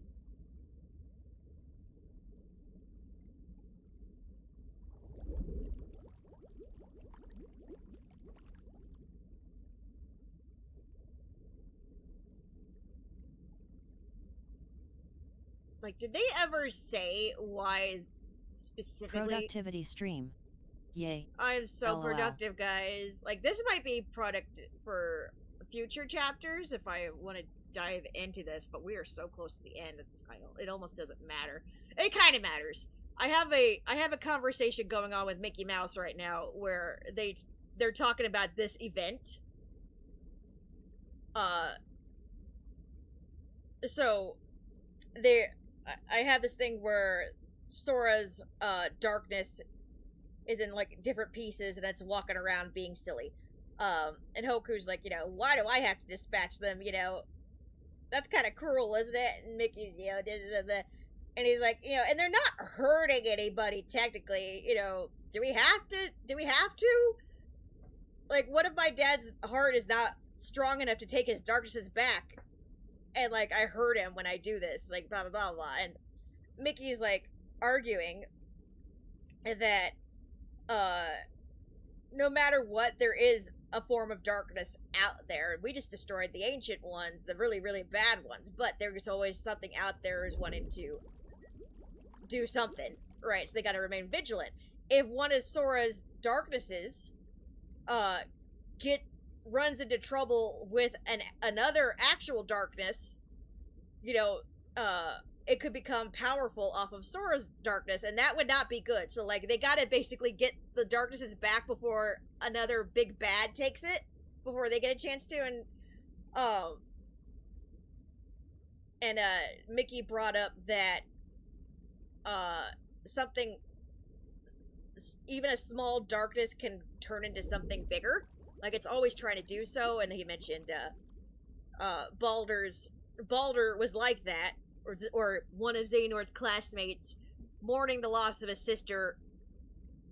Like, did they ever say why specifically? Productivity stream. Yay. I'm so LOL. productive, guys. Like, this might be product for future chapters if I want to dive into this, but we are so close to the end of the title. It almost doesn't matter. It kind of matters. I have a conversation going on with Mickey Mouse right now where they're talking about this event. So I have this thing where Sora's darkness is in like different pieces and it's walking around being silly. And Hoku's like, why do I have to dispatch them? That's kind of cruel, isn't it? And Mickey's, and he's like, and they're not hurting anybody technically. Do we have to? Like, what if my dad's heart is not strong enough to take his darknesses back? And like, I hurt him when I do this, like, blah blah blah blah. And Mickey's like arguing that no matter what, there is a form of darkness out there. We just destroyed the ancient ones, the really, really bad ones, but there's always something out there who's wanting to do something, right? So they gotta remain vigilant. If one of Sora's darknesses runs into trouble with another actual darkness, it could become powerful off of Sora's darkness, and that would not be good. So, like, they gotta basically get the darknesses back before another big bad takes it, before they get a chance to. And Mickey brought up that something, even a small darkness can turn into something bigger. Like, it's always trying to do so, and he mentioned Baldur was like that, or one of Xehanort's classmates, mourning the loss of his sister,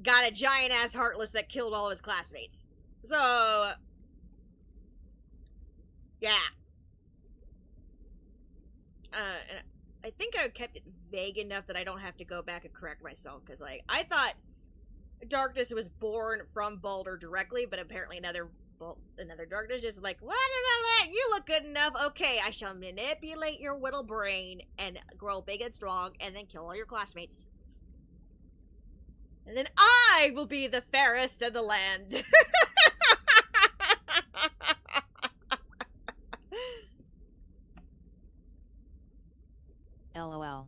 got a giant-ass Heartless that killed all of his classmates. So, yeah. And I think I kept it vague enough that I don't have to go back and correct myself, because, like, I thought darkness was born from Baldur directly, but apparently another darkness just like, what? You look good enough. Okay, I shall manipulate your little brain and grow big and strong, and then kill all your classmates. And then I will be the fairest of the land. LOL.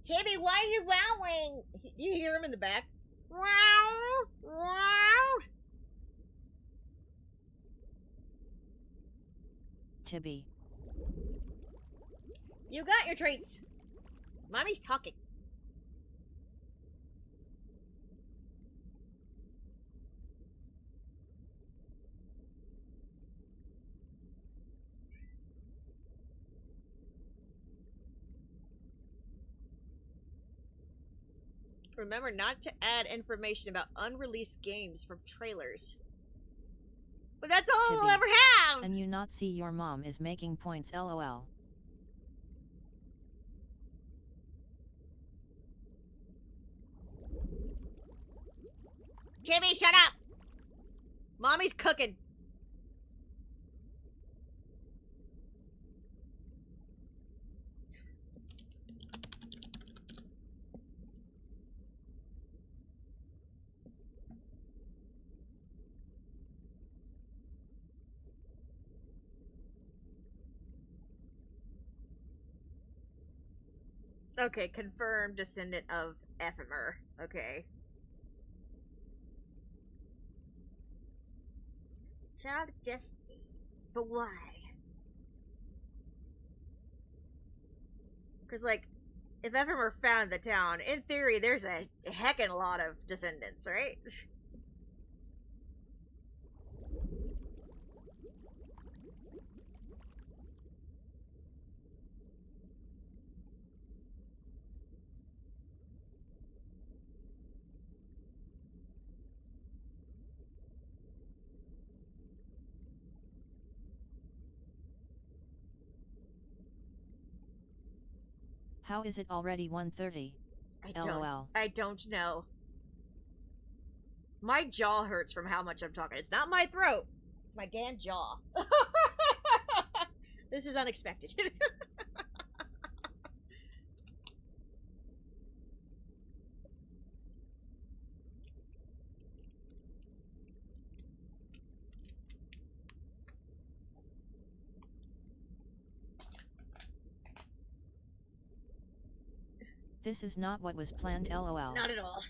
Timmy, why are you wowing? Do you hear him in the back? Wow! Wow! Tibby. You got your treats. Mommy's talking. Remember not to add information about unreleased games from trailers. But that's all Tibby. we'll ever have! And you not see your mom is making points, LOL. Timmy, shut up! Mommy's cooking. Okay, confirmed descendant of Ephemer. Okay. Child of Destiny. But why? Because, like, if Ephemer founded the town, in theory, there's a heckin' lot of descendants, right? How is it already 1:30? LOL. I don't know. My jaw hurts from how much I'm talking. It's not my throat. It's my damn jaw. This is unexpected. This is not what was planned, lol. Not at all.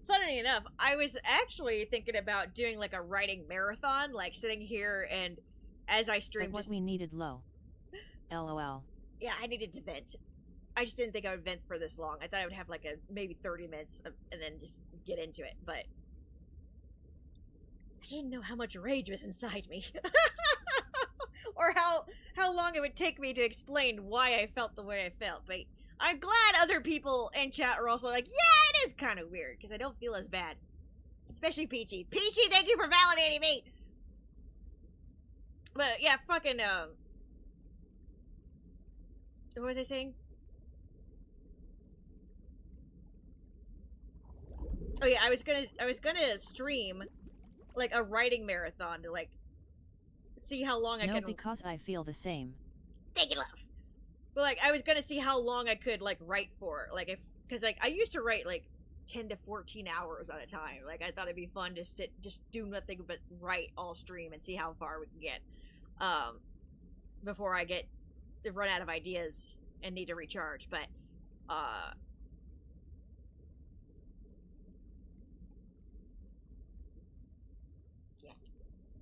Funny enough, I was actually thinking about doing like a writing marathon, like sitting here and as I stream. But what we needed low. LOL. Yeah, I needed to vent. I just didn't think I would vent for this long. I thought I would have like a maybe 30 minutes and then just get into it, but I didn't know how much rage was inside me. Or how long it would take me to explain why I felt the way I felt. But I'm glad other people in chat are also like, yeah, it is kind of weird, because I don't feel as bad. Especially Peachy. Peachy, thank you for validating me! But yeah, fucking, what was I saying? Oh yeah, I was gonna stream, like, a writing marathon to, like, see how long I no, can... because I feel the same. Thank you, love. But, like, I was gonna see how long I could, like, write for. Like, if... Because, like, I used to write, like, 10 to 14 hours at a time. Like, I thought it'd be fun to sit, just do nothing but write all stream and see how far we can get. Before I run out of ideas and need to recharge. But,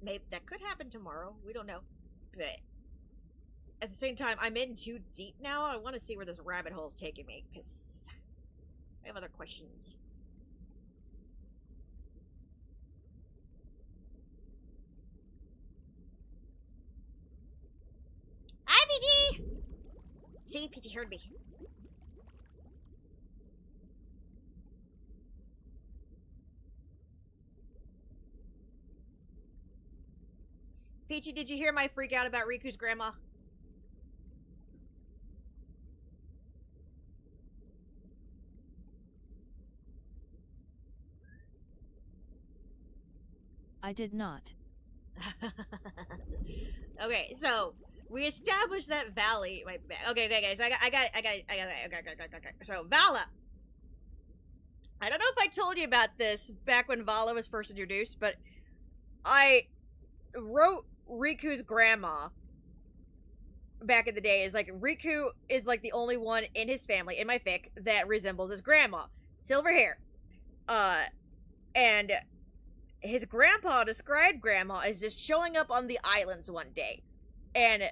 maybe that could happen tomorrow. We don't know. But at the same time, I'm in too deep now. I want to see where this rabbit hole is taking me, because I have other questions. Hi, PT! See, PT heard me. Peachy, did you hear my freak out about Riku's grandma? I did not. Okay, so we established that Valley. Wait, okay, guys. I got. Okay. So Vala. I don't know if I told you about this back when Vala was first introduced, but I wrote Riku's grandma back in the day. Is like Riku is like the only one in his family in my fic that resembles his grandma, silver hair, and his grandpa described grandma as just showing up on the islands one day, and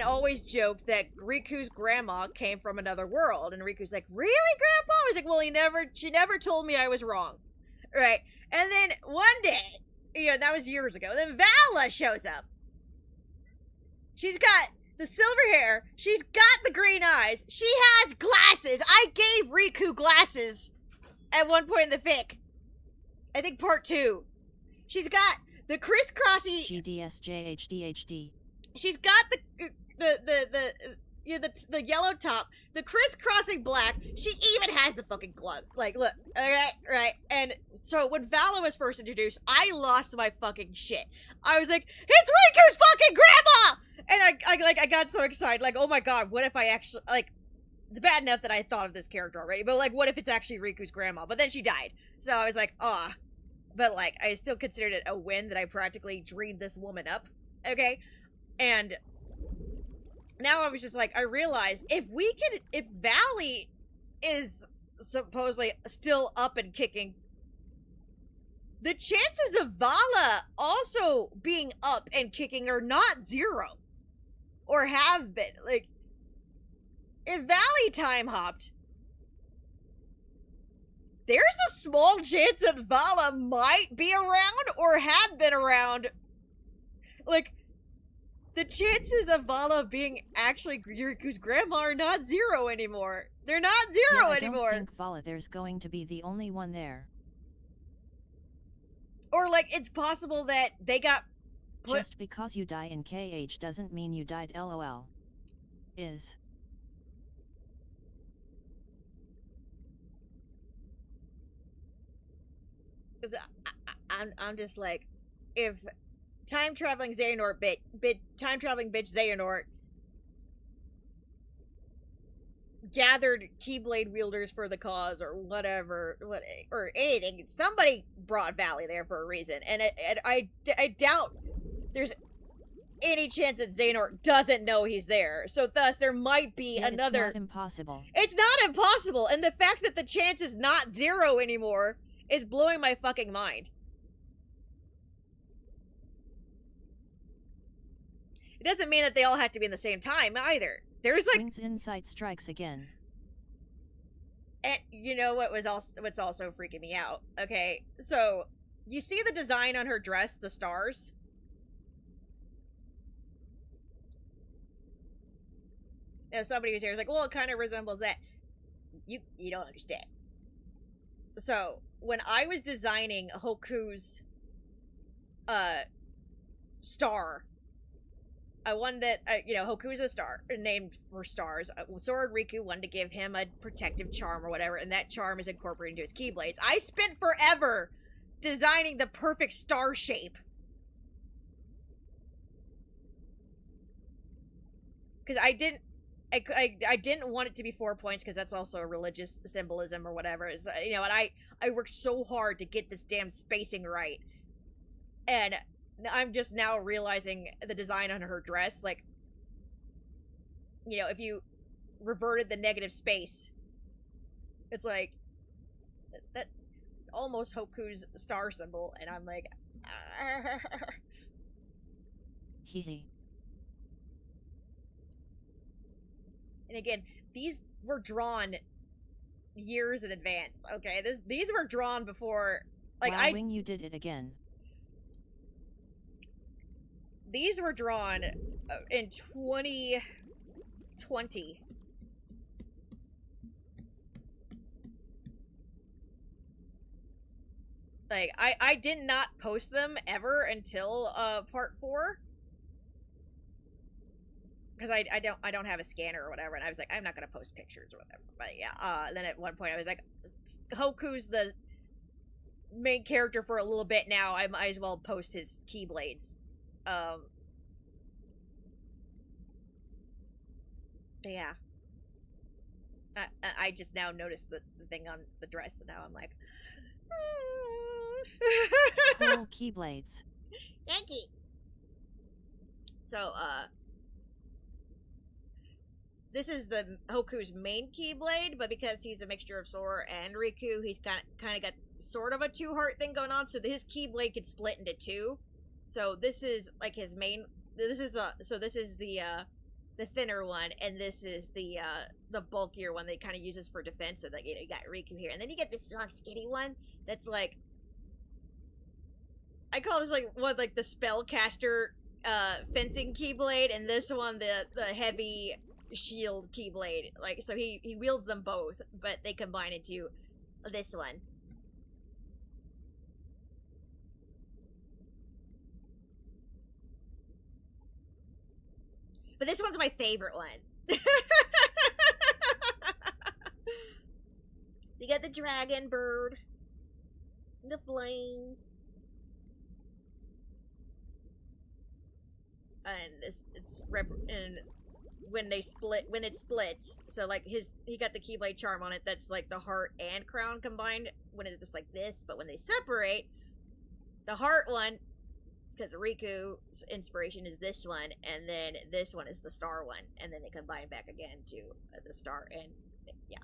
always joked that Riku's grandma came from another world. And Riku's like, "Really, Grandpa?" He's like, "Well, she never told me I was wrong." Right? And then one day, that was years ago, then Vala shows up. She's got the silver hair. She's got the green eyes. She has glasses. I gave Riku glasses at one point in the fic. I think part 2. She's got the crisscrossy GDSJHDHD. She's got the yellow top, the crisscrossing black. She even has the fucking gloves. Like, look, okay, right. And so when Vala was first introduced, I lost my fucking shit. I was like, "It's Riku's fucking grandma!" And I got so excited. Like, oh my god, what if I actually, like, it's bad enough that I thought of this character already, but like, what if it's actually Riku's grandma? But then she died, so I was like, ah. But like, I still considered it a win that I practically dreamed this woman up. Okay, and now I was just like, I realized if Valley is supposedly still up and kicking, the chances of Vala also being up and kicking are not zero, or have been. Like, if Valley time hopped, there's a small chance that Vala might be around or had been around. Like, the chances of Vala being actually Riku's grandma are not zero anymore. They're not zero anymore. I don't think Vala there's going to be the only one there. Or, like, it's possible that they got put... Just because you die in KH doesn't mean you died, lol. Is. Because I'm just like, if time traveling Xehanort time traveling bitch Xehanort gathered Keyblade wielders for the cause or whatever, or anything, somebody brought Valley there for a reason, and I doubt there's any chance that Xehanort doesn't know he's there. So thus there might be another. It's not impossible. It's not impossible, and the fact that the chance is not 0 anymore is blowing my fucking mind. It doesn't mean that they all have to be in the same time either. There's like Wings insight strikes again. And you know what's also freaking me out? Okay, so you see the design on her dress, the stars? And somebody who's here is like, well, it kind of resembles that. You don't understand. So when I was designing Hoku's star, I wanted that, Hoku's a star, named for stars. Sora and Riku wanted to give him a protective charm or whatever, and that charm is incorporated into his Keyblades. I spent forever designing the perfect star shape. Because I didn't want it to be 4 points, because that's also a religious symbolism or whatever. And I worked so hard to get this damn spacing right. And I'm just now realizing the design on her dress, like, if you reverted the negative space, it's like, it's almost Hoku's star symbol, and I'm like, Hee. And again, these were drawn years in advance, okay? These were drawn before, like, wow, Wing, you did it again. These were drawn in 2020. Like, I did not post them ever until part 4. Because I don't have a scanner or whatever, and I was like, I'm not gonna post pictures or whatever. But yeah, then at one point I was like, Hoku's the main character for a little bit now, I might as well post his Keyblades. Yeah. I just now noticed the thing on the dress, and now I'm like, cool Keyblades. Thank you. So, this is the Hoku's main Keyblade, but because he's a mixture of Sora and Riku, he's kind of got sort of a 2-heart thing going on, so his Keyblade could split into 2. So this is like his main. This is the thinner one, and this is the bulkier one that he kind of uses for defense. So that you got Riku here, and then you get this long skinny one that's like, I call this like the spellcaster fencing Keyblade, and this one the heavy shield Keyblade. Like, so he wields them both, but they combine into this one. But this one's my favorite one. You got the dragon bird, the flames, and and when it splits. So like he got the Keyblade charm on it. That's like the heart and crown combined. When it's just like this, but when they separate, the heart one, because Riku's inspiration is this one, and then this one is the star one, and then they combine back again to the star, and yeah.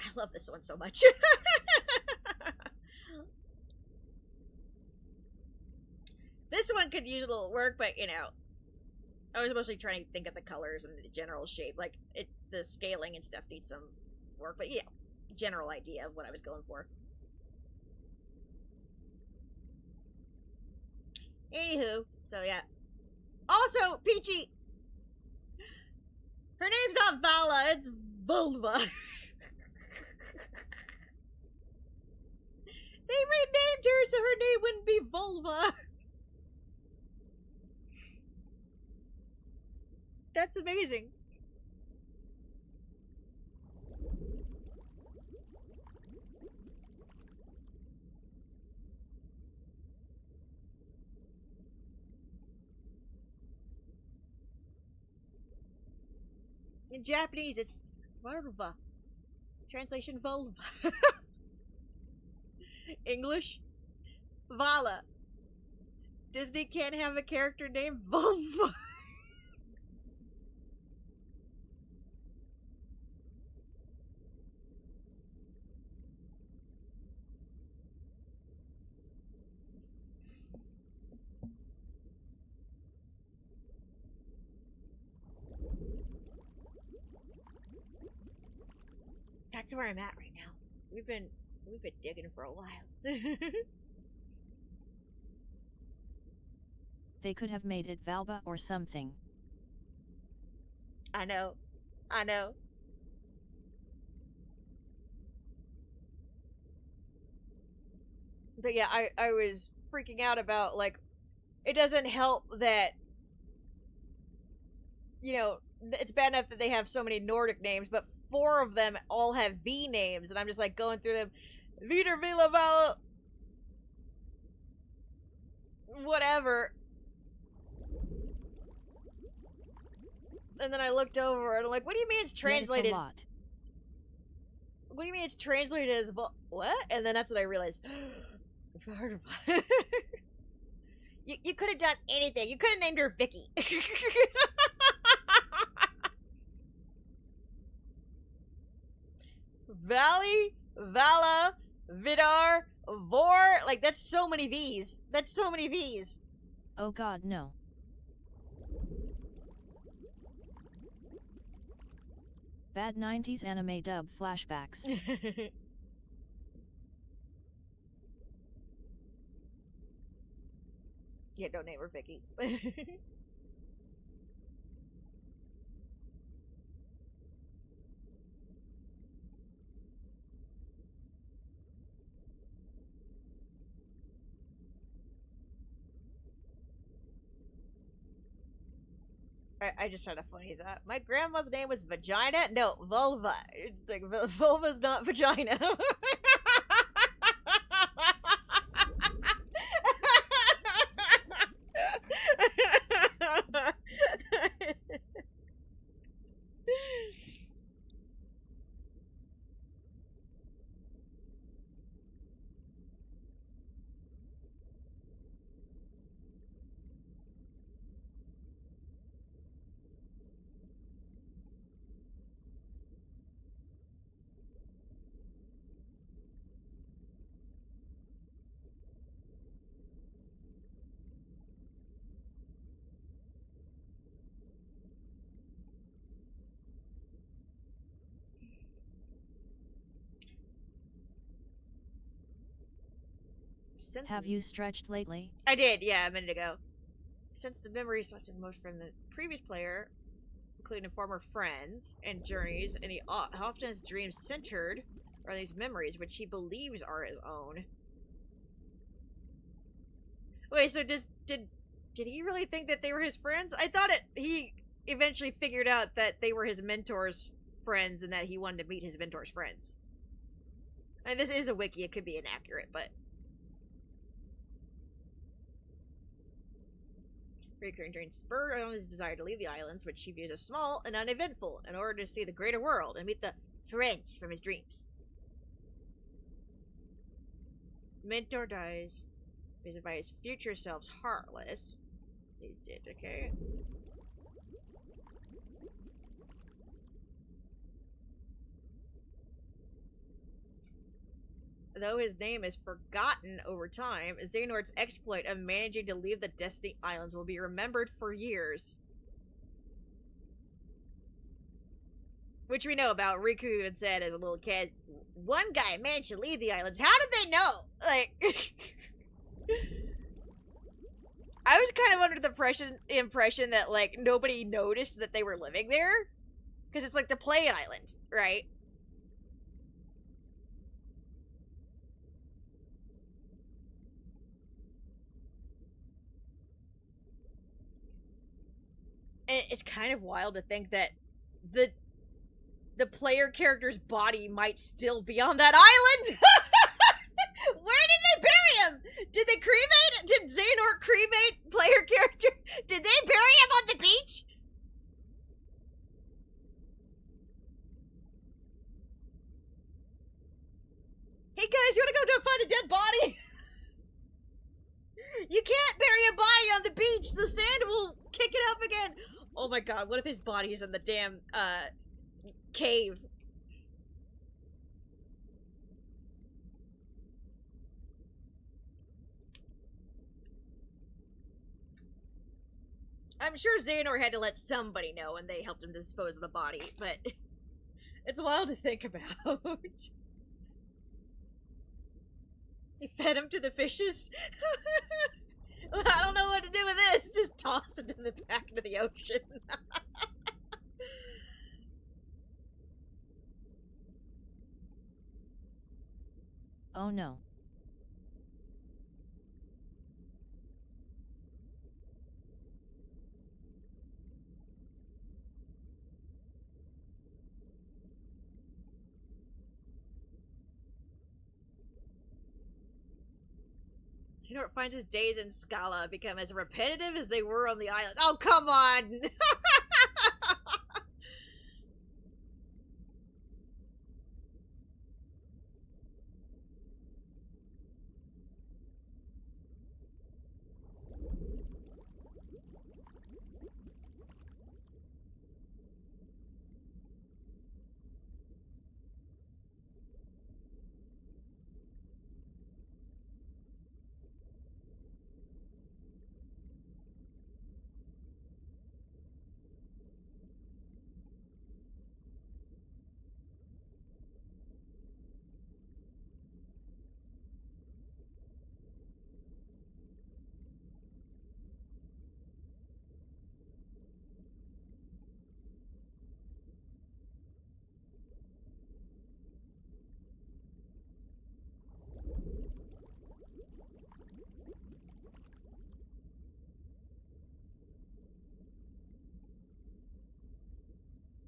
I love this one so much. This one could use a little work, but I was mostly trying to think of the colors and the general shape. Like, the scaling and stuff needs some work, but yeah, general idea of what I was going for. Anywho, so yeah. Also, Peachy! Her name's not Vala, it's Vulva. They renamed her so her name wouldn't be Vulva. That's amazing. In Japanese, it's vulva. Translation, vulva. English, Vala. Disney can't have a character named Vulva. That's where I'm at right now. We've been digging for a while. They could have made it Valba or something. I know. But yeah, I was freaking out about, like, it doesn't help that, you know, it's bad enough that they have so many Nordic names, but 4 of them all have V names, and I'm just like going through them. Vider Villa Vala. Whatever. And then I looked over and I'm like, what do you mean it's translated? Yeah, it's a lot. What do you mean it's translated as what? And then that's what I realized. You could have done anything. You could have named her Vicky. Valley, Vala, Vidar, Vor. Like, that's so many V's. That's so many V's. Oh god, no. Bad 90s anime dub flashbacks. Yeah, don't name her Vicky. I just had a funny thought. My grandma's name was Vagina? No, Vulva. It's like, Vulva's not vagina. Have you stretched lately? I did, yeah, a minute ago. Since the memories lasted most from the previous player, including former friends and journeys, and he often has dreams centered around these memories, which he believes are his own. Wait, so did he really think that they were his friends? I thought he eventually figured out that they were his mentor's friends and that he wanted to meet his mentor's friends. I mean, this is a wiki, it could be inaccurate, but... Recurring dreams spur on his desire to leave the islands, which he views as small and uneventful, in order to see the greater world and meet the friends from his dreams. Mentor dies, visited by his future selves, Heartless. He's dead, okay. Though his name is forgotten over time, Xehanort's exploit of managing to leave the Destiny Islands will be remembered for years. Which we know about. Riku even said as a little kid, one guy managed to leave the islands. How did they know? Like... I was kind of under the impression that, like, nobody noticed that they were living there. Because it's like the Play Island, right? And it's kind of wild to think that the player character's body might still be on that island. Where did they bury him? Did they cremate? Did Xehanort cremate player character? Did they bury him on the beach? You can't bury a body on the beach. The sand will kick it up again. Oh my god, what if his body is in the damn, cave? I'm sure Xehanort had to let somebody know when they helped him dispose of the body, but it's wild to think about. He fed him to the fishes? I don't know what to do with this. Just toss it in the back into the ocean. Oh no. Xehanort finds his days in Scala become as repetitive as they were on the island. Oh, come on!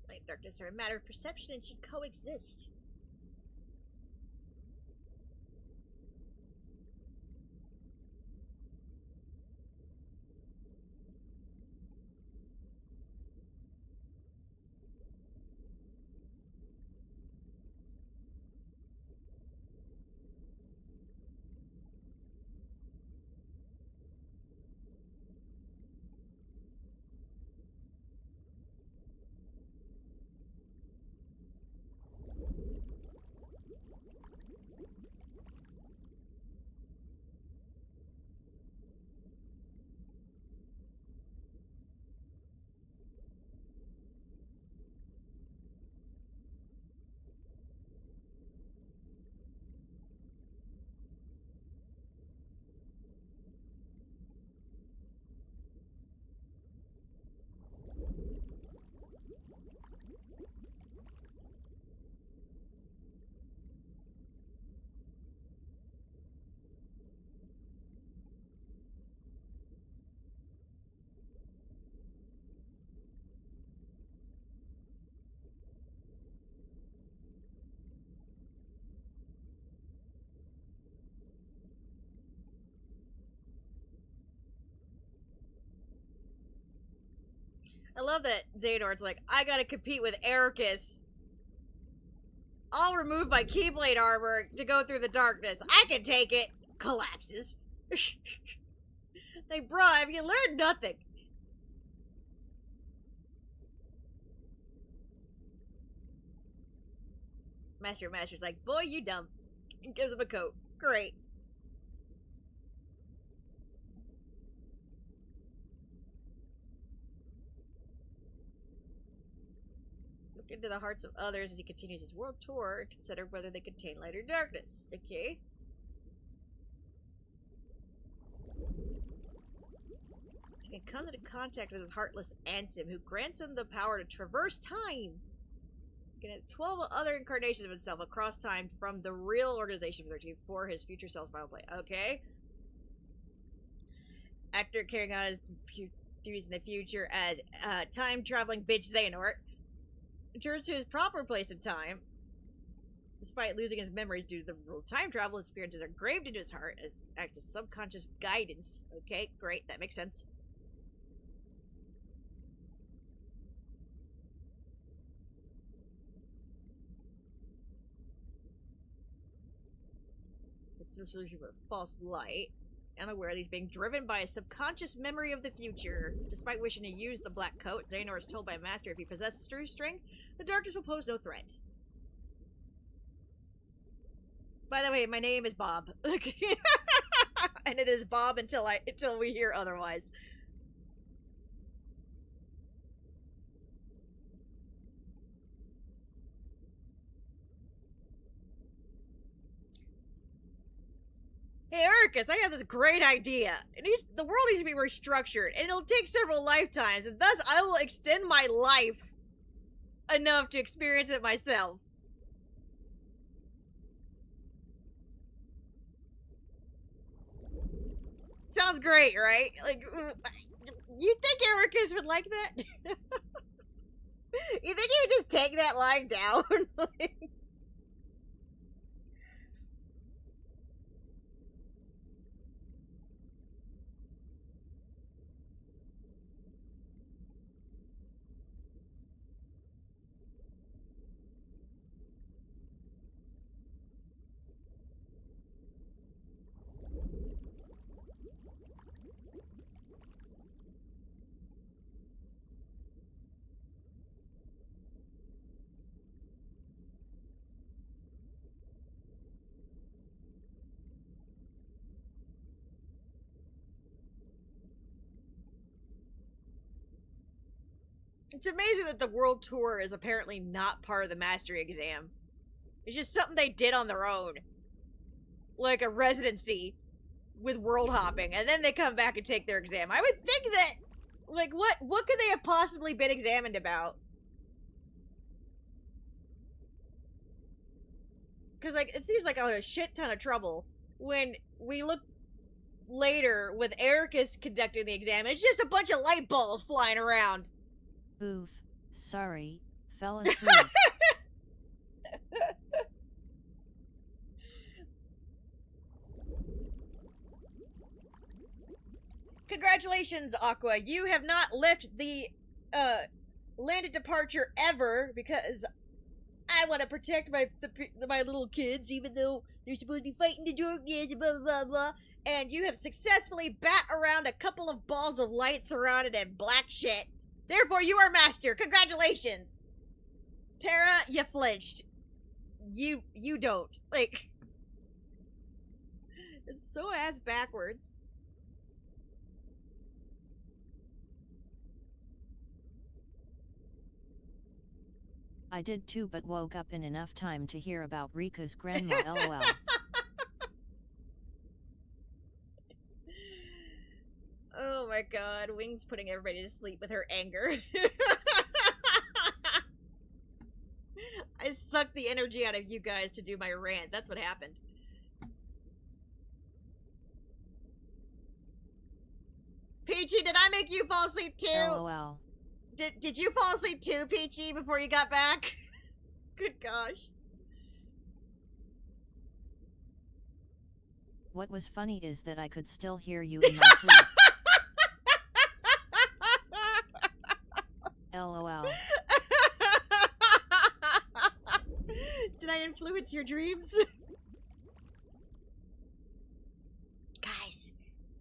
Light and darkness are a matter of perception and should coexist. I love that Xehanort's like, I gotta compete with Ericus. I'll remove my Keyblade armor to go through the darkness. I can take it. Collapses. Like, bruh, have you learned nothing? Master's like, boy, you dumb. And gives him a coat. Great. Look into the hearts of others as he continues his world tour and consider whether they contain light or darkness. Okay. So he can come into contact with his heartless Ansem, who grants him the power to traverse time. He can have 12 other incarnations of himself across time from the real organization for his future self final play. Okay. After carrying out his duties in the future as time-traveling bitch Xehanort, returns to his proper place in time. Despite losing his memories due to the rules of time travel, his experiences are engraved into his heart as act as subconscious guidance. Okay, great, that makes sense. It's a solution for false light. unaware that he's being driven by a subconscious memory of the future. Despite wishing to use the black coat, Xehanort is told by Master if he possesses true strength, the darkness will pose no threat. By the way, my name is Bob. And it is Bob until we hear otherwise. Hey, Ericus, I have this great idea. The world needs to be restructured, and it'll take several lifetimes, and thus I will extend my life enough to experience it myself. Sounds great, right? Like, you think Ericus would like that? You think he would just take that line down? Like... It's amazing that the world tour is apparently not part of the mastery exam. It's just something they did on their own. Like a residency with world hopping, and then they come back and take their exam. I would think that, like, what could they have possibly been examined about? Because, like, it seems like a shit ton of trouble. When we look later with Ericus conducting the exam, it's just a bunch of light balls flying around. Oof, sorry, fell asleep. Congratulations, Aqua. You have not left the landed departure ever because I want to protect my little kids, even though they're supposed to be fighting the darkness, blah blah blah. And you have successfully bat around a couple of balls of light surrounded in black shit. Therefore, you are master. Congratulations. Terra, you flinched. You don't. Like, it's so ass backwards. I did too, but woke up in enough time to hear about Riku's grandma. LOL. Oh my god, Wing's putting everybody to sleep with her anger. I sucked the energy out of you guys to do my rant. That's what happened. Peachy, did I make you fall asleep too? LOL. Did you fall asleep too, Peachy, before you got back? Good gosh. What was funny is that I could still hear you in my sleep. LOL. Did I influence your dreams? Guys,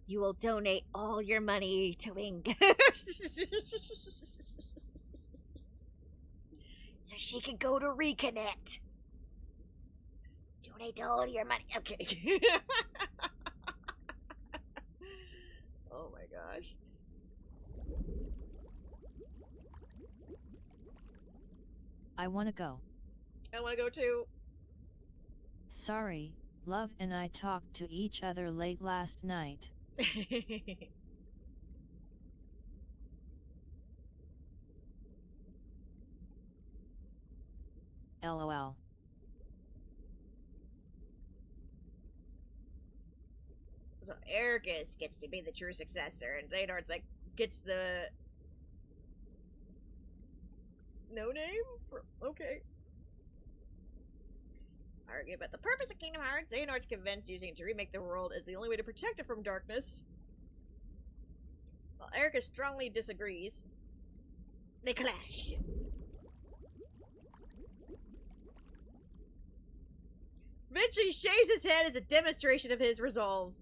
you will donate all your money to Wing. So she can go to Reconnect. Donate all your money. I'm kidding. Oh my gosh. I wanna go. I wanna go too. Sorry, Love and I talked to each other late last night. LOL. So Ericus gets to be the true successor, and Xehanort's like gets the no name for okay. Argue about the purpose of Kingdom Hearts. Xehanort's convinced using it to remake the world is the only way to protect it from darkness. While Ericus strongly disagrees, they clash. Vinci shaves his head as a demonstration of his resolve.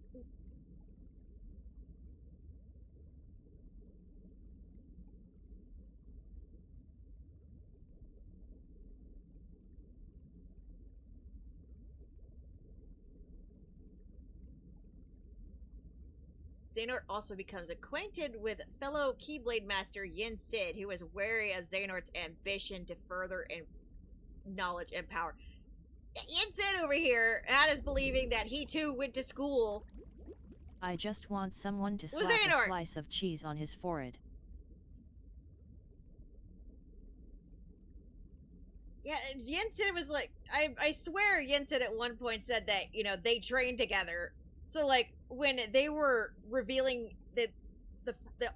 Xehanort also becomes acquainted with fellow Keyblade Master Yin Sid, who is wary of Xehanort's ambition to further knowledge and power. Yin Sid over here had us believing that he too went to school. I just want someone to With slap Xehanort. a slice of cheese on his forehead. Yeah, Yin Sid was like, I swear Yin Sid at one point said that, you know, they trained together. So, like, when they were revealing the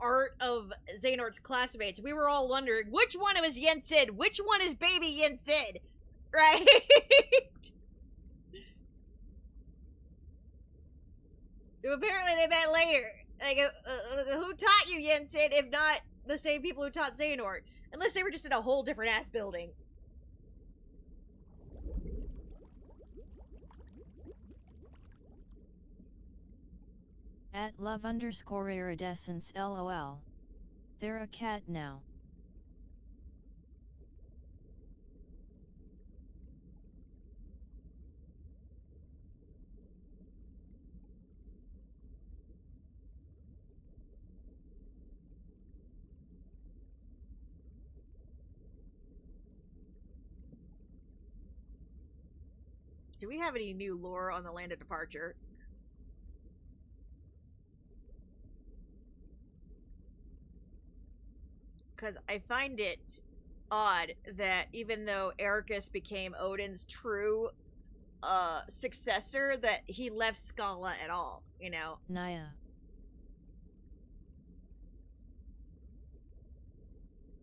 art of Xehanort's classmates, we were all wondering, which one was Yin Sid? Which one is baby Yin Sid? Right? Apparently they met later. Like, who taught you Yin Sid, if not the same people who taught Xehanort? Unless they were just in a whole different ass building. At love_iridescence lol. They're a cat now. Do we have any new lore on the Land of Departure? Because I find it odd that even though Ericus became Odin's true successor, that he left Skala at all, you know? Naya.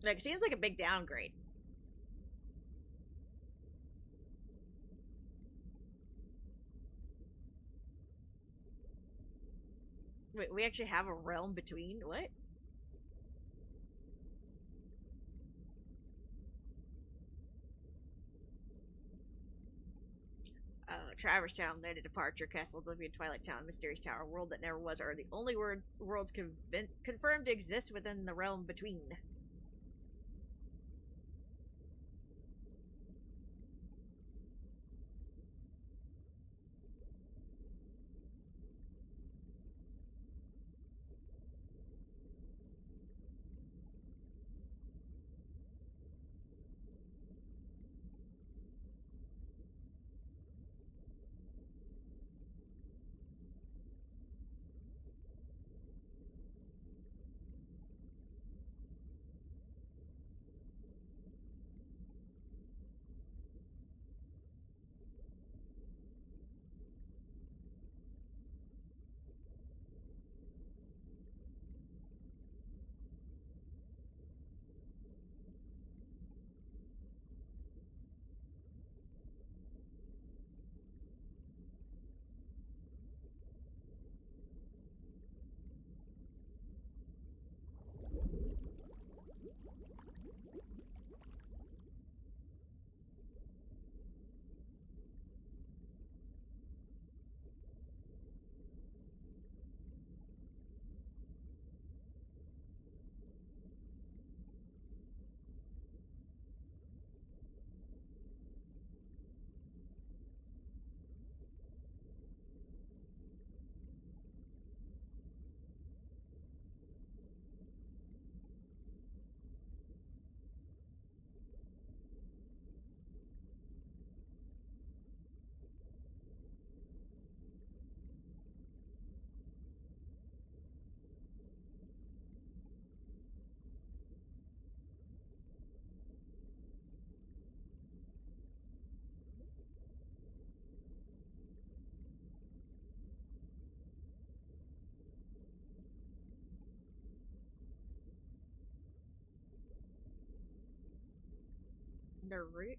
Like, seems like a big downgrade. Wait, we actually have a realm between? What? Traverse Town, Land of Departure, Castle Oblivion, Twilight Town, Mysterious Tower, World That Never Was are the only worlds confirmed to exist within the realm between.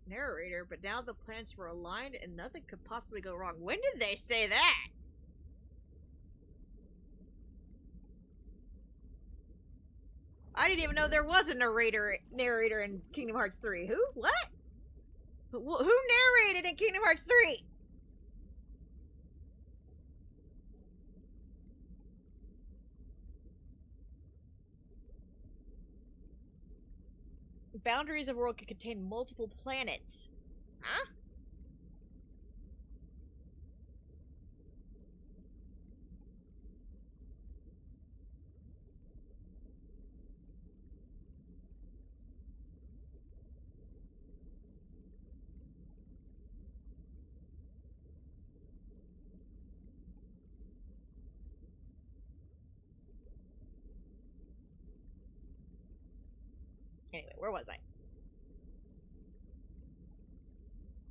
Narrator, but now the planets were aligned and nothing could possibly go wrong. When did they say that? I didn't even know there was a narrator in Kingdom Hearts 3. Who? What? Who narrated in Kingdom Hearts 3? Boundaries of world can contain multiple planets. Huh? Anyway, where was I?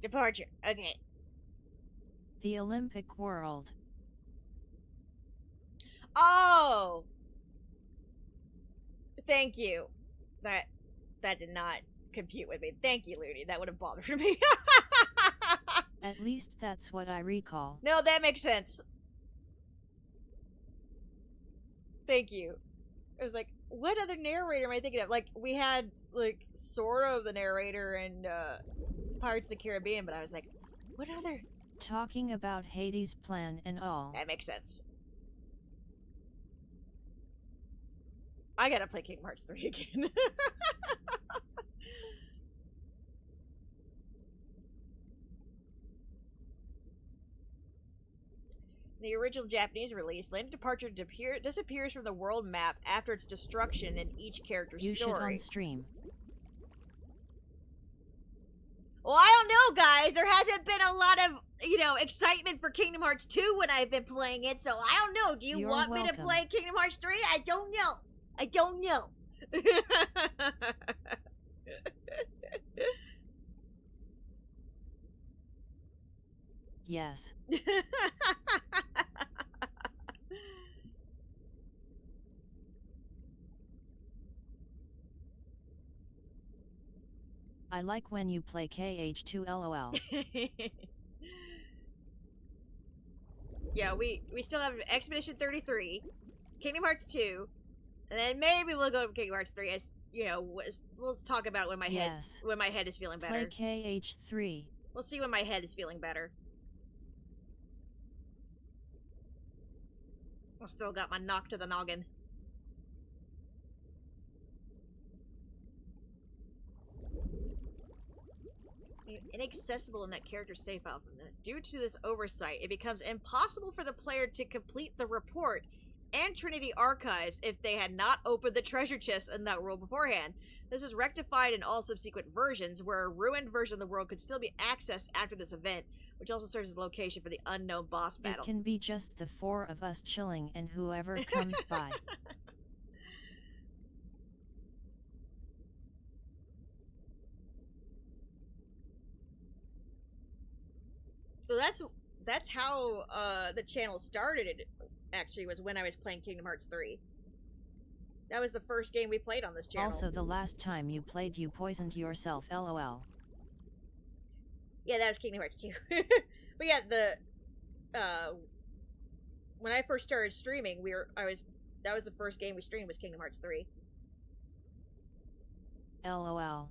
Departure. Okay. The Olympic world. Oh! Thank you. That did not compute with me. Thank you, Looney. That would have bothered me. At least that's what I recall. No, that makes sense. Thank you. I was like, what other narrator am I thinking of? Like, we had, like, sort of the narrator in Pirates of the Caribbean, but I was like, what other? Talking about Hades' plan and all. That makes sense. I gotta play Kingdom Hearts 3 again. In the original Japanese release, Land of Departure disappears from the world map after its destruction in each character's You story. should on stream. Well, I don't know, guys. There hasn't been a lot of, excitement for Kingdom Hearts 2 when I've been playing it, so I don't know. Do you You're want me to welcome. play Kingdom Hearts 3? I don't know. I don't know. Yes. I like when you play KH2 LOL. Yeah, we still have Expedition 33, Kingdom Hearts 2, and then maybe we'll go to Kingdom Hearts 3 as, we'll talk about when my head is feeling better. Play KH3. We'll see when my head is feeling better. I've still got my knock to the noggin. Inaccessible in that character's save file. Due to this oversight, it becomes impossible for the player to complete the report and Trinity Archives if they had not opened the treasure chest in that world beforehand. This was rectified in all subsequent versions, where a ruined version of the world could still be accessed after this event, which also serves as the location for the unknown boss battle. It can be just the four of us chilling and whoever comes by. So that's how the channel started. Actually, was when I was playing Kingdom Hearts 3. That was the first game we played on this channel. Also, the last time you played, you poisoned yourself. LOL. Yeah, that was Kingdom Hearts 2. But yeah, when I first started streaming, that was the first game we streamed, was Kingdom Hearts 3. LOL.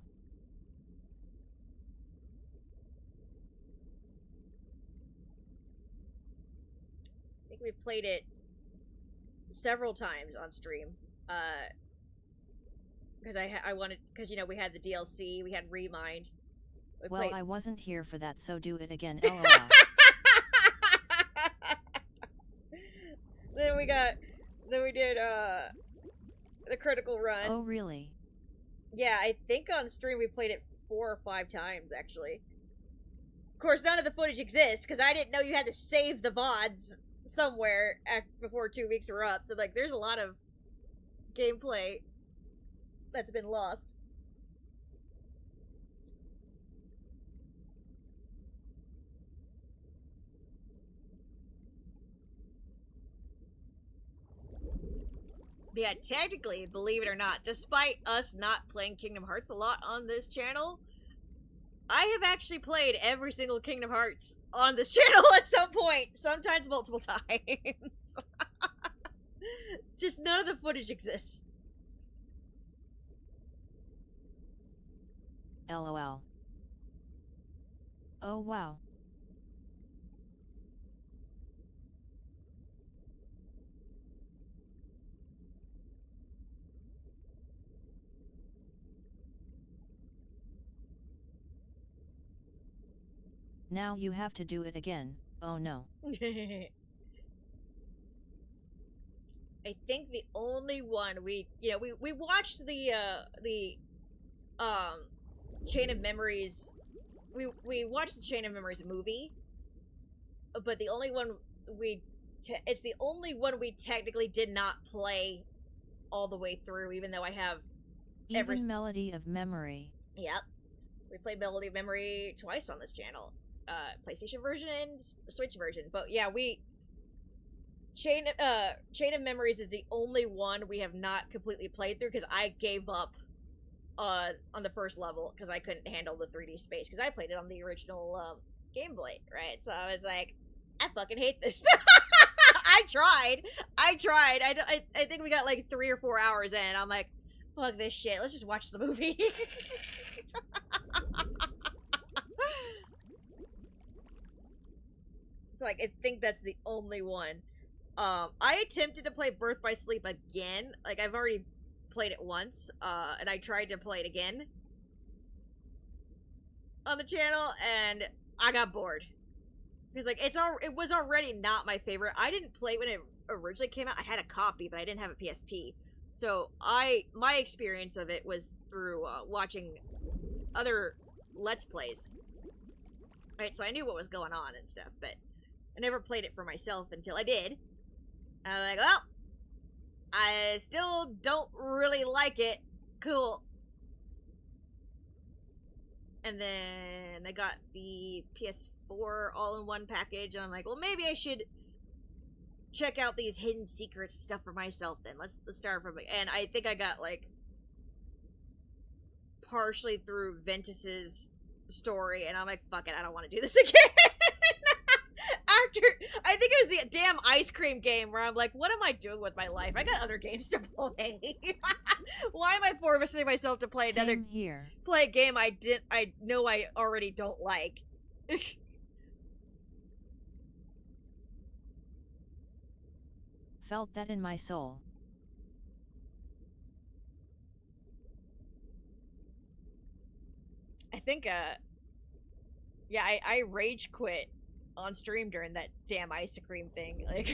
I think we've played it several times on stream. Because we had the DLC, we had Remind. I wasn't here for that, so do it again. LOL. Then we did the Critical Run. Oh, really? Yeah, I think on stream we played it 4 or 5 times, actually. Of course, none of the footage exists, because I didn't know you had to save the VODs somewhere before 2 weeks were up. So, there's a lot of gameplay that's been lost. But yeah, technically, believe it or not, despite us not playing Kingdom Hearts a lot on this channel, I have actually played every single Kingdom Hearts on this channel at some point, sometimes multiple times. Just none of the footage exists. LOL. Oh, wow. Now you have to do it again. Oh no. I think the only one we watched the Chain of Memories. We watched the Chain of Memories movie, but the only one it's the only one we technically did not play all the way through, even though I have Even Melody of Memory. Yep. We played Melody of Memory twice on this channel. PlayStation version and Switch version. But yeah, Chain of Memories is the only one we have not completely played through because I gave up on the first level because I couldn't handle the 3D space because I played it on the original Game Boy, right? So I was like, I fucking hate this. I tried. I think we got like 3 or 4 hours in, and I'm like, fuck this shit. Let's just watch the movie. So like, I think that's the only one. I attempted to play Birth by Sleep again. Like, I've already played it once, and I tried to play it again on the channel, and I got bored. Because, like, it was already not my favorite. I didn't play it when it originally came out. I had a copy, but I didn't have a PSP. So, my experience of it was through, watching other Let's Plays. Right, so I knew what was going on and stuff, but I never played it for myself until I did. And I was like, well, I still don't really like it. Cool. And then I got the PS4 all-in-one package, and I'm like, well, maybe I should check out these hidden secrets stuff for myself then. Let's start from it. And I think I got, like, partially through Ventus's story, and I'm like, fuck it, I don't want to do this again. After, I think it was the damn ice cream game where I'm like, what am I doing with my life? I got other games to play. Why am I forcing myself to play another play a game I know I already don't like? Felt that in my soul. I think yeah, I rage quit on stream during that damn ice cream thing. Like,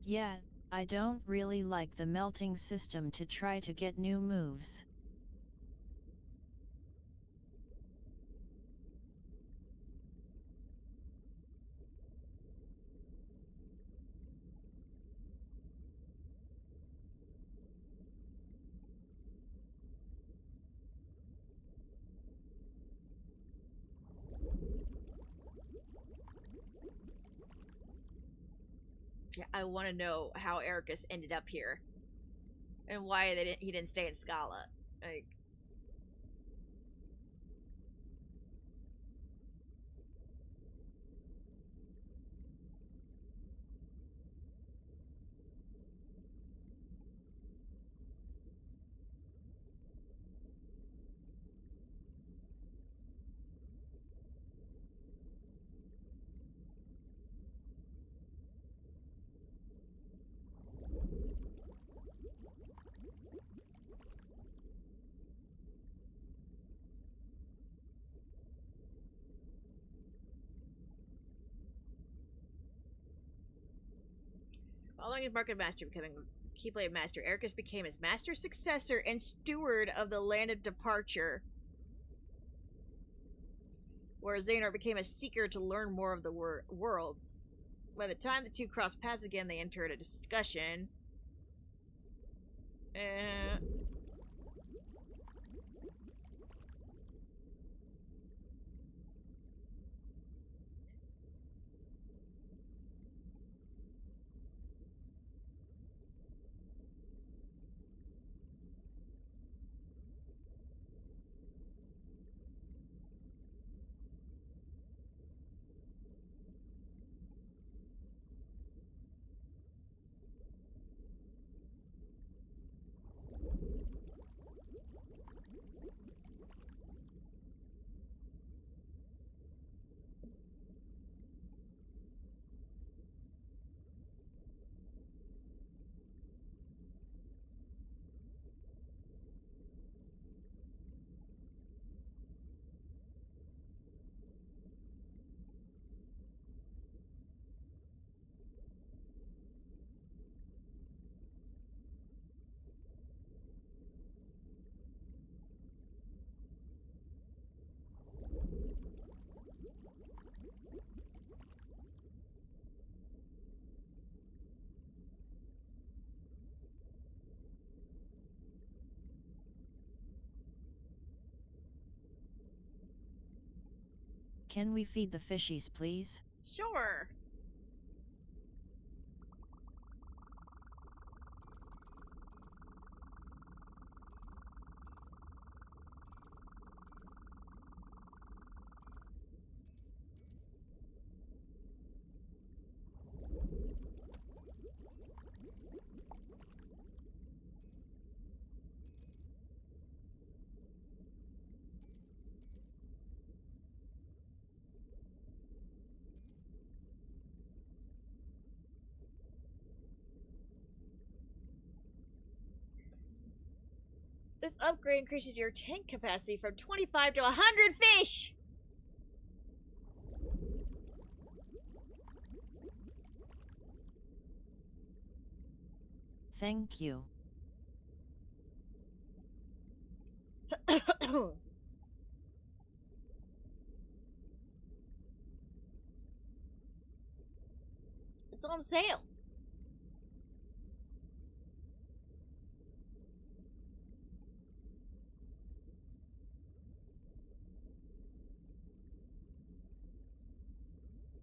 yeah, I don't really like the melting system to try to get new moves. yeah, I want to know how Ericus ended up here, and why he didn't stay in Scala. Like, following his market master becoming Keyblade Master, Ericus became his master successor and steward of the Land of Departure, where Xehanort became a seeker to learn more of the worlds. By the time the two crossed paths again, they entered a discussion. Can we feed the fishies, please? Sure. This upgrade increases your tank capacity from 25 to 100 fish! Thank you. It's on sale.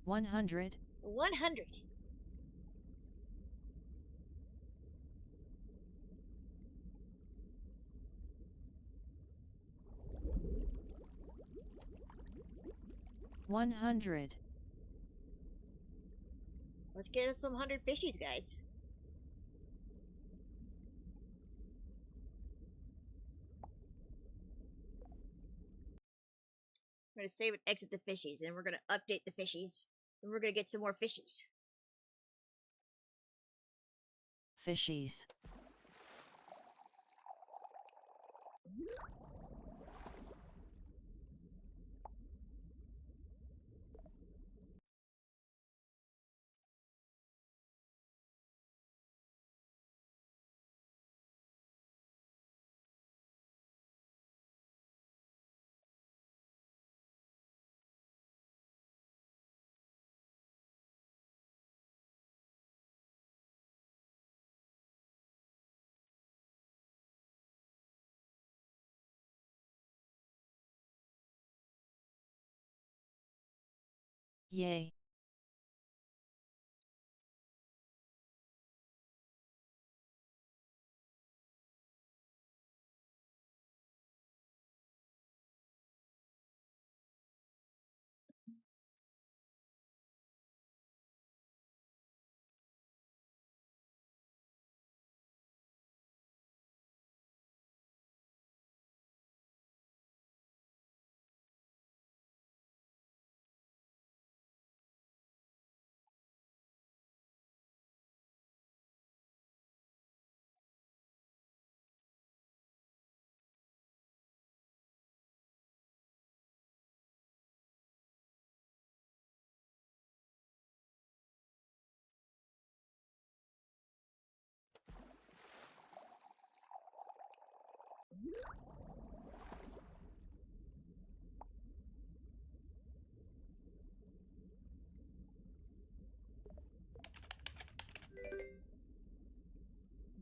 $100. 100. $100. Let's get us some 100 fishies, guys. We're gonna save and exit the fishies, and we're gonna update the fishies. And we're gonna get some more fishies. Fishies. Yay.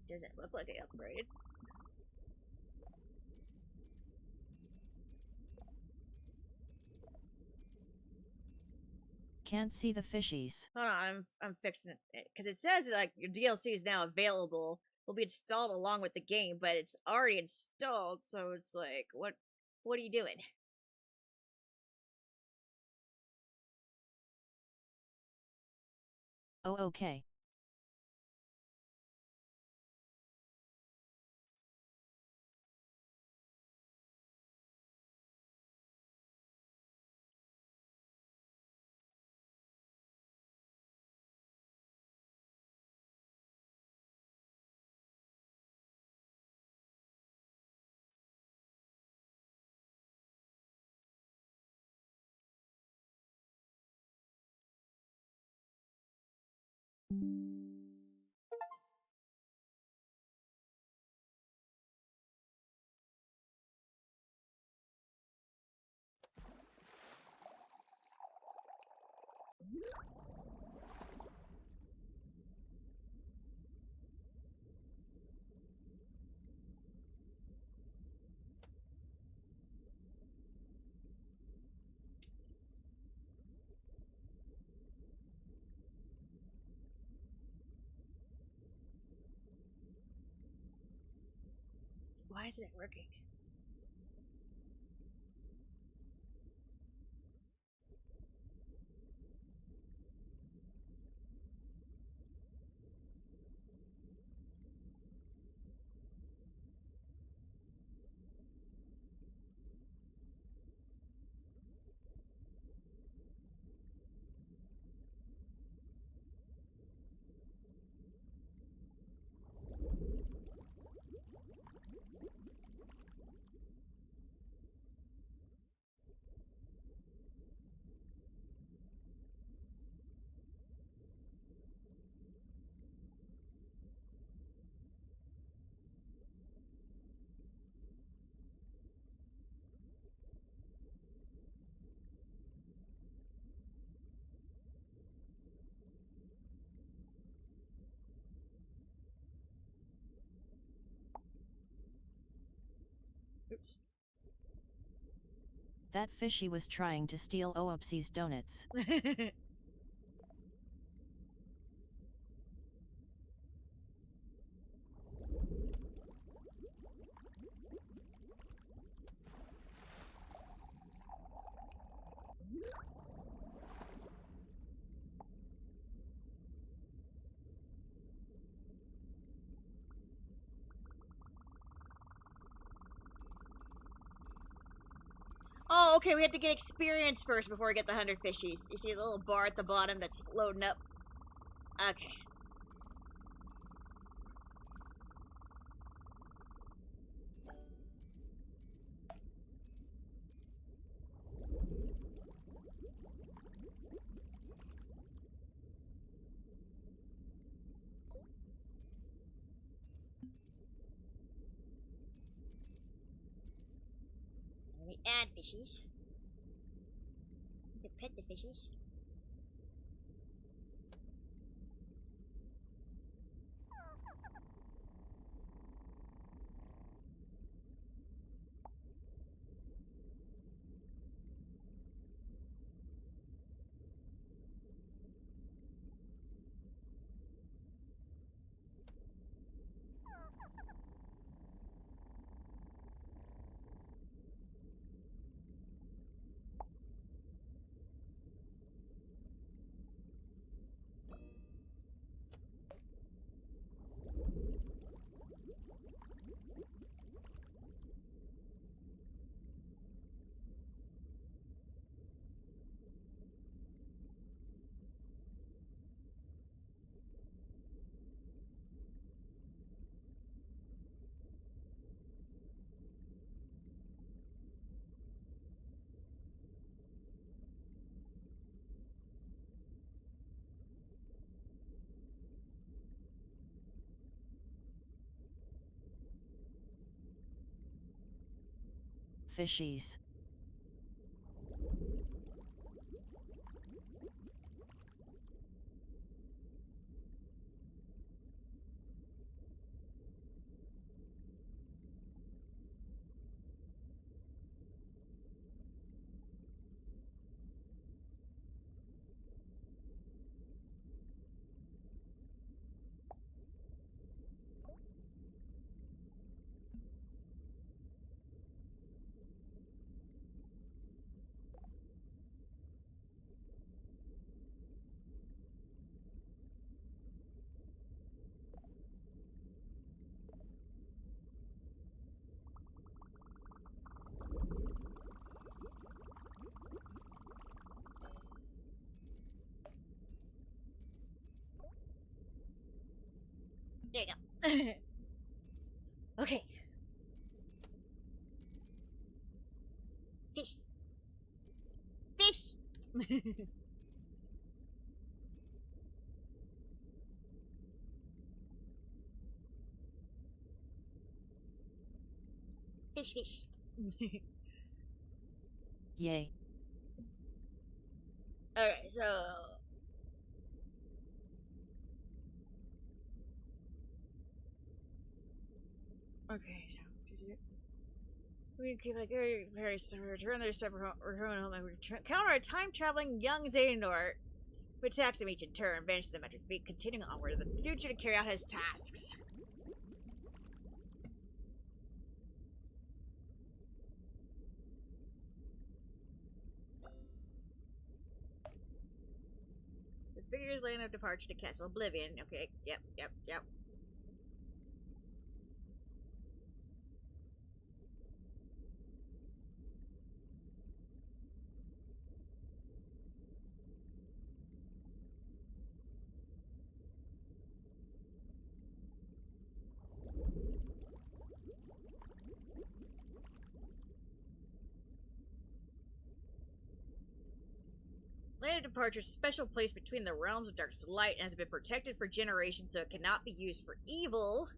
Doesn't look like I upgraded. Can't see the fishies. Hold on, I'm fixing it because it says like your DLC is now available. Will be installed along with the game, but it's already installed, so it's like, what are you doing? Oh, okay. isn't it working? Oops. That fishy was trying to steal Oopsie's donuts. Oh, okay, we have to get experience first before we get the 100 fishies. You see the little bar at the bottom that's loading up? Okay. Let me add fishies. You can pet the fishies. Fishies. There you go. Okay. Fish. Fish. Fish, fish. Yay. Alright, so... Okay, so... We keep like Paris to return their step return home and counter a time-traveling young Xehanort, who attacks them each in turn, vanishes them at your feet, continuing onward in the future to carry out his tasks. Figures land of departure to Castle Oblivion. Okay, yep. Land of Departure is a special place between the realms of darkness and light and has been protected for generations so it cannot be used for evil.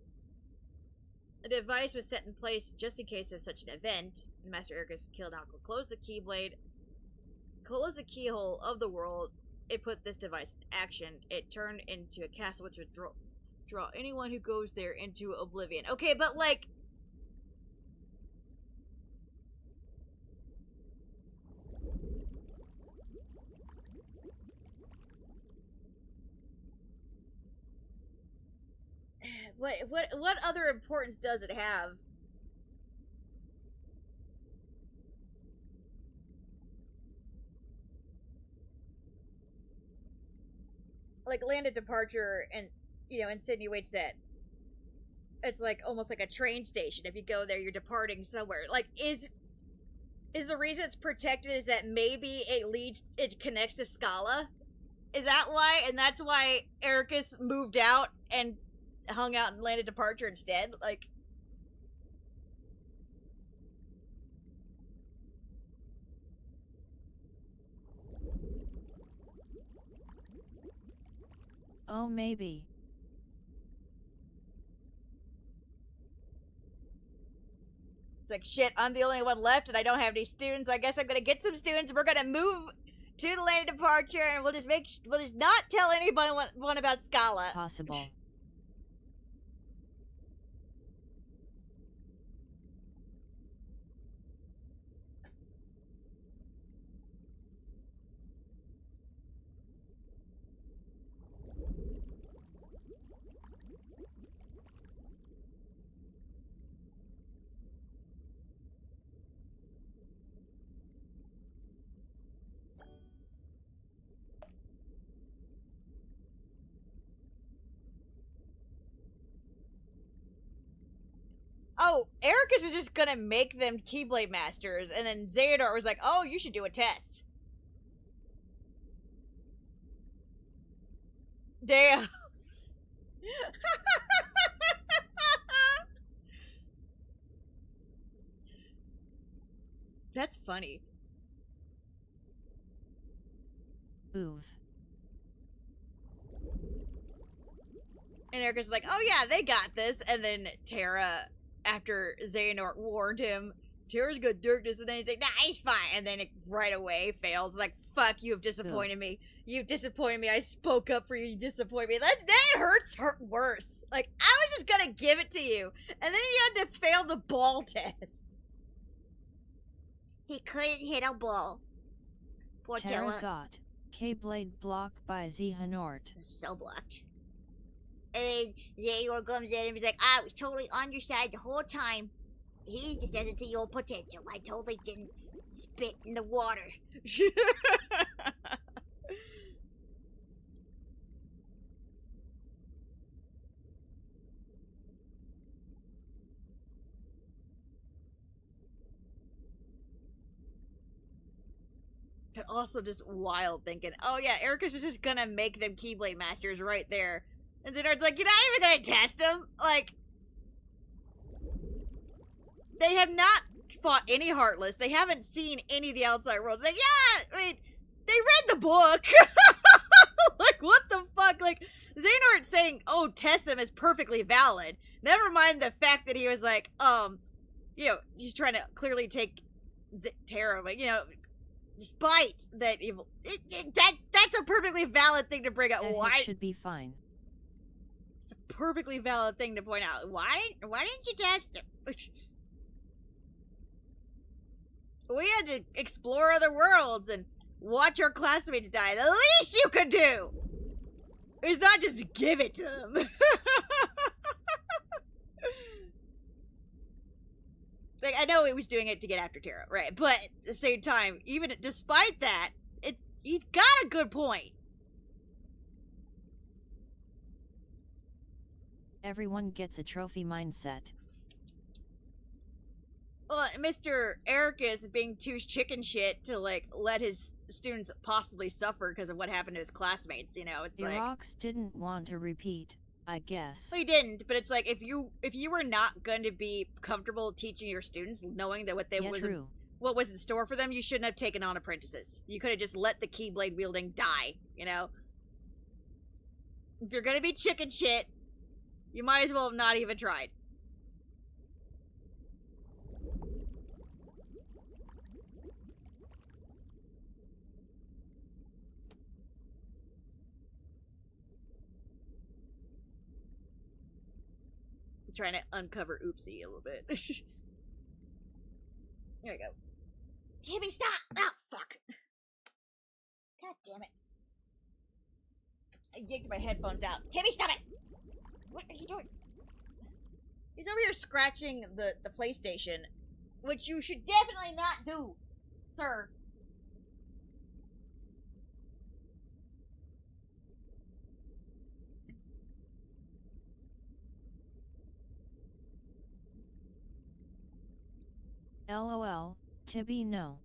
A device was set in place just in case of such an event. Master Ericus killed Uncle. Close the keyhole of the world. It put this device in action. It turned into a castle which would draw anyone who goes there into oblivion. Okay, but like... What other importance does it have? Like, Land of Departure and, you know, insinuates that it's like almost like a train station. If you go there, you're departing somewhere. Like, is the reason it's protected is that maybe it connects to Scala? Is that why? And that's why Ericus moved out and hung out in Land of Departure instead? Like... Oh, maybe. It's like, shit, I'm the only one left and I don't have any students. I guess I'm gonna get some students and we're gonna move to the Land of Departure and we'll just not tell anybody one about Scala. Possible. Oh, Ericus was just gonna make them Keyblade Masters, and then Xehanort was like, oh, you should do a test. Damn. That's funny. Oof. And Ericus is like, oh yeah, they got this. And then Terra, after Xehanort warned him, Terra's got darkness, and then he's like, nah, he's fine. And then it right away fails. Like, fuck, you have disappointed me. You've disappointed me. I spoke up for you. You disappoint me. That hurt worse. Like, I was just gonna give it to you. And then you had to fail the ball test. He couldn't hit a ball. Poor Terra got Keyblade blocked by Xehanort. So blocked. And then Xehanort comes in and he's like, I was totally on your side the whole time. He just doesn't see your potential. I totally didn't spit in the water. But also just wild thinking, oh yeah, Ericus was just gonna make them Keyblade Masters right there. And Xehanort's like, you're not even gonna test them? Like, they have not fought any Heartless. They haven't seen any of the outside worlds. Like, yeah, I mean, they read the book. Like, what the fuck? Like, Xehanort saying, oh, test them is perfectly valid. Never mind the fact that he was like, you know, he's trying to clearly take Terra, but, you know, despite that evil, that's a perfectly valid thing to bring up. Why should be fine? It's a perfectly valid thing to point out. Why didn't you test him? We had to explore other worlds and watch our classmates die. The least you could do is not just give it to them. Like, I know he was doing it to get after Terra, right? But at the same time, even despite that, he's got a good point. Everyone gets a trophy mindset. Well, Mr. Eric is being too chicken shit to like let his students possibly suffer because of what happened to his classmates. You know, it's The like rocks didn't want to repeat, I guess. well, he didn't, but it's like if you were not going to be comfortable teaching your students, knowing that what was in store for them, you shouldn't have taken on apprentices. You could have just let the Keyblade wielding die. You know, if you're gonna be chicken shit, you might as well have not even tried. I'm trying to uncover Oopsie a little bit. There we go. Timmy, stop! Oh, fuck. God damn it. I yanked my headphones out. Timmy, stop it! What are you doing? He's over here scratching the PlayStation, which you should definitely not do, sir. LOL, Tibby no.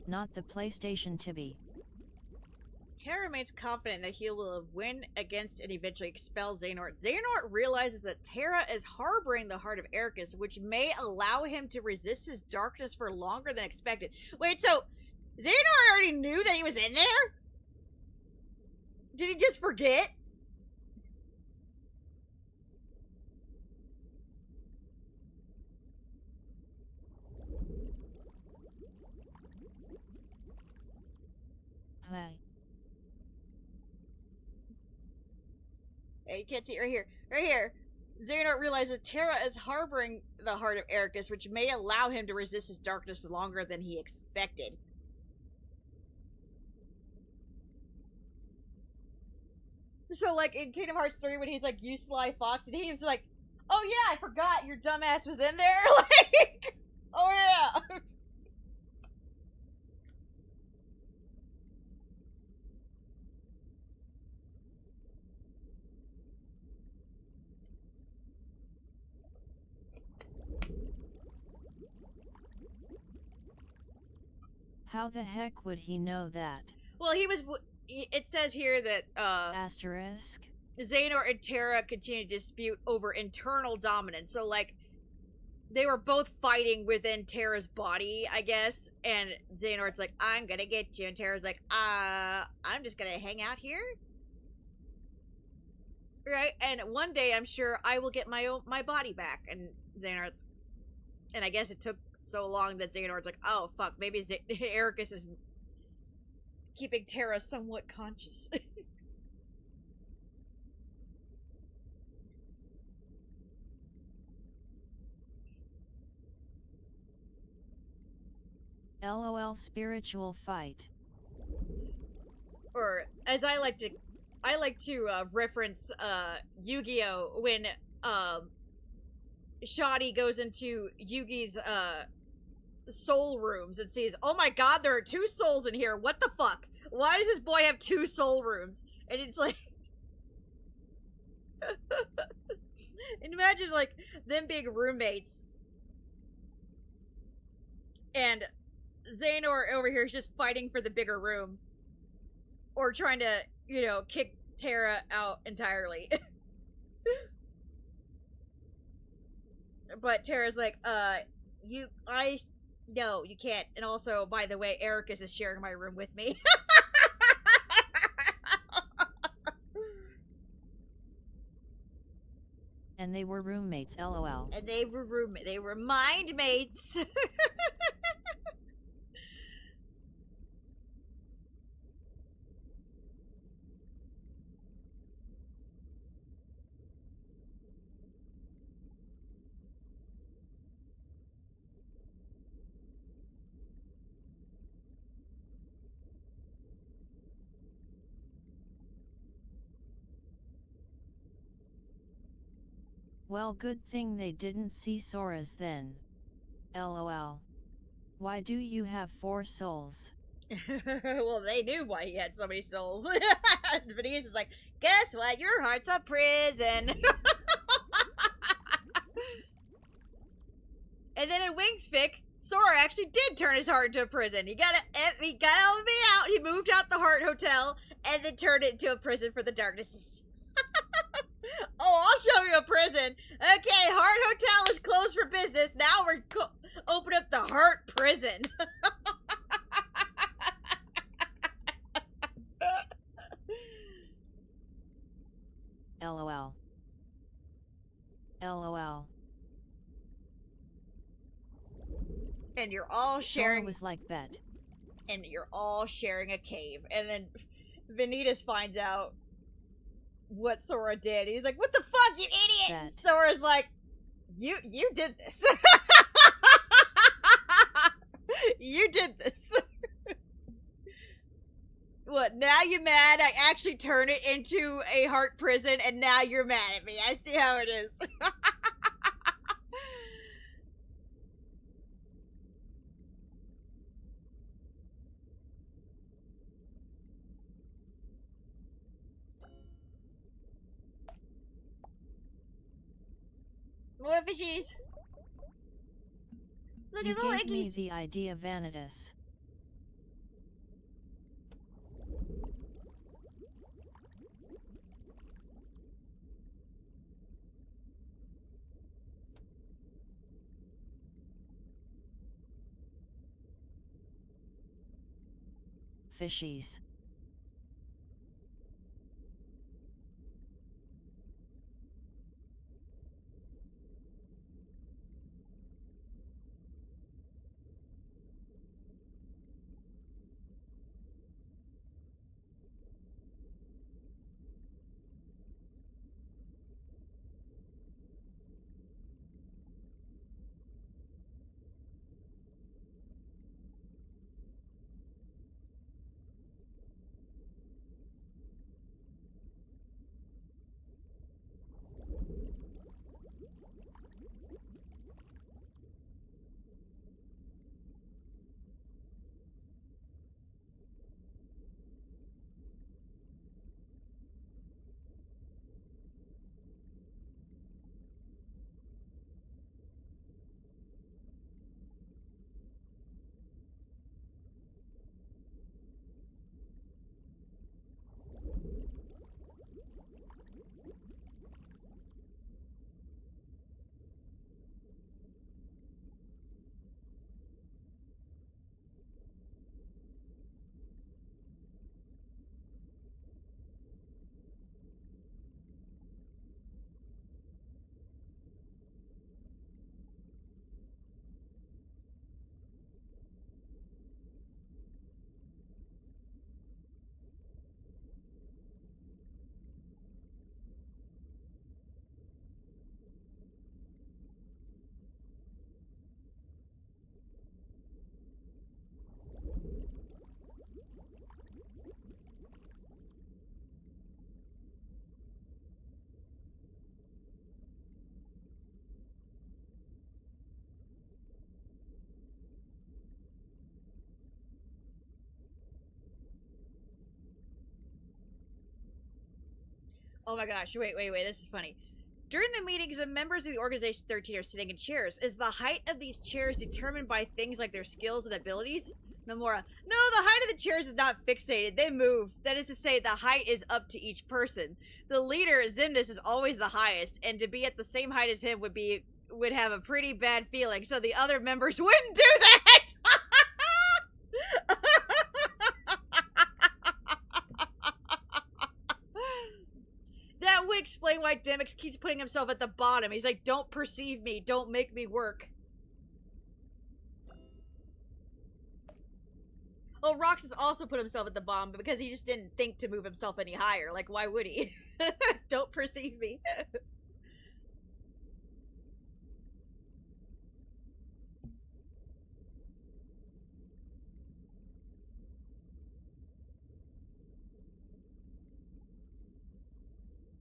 Not the PlayStation Tibby. Terra remains confident that he will win against and eventually expel Xehanort. Xehanort realizes that Terra is harboring the heart of Ericus, which may allow him to resist his darkness for longer than expected. Wait, so Xehanort already knew that he was in there? Did he just forget? Hi. Hey, you can't see it right here. Right here. Xehanort realizes Terra is harboring the heart of Ericus, which may allow him to resist his darkness longer than he expected. So, like, in Kingdom Hearts 3, when he's like, you Sly Fox, and he was like, oh yeah, I forgot your dumbass was in there. Like, oh yeah. How the heck would he know that? Well, it says here that, Asterisk? Xehanort and Terra continue to dispute over internal dominance. So, like, they were both fighting within Terra's body, I guess. And Xehanort's like, I'm gonna get you. And Terra's like, I'm just gonna hang out here. Right? And one day, I'm sure I will get my body back. And Xehanort's... And I guess it took so long that Xehanort's like, oh, fuck, maybe Ericus is keeping Terra somewhat conscious. LOL spiritual fight. Or, as I like to reference Yu-Gi-Oh! When Shoddy goes into Yugi's soul rooms and sees, oh my god, there are 2 souls in here. What the fuck? Why does this boy have 2 soul rooms? And it's like... and imagine, like, them being roommates. And Xehanort over here is just fighting for the bigger room. Or trying to, you know, kick Terra out entirely. But Terra's like, no, you can't. And also, by the way, Ericus is sharing my room with me. And they were roommates, LOL. And they were mind mates. Well, good thing they didn't see Sora's then. LOL. Why do you have 4 souls? Well, they knew why he had so many souls. Vanitas is like, guess what? Your heart's a prison. And then in Wings Fic, Sora actually did turn his heart into a prison. He got me out. He moved out the Heart Hotel and then turned it into a prison for the Darknesses. Oh, I'll show you a prison. Okay, Heart Hotel is closed for business. Now we're open up the Heart Prison. LOL. LOL. And you're all sharing. Sora was like bet. And you're all sharing a cave. And then Vanitas finds out what Sora did. He's like, "What the fuck, you idiot!" Bet. Sora's like, "You did this. You did this." What? Now you mad? I actually turn it into a heart prison, and now you're mad at me. I see how it is. More fishies. Look You at the gave me leggies. the idea, Vanitas. Fishies. Oh my gosh, wait, this is funny. During the meetings, the members of the Organization 13 are sitting in chairs. Is the height of these chairs determined by things like their skills and abilities? Nomura: no, the height of the chairs is not fixated. They move. That is to say, the height is up to each person. The leader, Xemnas, is always the highest, and to be at the same height as him would have a pretty bad feeling, so the other members wouldn't do that! That would explain why Demyx keeps putting himself at the bottom. He's like, don't perceive me, don't make me work. Well, Roxas also put himself at the bottom because he just didn't think to move himself any higher. Like, why would he? Don't perceive me.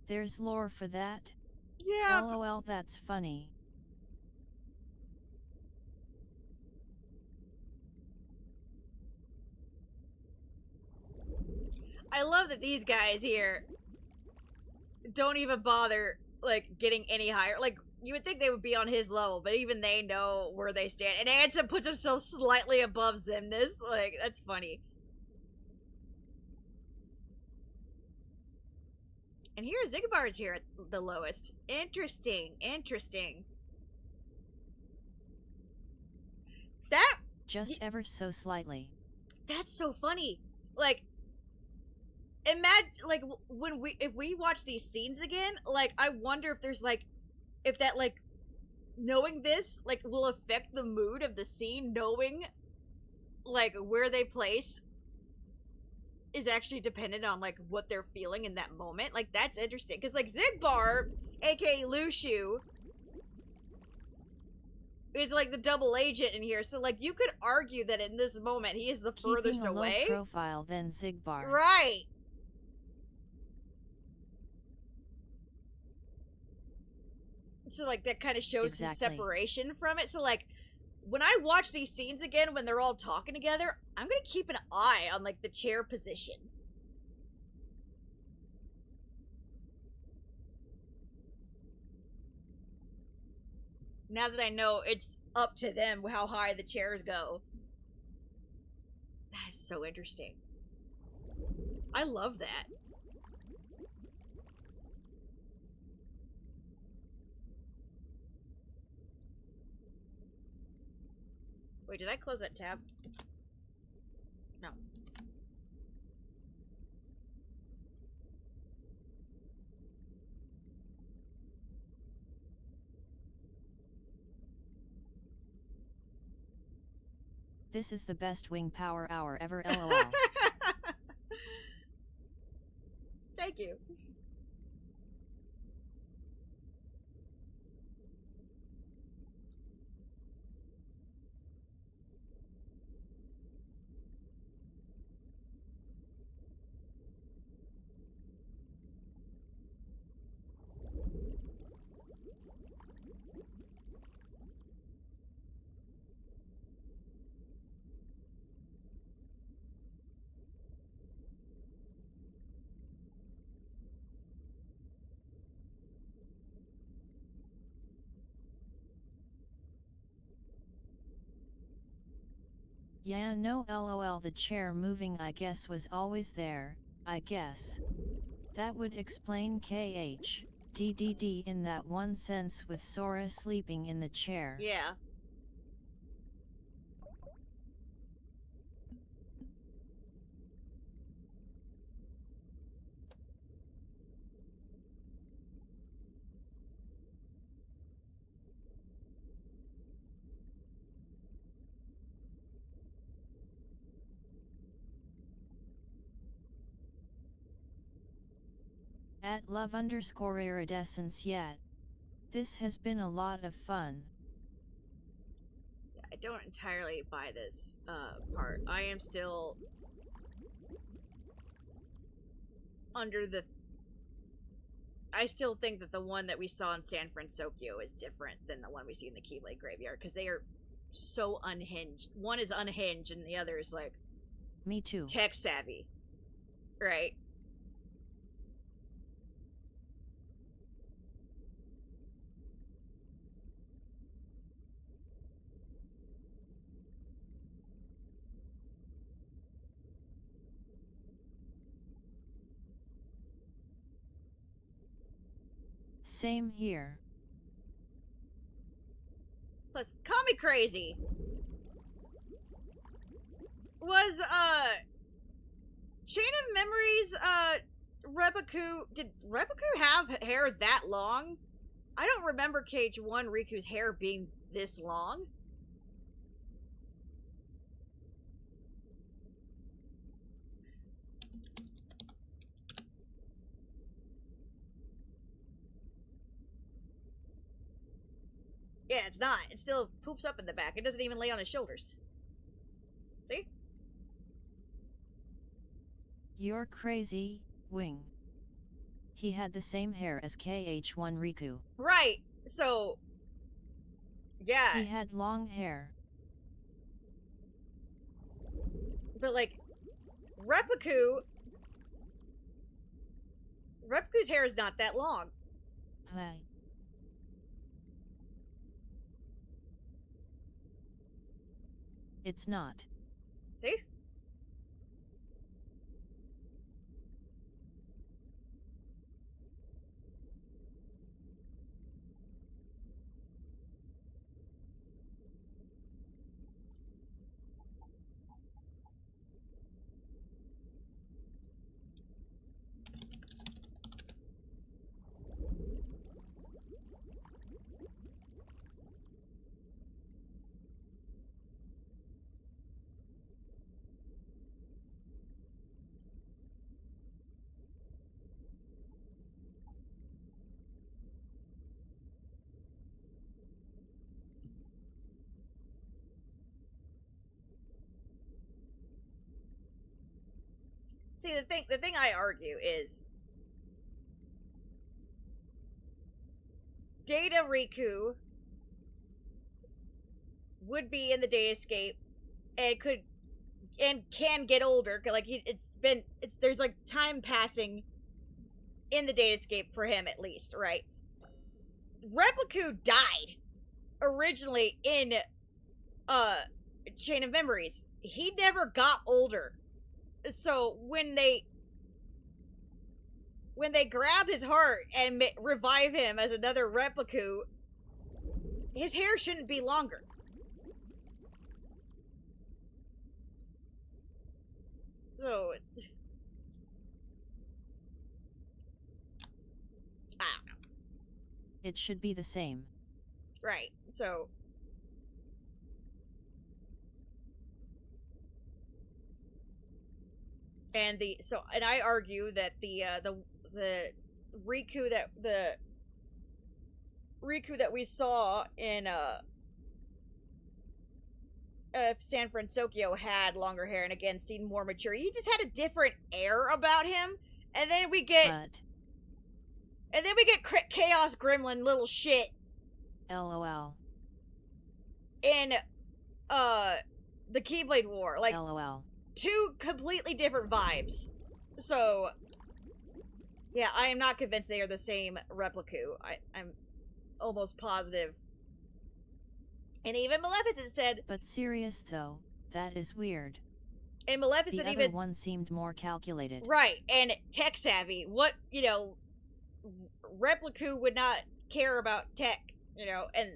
There's lore for that? Yeah. LOL, that's funny. I love that these guys here don't even bother, like, getting any higher. Like, you would think they would be on his level, but even they know where they stand. And Ansem puts himself slightly above Xemnas. Like, that's funny. And here Xigbar is here at the lowest. Interesting. Interesting. That... Just ever so slightly. That's so funny. Like, imagine, like, if we watch these scenes again, like, I wonder if there's, like, if that, like, knowing this, like, will affect the mood of the scene, knowing, like, where they place is actually dependent on, like, what they're feeling in that moment. Like, that's interesting. Because, like, Xigbar, aka Luxu, is, like, the double agent in here. So, like, you could argue that in this moment he is the furthest Keeping a away. low profile than Xigbar. Right. So, like, that kind of shows his separation from it. So, like, when I watch these scenes again, when they're all talking together, I'm gonna keep an eye on, like, the chair position. Now that I know it's up to them how high the chairs go. That is so interesting. I love that. Wait, did I close that tab? No. This is the best wing power hour ever, LOL. Thank you. Yeah, no, LOL, the chair moving I guess was always there, I guess. That would explain KHDDD in that one sense with Sora sleeping in the chair. Yeah. At love_iridescence yet. This has been a lot of fun. Yeah, I don't entirely buy this part. I am still under the... I still think that the one that we saw in San Francisco is different than the one we see in the Keyblade Graveyard, because they are so unhinged. One is unhinged and the other is, like... Me too. Tech savvy. Right? Same here. Plus, call me crazy. Was, Chain of Memories, Rebaku... Did Rebaku have hair that long? I don't remember KH1 Riku's hair being this long. Yeah, it's not. It still poofs up in the back. It doesn't even lay on his shoulders. See? You're crazy, Wing. He had the same hair as KH1 Riku. Right, so... Yeah. He had long hair. But, like, Repliku... Repliku's hair is not that long. Hi. It's not. See? See, the thing I argue is Data Riku would be in the datascape and can get older. Like there's like time passing in the datascape for him at least, right? Repliku died originally in Chain of Memories. He never got older. So when they grab his heart and revive him as another Repliku, his hair shouldn't be longer. So I don't know. It should be the same. Right. So and I argue that the Riku that we saw in San Francisco had longer hair and again seemed more mature. He just had a different air about him. And then we get Chaos Gremlin little shit. LOL. In the Keyblade War. Like LOL. Two completely different vibes. So yeah, I am not convinced they are the same Repliku. I'm almost positive. And even Maleficent said... But serious though, that is weird. And Maleficent the even... other one seemed more calculated. Right, and tech savvy. What, Repliku would not care about tech, and...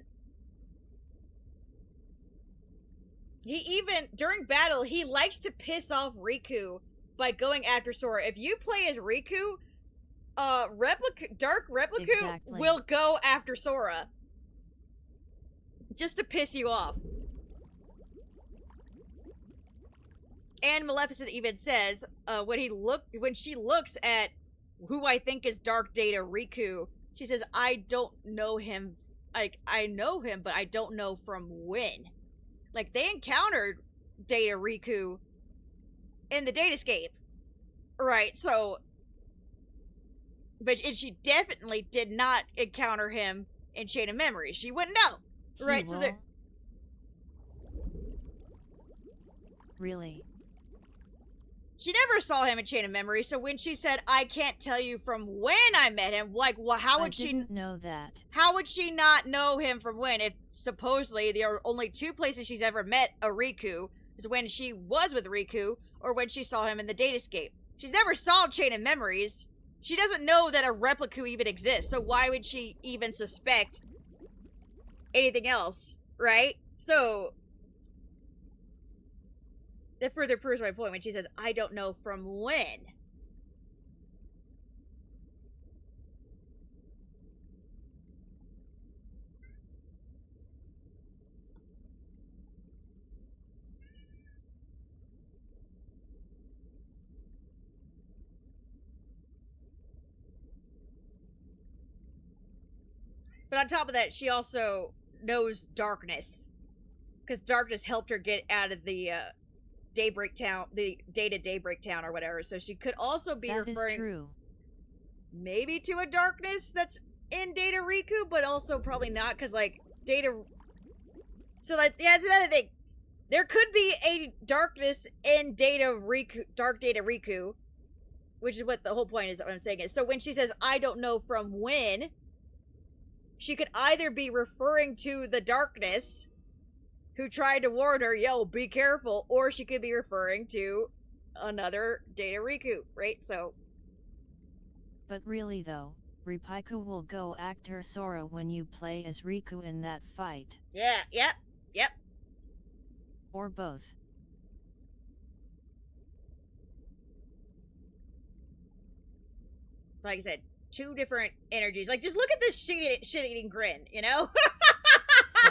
He even, during battle, he likes to piss off Riku by going after Sora. If you play as Riku, Dark Repliku will go after Sora. Just to piss you off. And Maleficent even says, when she looks at who I think is Dark Data Riku, she says, I don't know him, I know him, but I don't know from when. Like, they encountered Data Riku in the Datascape. Right, so... But she definitely did not encounter him in Chain of Memories. She wouldn't know. Right, so there... Really? She never saw him in Chain of Memories, so when she said, I can't tell you from when I met him, like, well, how would she... I didn't know that. How would she not know him from when? If supposedly there are only two places she's ever met a Riku, is when she was with Riku, or when she saw him in the Datascape. She's never saw Chain of Memories. She doesn't know that a Repliku even exists, so why would she even suspect anything else, right? So... That further proves my point when she says, I don't know from when. But on top of that, she also knows darkness. Because darkness helped her get out of the, Daybreak Town, the Daybreak Town or whatever, so she could also be referring... That is true. maybe to a darkness that's in Data Riku, but also probably not, because, like, Data... So, like, yeah, that's another thing. There could be a darkness in Data Riku, Dark Data Riku, which is what the whole point is, what I'm saying is. So when she says, I don't know from when, she could either be referring to the darkness who tried to warn her, yo, be careful, or she could be referring to another Data Riku, right? So... But really though, Ripaiku will go act her Sora when you play as Riku in that fight. Yeah, yep. Or both. Like I said, two different energies. Like, just look at this shit-eating grin, you know? So.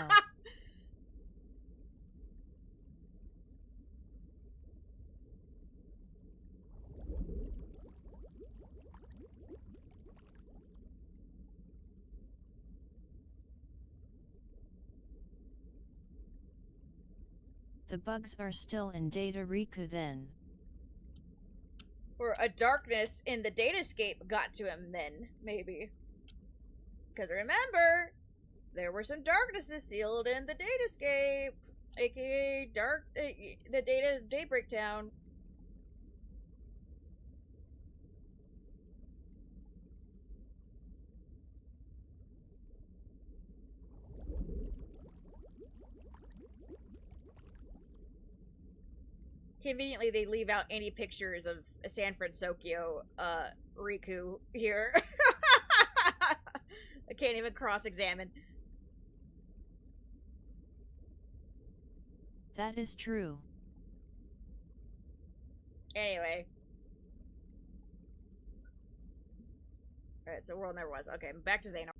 The bugs are still in Data Riku then. Or a darkness in the Datascape got to him then, maybe. Because remember, there were some darknesses sealed in the Datascape, aka the Daybreak Town. Conveniently, they leave out any pictures of San Francisco Riku here. I can't even cross-examine. That is true. Anyway. Alright, so World Never Was. Okay, back to Xehanort.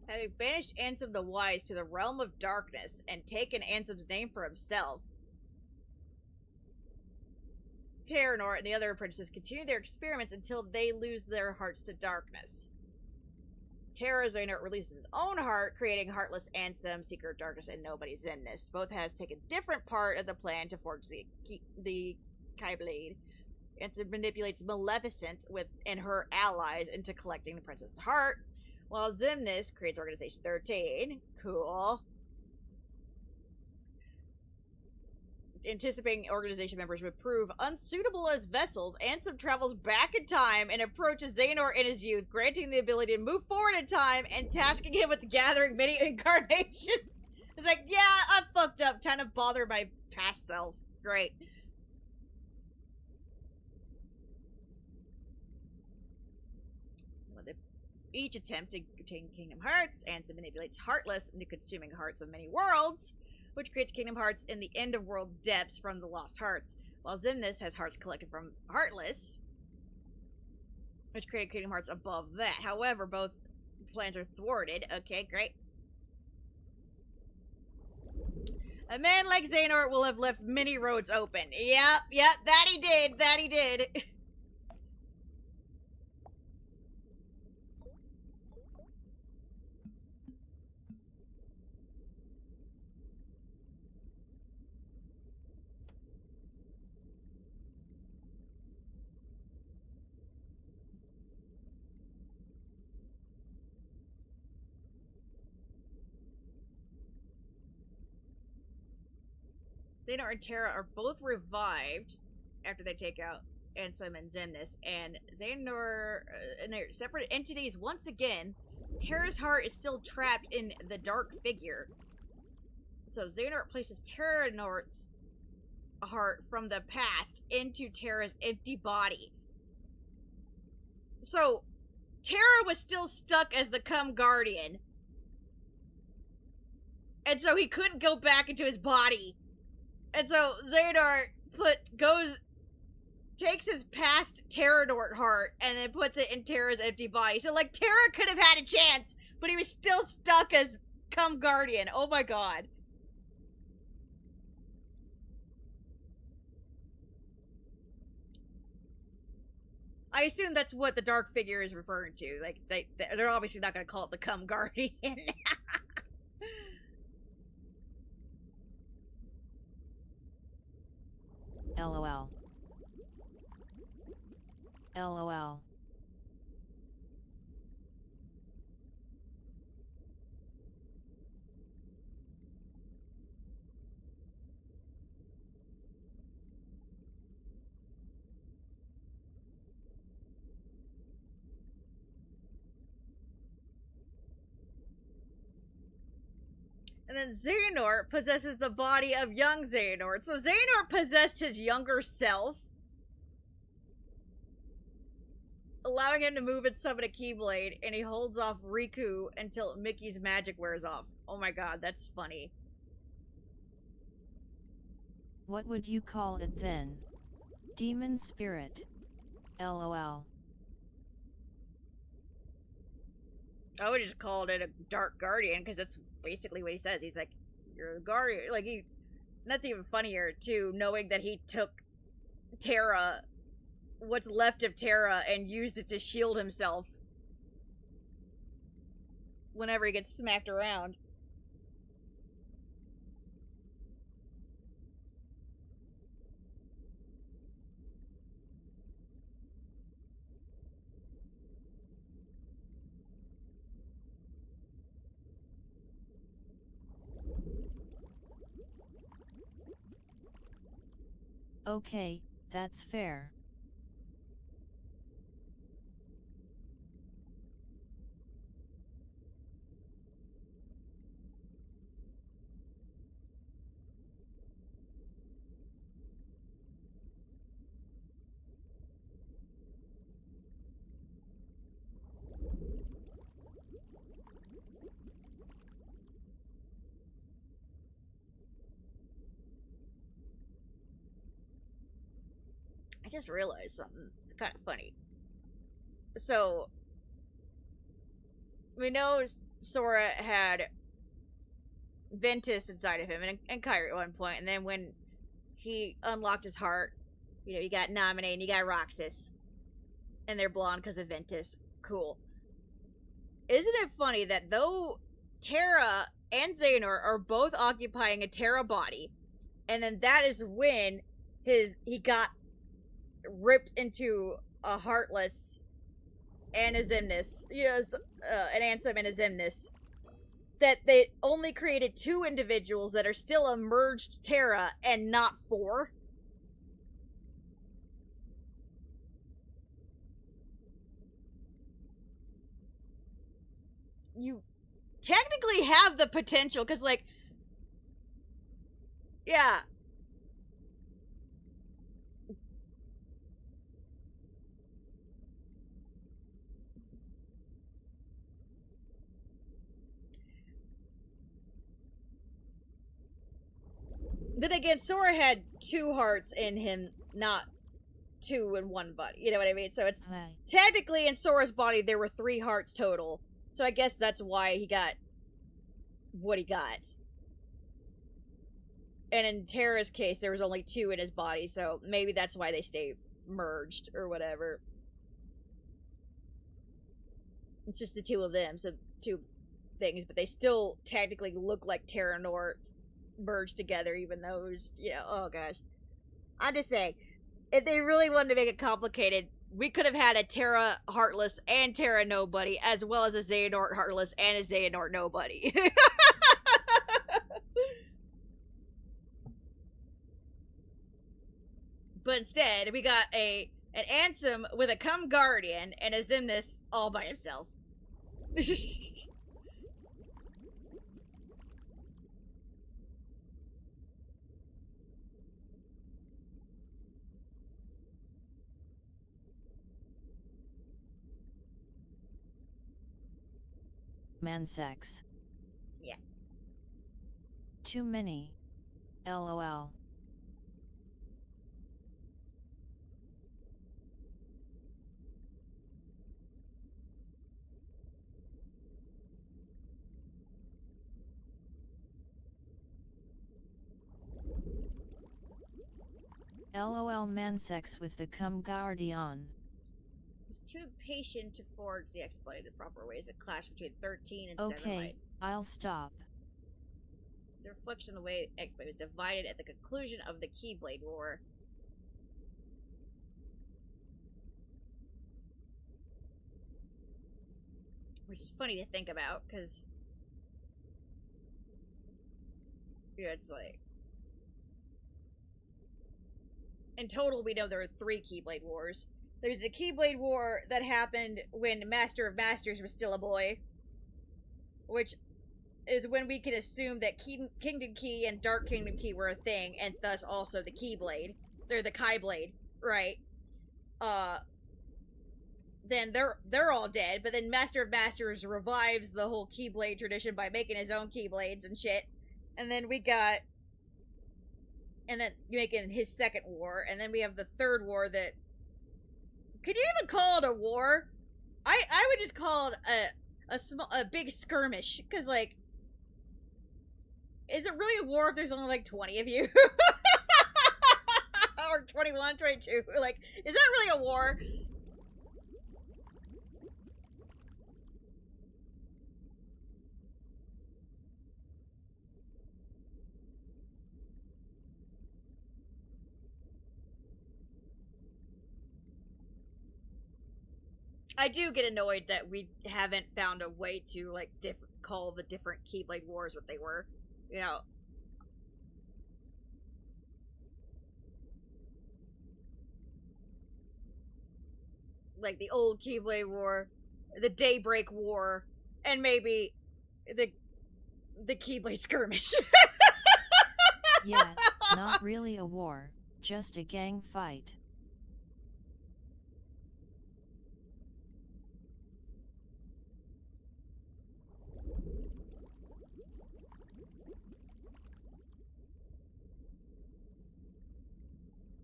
Having banished Ansem the Wise to the realm of darkness and taken Ansem's name for himself, Terranort and the other apprentices continue their experiments until they lose their hearts to darkness. Terra Xehanort releases his own heart, creating Heartless Ansem, Seeker of Darkness, and Nobody's in this. Both has taken different part of the plan to forge the Keyblade. Ansem manipulates Maleficent and her allies into collecting the princess's heart, while Xemnas creates Organization 13. Cool. Anticipating organization members would prove unsuitable as vessels, Ansem travels back in time and approaches Xehanort in his youth, granting the ability to move forward in time and tasking him with gathering many incarnations. It's like, yeah, I'm fucked up. Time to bother my past self. Great. Each attempt to obtain Kingdom Hearts, Ansem manipulates Heartless into consuming hearts of many worlds, which creates Kingdom Hearts in the End of World's depths from the Lost Hearts, while Xemnas has hearts collected from Heartless, which created Kingdom Hearts above that. However, both plans are thwarted. Okay, great. A man like Xehanort will have left many roads open. Yep, that he did. Xehanort and Terra are both revived after they take out Ansem and Xemnas, and Xehanort, and they're separate entities once again. Terra's heart is still trapped in the dark figure. So Xehanort places Terranort's heart from the past into Terra's empty body. So Terra was still stuck as the Cum Guardian, and so he couldn't go back into his body. And so Xehanort takes his past Terranort heart and then puts it in Terra's empty body. So, like, Terra could have had a chance, but he was still stuck as Cum Guardian. Oh my god. I assume that's what the dark figure is referring to. Like, they're obviously not going to call it the Cum Guardian. LOL. LOL. And then Xehanort possesses the body of young Xehanort. So Xehanort possessed his younger self, allowing him to move and summon a Keyblade, and he holds off Riku until Mickey's magic wears off. Oh my god, that's funny. What would you call it then? Demon spirit. LOL. I would just call it a Dark Guardian, because that's basically what he says. He's like, you're a guardian. Like, and that's even funnier, too, knowing that he took Terra, what's left of Terra, and used it to shield himself whenever he gets smacked around. Okay, that's fair. I just realized something. It's kind of funny. So, we know Sora had Ventus inside of him, and Kyrie at one point, and then when he unlocked his heart, you know, you got Naminé and you got Roxas, and they're blonde because of Ventus. Cool. Isn't it funny that though Terra and Xehanort are both occupying a Terra body, and then that is when he got ripped into a Heartless and a Xemnas, you know, an Ansem and a Xemnas, that they only created 2 individuals that are still a merged Terra and not 4. You technically have the potential, because, like, yeah. Then again, Sora had 2 hearts in him, not 2 in one body. You know what I mean? So it's technically in Sora's body there were 3 hearts total. So I guess that's why he got what he got. And in Terra's case, there was only 2 in his body, so maybe that's why they stay merged or whatever. It's just the 2 of them, so 2 things, but they still technically look like Terranort merged together, even though it was, you know, oh gosh. I'm just saying, if they really wanted to make it complicated, we could have had a Terra Heartless and Terra Nobody, as well as a Xehanort Heartless and a Xehanort Nobody. But instead, we got a and Ansem with a Cum Guardian, and a Xemnas all by himself. Mansex. Yeah. Too many. LOL. LOL Mansex with the Cum Guardian. Was too impatient to forge the exploit in the proper ways. A clash between 13 and 7 Okay, lights. I'll stop. The reflection of the way the exploit was divided at the conclusion of the Keyblade War. Which is funny to think about, because it's like, in total we know there are 3 Keyblade Wars. There's the Keyblade War that happened when Master of Masters was still a boy, which is when we can assume that Kingdom Key and Dark Kingdom Key were a thing, and thus also the Keyblade. They're the Keyblade, right? Then they're all dead, but then Master of Masters revives the whole Keyblade tradition by making his own Keyblades and shit. And then then making his second war, and then we have the third war that, could you even call it a war? I would just call it a big skirmish, because like, is it really a war if there's only like 20 of you? Or 21, 22, like, is that really a war? I do get annoyed that we haven't found a way to, like, call the different Keyblade Wars what they were. You know. Like, the old Keyblade War, the Daybreak War, and maybe the Keyblade Skirmish. Yeah, not really a war, just a gang fight.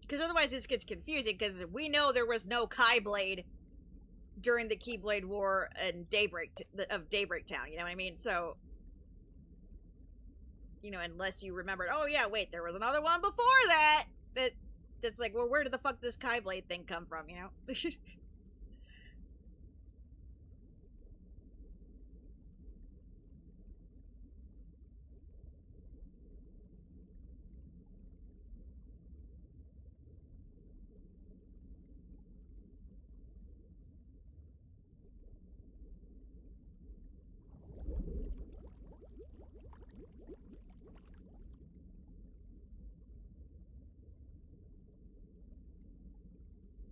Because otherwise this gets confusing, because we know there was no Keyblade during the Keyblade War and Daybreak Town, you know what I mean? So, you know, unless you remembered, oh yeah, wait, there was another one before that's like, well, where did the fuck this Keyblade thing come from, you know?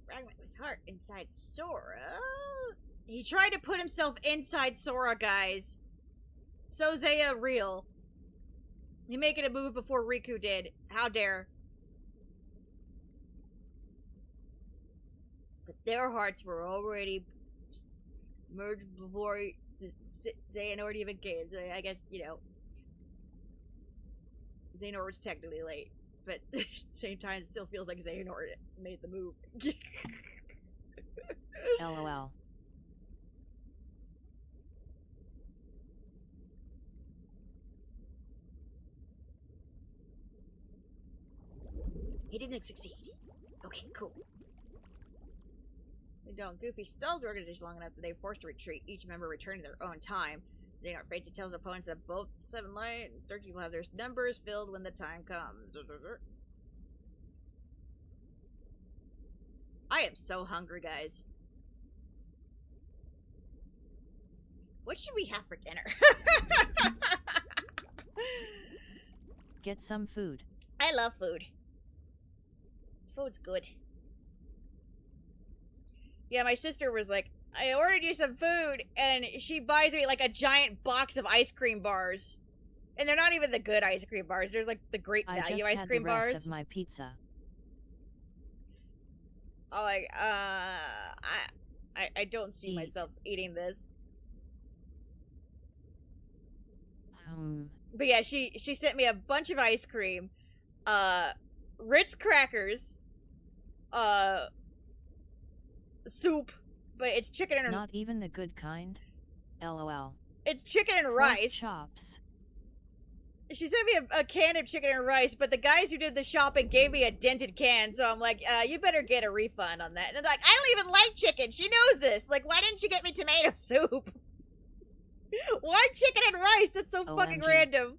Fragment of his heart inside Sora. He tried to put himself inside Sora, guys. So Zaya real. He making a move before Riku did. How dare. But their hearts were already merged before Xehanort even came. So I guess, you know, Xehanort was technically late. But at the same time, it still feels like Xehanort made the move. LOL. He didn't succeed. Okay, cool. They don't. Goofy stalls the organization long enough that they are forced to retreat, each member returning their own time. They are afraid to tell his opponents that both 7 Light and 13 will have their numbers filled when the time comes. I am so hungry, guys. What should we have for dinner? Get some food. I love food. Food's good. Yeah, my sister was like, I ordered you some food, and she buys me like a giant box of ice cream bars. And they're not even the good ice cream bars. They're like the great value ice cream bars. I just had the rest of my pizza. Oh, like, I don't see myself eating this. But yeah, she sent me a bunch of ice cream, Ritz crackers, soup, but it's chicken and not even the good kind. LOL. It's chicken and Pork rice. Chops. She sent me a can of chicken and rice, but the guys who did the shopping gave me a dented can, so I'm like, you better get a refund on that. And they're like, I don't even like chicken. She knows this. Like, why didn't you get me tomato soup? Why chicken and rice? That's so fucking random.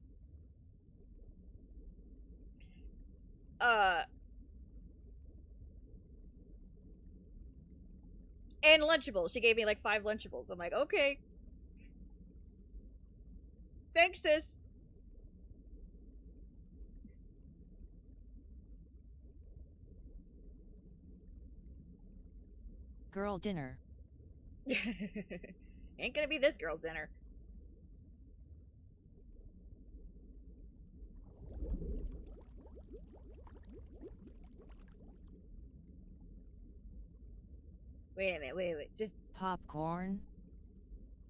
And Lunchables. She gave me like 5 Lunchables. I'm like, okay. Thanks, sis. Girl dinner. Ain't gonna be this girl's dinner. Wait a minute, wait. Just popcorn?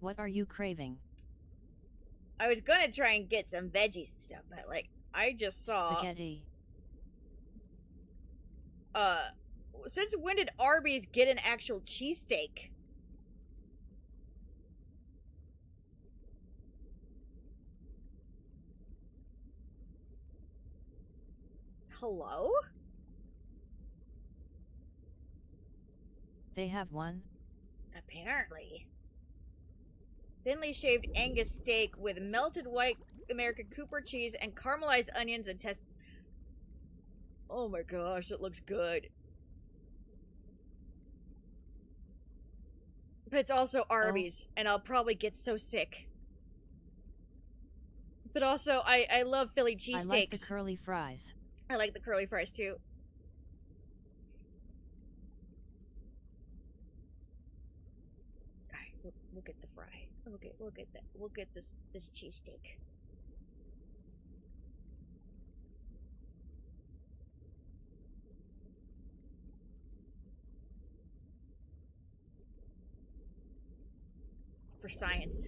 What are you craving? I was gonna try and get some veggies and stuff, but like, I just saw spaghetti. Since when did Arby's get an actual cheesesteak? Hello? They have one? Apparently. Thinly shaved Angus steak with melted white American Cooper cheese and caramelized onions and oh my gosh, that looks good. But it's also Arby's, and I'll probably get so sick. But also, I love Philly cheesesteaks. I like the curly fries. I like the curly fries too. Alright, we'll get the fry. We'll get this cheesesteak. For science.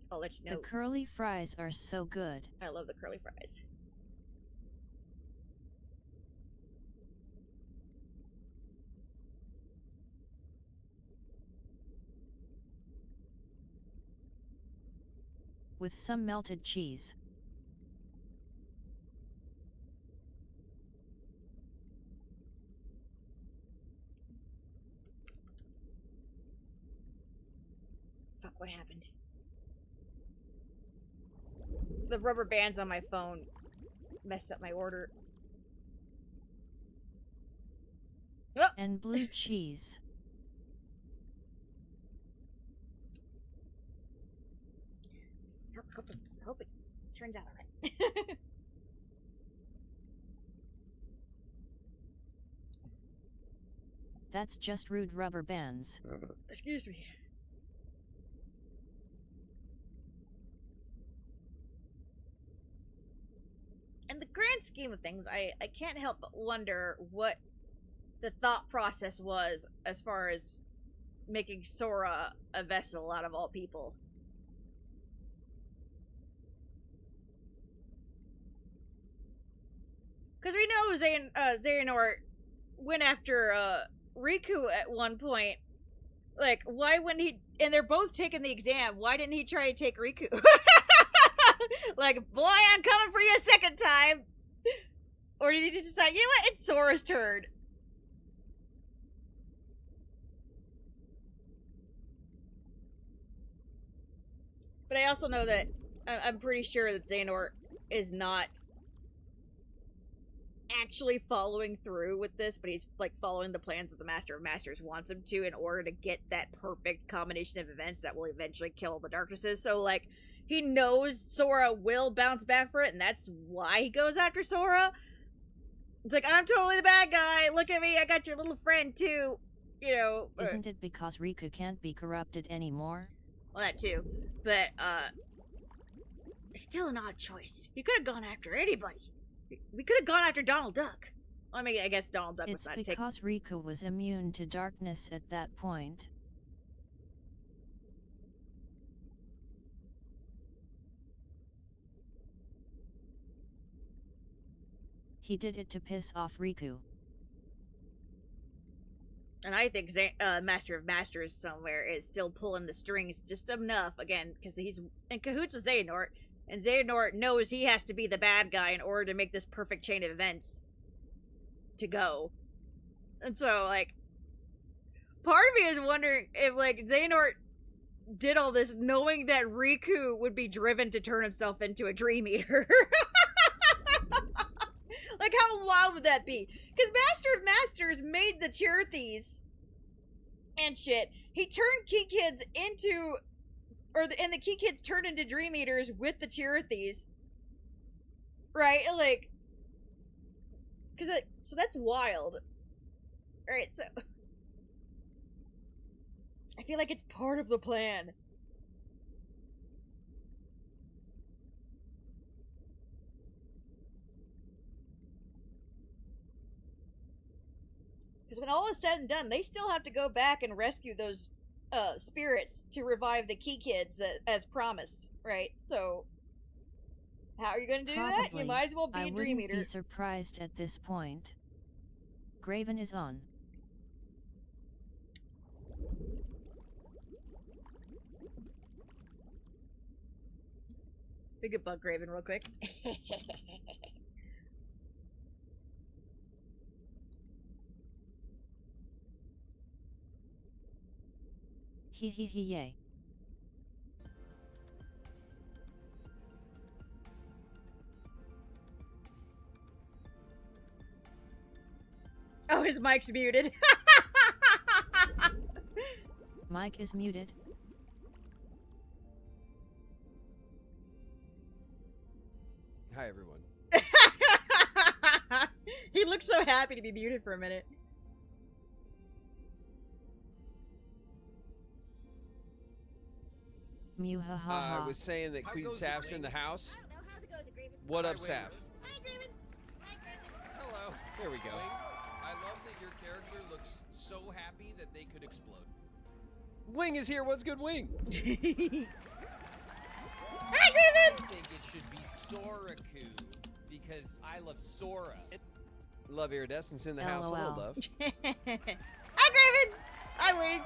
I'll let you know. The curly fries are so good. I love the curly fries. With some melted cheese. Fuck, what happened? The rubber bands on my phone messed up my order. Oh! And blue cheese. Hope it turns out alright. That's just rude rubber bands. Excuse me. In the grand scheme of things, I can't help but wonder what the thought process was as far as making Sora a vessel out of all people. Because we know Xehanort went after Riku at one point. Like, why wouldn't he... And they're both taking the exam. Why didn't he try to take Riku? Like, boy, I'm coming for you a second time. Or did he just decide, you know what? It's Sora's turn. But I also know that I'm pretty sure that Xehanort is not actually following through with this, but he's like following the plans that the Master of Masters wants him to in order to get that perfect combination of events that will eventually kill the Darknesses. So like he knows Sora will bounce back for it, and that's why he goes after Sora. It's like, I'm totally the bad guy. Look at me, I got your little friend too. You know. Isn't it because Riku can't be corrupted anymore? Well, that too. But it's still an odd choice. He could have gone after anybody. We could have gone after Donald Duck. Well, I mean, I guess Donald Duck was not taken. It's because Riku was immune to darkness at that point. He did it to piss off Riku. And I think Master of Masters somewhere is still pulling the strings just enough, again, because he's in cahoots with Xehanort, and Xehanort knows he has to be the bad guy in order to make this perfect chain of events to go. And so, like, part of me is wondering if, like, Xehanort did all this knowing that Riku would be driven to turn himself into a Dream Eater. Like, how wild would that be? Because Master of Masters made the Cherthes and shit. He turned Key Kids into, and the Key Kids turned into Dream Eaters with the Cherthes. Right? Like, so that's wild. Right, so I feel like it's part of the plan. Because when all is said and done, they still have to go back and rescue those spirits to revive the Key Kids as promised, right? So, how are you going to do that? You might as well be a Dream Eater. I wouldn't be surprised at this point. Graven is on. We could bug Graven real quick. Hee hee hee yay. Oh, his mic's muted. Mic is muted. Hi, everyone. He looks so happy to be muted for a minute. Muhahaha. I was saying that Queen Saf's in the house. How's it going, Graven? What up, Saf? Hi, Graven. Hi, Graven. Hello. There we go. I love that your character looks so happy that they could explode. Wing is here. What's good, Wing? Hi, Graven. I think it should be Soraku because I love Sora. Love Iridescence in the house. Hello, LOL. love. Hi, Graven. Hi, Wing.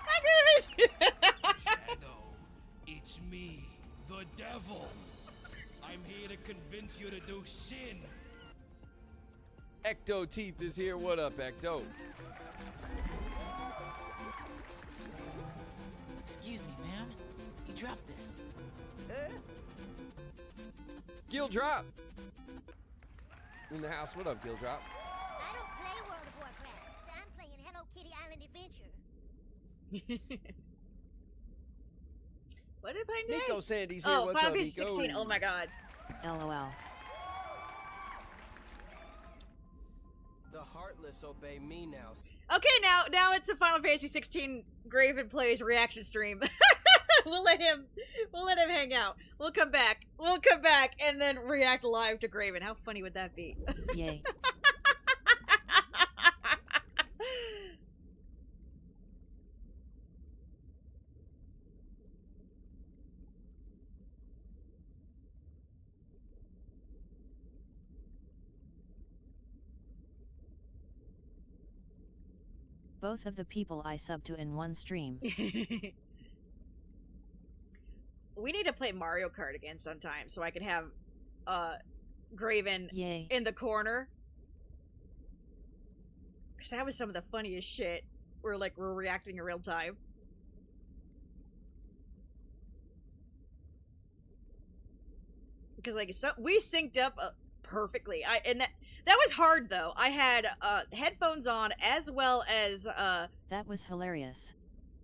Hi, Graven. Shadow, it's me, the devil. I'm here to convince you to do sin. Ecto Teeth is here. What up, Ecto? Excuse me, man. You dropped this. Gil Drop. In the house. What up, Gil Drop? I don't play World of Warcraft. I'm playing Hello Kitty Island Adventure. What did I play today? Nico Sandy's here. Oh, What's Final up, Fantasy Nico? 16. Oh my god. LOL. The heartless obey me now. Okay, now it's a Final Fantasy 16 Graven Plays reaction stream. we'll let him hang out. We'll come back and then react live to Graven. How funny would that be? Yay. Both of the people I sub to in one stream. We need to play Mario Kart again sometime so I can have Graven Yay. in the corner. Because that was some of the funniest shit. We're reacting in real time. Because we synced up perfectly. That was hard though. I had headphones on as well as That was hilarious.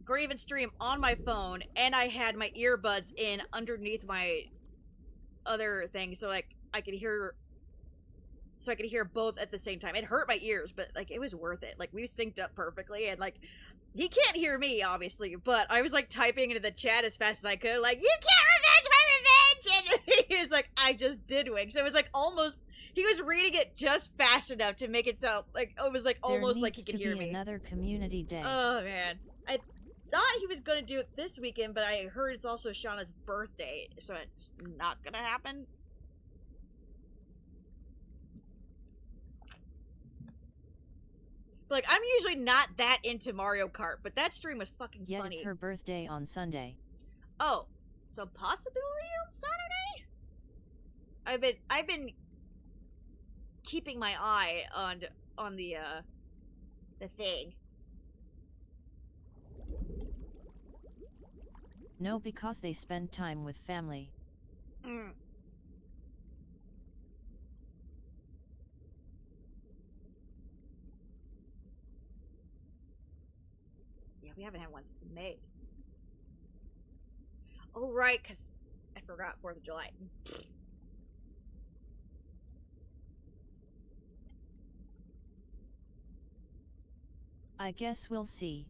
Graven Stream on my phone, and I had my earbuds in underneath my other thing, so like I could hear both at the same time. It hurt my ears, but like it was worth it. Like we synced up perfectly, and like he can't hear me obviously, but I was like typing into the chat as fast as I could, like, you can't revenge my revenge, and he was like, I just did wing. So it was like almost, he was reading it just fast enough to make it sound like it was like almost like he could hear me. Another community day. Oh man, I thought he was gonna do it this weekend, but I heard it's also Shauna's birthday, so it's not gonna happen. Like, I'm usually not that into Mario Kart, but that stream was fucking Yet funny. it's her birthday on Sunday. Oh, so possibly on Saturday? I've been keeping my eye on the thing. No, because they spend time with family. Mm. Yeah, we haven't had one since May. Oh, right, because I forgot 4th of July. I guess we'll see.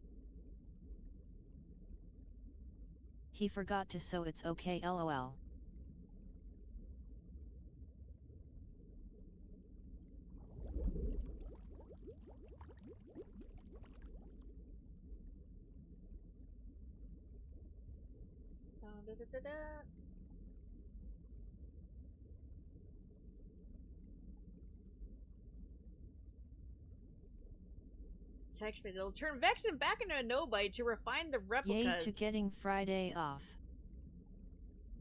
He forgot to, so it's okay, lol. Text me, it'll turn Vexen back into a nobody to refine the replicas. Yay to getting Friday off.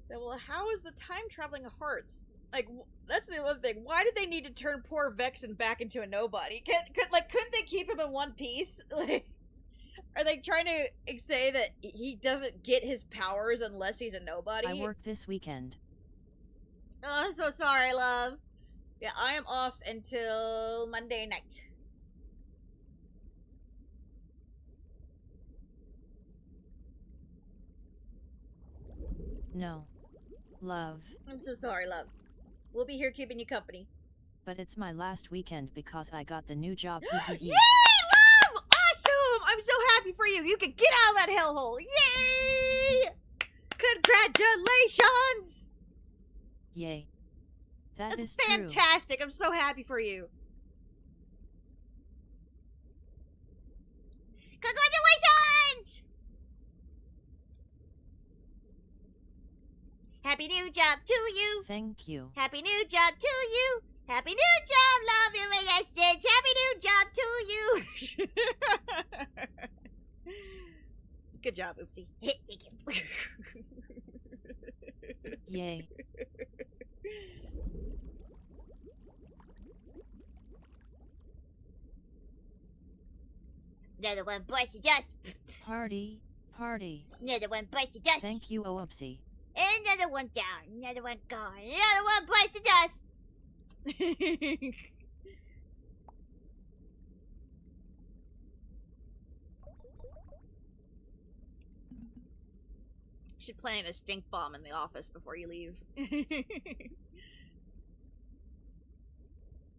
Well, how is the time traveling hearts? Like, that's the other thing. Why did they need to turn poor Vexen back into a nobody? Couldn't they keep him in one piece? Like, are they trying to say that he doesn't get his powers unless he's a nobody? I work this weekend. Oh, I'm so sorry, love. Yeah, I am off until Monday night. No. Love. I'm so sorry, love. We'll be here keeping you company. But it's my last weekend because I got the new job. Yay, love! Awesome! I'm so happy for you. You can get out of that hellhole. Yay! Congratulations! Yay. That's fantastic. True. I'm so happy for you. Congratulations! Happy new job to you. Thank you. Happy new job to you. Happy new job, love your resistance. Happy new job to you. Good job, Oopsie. Thank you. Yay. Another one bites the dust. Party. Another one bites the dust. Thank you, Oopsie. Another one down. Another one gone. Another one bites the dust. Should plant a stink bomb in the office before you leave.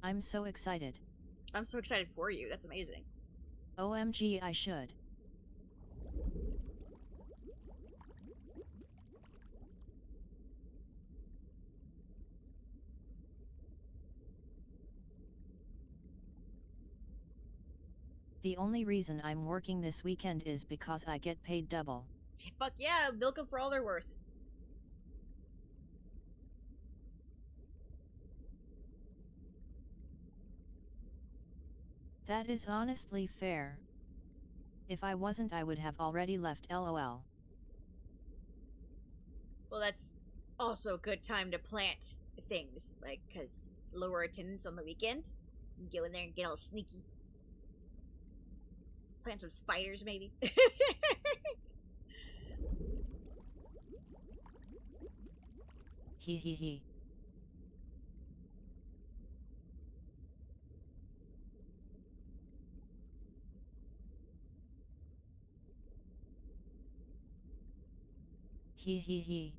I'm so excited. I'm so excited for you. That's amazing. OMG, I should. The only reason I'm working this weekend is because I get paid double. Fuck yeah, milk them for all they're worth. That is honestly fair. If I wasn't, I would have already left, lol. Well, that's also a good time to plant things, like, because lower attendance on the weekend. You can go in there and get all sneaky. Plant some spiders, maybe. He. He he he.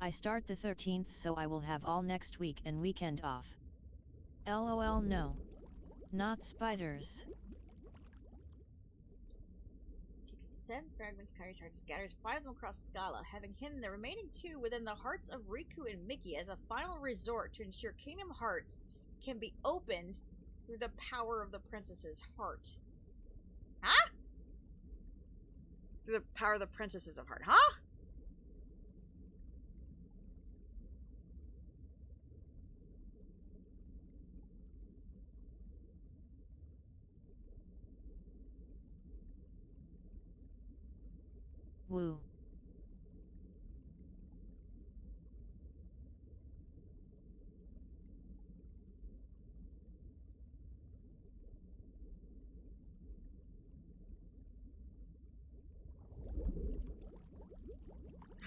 I start the 13th, so I will have all next week and weekend off. LOL no. Not spiders. Takes 10 fragments, Kyrie's heart, scatters 5 of them across the Scala, having hidden the remaining 2 within the hearts of Riku and Mickey as a final resort to ensure Kingdom Hearts can be opened through the power of the princess's heart. Huh? Through the power of the princesses of heart. Huh? Woo.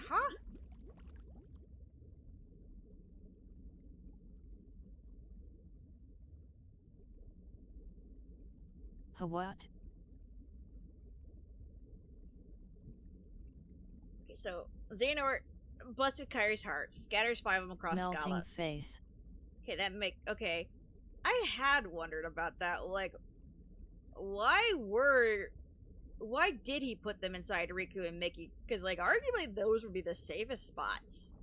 Huh? What? Okay, so Xehanort busted Kyrie's heart, scatters 5 of them across Melting Scala. face. Okay. I had wondered about that, like, why did he put them inside Riku and Mickey? Because, like, arguably those would be the safest spots.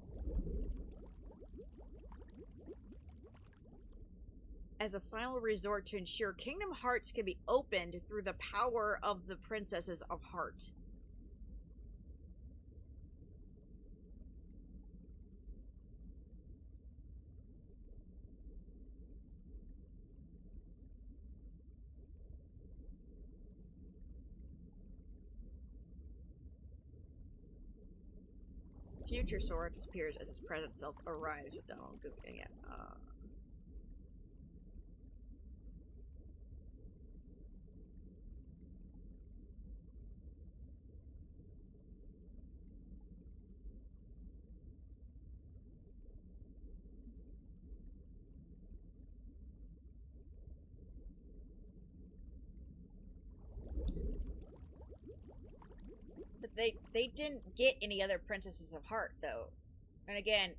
As a final resort to ensure Kingdom Hearts can be opened through the power of the Princesses of Heart. Future Sora disappears as its present self arrives with Donald Goofy. Yeah. But they didn't get any other Princesses of Heart, though. And again,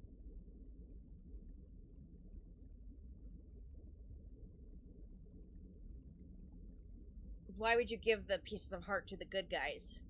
why would you give the pieces of heart to the good guys?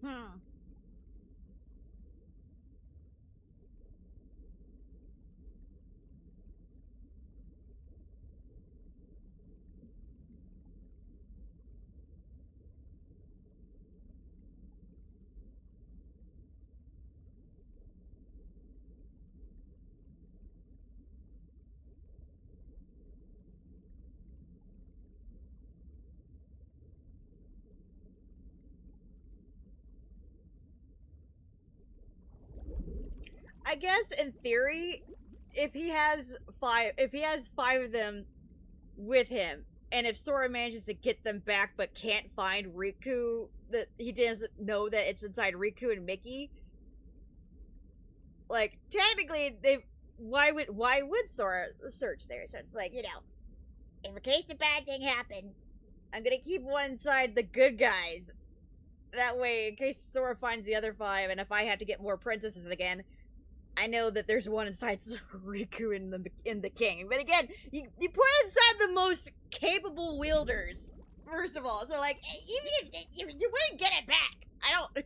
Hmm. I guess in theory, if he has five of them with him, and if Sora manages to get them back but can't find Riku, that he doesn't know that it's inside Riku and Mickey, like technically they why would Sora search there? So it's like, in case the bad thing happens, I'm gonna keep one inside the good guys. That way, in case Sora finds the other five, and if I have to get more princesses again, I know that there's one inside Riku in the king. But again, you put inside the most capable wielders, first of all. So like, even if you wouldn't get it back, I don't.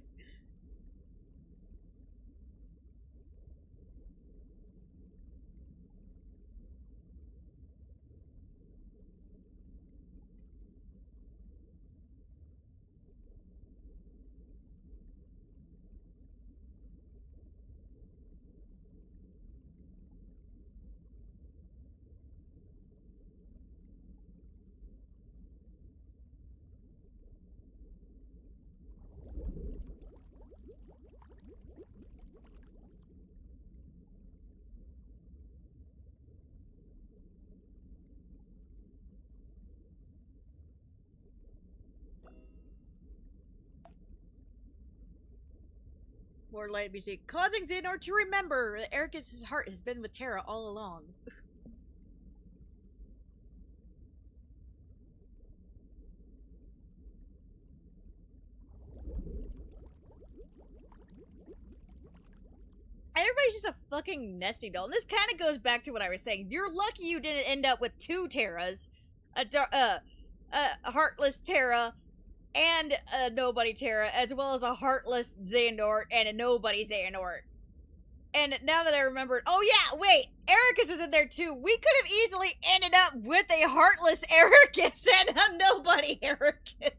More light music. Causing Xehanort to remember that Ericus' heart has been with Terra all along. Everybody's just a fucking nesty doll. And this kind of goes back to what I was saying. You're lucky you didn't end up with two Terras. A heartless Terra and a nobody Terra, as well as a heartless Xehanort and a nobody Xehanort. And now that I remembered, oh yeah, wait, Ericus was in there too. We could have easily ended up with a heartless Ericus and a nobody Ericus.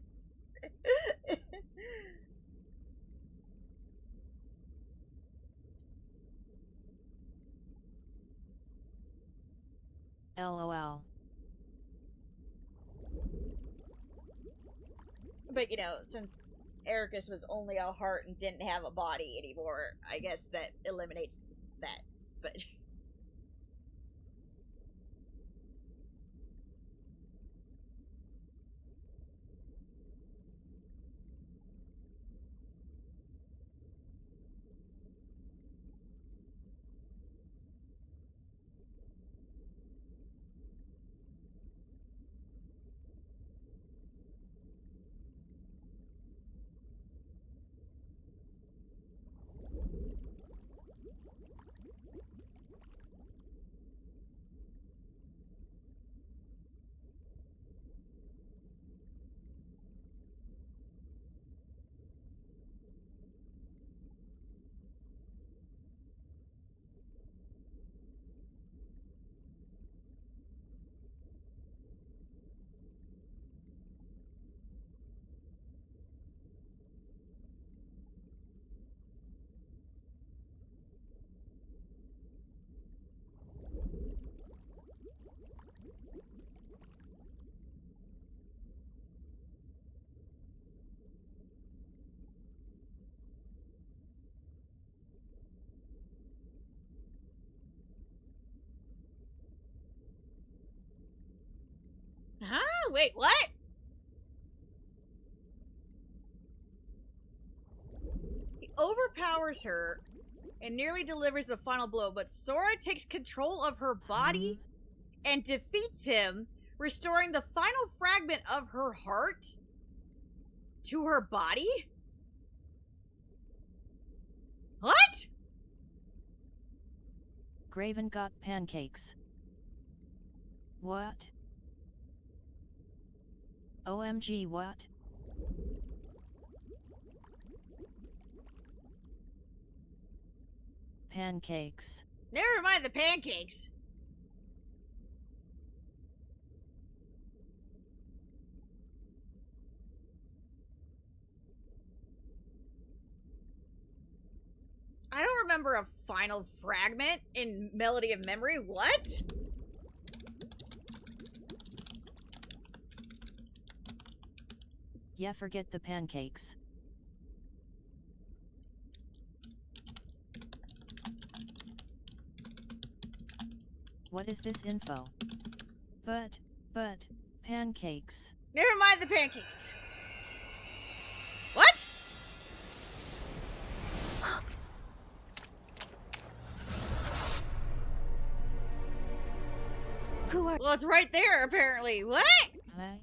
LOL. But since Ericus was only a heart and didn't have a body anymore, I guess that eliminates that. But wait, what? He overpowers her and nearly delivers the final blow, but Sora takes control of her body and defeats him, restoring the final fragment of her heart to her body? What? Graven got pancakes. What? OMG what? pancakes. Never mind the pancakes. I don't remember a final fragment in Melody of Memory. What? Yeah, forget the pancakes. What is this info? But, pancakes. Never mind the pancakes. What? Who are Well, it's right there, apparently. What? Hi.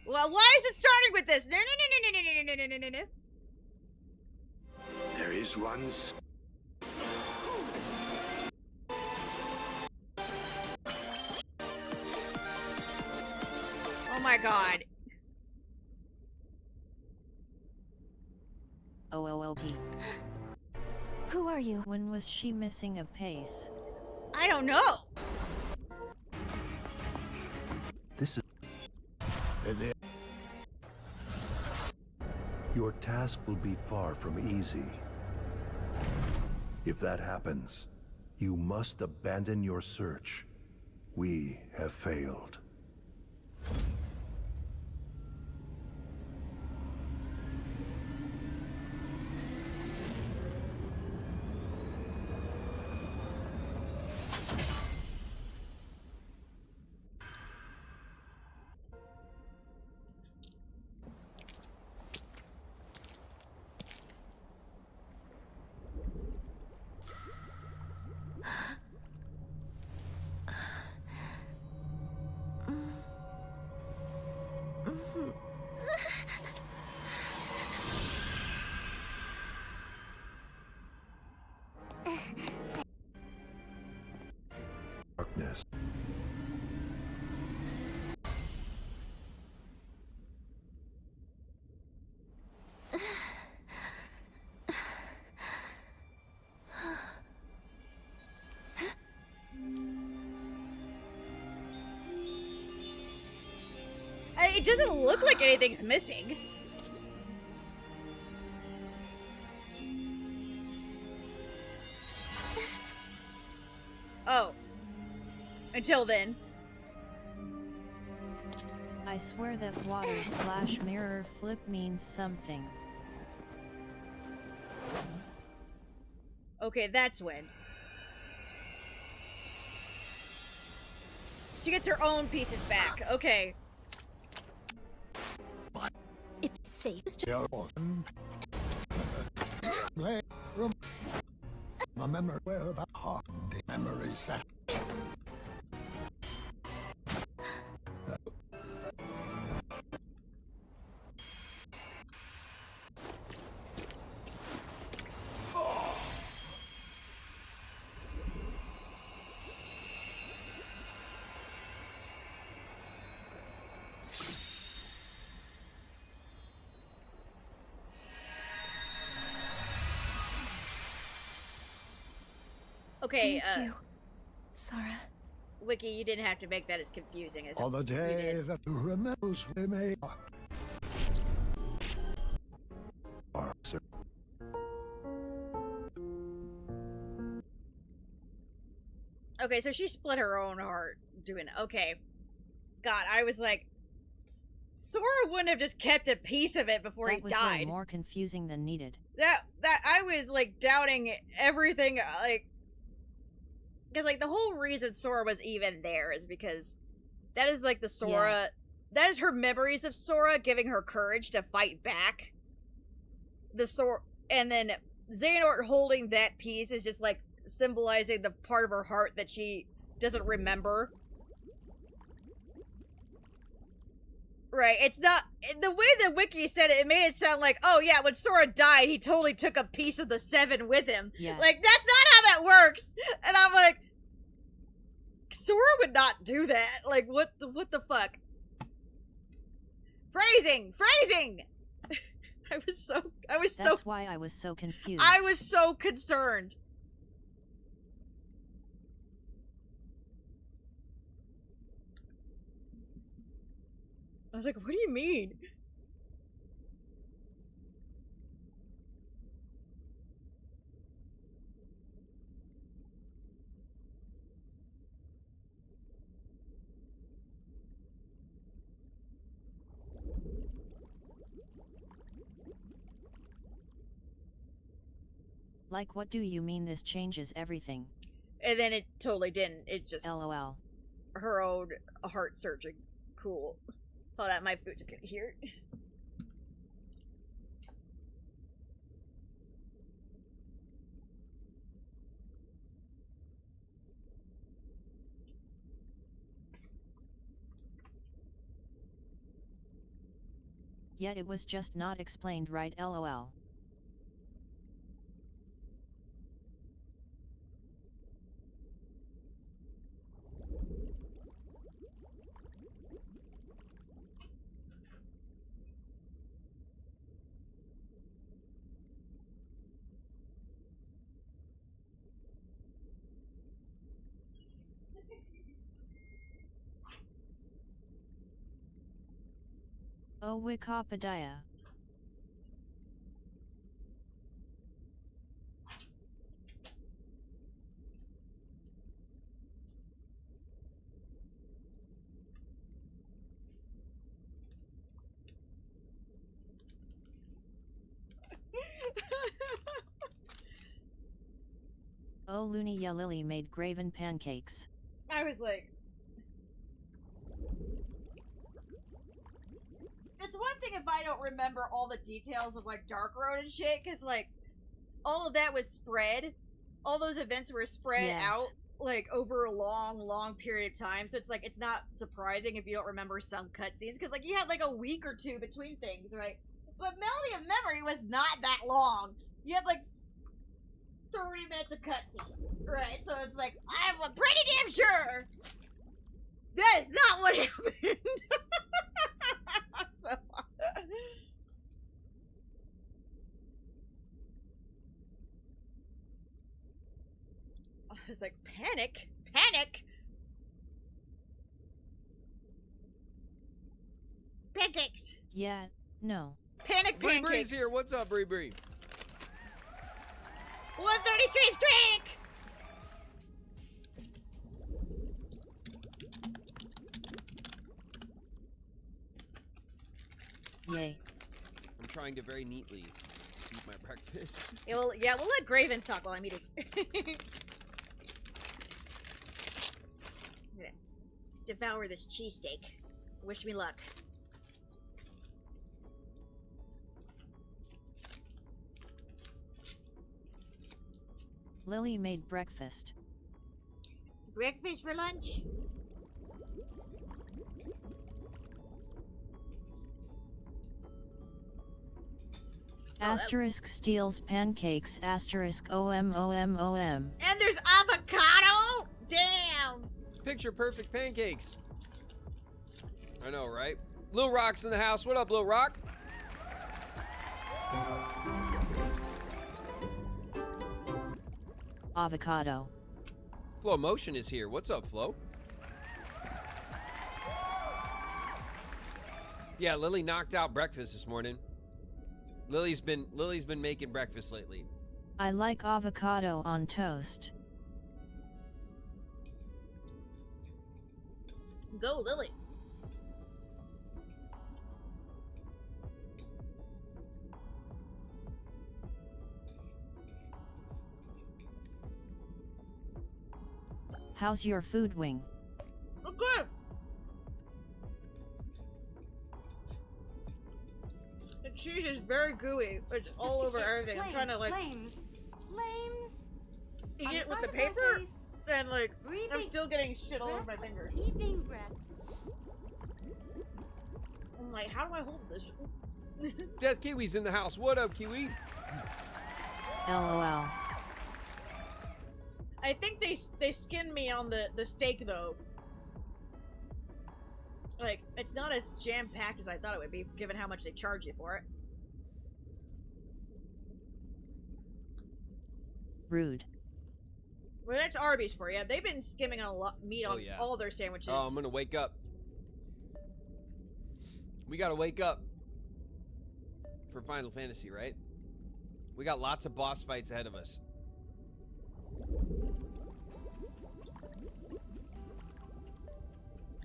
Well, why is it starting with this? No, no, no, no, no, no, no, no, no, no, no. There is one. Oh my god. OOOP. who are you? When was she missing a pace? I don't know. This is. Your task will be far from easy. If that happens, you must abandon your search. We have failed. Darkness. It doesn't look like anything's missing. Oh. Until then. I swear that water/mirror flip means something. Okay, that's when. She gets her own pieces back. Okay. It's safe. My memory about the memories that. Okay, Thank you, Sara. Wiki, you didn't have to make that as confusing as On the you day did. that remembers we may. Okay, so she split her own heart doing it. Okay. God, I was like, Sora wouldn't have just kept a piece of it before That he was way died. more confusing than needed. That I was like doubting everything, like, because like the whole reason Sora was even there is because that is like the Sora, that is her memories of Sora giving her courage to fight back. The Sora, and then Xehanort holding that piece is just like symbolizing the part of her heart that she doesn't remember. Right, it's not, the way the wiki said it, it made it sound like, oh yeah, when Sora died, he totally took a piece of the seven with him. Yeah. Like, that's not how that works! And I'm like, Sora would not do that. Like, what the fuck? Phrasing! I was so That's why I was so confused. I was so concerned. I was like, what do you mean? Like, what do you mean this changes everything? And then it totally didn't. It just LOL. her own heart surging. Cool. Hold on, my food's gonna hear. Yet it was just not explained right, LOL. Oh, Wikipedia. Oh, Looney, ya Lily made graven pancakes. I was like, it's one thing if I don't remember all the details of like Dark Road and shit, because like all of that was spread. All those events were spread Yes. out like over a long period of time. So it's like it's not surprising if you don't remember some cutscenes, because like you had like a week or two between things, right? But Melody of Memory was not that long. You had like 30 minutes of cutscenes, right? So it's like, I'm pretty damn sure that is not what happened. So, I was like, panic? Pancakes! Yeah, no. Panic Bree pancakes! Bree's here. What's up, Bree Bree? 130 streams drink! Yay. I'm trying to very neatly eat my breakfast. Yeah, we'll let Graven talk while I'm eating. Yeah. Devour this cheesesteak. Wish me luck. Lily made breakfast. Breakfast for lunch? Asterisk steals pancakes. Asterisk OMOMOM. And there's avocado? Damn! Picture perfect pancakes. I know, right? Lil Rock's in the house. What up, Lil Rock? Avocado. Flow Motion is here. What's up, Flo? Yeah, Lily knocked out breakfast this morning. Lily's been making breakfast lately. I like avocado on toast. Go, Lily. How's your food wing? Okay. The cheese is very gooey. It's all over everything. I'm trying to like Flames. eat it with On the front of paper, her face. and like I'm Breathing. still getting shit all over my fingers. Heaving breaths. I'm like, how do I hold this? Death Kiwi's in the house. What up, Kiwi? LOL. I think they skinned me on the steak though. Like, it's not as jam-packed as I thought it would be, given how much they charge you for it. Rude. Well, that's Arby's for you. They've been skimming on a lot meat Oh, on yeah. all their sandwiches. Oh, I'm gonna wake up. We gotta wake up for Final Fantasy, right? We got lots of boss fights ahead of us.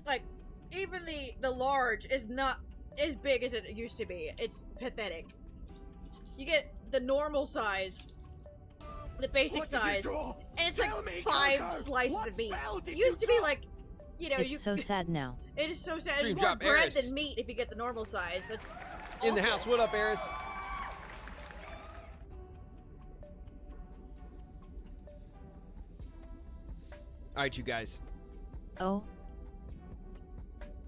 Like, even the large is not as big as it used to be. It's pathetic. You get the normal size, the basic size, and it's like 5 slices of meat. It used to be like, you know, It's so sad now. It is so sad. Dream It's more drop, bread Eris. than meat if you get the normal size. That's In the awful. house, what up, Eris? Alright, you guys. Oh,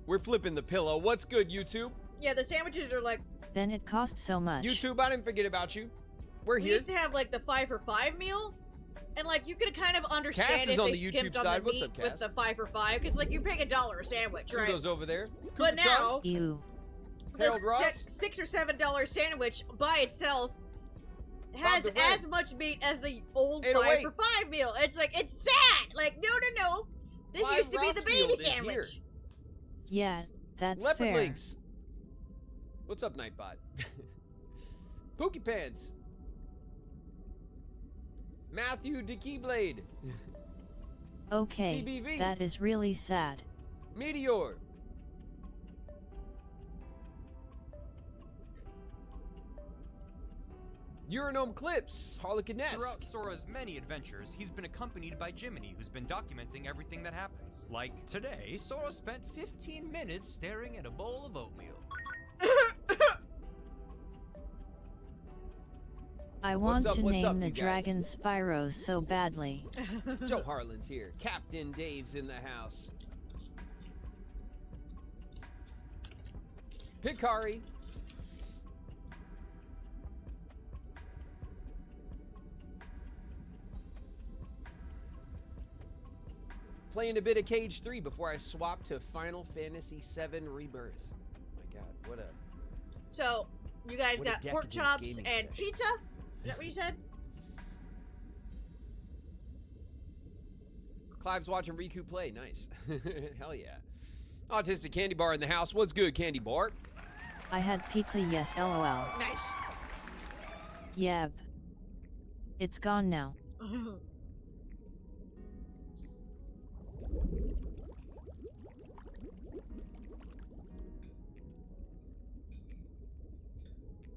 We're flipping the pillow. What's good, YouTube? Yeah, the sandwiches are like, then it cost so much. YouTube, I didn't forget about you. We're we here. used to have like the 5 for 5 meal, and like you could kind of understand Cass is if on they the YouTube skimped on side. the What's meat up, Cass? with the 5 for 5, because like you pay $1 a sandwich, Who right? goes over there? But Cooper Chum? now Ew. the Harold Ross? $6 or $7 sandwich by itself has Bob the Red. as much meat as the old 5 808. for 5 meal. It's like, it's sad. Like, no. This Clive used to be the baby Rothfield is here. sandwich. Yeah, that's Leopard fair. Links. What's up, Nightbot? Pookie Pants. Matthew the Keyblade. Okay, TBV. that is really sad. Meteor. Uranome Clips. Harlequin Nest. Throughout Sora's many adventures, he's been accompanied by Jiminy, who's been documenting everything that happens. Like today, Sora spent 15 minutes staring at a bowl of oatmeal. I What's want up, to what's up, name the you guys? dragon Spyro so badly. Joe Harlan's here. Captain Dave's in the house. Picari. Playing a bit of Cage 3 before I swap to Final Fantasy VII Rebirth. Oh my god, what a... So, you guys What a got pork decadent chops gaming and session. pizza? Is that what you said? Clive's watching Riku play. Nice. Hell yeah. Autistic Candy Bar in the house. What's good, Candy Bar? I had pizza, yes, lol. Nice. Yep. It's gone now.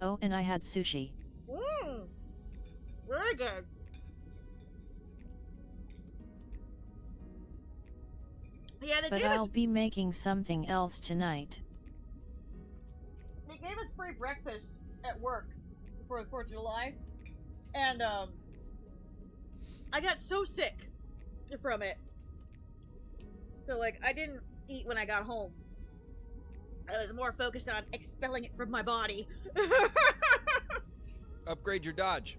Oh, and I had sushi. Mmm. Very good. Yeah, they But gave I'll us be making something else tonight. free breakfast at work for the 4th of July. And I got so sick from it. So like I didn't eat when I got home. I was more focused on expelling it from my body. Upgrade your dodge.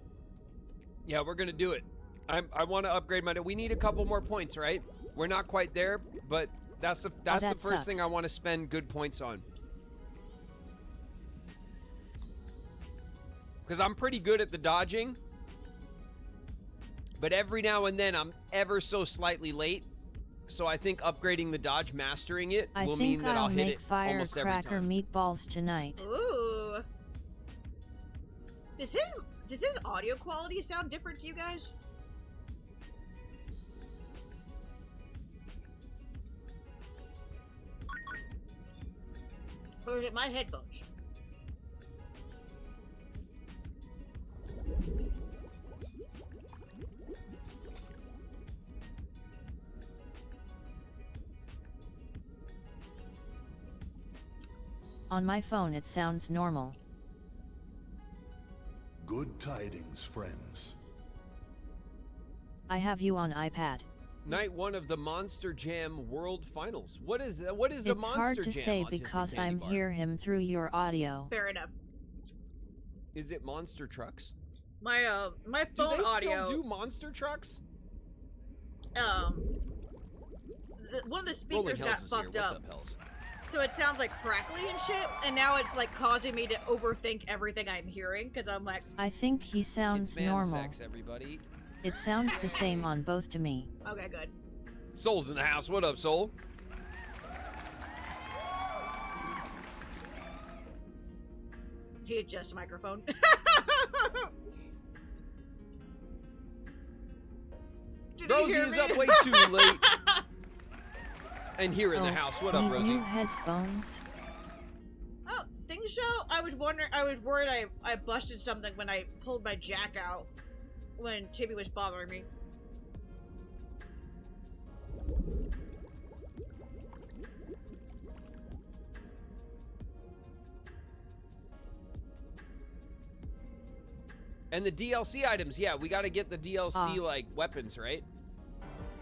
Yeah, we're gonna do it. I want to upgrade my. We need a couple more points, right? We're not quite there, but that's the that first thing I sucks. want to spend good points on. Because I'm pretty good at the dodging, but every now and then I'm ever so slightly late. So I think upgrading the dodge, mastering it, I will think mean that I'll I'll hit make it almost every firecracker time. meatballs tonight. Ooh. Does his audio quality sound different to you guys? Or is it my headphones? On my phone it sounds normal. Good tidings, friends. I have you on iPad. Night 1 of the Monster Jam World Finals. What is that? What is the It's Monster hard to Jam? say Autistic because Candy I'm Bar? hear him through your audio. Fair enough. Is it Monster Trucks? My my Do phone they audio. still do Monster Trucks? One of the Rolling speakers Hells got is fucked here. up. What's up, Hells? So it sounds like crackly and shit, and now it's like causing me to overthink everything I'm hearing because I'm like, I think he sounds It's man normal. sex, everybody. It sounds the same on both to me. Okay, good. Soul's in the house. What up, Soul? He adjusts microphone. Did he Rosie hear is me? up way too late. And here in the house. What up, need Rosie? new headphones. Oh, think so? I was worried I busted something when I pulled my jack out when Tibby was bothering me. And the DLC items, yeah, we got to get the DLC, Ah. like, weapons, right?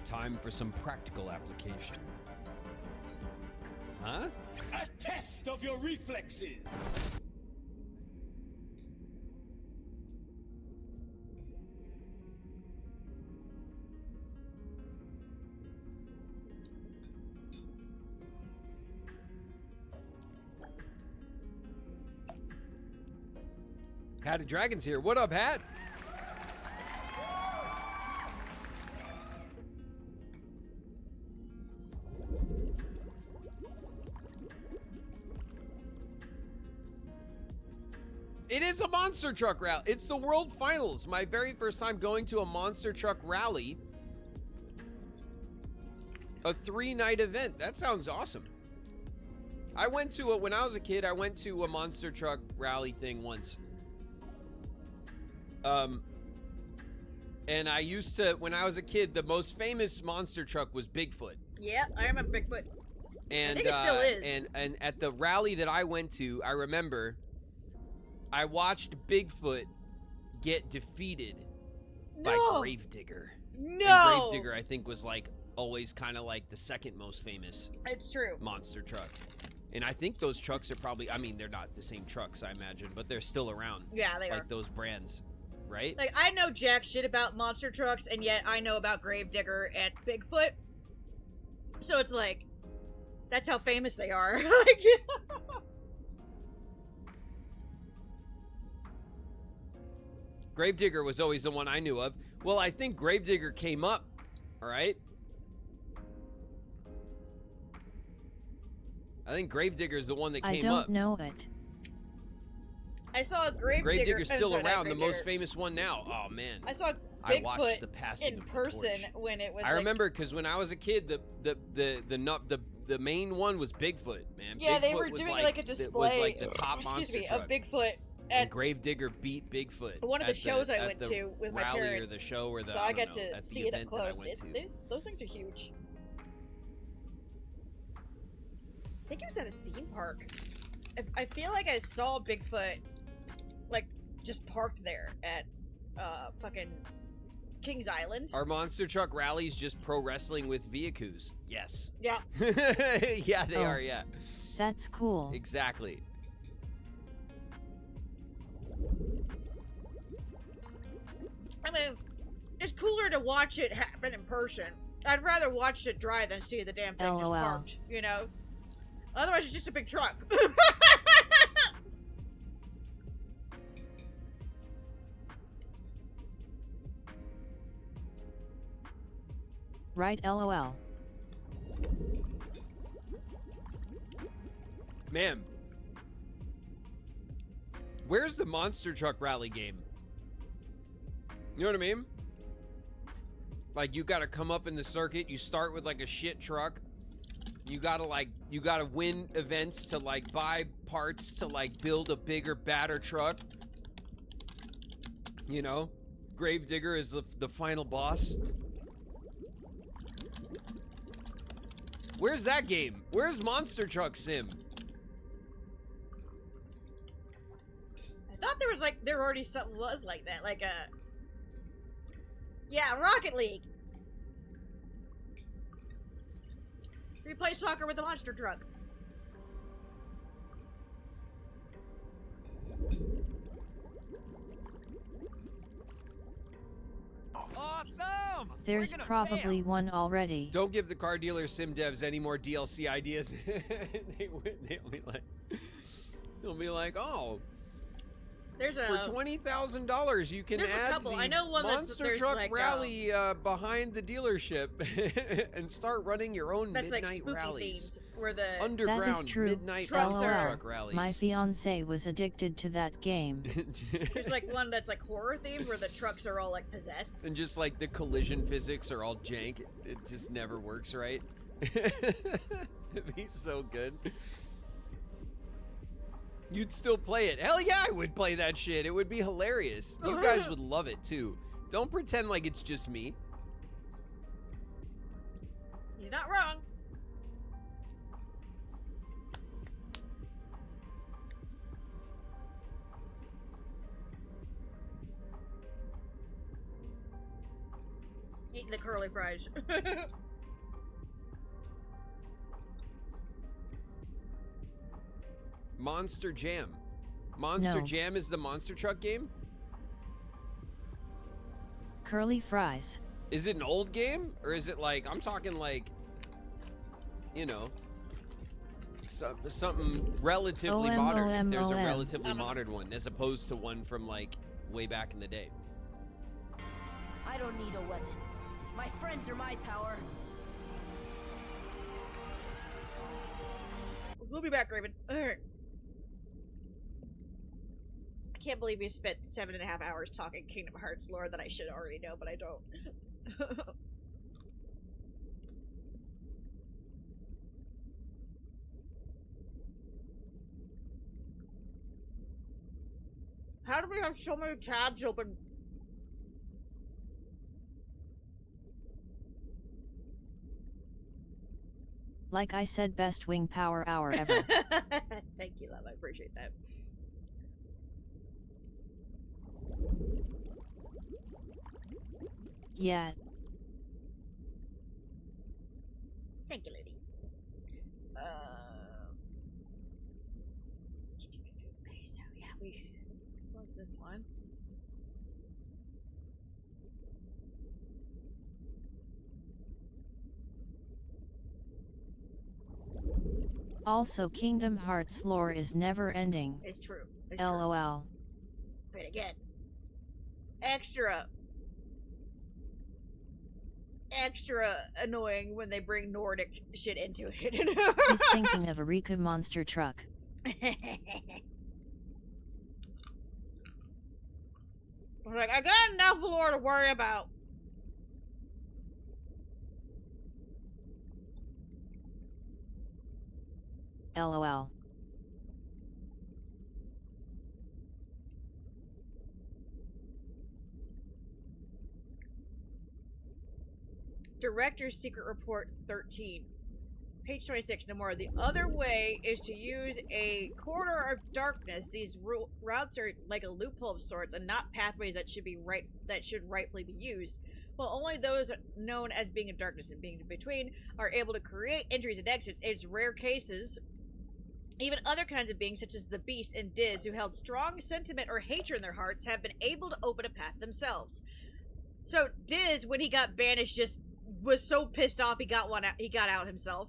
Time for some practical application. Huh? A test of your reflexes. Hat of Dragons here. What up, Hat? It is a monster truck rally. It's the World Finals. My very first time going to a monster truck rally. A 3-night event. That sounds awesome. I went to it when I was a kid. I went to a monster truck rally thing once. And I used to, when I was a kid, the most famous monster truck was Bigfoot. Yeah, I remember Bigfoot. And, I think it still is. And at the rally that I went to, I remember I watched Bigfoot get defeated by Gravedigger. No! And Gravedigger, I think, was like always kind of like the second most famous It's true. monster truck. And I think those trucks are probably, I mean, they're not the same trucks, I imagine, but they're still around. Yeah, they are. Like those brands, right? Like, I know jack shit about monster trucks, and yet I know about Gravedigger and Bigfoot. So it's like, that's how famous they are. Like, Gravedigger was always the one I knew of. Well, I think Gravedigger came up, all right? I think Gravedigger's the one that came I don't up. know it. I saw Gravedigger. Gravedigger's still sorry, not around, the most Gravedigger. famous one now. Oh, man. I saw I watched Bigfoot the passing in of the person torch. when it was. I remember because when I was a kid, the main one was Bigfoot, man. Yeah, they Bigfoot were was doing like, like a it was display. like the top excuse monster me, truck. of Bigfoot And at Gravedigger beat Bigfoot. one of the at shows I at went the to with my rally parents. or the show or the so I I don't got know, to at the see it up event that I close. went to. Those things are huge. I think it was at a theme park. I feel like I saw Bigfoot, like, just parked there at fucking Kings Island. Are monster truck rallies just pro wrestling with vehicles? Yes. Yeah. Yeah, they Oh. are, yeah. That's cool. Exactly. I mean, it's cooler to watch it happen in person. I'd rather watch it dry than see the damn thing just LOL. parked, you know? Otherwise, it's just a big truck. Right, LOL. Man. Where's the monster truck rally game? You know what I mean? Like, you gotta come up in the circuit, you start with like a shit truck. You gotta win events to like buy parts to like build a bigger, badder truck. You know? Gravedigger is the final boss. Where's that game? Where's Monster Truck Sim? I thought there was there already something was like that, like a... Yeah, Rocket League. You play soccer with a monster truck. Awesome! There's We're gonna probably fail. one already. Don't give the car dealer sim devs any more DLC ideas. They'll be like, oh, There's For a $20,000, you can There's a add couple. the I know one that's- Monster there's Truck like, Rally behind the dealership and start running your own that's like midnight spooky rallies. themed, where the That Underground is true. midnight Trucks Monster are- Truck rallies. My fiance was addicted to that game. there's like one that's like horror themed, where the trucks are all like possessed. And just like the collision physics are all jank. It just never works right. It'd be so good. You'd still play it. Hell yeah, I would play that shit. It would be hilarious. You guys would love it too. Don't pretend like it's just me. He's not wrong. Eating the curly fries. Monster Jam. Monster No. Jam is the Monster Truck game? Curly fries. Is it an old game? Or is it like, I'm talking like, you know, something relatively modern, if there's a OMOM. relatively modern one, as opposed to one from like way back in the day. I don't need a weapon. My friends are my power. We'll be back, Raven. Alright. I can't believe we spent 7.5 hours talking Kingdom Hearts lore that I should already know, but I don't. How do we have so many tabs open? Like I said, best wing power hour ever. Thank you, love. I appreciate that. Yeah. Thank you, lady. Okay, so yeah, we close this one. Also, Kingdom Hearts lore is never ending. It's true. It's true. LOL. But again, extra annoying when they bring Nordic shit into it. He's thinking of a Riku monster truck. Like, I got enough lore to worry about. LOL. Director's Secret Report 13. Page 26, no more. The other way is to use a corridor of darkness. These routes are like a loophole of sorts and not pathways that should rightfully be used. While only those known as being in darkness and being in between are able to create entries and exits, in rare cases, even other kinds of beings such as the Beast and Diz, who held strong sentiment or hatred in their hearts, have been able to open a path themselves. So Diz, when he got banished, just was so pissed off he got out himself.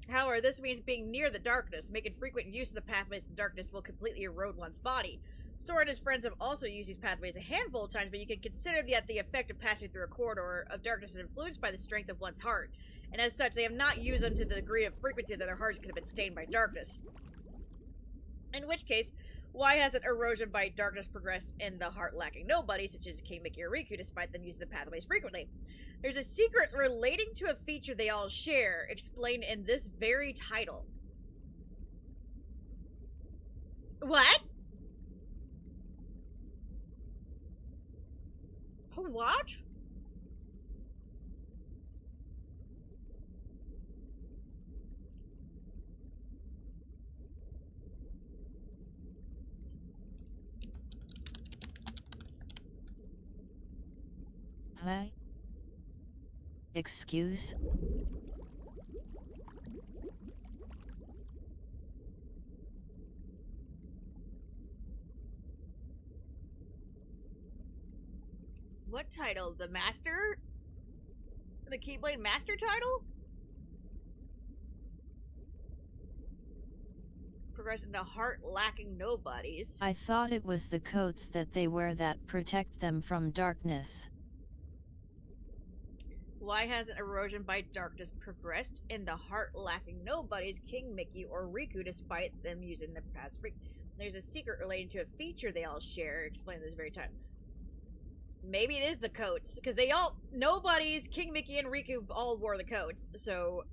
However, this means being near the darkness. Making frequent use of the pathways in darkness will completely erode one's body. Sora and his friends have also used these pathways a handful of times, but you can consider that the effect of passing through a corridor of darkness is influenced by the strength of one's heart, and as such, they have not used them to the degree of frequency that their hearts could have been stained by darkness. In which case, why hasn't erosion by darkness progressed in the heart-lacking nobody, such as King Mickey or Riku, despite them using the pathways frequently? There's a secret relating to a feature they all share, explained in this very title. What? What? Huh? Excuse? What title? The Master? The Keyblade Master title? progressed in the heart-lacking nobodies. I thought it was the coats that they wear that protect them from darkness. Why hasn't erosion by darkness progressed in the heart-lacking nobodies, King Mickey or Riku, despite them using the past freak? There's a secret relating to a feature they all share, explained this very time. Maybe it is the coats, because they all, nobodies, King Mickey and Riku all wore the coats, so...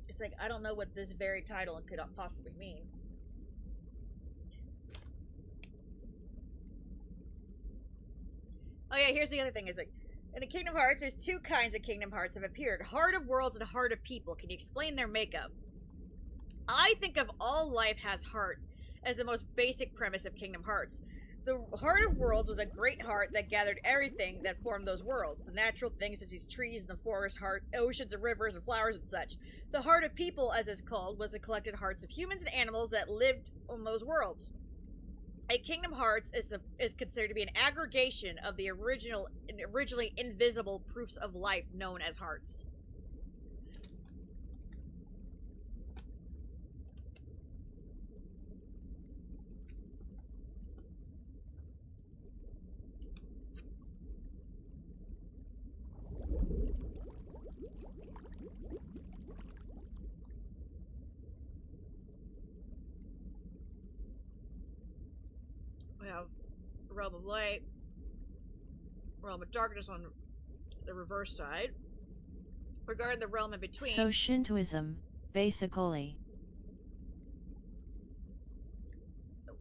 It's like, I don't know what this very title could possibly mean. Oh yeah, here's the other thing, is like, in the Kingdom Hearts, there's two kinds of Kingdom Hearts have appeared. Heart of Worlds and Heart of People. Can you explain their makeup? I think of all life has heart as the most basic premise of Kingdom Hearts. The Heart of Worlds was a great heart that gathered everything that formed those worlds. The natural things such as trees and the forest, heart, oceans and rivers and flowers and such. The Heart of People, as it's called, was the collected hearts of humans and animals that lived on those worlds. A Kingdom Hearts is considered to be an aggregation of the originally invisible proofs of life known as hearts. We have Realm of Light, Realm of Darkness on the reverse side. Regarding the realm in between. So Shintoism, basically.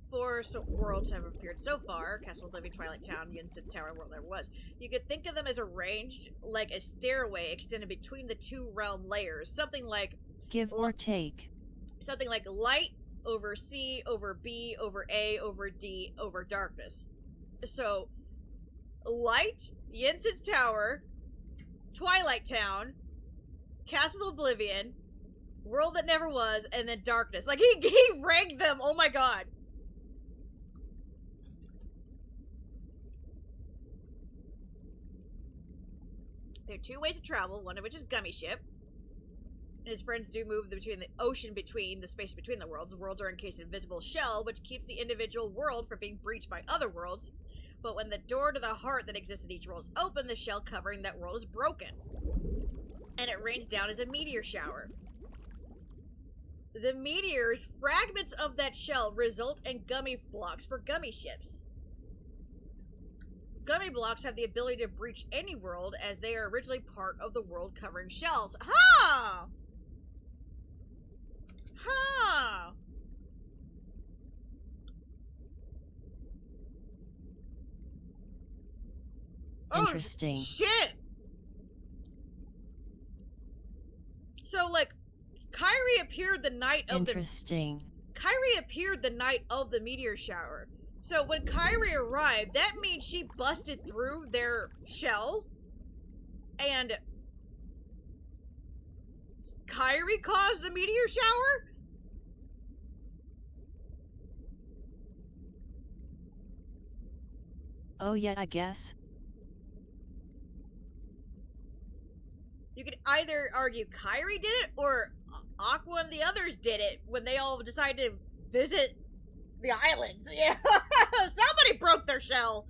4 worlds have appeared so far: Castle Oblivion, Twilight Town, Yunsan's Tower, and World Never Was. You could think of them as arranged like a stairway extended between the two realm layers. Something like... Give or take. Something like light over C, over B, over A, over D, over darkness. So, light, Yunsan's Tower, Twilight Town, Castle Oblivion, World That Never Was, and then darkness. Like, he ranked them! Oh my god! There are 2 ways to travel, one of which is Gummy Ship. His friends do move between the ocean between the space between the worlds. The worlds are encased in an invisible shell, which keeps the individual world from being breached by other worlds. But when the door to the heart that exists in each world is open, the shell covering that world is broken. And it rains down as a meteor shower. The meteors, fragments of that shell, result in gummy blocks for gummy ships. Gummy blocks have the ability to breach any world, as they are originally part of the world covering shells. Ha! Ha! Interesting. Oh, shit! So, like, Kairi appeared the night of Kairi appeared the night of the meteor shower. So when Kairi arrived, that means she busted through their shell, and Kairi caused the meteor shower? Oh yeah, I guess. You could either argue Kairi did it, or Aqua and the others did it when they all decided to visit the islands. Yeah, somebody broke their shell.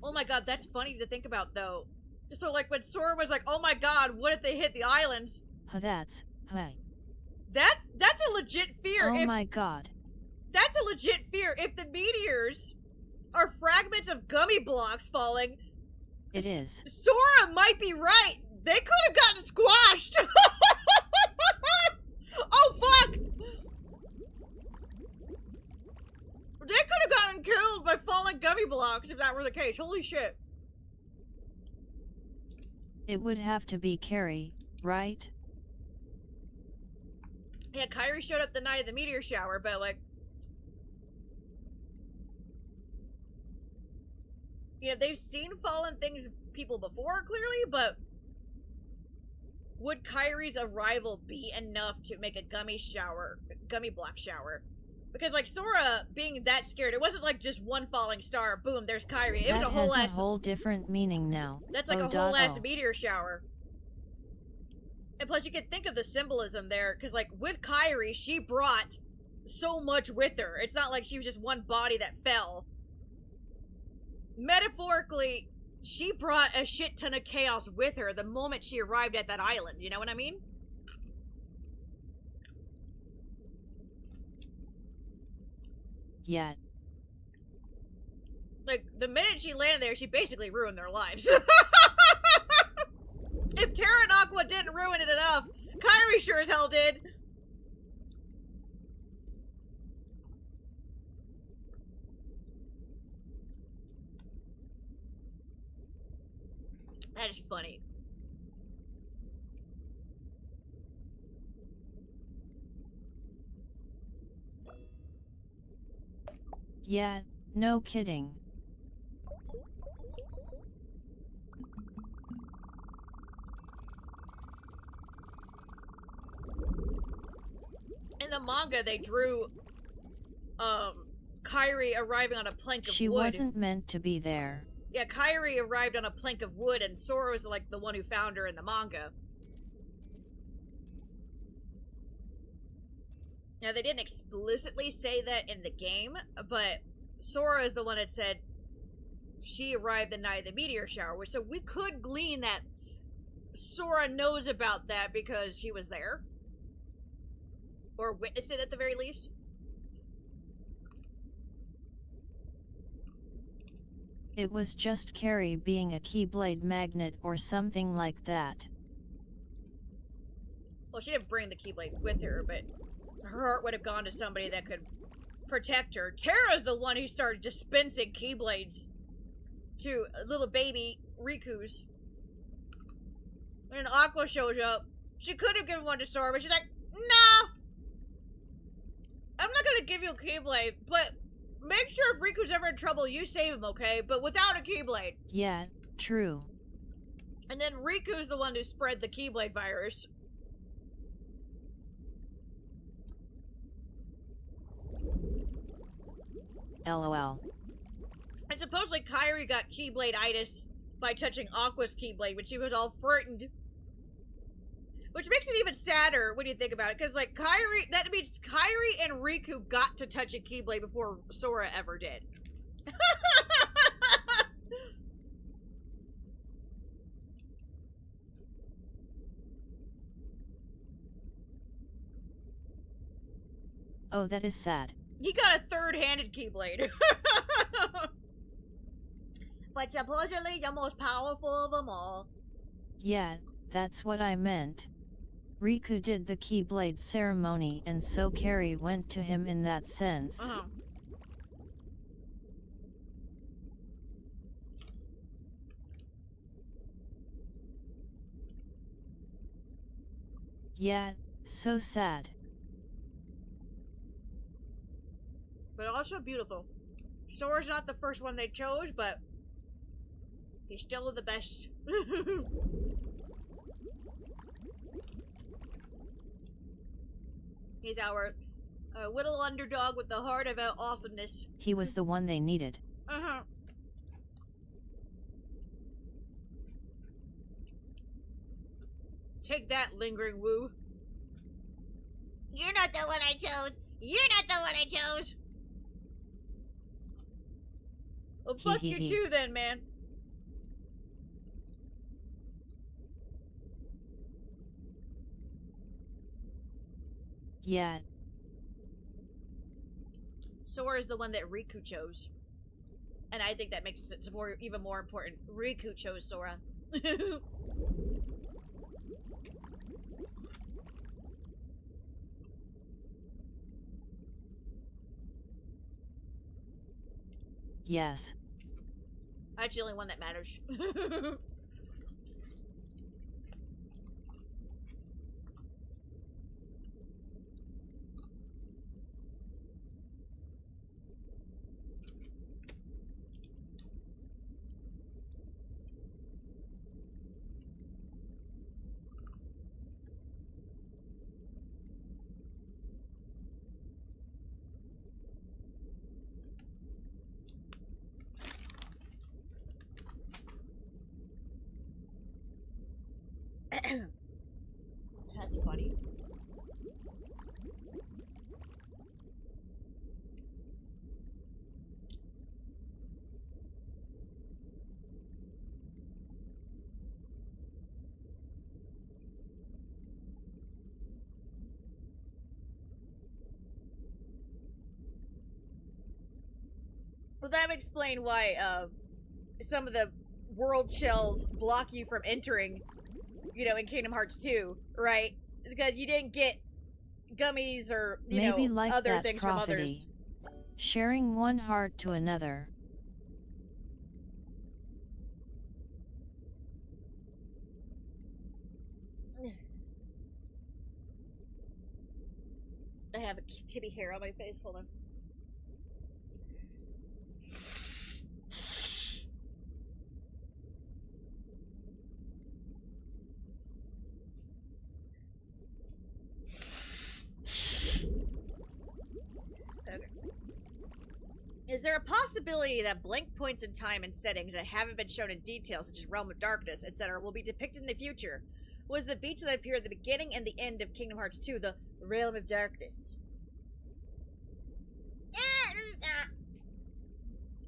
Oh my god, that's funny to think about, though. So, like, when Sora was like, oh my god, what if they hit the islands? That's a legit fear. Oh my god. That's a legit fear. If the meteors are fragments of gummy blocks falling... It is. Sora might be right. They could have gotten squashed. Oh, fuck. They could have gotten killed by falling gummy blocks if that were the case. Holy shit. It would have to be Kairi, right? Yeah, Kairi showed up the night of the meteor shower, but, like... You know, they've seen fallen things people before, clearly, but would Kyrie's arrival be enough to make a gummy block shower? Because, like, Sora being that scared, it wasn't like just one falling star, boom, there's Kyrie. It was a whole has a whole different meaning now. That's like a whole ass meteor shower. And plus, you can think of the symbolism there, because, like, with Kyrie, she brought so much with her. It's not like she was just one body that fell. Metaphorically, she brought a shit ton of chaos with her the moment she arrived at that island. You know what I mean? Yet. Like, the minute she landed there, she basically ruined their lives. If Terra and Aqua didn't ruin it enough, Kyrie sure as hell did. That is funny. Yeah, no kidding. In the manga, they drew, Kyrie arriving on a plank of wood. She wasn't meant to be there. Yeah, Kyrie arrived on a plank of wood, and Sora was, like, the one who found her in the manga. Now, they didn't explicitly say that in the game, but Sora is the one that said she arrived the night of the meteor shower, so we could glean that Sora knows about that because she was there. Or witnessed it at the very least. It was just Carrie being a Keyblade magnet or something like that. Well, she didn't bring the Keyblade with her, but her heart would have gone to somebody that could protect her. Terra's the one who started dispensing Keyblades to little baby Riku's. When Aqua shows up, she could have given one to Sora, but she's like, no! I'm not gonna give you a Keyblade, but make sure if Riku's ever in trouble, you save him, okay? But without a Keyblade. Yeah, true. And then Riku's the one who spread the Keyblade virus. LOL. And supposedly Kyrie got Keyblade-itis by touching Aqua's Keyblade when she was all frightened. Which makes it even sadder when you think about it, because, like, Kyrie, that means Kyrie and Riku got to touch a Keyblade before Sora ever did. Oh, that is sad. He got a third-handed Keyblade. But supposedly the most powerful of them all. Yeah, that's what I meant. Riku did the Keyblade ceremony, and so Carrie went to him in that sense. Yeah, so sad. But also beautiful. Sora's not the first one they chose, but he's still the best. He's our little underdog with the heart of awesomeness. He was the one they needed. Take that, lingering woo. You're not the one I chose. You're not the one I chose. Well, fuck you too then, man. Yeah. Sora is the one that Riku chose. And I think that makes it even more important. Riku chose Sora. Yes. That's the only one that matters. That's funny. Well, that would explain why some of the world shells block you from entering, you know, in Kingdom Hearts 2, right? It's because you didn't get gummies or, you Maybe know, like other that things from others. Sharing one heart to another. I have a tibby hair on my face. Hold on. Okay. Is there a possibility that blank points in time and settings that haven't been shown in detail, such as Realm of Darkness, etc., will be depicted in the future? Was the beach that appeared at the beginning and the end of Kingdom Hearts 2 the Realm of Darkness?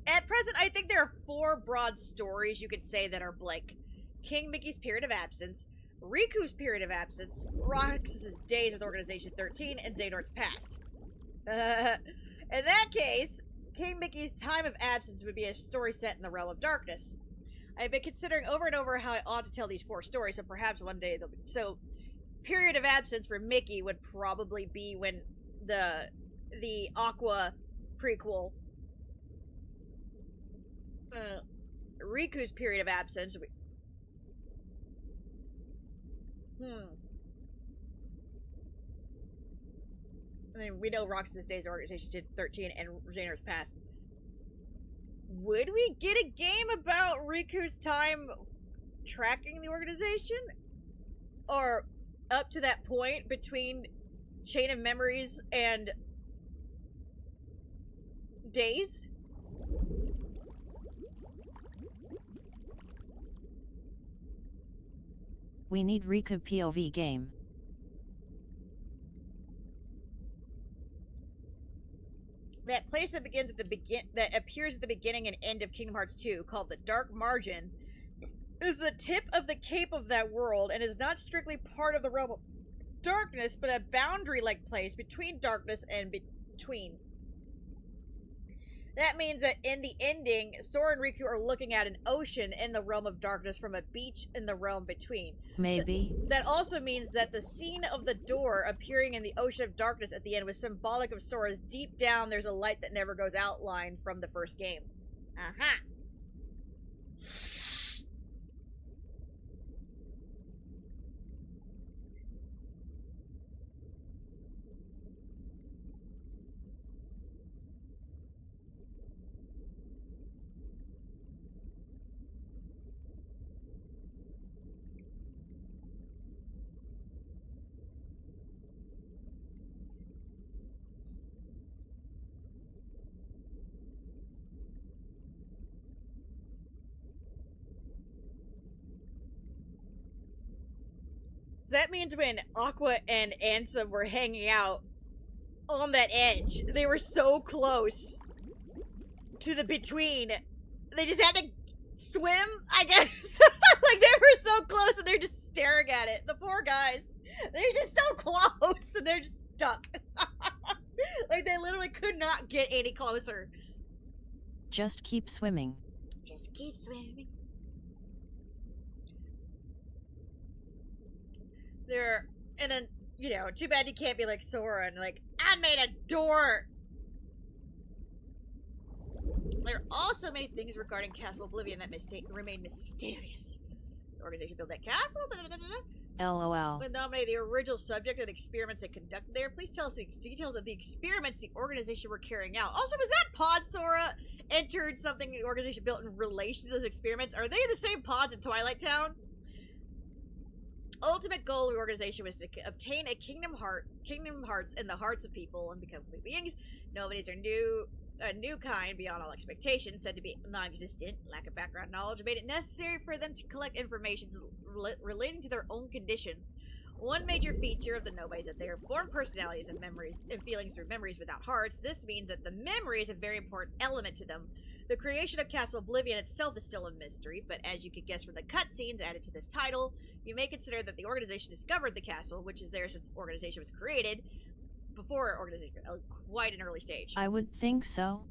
At present, I think there are 4 broad stories you could say that are blank. King Mickey's period of absence, Riku's period of absence, Roxas' days with Organization 13, and Xehanort's past. In that case, King Mickey's time of absence would be a story set in the Realm of Darkness. I've been considering over and over how I ought to tell these 4 stories, so perhaps one day they'll be... So, period of absence for Mickey would probably be when the Aqua prequel. Riku's period of absence would be... I mean, we know Roxas' Days of Organization 13 and Xehanort's past. Would we get a game about Riku's time tracking the organization? Or up to that point between Chain of Memories and Days? We need Riku POV game. That place that begins at that appears at the beginning and end of Kingdom Hearts 2, called the Dark Margin, is the tip of the cape of that world and is not strictly part of the realm of darkness, but a boundary-like place between darkness and between. That means that in the ending, Sora and Riku are looking at an ocean in the realm of darkness from a beach in the realm between. Maybe. That also means that the scene of the door appearing in the ocean of darkness at the end was symbolic of Sora's deep down there's a light that never goes out line from the first game. Aha! So that means when Aqua and Ansem were hanging out on that edge, they were so close to the between. They just had to swim, I guess. Like, they were so close and they're just staring at it. The poor guys. They're just so close and they're just stuck. Like, they literally could not get any closer. Just keep swimming. Just keep swimming. And then, you know, too bad you can't be like Sora and like, I made a door! There are also many things regarding Castle Oblivion that remain mysterious. The organization built that castle, LOL. When nominated the original subject of the experiments they conducted there, please tell us the details of the experiments the organization were carrying out. Also, was that pod Sora entered something the organization built in relation to those experiments? Are they the same pods in Twilight Town? Ultimate goal of the organization was to obtain a Kingdom Hearts in the hearts of people and become complete beings. Nobody's are new. a new kind beyond all expectations, said to be non-existent, lack of background knowledge, made it necessary for them to collect information relating to their own condition. One major feature of the Nobodies is that they are formed personalities and memories and feelings through memories without hearts. This means that the memory is a very important element to them. The creation of Castle Oblivion itself is still a mystery, but as you could guess from the cutscenes added to this title, you may consider that the organization discovered the castle, which is there since organization was created, before organization, quite an early stage. I would think so.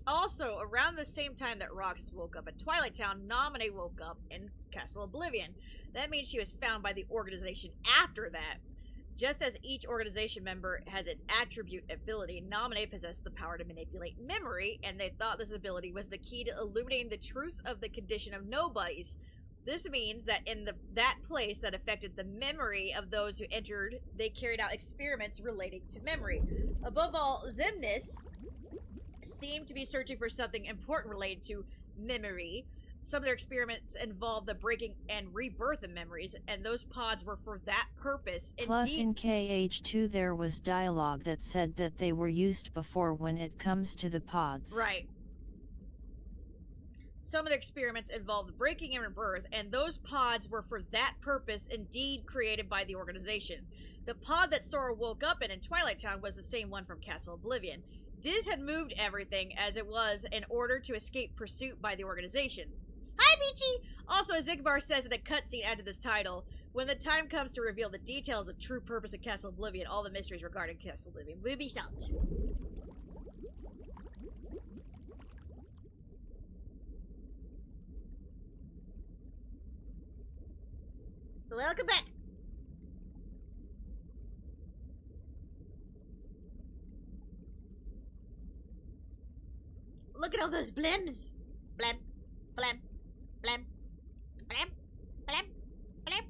Also, around the same time that Rox woke up in Twilight Town, Naminé woke up in Castle Oblivion. That means she was found by the organization after that. Just as each organization member has an attribute ability, Naminé possessed the power to manipulate memory, and they thought this ability was the key to illuminating the truth of the condition of nobodies. This means that in that place that affected the memory of those who entered, they carried out experiments relating to memory. Above all, Xemnas seemed to be searching for something important related to memory. Some of their experiments involved the breaking and rebirth of memories, and those pods were for that purpose. Plus in KH2 there was dialogue that said that they were used before when it comes to the pods. Right. Some of the experiments involved the breaking and rebirth, and those pods were for that purpose, indeed created by the organization. The pod that Sora woke up in Twilight Town was the same one from Castle Oblivion. Diz had moved everything as it was in order to escape pursuit by the organization. Hi, Peachy! Also, as Xigbar says in a cutscene added to this title, when the time comes to reveal the details of true purpose of Castle Oblivion, all the mysteries regarding Castle Oblivion will be solved. Welcome back! Look at all those blims! Blam, blam, blam, blam, blam, blam.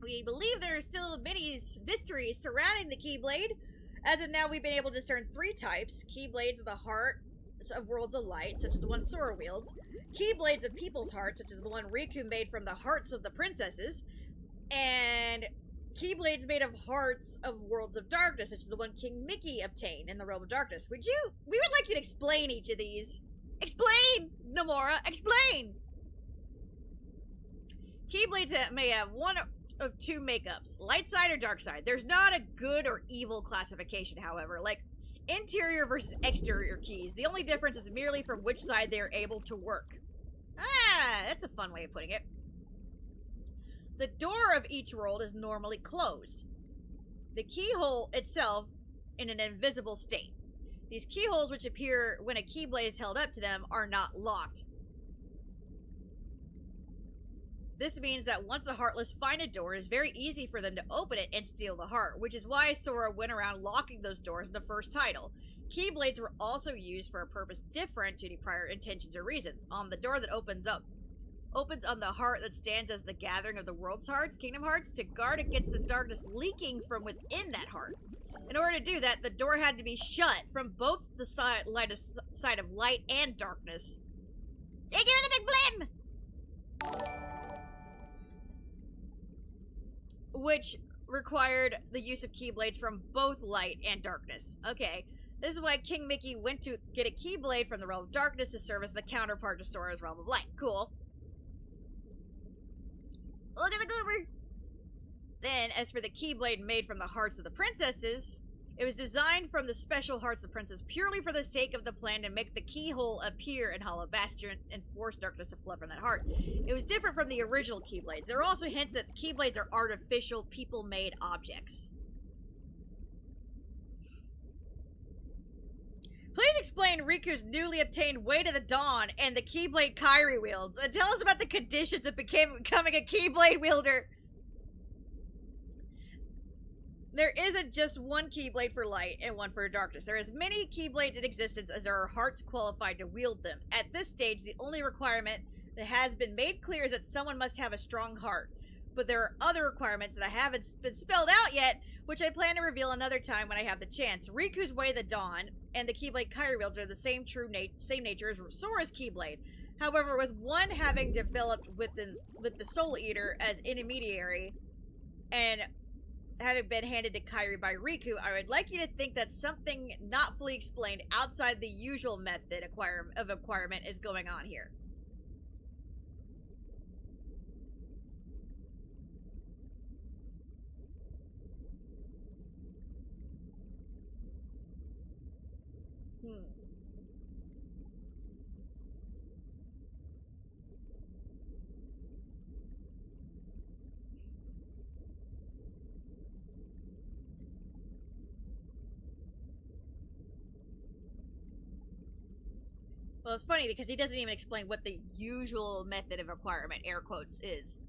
We believe there are still many mysteries surrounding the Keyblade. As of now, we've been able to discern 3 types. Keyblades of the heart of Worlds of Light, such as the one Sora wields. Keyblades of People's Hearts, such as the one Riku made from the hearts of the princesses. And Keyblades made of hearts of Worlds of Darkness, such as the one King Mickey obtained in the Realm of Darkness. We would like you to explain each of these. Explain, Nomura, explain! Keyblades may have one of 2 makeups, light side or dark side. There's not a good or evil classification, however. Like, interior versus exterior keys. The only difference is merely from which side they are able to work. Ah, that's a fun way of putting it. The door of each world is normally closed. The keyhole itself in an invisible state. These keyholes, which appear when a keyblade is held up to them, are not locked. This means that once the Heartless find a door, it is very easy for them to open it and steal the heart, which is why Sora went around locking those doors in the first title. Keyblades were also used for a purpose different to any prior intentions or reasons. On the door that opens on the heart that stands as the gathering of the world's hearts, Kingdom Hearts, to guard against the darkness leaking from within that heart. In order to do that, the door had to be shut from both the side of light and darkness. Thank you for the big blim! Which required the use of Keyblades from both light and darkness. Okay, this is why King Mickey went to get a Keyblade from the Realm of Darkness to serve as the counterpart to Sora's Realm of Light. Cool. Look at the goober! Then, as for the Keyblade made from the hearts of the princesses, it was designed from the special hearts of princess purely for the sake of the plan to make the keyhole appear in Hollow Bastion and force darkness to flood from that heart. It was different from the original Keyblades. There are also hints that Keyblades are artificial, people-made objects. Please explain Riku's newly obtained Way to the Dawn and the Keyblade Kairi wields, and tell us about the conditions of becoming a Keyblade wielder. There isn't just one Keyblade for light and one for darkness. There are as many Keyblades in existence as there are hearts qualified to wield them. At this stage, the only requirement that has been made clear is that someone must have a strong heart. but there are other requirements that I haven't been spelled out yet, which I plan to reveal another time when I have the chance. Riku's Way of the Dawn and the Keyblade Kyrie wields are the same same nature as Sora's Keyblade. However, with one having developed with the Soul Eater as intermediary, and having been handed to Kyrie by Riku, I would like you to think that something not fully explained outside the usual method of acquirement is going on here. Well, it's funny because he doesn't even explain what the usual method of acquirement, air quotes, is.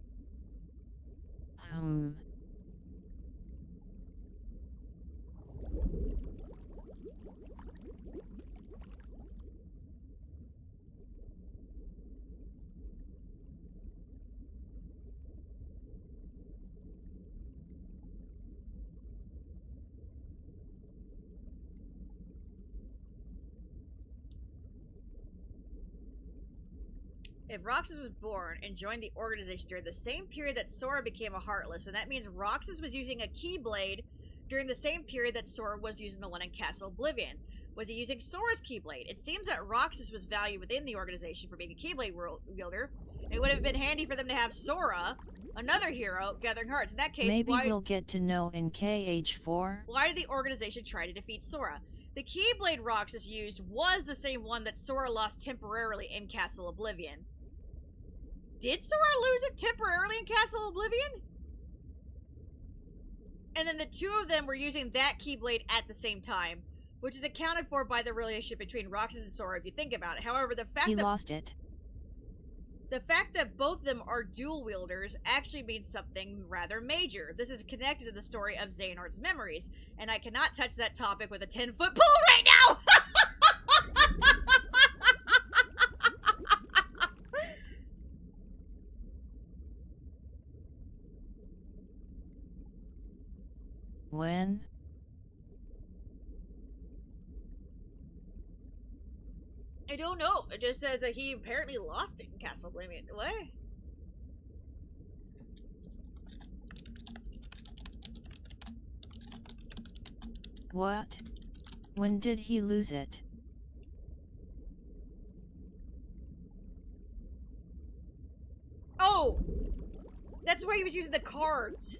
If Roxas was born and joined the organization during the same period that Sora became a Heartless, and that means Roxas was using a Keyblade during the same period that Sora was using the one in Castle Oblivion. Was he using Sora's Keyblade? It seems that Roxas was valued within the organization for being a Keyblade wielder. It would have been handy for them to have Sora, another hero, gathering hearts. In that case, maybe we'll get to know in KH4. Why did the organization try to defeat Sora? The Keyblade Roxas used was the same one that Sora lost temporarily in Castle Oblivion. Did Sora lose it temporarily in Castle Oblivion? And then the two of them were using that Keyblade at the same time, which is accounted for by the relationship between Roxas and Sora if you think about it. However, the fact that both of them are dual wielders actually means something rather major. This is connected to the story of Xehanort's memories, and I cannot touch that topic with a 10-foot pole right now! When? I don't know. It just says that he apparently lost it in Castle Oblivion. What? What? When did he lose it? Oh! That's why he was using the cards.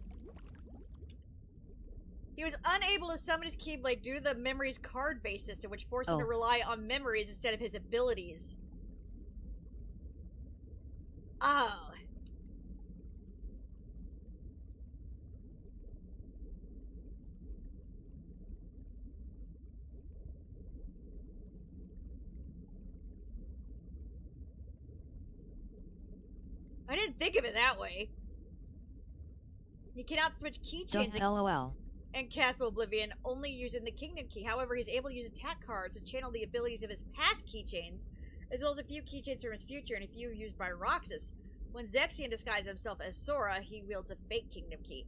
He was unable to summon his Keyblade due to the memories card-based system, which forced him to rely on memories instead of his abilities. Oh. I didn't think of it that way. You cannot switch keychains. LOL. And Castle Oblivion only using the Kingdom Key. However, he's able to use attack cards to channel the abilities of his past keychains, as well as a few keychains from his future and a few used by Roxas. When Zexion disguises himself as Sora, he wields a fake Kingdom Key.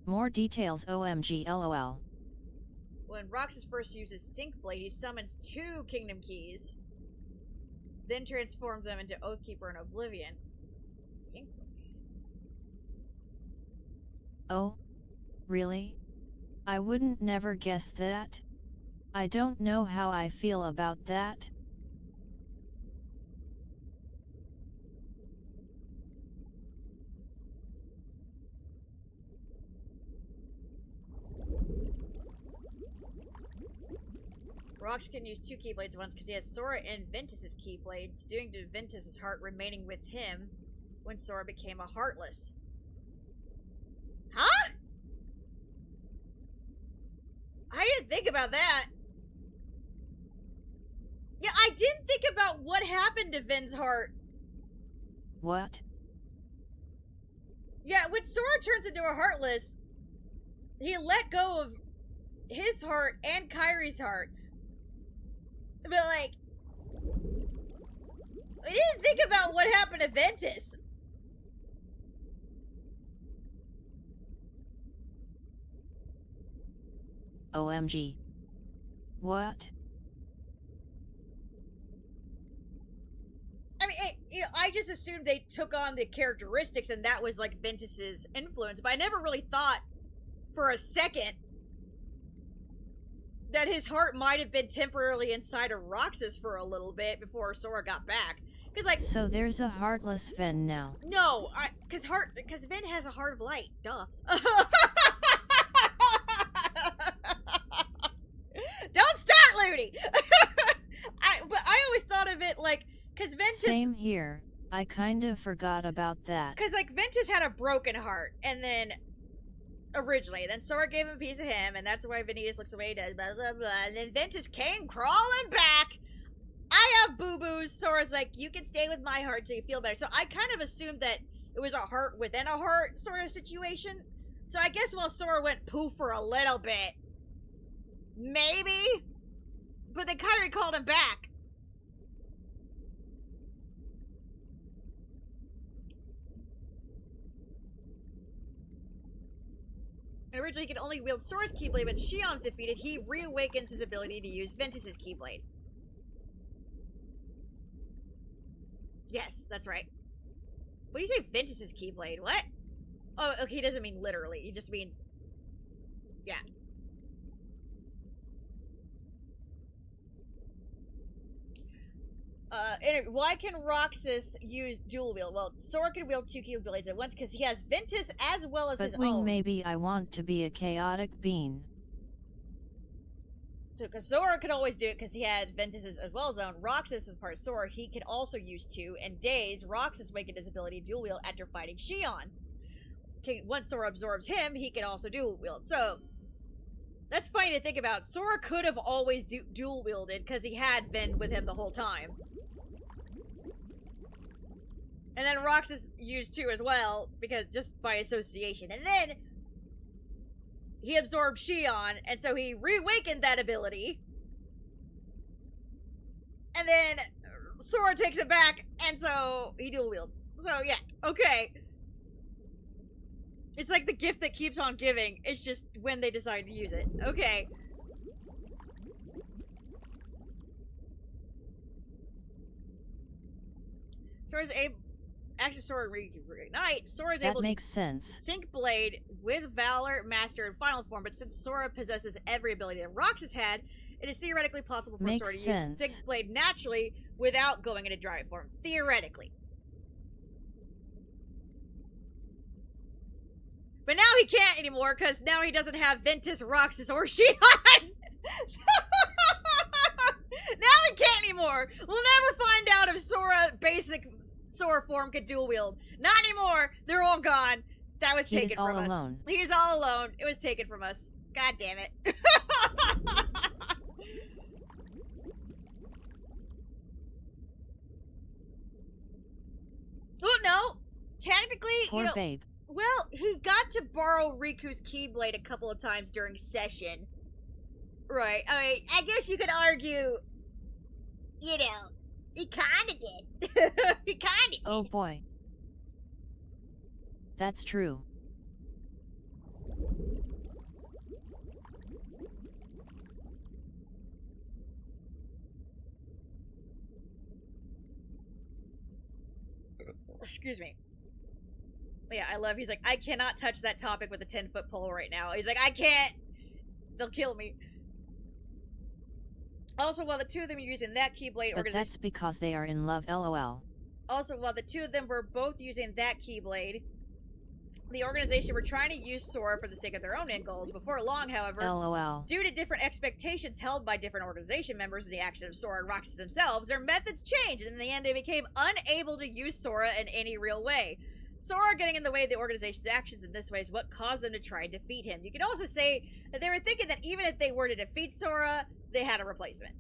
More details OMG LOL. When Roxas first uses Sync Blade, he summons 2 Kingdom Keys, then transforms them into Oathkeeper and Oblivion. Sync Blade. Oh? Really? I wouldn't never guess that. I don't know how I feel about that. Rox can use 2 Keyblades at once because he has Sora and Ventus's Keyblades, doing to Ventus's heart remaining with him when Sora became a Heartless. Huh? I didn't think about that. Yeah, I didn't think about what happened to Ven's heart. What? Yeah, when Sora turns into a Heartless, he let go of his heart and Kyrie's heart. But, like, we didn't think about what happened to Ventus. OMG. What? I mean, I just assumed they took on the characteristics and that was, like, Ventus's influence, but I never really thought for a second that his heart might have been temporarily inside of Roxas for a little bit before Sora got back. Because, like... So there's a heartless Ven now. No, because Ven has a heart of light. Duh. Don't start, Looney! But I always thought of it, like, because Ventus... Same here. I kind of forgot about that. Because, like, Ventus had a broken heart, and then... Originally, then Sora gave him a piece of him, and that's why Vanitas looks the way he does, blah, blah, blah, and then Ventus came crawling back. I have boo-boos. Sora's like, you can stay with my heart till you feel better. So I kind of assumed that it was a heart within a heart sort of situation. So I guess while Sora went poof for a little bit, maybe, but then Kairi called him back. And originally he could only wield Sora's Keyblade, but Shion's defeated, he reawakens his ability to use Ventus's Keyblade. Yes, that's right. What do you say, Ventus's Keyblade? What? Oh, okay, he doesn't mean literally. He just means... Yeah. Anyway, why can Roxas use dual wield? Well, Sora can wield two Keyblades at once because he has Ventus as well as his own. Maybe I want to be a chaotic bean. So, because Sora could always do it because he had Ventus's as well as his own. Roxas is part of Sora. He can also use two. And Days, Roxas awakened his ability to dual wield after fighting Shion. Once Sora absorbs him, he can also dual wield. So, that's funny to think about. Sora could have always dual wielded because he had been with him the whole time. And then Roxas used two as well, because just by association. And then he absorbed Shion, and so he reawakened that ability. And then Sora takes it back, and so he dual wields. So yeah, okay. It's like the gift that keeps on giving. It's just when they decide to use it. Okay. Sora's able... Actually, Sora reignite. Sora's able to makes sense. sync Blade with Valor, Master, and Final Form, but since Sora possesses every ability that Roxas had, it is theoretically possible for Sora to use Sync Blade naturally without going into Drive Form. Theoretically. But now he can't anymore, because now he doesn't have Ventus, Roxas, or Shion! Now he can't anymore! We'll never find out if Sora basic... Sora form could dual wield. Not anymore. They're all gone. That was taken from us. Alone. He's all alone. It was taken from us. God damn it. Oh no. Technically, Poor babe. Well, he got to borrow Riku's Keyblade a couple of times during session. Right. I mean, I guess you could argue, he kinda did. He kinda did. Oh boy. That's true. Excuse me. Yeah, he's like, I cannot touch that topic with a 10-foot pole right now. He's like, I can't. They'll kill me. Also, while the two of them are using that Keyblade But that's because they are in love, lol. Also, while the two of them were both using that Keyblade, the organization were trying to use Sora for the sake of their own end goals. Before long, however, lol. Due to different expectations held by different organization members and the actions of Sora and Roxas themselves, their methods changed, and in the end, they became unable to use Sora in any real way. Sora getting in the way of the organization's actions in this way is what caused them to try and defeat him. You could also say that they were thinking that even if they were to defeat Sora, they had a replacement.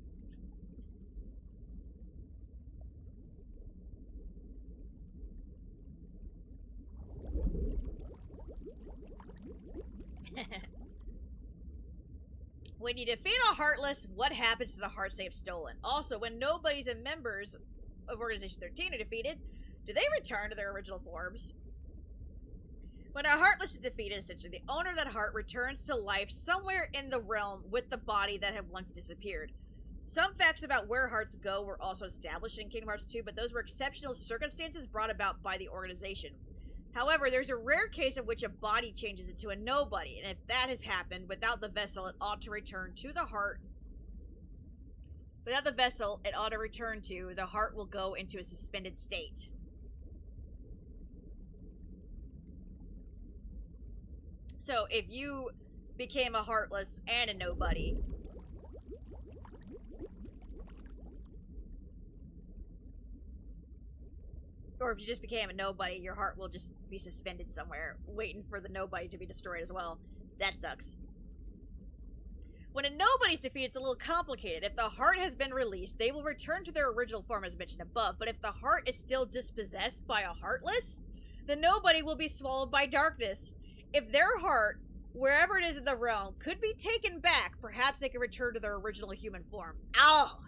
When you defeat a Heartless, what happens to the hearts they have stolen? Also, when nobodies and members of Organization 13 are defeated, do they return to their original forms? When a Heartless is defeated, essentially, the owner of that heart returns to life somewhere in the realm with the body that had once disappeared. Some facts about where hearts go were also established in Kingdom Hearts 2, but those were exceptional circumstances brought about by the organization. However, there's a rare case in which a body changes into a nobody, and if that has happened, without the vessel, it ought to return to the heart. Without the vessel, it ought to return to, the heart will go into a suspended state. So, if you became a Heartless and a nobody, or if you just became a nobody, your heart will just be suspended somewhere, waiting for the nobody to be destroyed as well. That sucks. When a nobody's defeated, it's a little complicated. If the heart has been released, they will return to their original form as mentioned above, but if the heart is still dispossessed by a Heartless, the nobody will be swallowed by darkness. If their heart, wherever it is in the realm, could be taken back, perhaps they can return to their original human form. Ow!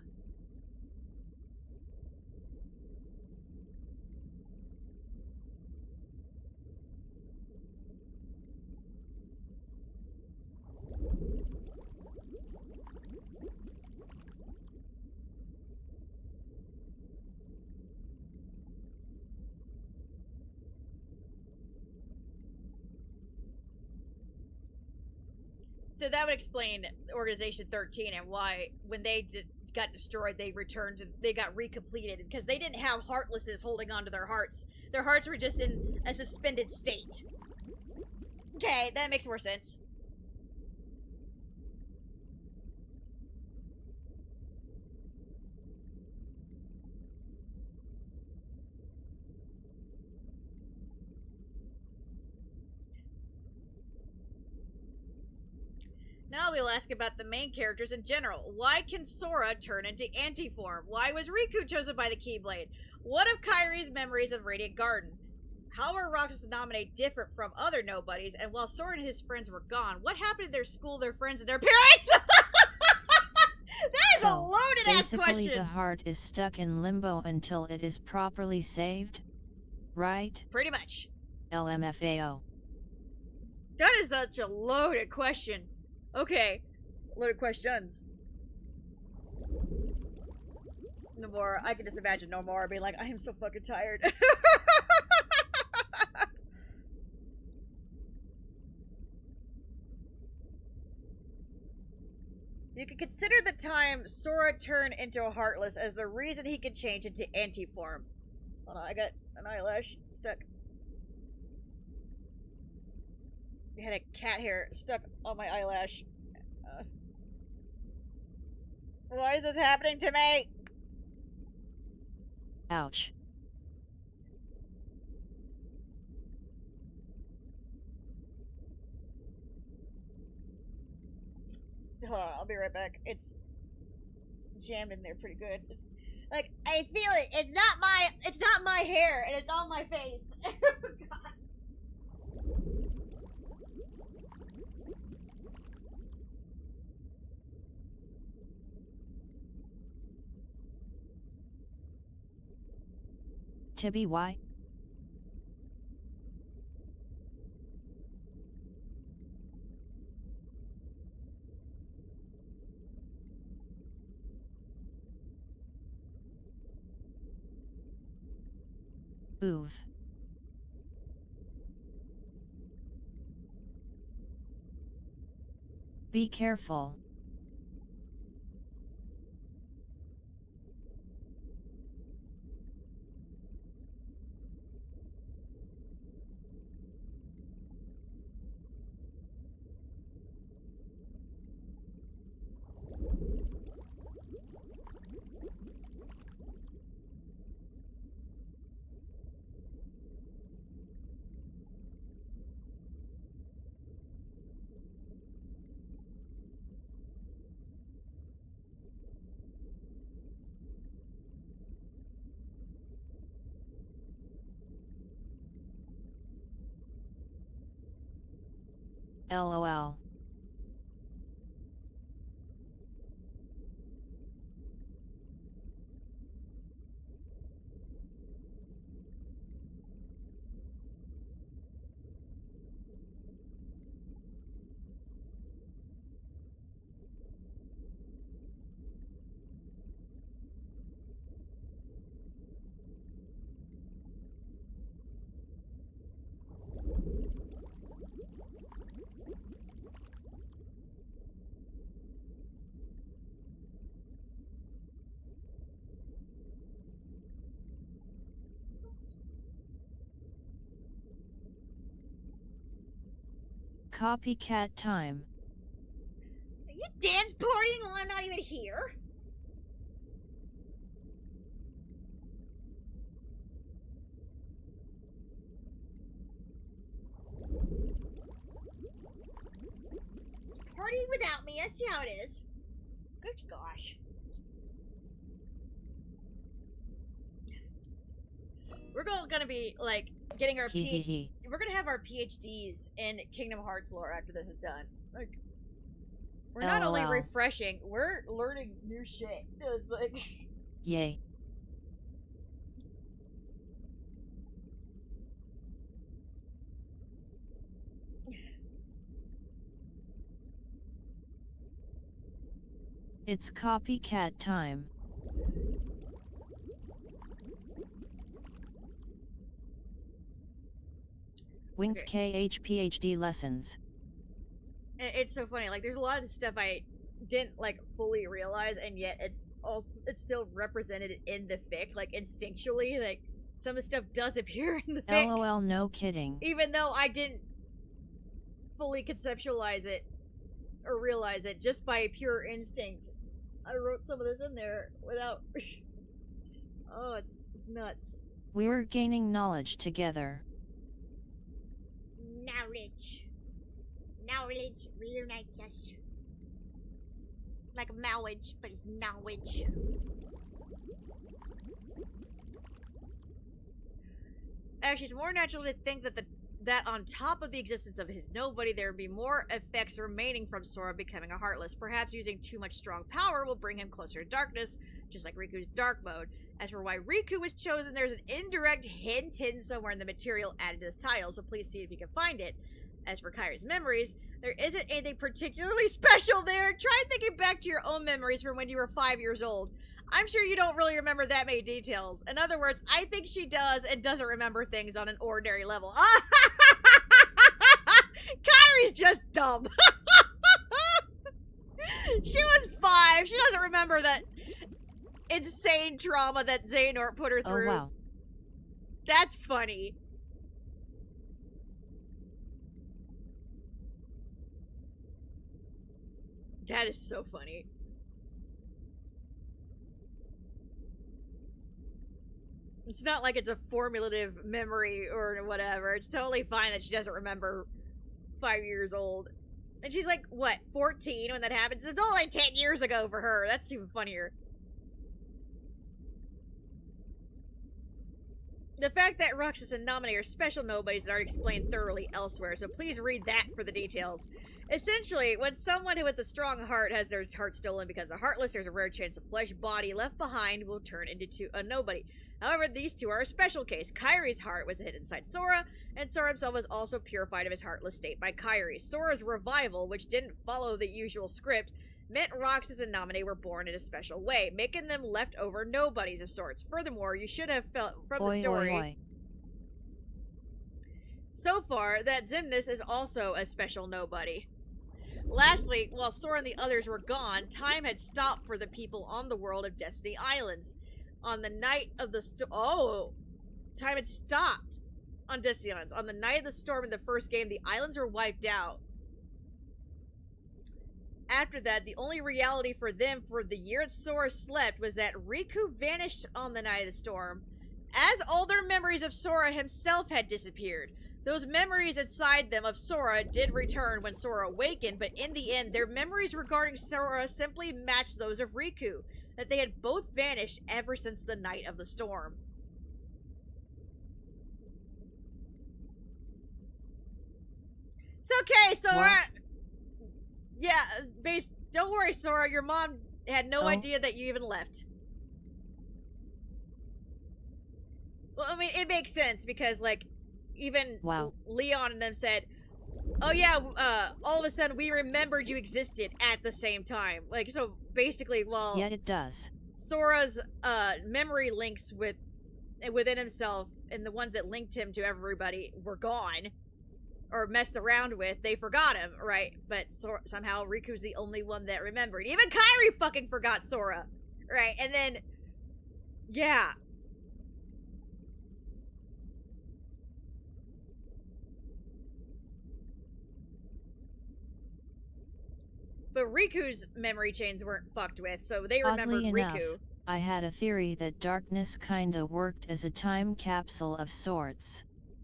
So that would explain Organization 13 and why, when they got destroyed, they returned to, they got recompleted, because they didn't have Heartlesses holding on to their hearts. Their hearts were just in a suspended state. Okay, that makes more sense. Now we'll ask about the main characters in general. Why can Sora turn into anti-form? Why was Riku chosen by the Keyblade? What of Kairi's memories of Radiant Garden? How are Roxas Nominate different from other nobodies? And while Sora and his friends were gone, what happened to their school, their friends, and their parents? That is a loaded-ass question! Basically, the heart is stuck in limbo until it is properly saved, right? Pretty much. LMFAO. That is such a loaded question. Okay, loaded questions. Nomura, I can just imagine Nomura being like, I am so fucking tired. You can consider the time Sora turned into a Heartless as the reason he could change into anti-form. Hold on, I got an eyelash stuck. I had a cat hair stuck on my eyelash. Why is this happening to me? Ouch. Hold on, I'll be right back. It's jammed in there pretty good. It's, like, I feel it. It's not my hair, and it's on my face. God. Tibby, why? Oof. Be careful. LOL. copycat time. You dance partying while I'm not even here? Partying without me, I see how it is. Good gosh. We're gonna be, like, getting our PhD. We're gonna have our PhDs in Kingdom Hearts lore after this is done. Like, we're not only refreshing, we're learning new shit. It's like... Yay. It's copycat time. Wings KH PhD lessons. It's so funny. Like, there's a lot of the stuff I didn't, like, fully realize, and yet it's still represented in the fic, like, instinctually. Like, some of the stuff does appear in the fic. LOL, no kidding. Even though I didn't fully conceptualize it or realize it just by pure instinct. I wrote some of this in there without... Oh, it's nuts. We're gaining knowledge together. Knowledge. Knowledge reunites us. Like marriage, but it's knowledge. Actually, it's more natural to think that on top of the existence of his nobody, there would be more effects remaining from Sora becoming a Heartless. Perhaps using too much strong power will bring him closer to darkness, just like Riku's dark mode. As for why Riku was chosen, there's an indirect hint hidden somewhere in the material added to this title, so please see if you can find it. As for Kairi's memories, there isn't anything particularly special there. Try thinking back to your own memories from when you were 5 years old. I'm sure you don't really remember that many details. In other words, I think she does and doesn't remember things on an ordinary level. Kairi's just dumb. She was 5. She doesn't remember that insane trauma that Xehanort put her through. Oh, wow. That's funny. That is so funny. It's not like it's a formulative memory or whatever. It's totally fine that she doesn't remember 5 years old. And she's like, what, 14 when that happens? It's only 10 years ago for her. That's even funnier. The fact that Roxas and Naminé are special nobodies is already explained thoroughly elsewhere, so please read that for the details. Essentially, when someone with a strong heart has their heart stolen because they're heartless, there's a rare chance a flesh body left behind will turn into a nobody. However, these two are a special case. Kairi's heart was hid inside Sora, and Sora himself was also purified of his heartless state by Kairi. Sora's revival, which didn't follow the usual script, meant Roxas and Naminé were born in a special way, making them leftover nobodies of sorts. Furthermore, you should have felt from the story so far that Xemnas is also a special nobody. Lastly, while Sora and the others were gone, time had stopped for the people on the world of Destiny Islands. On the night of the time had stopped on Destiny Islands. On the night of the storm in the first game, the islands were wiped out. After that, the only reality for them for the year Sora slept was that Riku vanished on the night of the storm, as all their memories of Sora himself had disappeared. Those memories inside them of Sora did return when Sora awakened, but in the end, their memories regarding Sora simply matched those of Riku, that they had both vanished ever since the night of the storm. It's okay, Sora! What? Yeah, don't worry, Sora, your mom had no idea that you even left. Well, I mean, it makes sense, because, like, even Leon and them said, oh yeah, all of a sudden we remembered you existed at the same time. Like, so basically, well... Yeah, it does. Sora's, memory links within himself, and the ones that linked him to everybody were gone. Or messed around with, they forgot him, right? But somehow Riku's the only one that remembered. Even Kairi fucking forgot Sora, right? And then, yeah. But Riku's memory chains weren't fucked with, so they remembered Oddly enough, Riku. I had a theory that darkness kinda worked as a time capsule of sorts.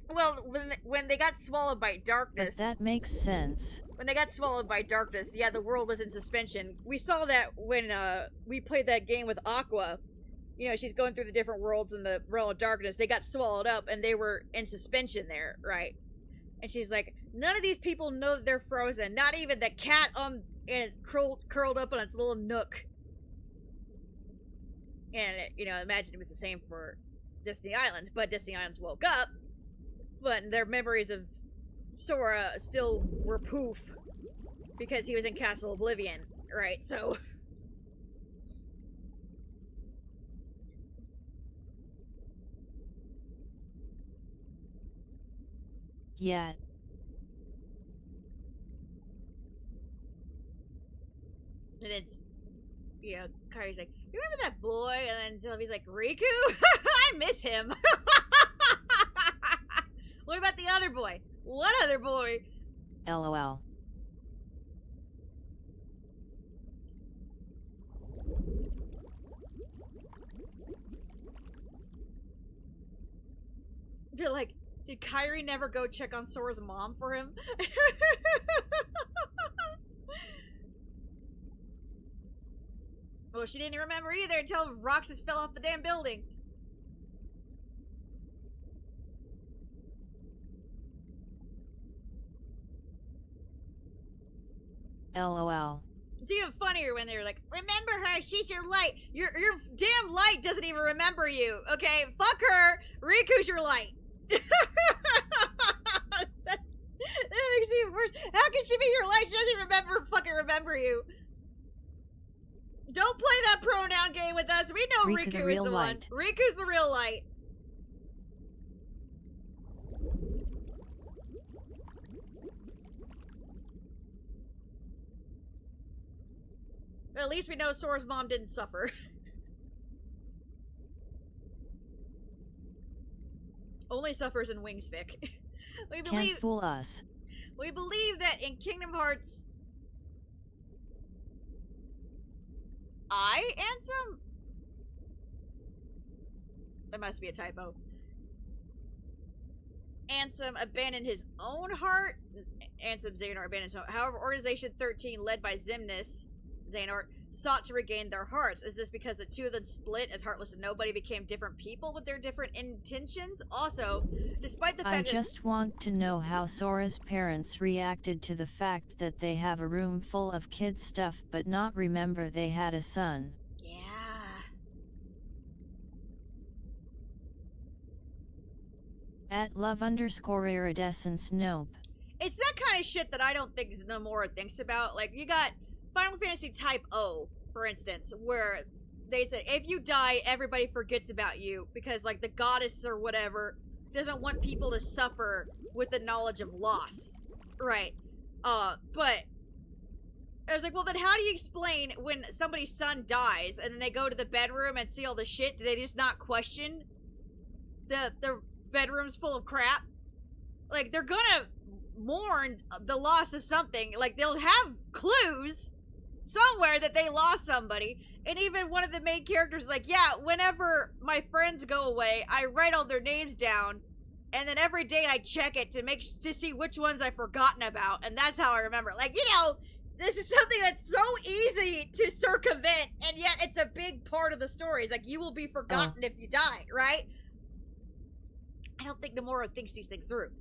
Well, when they got swallowed by But darkness, that makes sense. when they got swallowed by darkness, yeah, the world was in suspension. We saw that when we played that game with Aqua. You know, she's going through the different worlds in the realm of darkness. They got swallowed up, and they were in suspension there, right? And she's like, none of these people know that they're frozen. Not even the cat and it's curled up on its little nook. And, you know, imagine it was the same for Destiny Islands. But Destiny Islands woke up, but their memories of Sora still were poof. Because he was in Castle Oblivion, right? So... Yet. And it's, you know, Kyrie's like, you remember that boy? And then Sylvie's like, Riku? I miss him. What about the other boy? What other boy? LOL. They're like, did Kyrie never go check on Sora's mom for him? Well, she didn't remember either until Roxas fell off the damn building. LOL. It's even funnier when they're like, remember her, she's your light. Your damn light doesn't even remember you, okay? Fuck her, Riku's your light. that makes it even worse. How can she be your light? She doesn't fucking remember you. Don't play that pronoun game with us. We know Riku is the one. Riku's the real light. At least we know Sora's mom didn't suffer. Only suffers in Wingsfic. Can't fool us. We believe that in Kingdom Hearts... Ansem? That must be a typo. Ansem abandoned his own heart. Ansem Xehanort abandoned his own. However, Organization 13, led by Xemnas Xehanort, sought to regain their hearts. Is this because the two of them split as Heartless and Nobody became different people with their different intentions? Also, despite the fact I just want to know how Sora's parents reacted to the fact that they have a room full of kid stuff but not remember they had a son. Yeah. At love_iridescence nope. It's that kind of shit that I don't think Nomura thinks about. Like, you got Final Fantasy Type O, for instance, where they say, if you die, everybody forgets about you, because, like, the goddess or whatever doesn't want people to suffer with the knowledge of loss. Right. But I was like, well, then how do you explain when somebody's son dies, and then they go to the bedroom and see all the shit? Do they just not question the bedroom's full of crap? Like, they're gonna mourn the loss of something. Like, they'll have clues somewhere that they lost somebody. And even one of the main characters is like, yeah, whenever my friends go away, I write all their names down, and then every day I check it to see which ones I've forgotten about, and that's how I remember. Like, you know, this is something that's so easy to circumvent, and yet it's a big part of the story. It's like, you will be forgotten if you die, right? I don't think Nomura thinks these things through.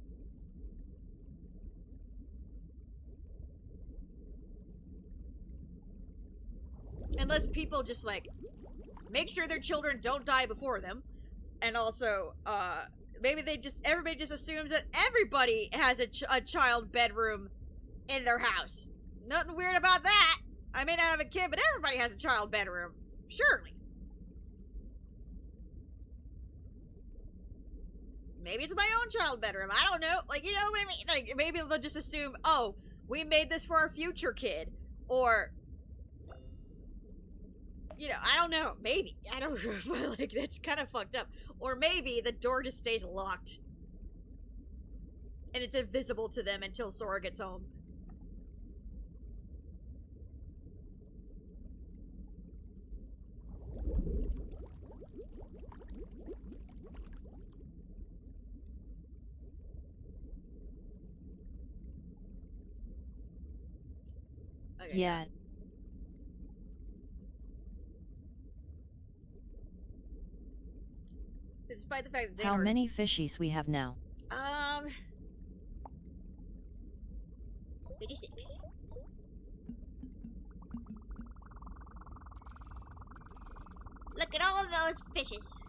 Unless people just, like, make sure their children don't die before them. And also, maybe everybody just assumes that everybody has a child bedroom in their house. Nothing weird about that. I may not have a kid, but everybody has a child bedroom. Surely. Maybe it's my own child bedroom. I don't know. Like, you know what I mean? Like, maybe they'll just assume, oh, we made this for our future kid. Or, you know, I don't know. Maybe. I don't know. But, like, that's kind of fucked up. Or maybe the door just stays locked. And it's invisible to them until Sora gets home. Yet. Despite the fact that Xehanort... How many fishies we have now? 56. Look at all of those fishes.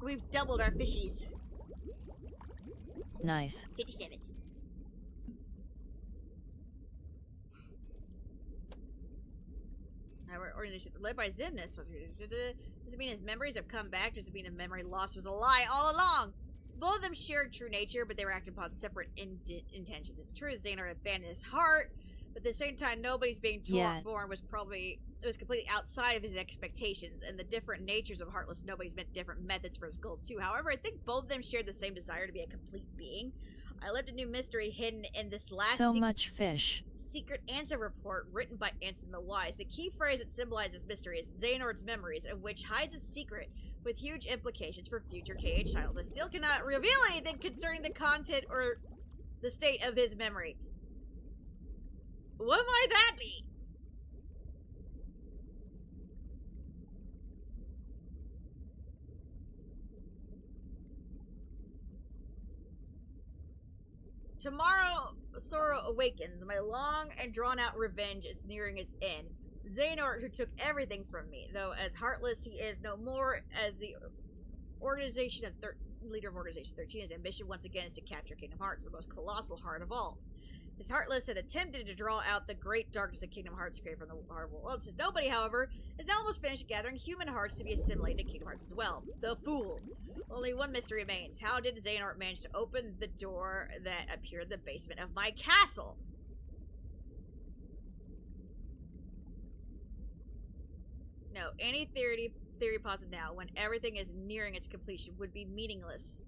We've doubled our fishies. Nice. 57. Our organization led by Xemnas. Does it mean his memories have come back? Does it mean a memory loss was a lie all along? Both of them shared true nature, but they were acting upon separate intentions. It's true that Xehanort abandoned his heart, but at the same time, nobody's being born was completely outside of his expectations, and the different natures of Heartless Nobody's meant different methods for his goals too. However, I think both of them shared the same desire to be a complete being. I left a new mystery hidden in this last much fish. Secret answer report written by Anson the Wise. The key phrase that symbolizes this mystery is Xehanort's memories, of which hides a secret with huge implications for future KH titles. I still cannot reveal anything concerning the content or the state of his memory. What might that be? Tomorrow, Sora awakens. My long and drawn-out revenge is nearing its end. Xehanort, who took everything from me, though as heartless he is no more, as the leader of Organization 13, his ambition once again is to capture Kingdom Hearts, the most colossal heart of all. His Heartless had attempted to draw out the great darkness of Kingdom Hearts straight from the heart of the world. Since nobody, however, is now almost finished gathering human hearts to be assimilated to Kingdom Hearts as well. The fool. Only one mystery remains. How did Xehanort manage to open the door that appeared in the basement of my castle? No, any theory posited now, when everything is nearing its completion, would be meaningless.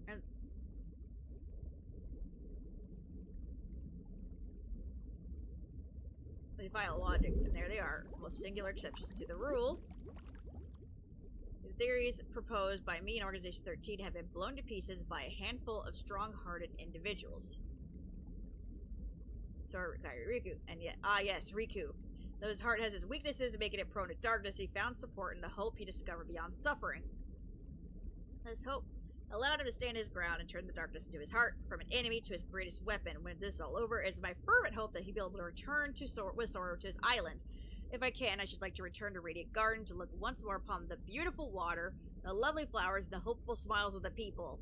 And they file logic, and there they are, most singular exceptions to the rule. The theories proposed by me and Organization 13 have been blown to pieces by a handful of strong-hearted individuals. Sorry, Riku, and yet, yes, Riku. Though his heart has his weaknesses, making it prone to darkness, he found support in the hope he discovered beyond suffering. This hope allowed him to stand his ground and turn the darkness into his heart, from an enemy to his greatest weapon. When this is all over, it is my fervent hope that he'll be able to return with Sora to his island. If I can, I should like to return to Radiant Garden to look once more upon the beautiful water, the lovely flowers, and the hopeful smiles of the people.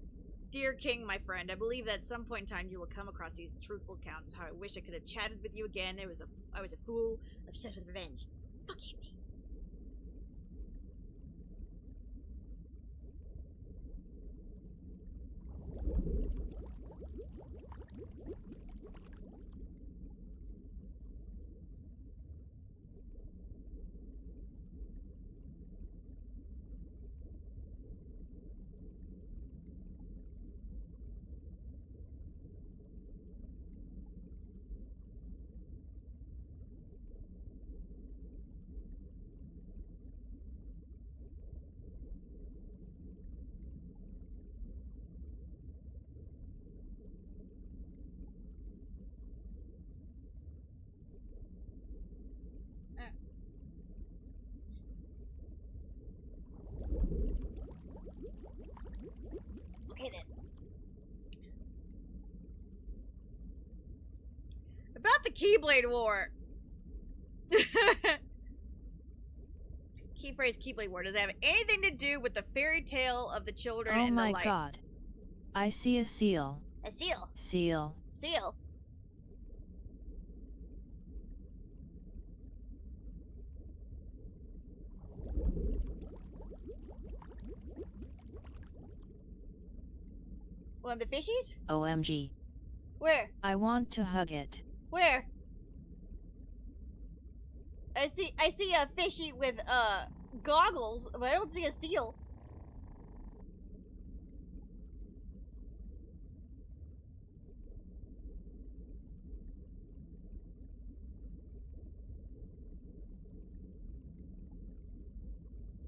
Dear King, my friend, I believe that at some point in time you will come across these truthful accounts. How I wish I could have chatted with you again. I was a fool, obsessed with revenge. Fuck you, me. Okay then. About the Keyblade War. Key phrase Keyblade War. Does it have anything to do with the fairy tale of the children and the light? Oh my god. I see a seal. A seal. Seal. Seal. One of the fishies? OMG. Where? I want to hug it. Where? I see a fishy with goggles, but I don't see a seal.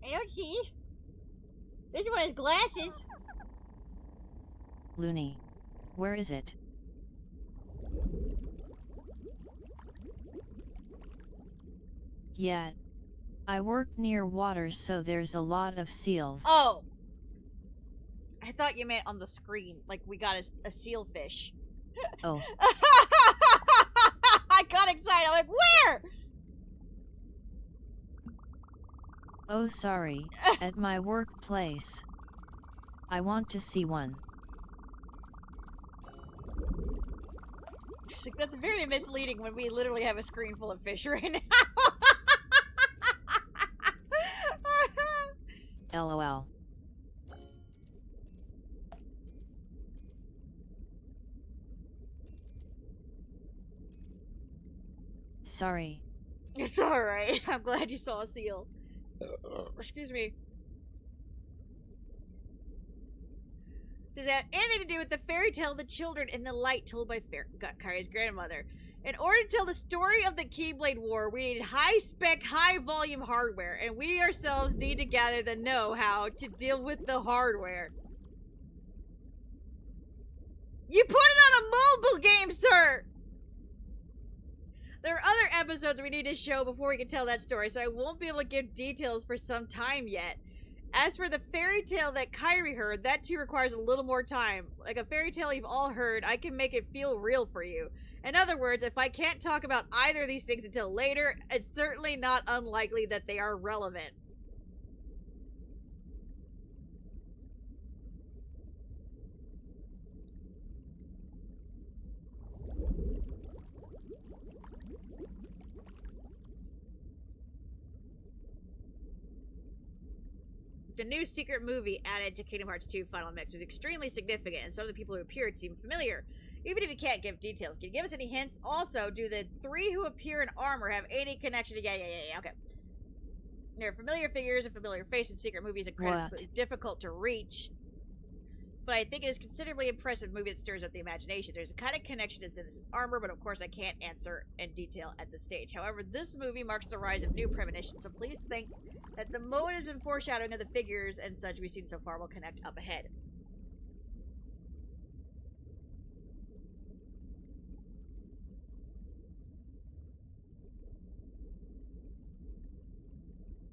I don't see. This one has glasses. Looney. Where is it? Yeah. I work near water, so there's a lot of seals. Oh! I thought you meant on the screen, like we got a seal fish. Oh. I got excited. I'm like, where? Oh, sorry. At my workplace. I want to see one. She's like, that's very misleading when we literally have a screen full of fish right now. LOL. Sorry. It's alright. I'm glad you saw a seal. Excuse me. Does that have anything to do with the fairy tale The Children in the Light told by Kyrie's grandmother? In order to tell the story of the Keyblade War, we need high-spec, high-volume hardware, and we ourselves need to gather the know-how to deal with the hardware. You put it on a mobile game, sir! There are other episodes we need to show before we can tell that story, so I won't be able to give details for some time yet. As for the fairy tale that Kyrie heard, that too requires a little more time. Like a fairy tale you've all heard, I can make it feel real for you. In other words, if I can't talk about either of these things until later, it's certainly not unlikely that they are relevant. The new secret movie added to Kingdom Hearts 2 Final Mix was extremely significant, and some of the people who appeared seemed familiar. Even if you can't give details, can you give us any hints? Also, do the three who appear in armor have any connection to... Yeah, okay. They're familiar figures and familiar faces. Secret movie is incredibly difficult to reach, but I think it is a considerably impressive movie that stirs up the imagination. There's a kind of connection to Zenith's armor, but of course I can't answer in detail at this stage. However, this movie marks the rise of new premonitions, so please think that the motives and foreshadowing of the figures and such we've seen so far will connect up ahead.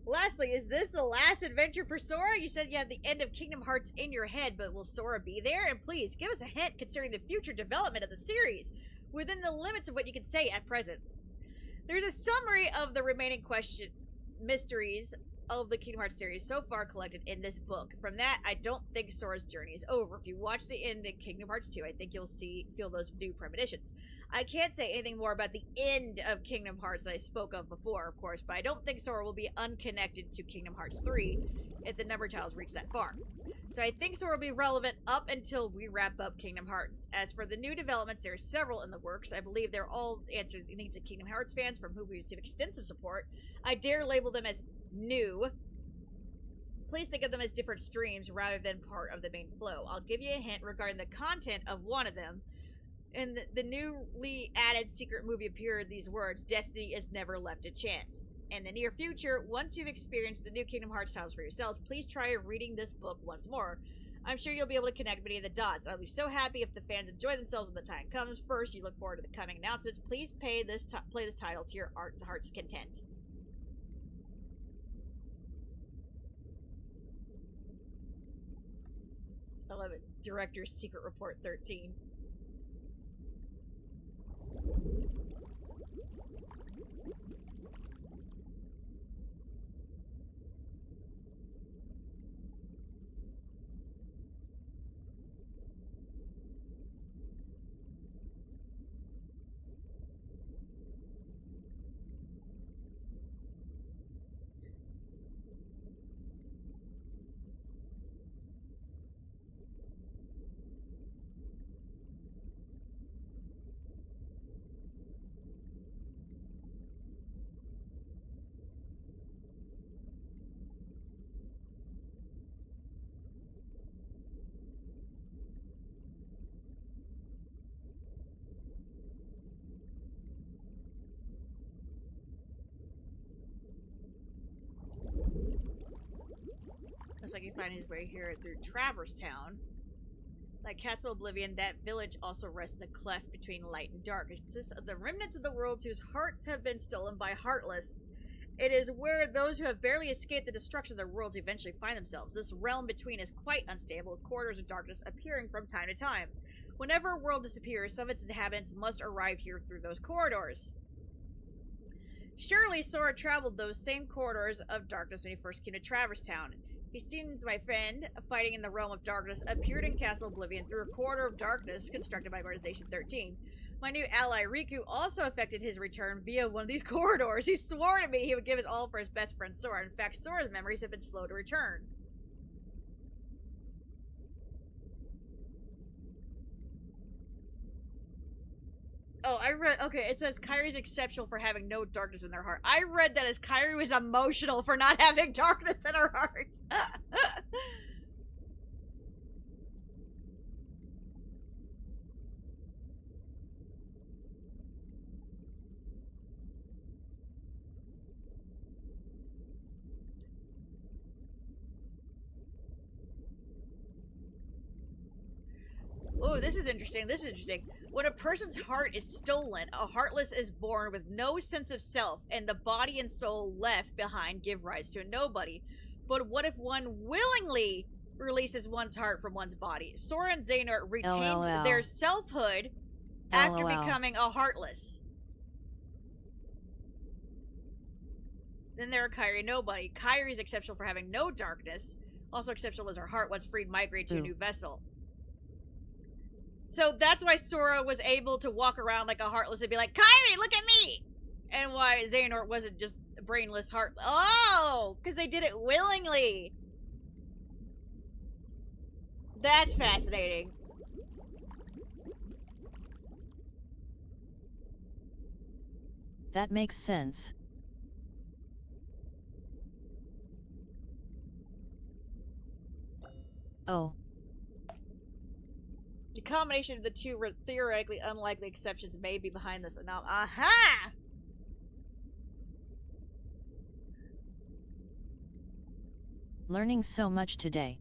Lastly, is this the last adventure for Sora? You said you have the end of Kingdom Hearts in your head, but will Sora be there? And please, give us a hint concerning the future development of the series, within the limits of what you can say at present. There's a summary of the remaining mysteries of the Kingdom Hearts series so far collected in this book. From that, I don't think Sora's journey is over. If you watch the end of Kingdom Hearts 2, I think you'll feel those new premonitions. I can't say anything more about the end of Kingdom Hearts that I spoke of before, of course, but I don't think Sora will be unconnected to Kingdom Hearts 3 if the number tiles reach that far. So I think Sora will be relevant up until we wrap up Kingdom Hearts. As for the new developments, there are several in the works. I believe they're all answering the needs of Kingdom Hearts fans, from whom we receive extensive support. I dare label them as new. Please think of them as different streams rather than part of the main flow. I'll give you a hint regarding the content of one of them. In the newly added secret movie appeared these words: "Destiny is never left to chance." In the near future, once you've experienced the new Kingdom Hearts titles for yourselves, please try reading this book once more. I'm sure you'll be able to connect many of the dots. I'll be so happy if the fans enjoy themselves when the time comes. First, you look forward to the coming announcements. Please play this title to your heart's content. I love it. Director's Secret Report 13. Looks like he found his way here through Traverse Town. Like Castle Oblivion, that village also rests in the cleft between light and dark. It consists of the remnants of the worlds whose hearts have been stolen by Heartless. It is where those who have barely escaped the destruction of their worlds eventually find themselves. This realm between is quite unstable, with corridors of darkness appearing from time to time. Whenever a world disappears, some of its inhabitants must arrive here through those corridors. Surely Sora traveled those same corridors of darkness when he first came to Traverse Town. He seems my friend, fighting in the realm of darkness, appeared in Castle Oblivion through a corridor of darkness constructed by Organization 13. My new ally Riku also effected his return via one of these corridors. He swore to me he would give his all for his best friend Sora. In fact, Sora's memories have been slow to return. Oh, I read, okay, it says Kairi's exceptional for having no darkness in her heart. I read that as Kairi was emotional for not having darkness in her heart. Oh, this is interesting. This is interesting. When a person's heart is stolen, a heartless is born with no sense of self, and the body and soul left behind give rise to a nobody. But what if one willingly releases one's heart from one's body? Sora and Xehanort retained LOL. their selfhood after LOL. becoming a heartless. Then there are Kairi and Nobody. Kairi's exceptional for having no darkness. Also exceptional was her heart once freed migrated to a Ooh. new vessel. So that's why Sora was able to walk around like a heartless and be like, Kairi, look at me! And why Xehanort wasn't just a brainless heart. Oh! Because they did it willingly! That's fascinating. That makes sense. Oh. The combination of the two theoretically unlikely exceptions may be behind this anomaly. Aha! Learning so much today.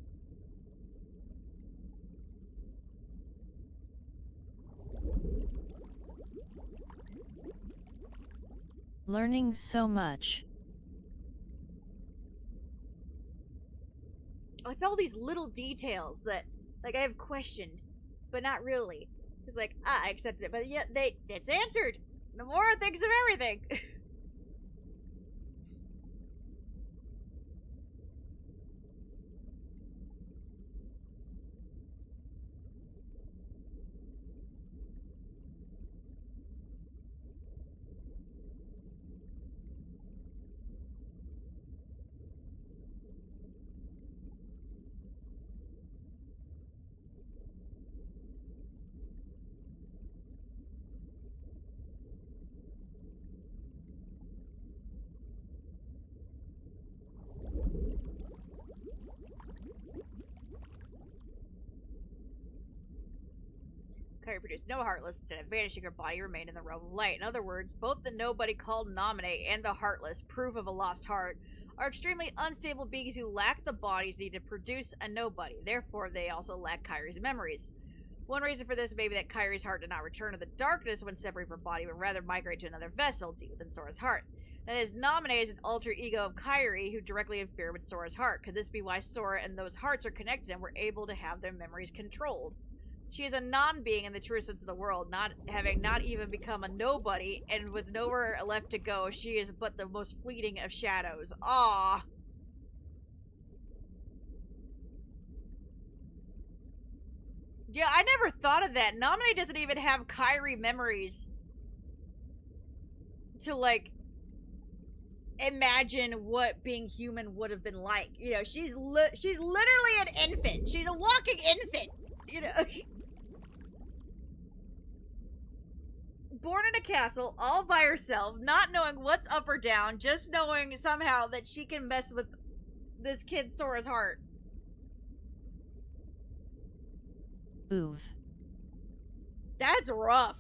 Learning so much. Oh, it's all these little details that, like, I have questioned, but not really. It's like, I accepted it, but yet it's answered. The more things of everything. Kairi produced no Heartless, instead of vanishing her body remained in the realm of light. In other words, both the nobody called Nominate and the Heartless, proof of a lost heart, are extremely unstable beings who lack the bodies needed to produce a nobody. Therefore, they also lack Kairi's memories. One reason for this may be that Kairi's heart did not return to the darkness when separated from her body, but rather migrate to another vessel deep within Sora's heart. That is, Nominate is an alter ego of Kairi who directly interfered with Sora's heart. Could this be why Sora and those hearts are connected and were able to have their memories controlled? She is a non-being in the true sense of the world, not even become a nobody, and with nowhere left to go, she is but the most fleeting of shadows. Ah. Yeah, I never thought of that. Nominate doesn't even have Kairi memories to, like, imagine what being human would have been like. You know, she's literally an infant. She's a walking infant. You know. Born in a castle, all by herself, not knowing what's up or down, just knowing somehow that she can mess with this kid Sora's heart. Oof. That's rough.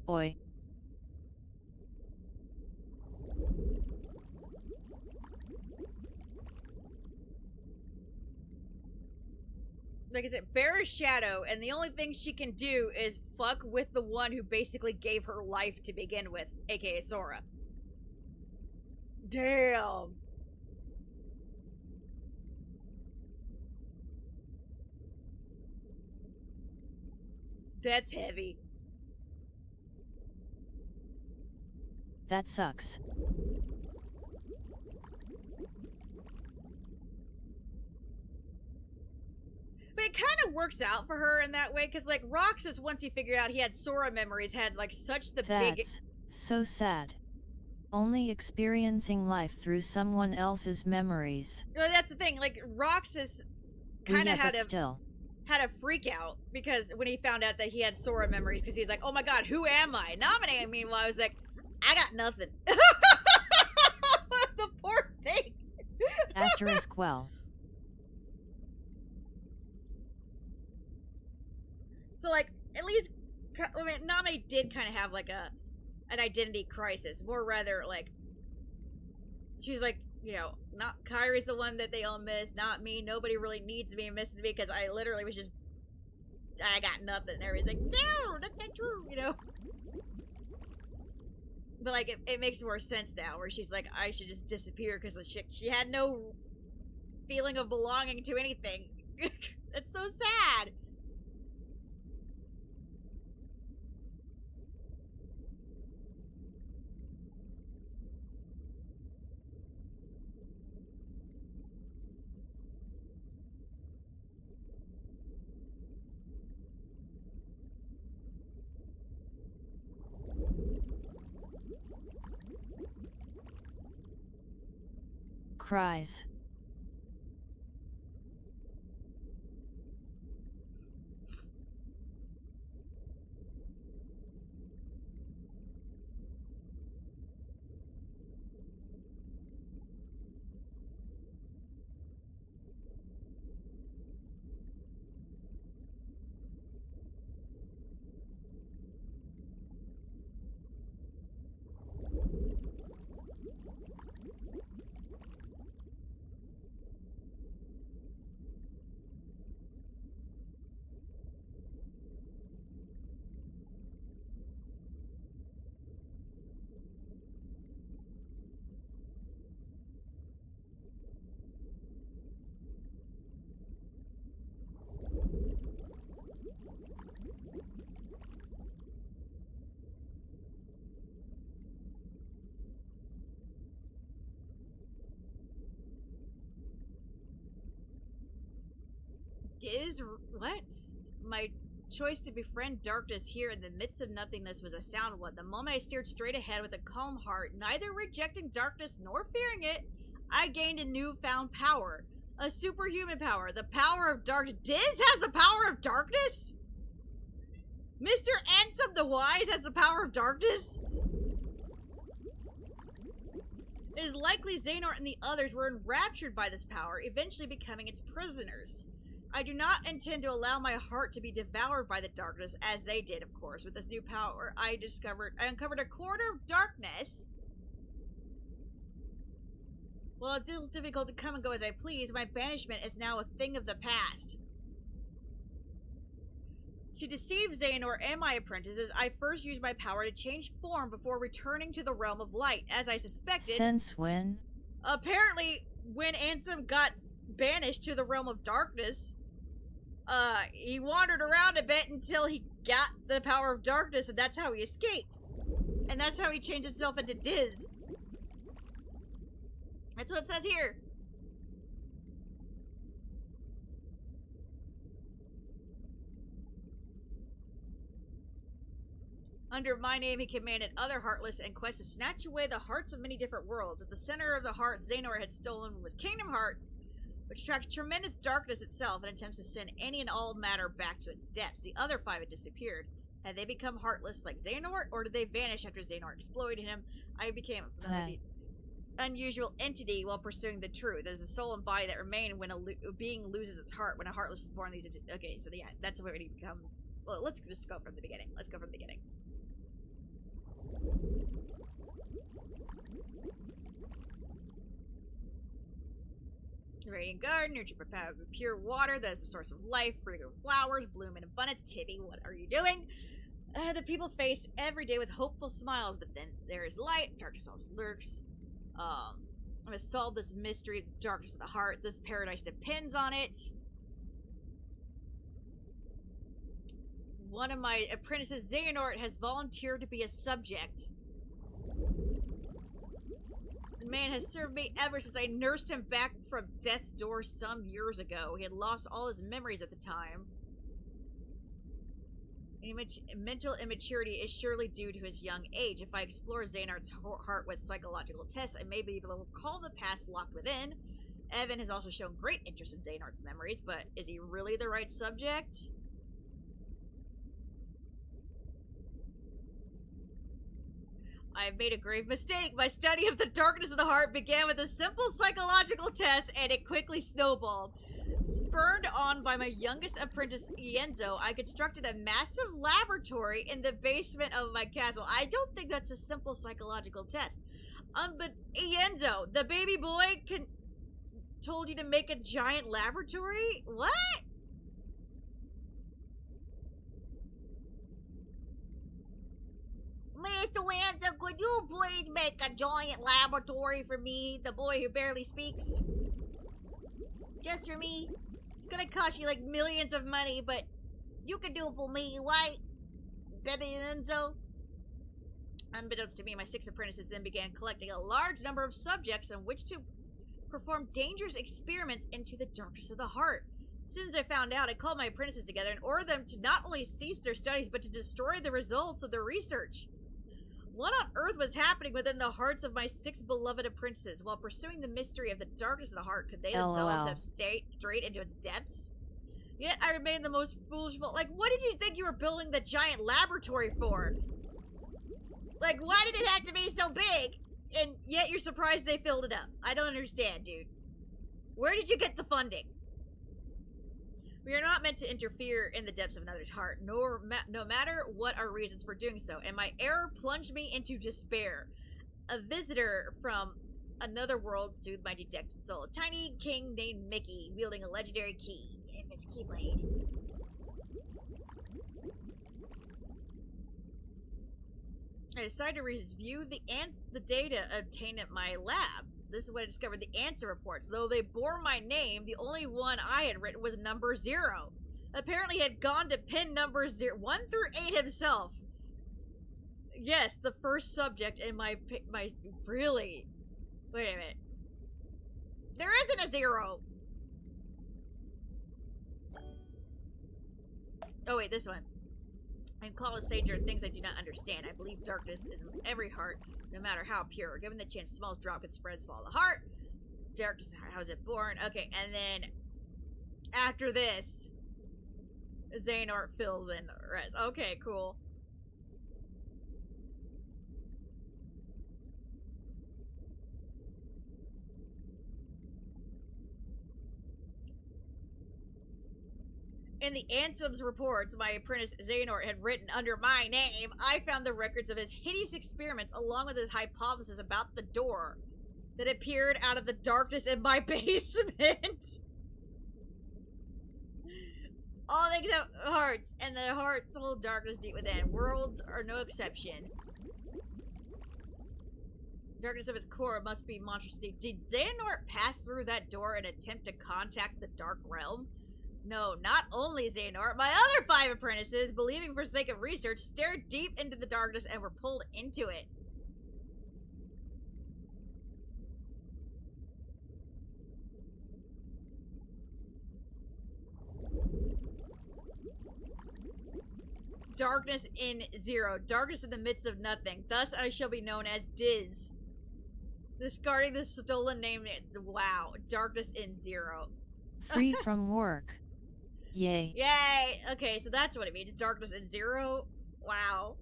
Oi. Like I said, Bear is Shadow, and the only thing she can do is fuck with the one who basically gave her life to begin with, aka Sora. Damn. That's heavy. That sucks. But it kind of works out for her in that way, because, like, Roxas, once he figured out he had Sora memories, had, like, such the big... That's so sad. Only experiencing life through someone else's memories. Well, that's the thing, like, Roxas kind of had a freak out, because when he found out that he had Sora memories, because he's like, oh my god, who am I? Naminé, meanwhile, was like, I got nothing. The poor thing. Asterisk well. So, like, at least, I mean, Naminé did kind of have, like, an identity crisis. More rather, like, she's like, you know, not Kairi's the one that they all miss, not me. Nobody really needs me and misses me, because I literally was just, I got nothing. And everybody's like, no, that's not true, you know? But, like, it makes more sense now, where she's like, I should just disappear, because she had no feeling of belonging to anything. That's so sad. Cries. Diz? What? My choice to befriend darkness here in the midst of nothingness was a sound one. The moment I steered straight ahead with a calm heart, neither rejecting darkness nor fearing it, I gained a newfound power. A superhuman power. The power of darkness. Diz has the power of darkness? Mr. Ansem the Wise has the power of darkness? It is likely Xehanort and the others were enraptured by this power, eventually becoming its prisoners. I do not intend to allow my heart to be devoured by the darkness, as they did, of course. With this new power, I uncovered a corner of darkness. While it's still difficult to come and go as I please, my banishment is now a thing of the past. To deceive Xehanort and my apprentices, I first used my power to change form before returning to the realm of light, as I suspected. Since when? Apparently, when Ansem got banished to the realm of darkness, he wandered around a bit until he got the power of darkness, and that's how he escaped. And that's how he changed himself into Diz. That's what it says here. Under my name, he commanded other Heartless and Quest to snatch away the hearts of many different worlds. At the center of the heart Xehanort had stolen was Kingdom Hearts, which attracts tremendous darkness itself and attempts to send any and all matter back to its depths. The other 5 had disappeared. Had they become heartless like Xehanort, or did they vanish after Xehanort exploited him? I became an unusual entity while pursuing the truth. There's a soul and body that remain when a being loses its heart. When a heartless is born, okay, so yeah, that's where he become. Well, let's just go from the beginning. Let's go from the beginning. subterranean garden, nurtured by pure water that is the source of life, fragrant flowers, bloom in abundance. Tibby, what are you doing? The people face every day with hopeful smiles, but then there is light, darkness always lurks. I must solve this mystery, the darkness of the heart. This paradise depends on it. One of my apprentices, Xehanort, has volunteered to be a subject. The man has served me ever since I nursed him back from death's door some years ago. He had lost all his memories at the time. Mental immaturity is surely due to his young age. If I explore Xehanort's heart with psychological tests, I may be able to recall the past locked within. Evan has also shown great interest in Xehanort's memories, but is he really the right subject? I have made a grave mistake. My study of the darkness of the heart began with a simple psychological test, and it quickly snowballed. Spurred on by my youngest apprentice, Ienzo, I constructed a massive laboratory in the basement of my castle. I don't think that's a simple psychological test. But Ienzo, the baby boy, told you to make a giant laboratory? What? Mr. Ienzo, could you please make a giant laboratory for me, the boy who barely speaks? Just for me. It's gonna cost you like millions of money, but you can do it for me, right? Baby Ienzo? Unbeknownst to me, my 6 apprentices then began collecting a large number of subjects on which to perform dangerous experiments into the darkness of the heart. As soon as I found out, I called my apprentices together and ordered them to not only cease their studies, but to destroy the results of their research. What on earth was happening within the hearts of my 6 beloved apprentices? While pursuing the mystery of the darkness of the heart, could they themselves have strayed into its depths? Yet I remained the most foolish fool. Like, what did you think you were building the giant laboratory for? Like, why did it have to be so big? And yet you're surprised they filled it up. I don't understand, dude. Where did you get the funding? We are not meant to interfere in the depths of another's heart, no matter what our reasons for doing so, and my error plunged me into despair. A visitor from another world soothed my dejected soul. A tiny king named Mickey, wielding a legendary key in his keyblade. I decided to review the data obtained at my lab. This is when I discovered the answer reports. Though they bore my name, the only one I had written was number 0. Apparently he had gone to pin number 1 through 8 himself. Yes, the first subject in my really? Wait a minute. There isn't a 0. Oh wait, this one. I'm called a sage of things I do not understand. I believe darkness is in every heart, no matter how pure. Given the chance, the smallest drop could spread and swallow the heart. Darkness, how is it born? Okay, and then after this, Xehanort fills in the rest. Okay, cool. In the Ansem's reports my apprentice Xehanort had written under my name, I found the records of his hideous experiments along with his hypothesis about the door that appeared out of the darkness in my basement. All things have hearts, and the hearts hold darkness deep within. Worlds are no exception. Darkness of its core must be monstrosity. Did Xehanort pass through that door and attempt to contact the Dark Realm? No, not only Xehanort, my other 5 apprentices, believing for sake of research, stared deep into the darkness and were pulled into it. Darkness in 0. Darkness in the midst of nothing. Thus I shall be known as Diz. Discarding the stolen name. Wow. Darkness in 0. Free from work. Yay. Yay! Okay, so that's what it means. Darkness in 0. Wow.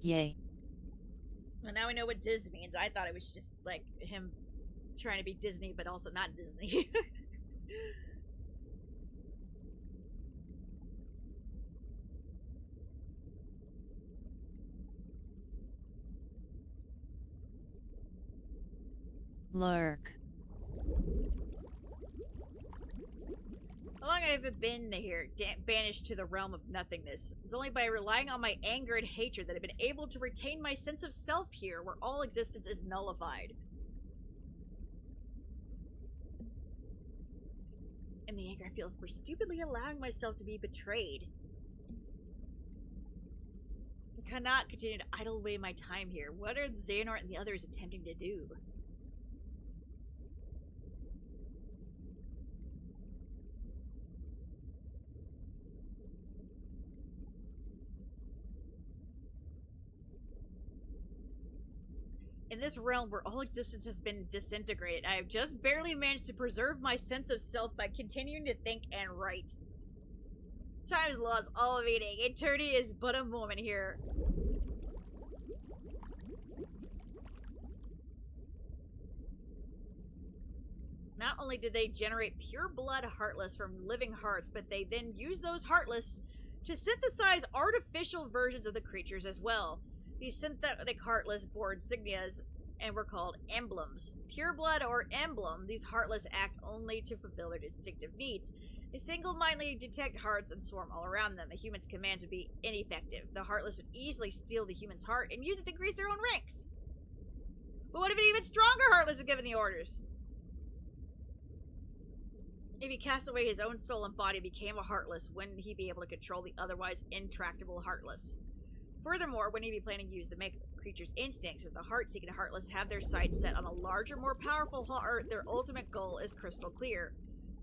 Yay. Well, now we know what Diz means. I thought it was just, like, him trying to be Disney, but also not Disney. Lurk. How long have I been here, banished to the realm of nothingness? It's only by relying on my anger and hatred that I've been able to retain my sense of self here, where all existence is nullified. And the anger I feel for stupidly allowing myself to be betrayed. I cannot continue to idle away my time here. What are Xehanort and the others attempting to do? In this realm where all existence has been disintegrated, I have just barely managed to preserve my sense of self by continuing to think and write. Time is lost, all meaning. Eternity is but a moment here. Not only did they generate pure blood Heartless from living hearts, but they then used those Heartless to synthesize artificial versions of the creatures as well. These synthetic Heartless bore insignias and were called emblems. Pure blood or emblem, these Heartless act only to fulfill their instinctive needs. They single-mindedly detect hearts and swarm all around them. A human's commands would be ineffective. The Heartless would easily steal the human's heart and use it to increase their own ranks. But what if an even stronger Heartless is given the orders? If he cast away his own soul and body and became a Heartless, wouldn't he be able to control the otherwise intractable Heartless? Furthermore, wouldn't he be planning to use the creature's instincts? If the heart-seeking Heartless have their sights set on a larger, more powerful heart, their ultimate goal is crystal clear.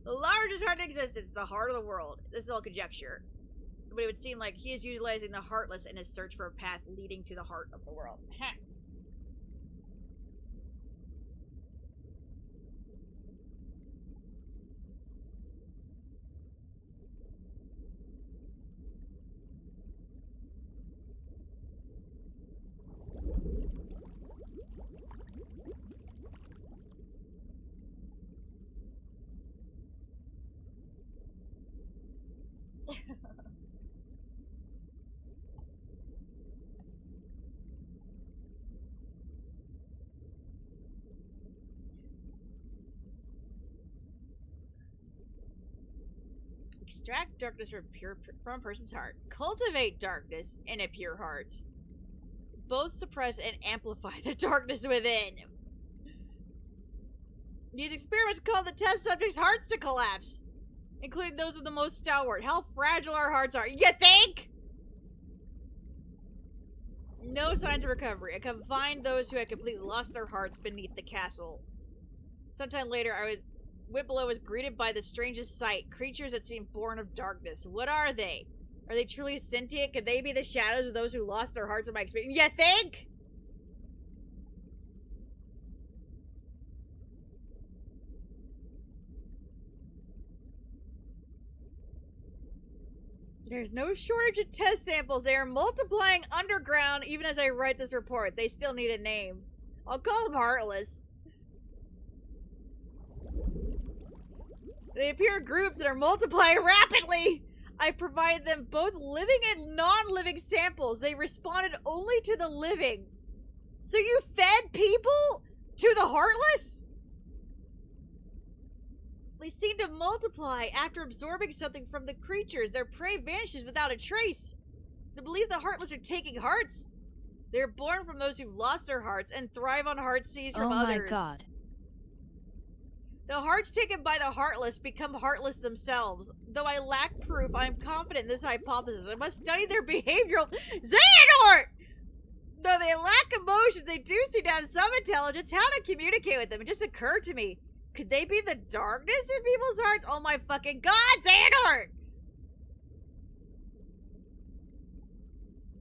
The largest heart in existence, the heart of the world. This is all conjecture. But it would seem like he is utilizing the Heartless in his search for a path leading to the heart of the world. Extract darkness from a person's heart. Cultivate darkness in a pure heart. Both suppress and amplify the darkness within. These experiments cause the test subjects' hearts to collapse, including those of the most stalwart. How fragile our hearts are. You think? No signs of recovery. I confined those who had completely lost their hearts beneath the castle. Sometime later, went below was greeted by the strangest sight. Creatures that seem born of darkness. What are they? Are they truly sentient? Could they be the shadows of those who lost their hearts in my experience? You think? There's no shortage of test samples. They are multiplying underground even as I write this report. They still need a name. I'll call them Heartless. They appear in groups that are multiplying rapidly. I provided them both living and non-living samples. They responded only to the living. So you fed people to the Heartless? They seem to multiply after absorbing something from the creatures. Their prey vanishes without a trace. To believe the Heartless are taking hearts. They're born from those who've lost their hearts and thrive on hearts seized from others. Oh my god. The hearts taken by the Heartless become heartless themselves. Though I lack proof, I am confident in this hypothesis. I must study their behavioral... Xehanort! Though they lack emotions, they do seem to have some intelligence. How to communicate with them? It just occurred to me. Could they be the darkness in people's hearts? Oh my fucking god, Xehanort!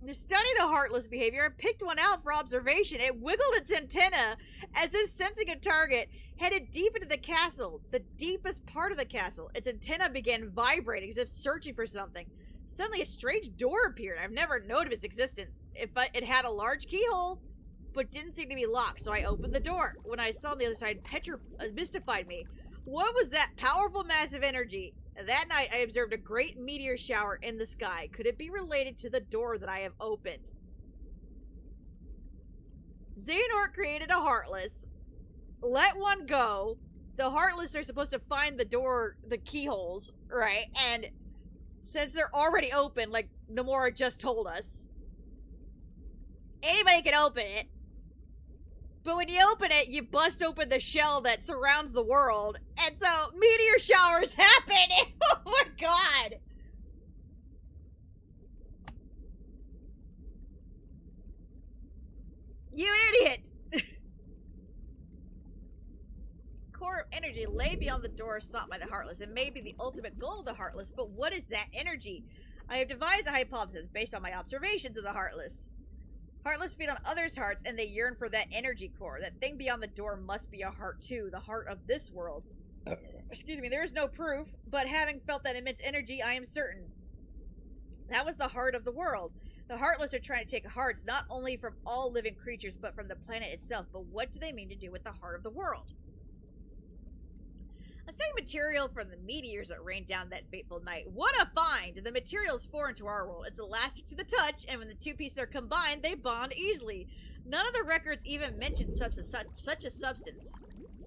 To study the Heartless behavior, I picked one out for observation. It wiggled its antenna as if sensing a target, headed deep into the castle, the deepest part of the castle. Its antenna began vibrating as if searching for something. Suddenly a strange door appeared. I've never known of its existence. It had a large keyhole, but didn't seem to be locked, so I opened the door. When I saw on the other side, mystified me. What was that powerful massive energy? That night, I observed a great meteor shower in the sky. Could it be related to the door that I have opened? Xehanort created a Heartless. let one go. The Heartless are supposed to find the door, the keyholes, right? And since they're already open, like Nomura just told us, anybody can open it. But when you open it, you bust open the shell that surrounds the world. And so meteor showers happen. Oh my god. You idiot. Core of energy lay beyond the door sought by the Heartless. It may be the ultimate goal of the Heartless, but what is that energy? I have devised a hypothesis based on my observations of the Heartless. Heartless feed on others' hearts, and they yearn for that energy core. That thing beyond the door must be a heart too, the heart of this world. Excuse me, there is no proof, but having felt that immense energy, I am certain. That was the heart of the world. The Heartless are trying to take hearts not only from all living creatures, but from the planet itself. But what do they mean to do with the heart of the world? I'm studying material from the meteors that rained down that fateful night. What a find! The material is foreign to our world. It's elastic to the touch, and when the two pieces are combined, they bond easily. None of the records even mention such a substance.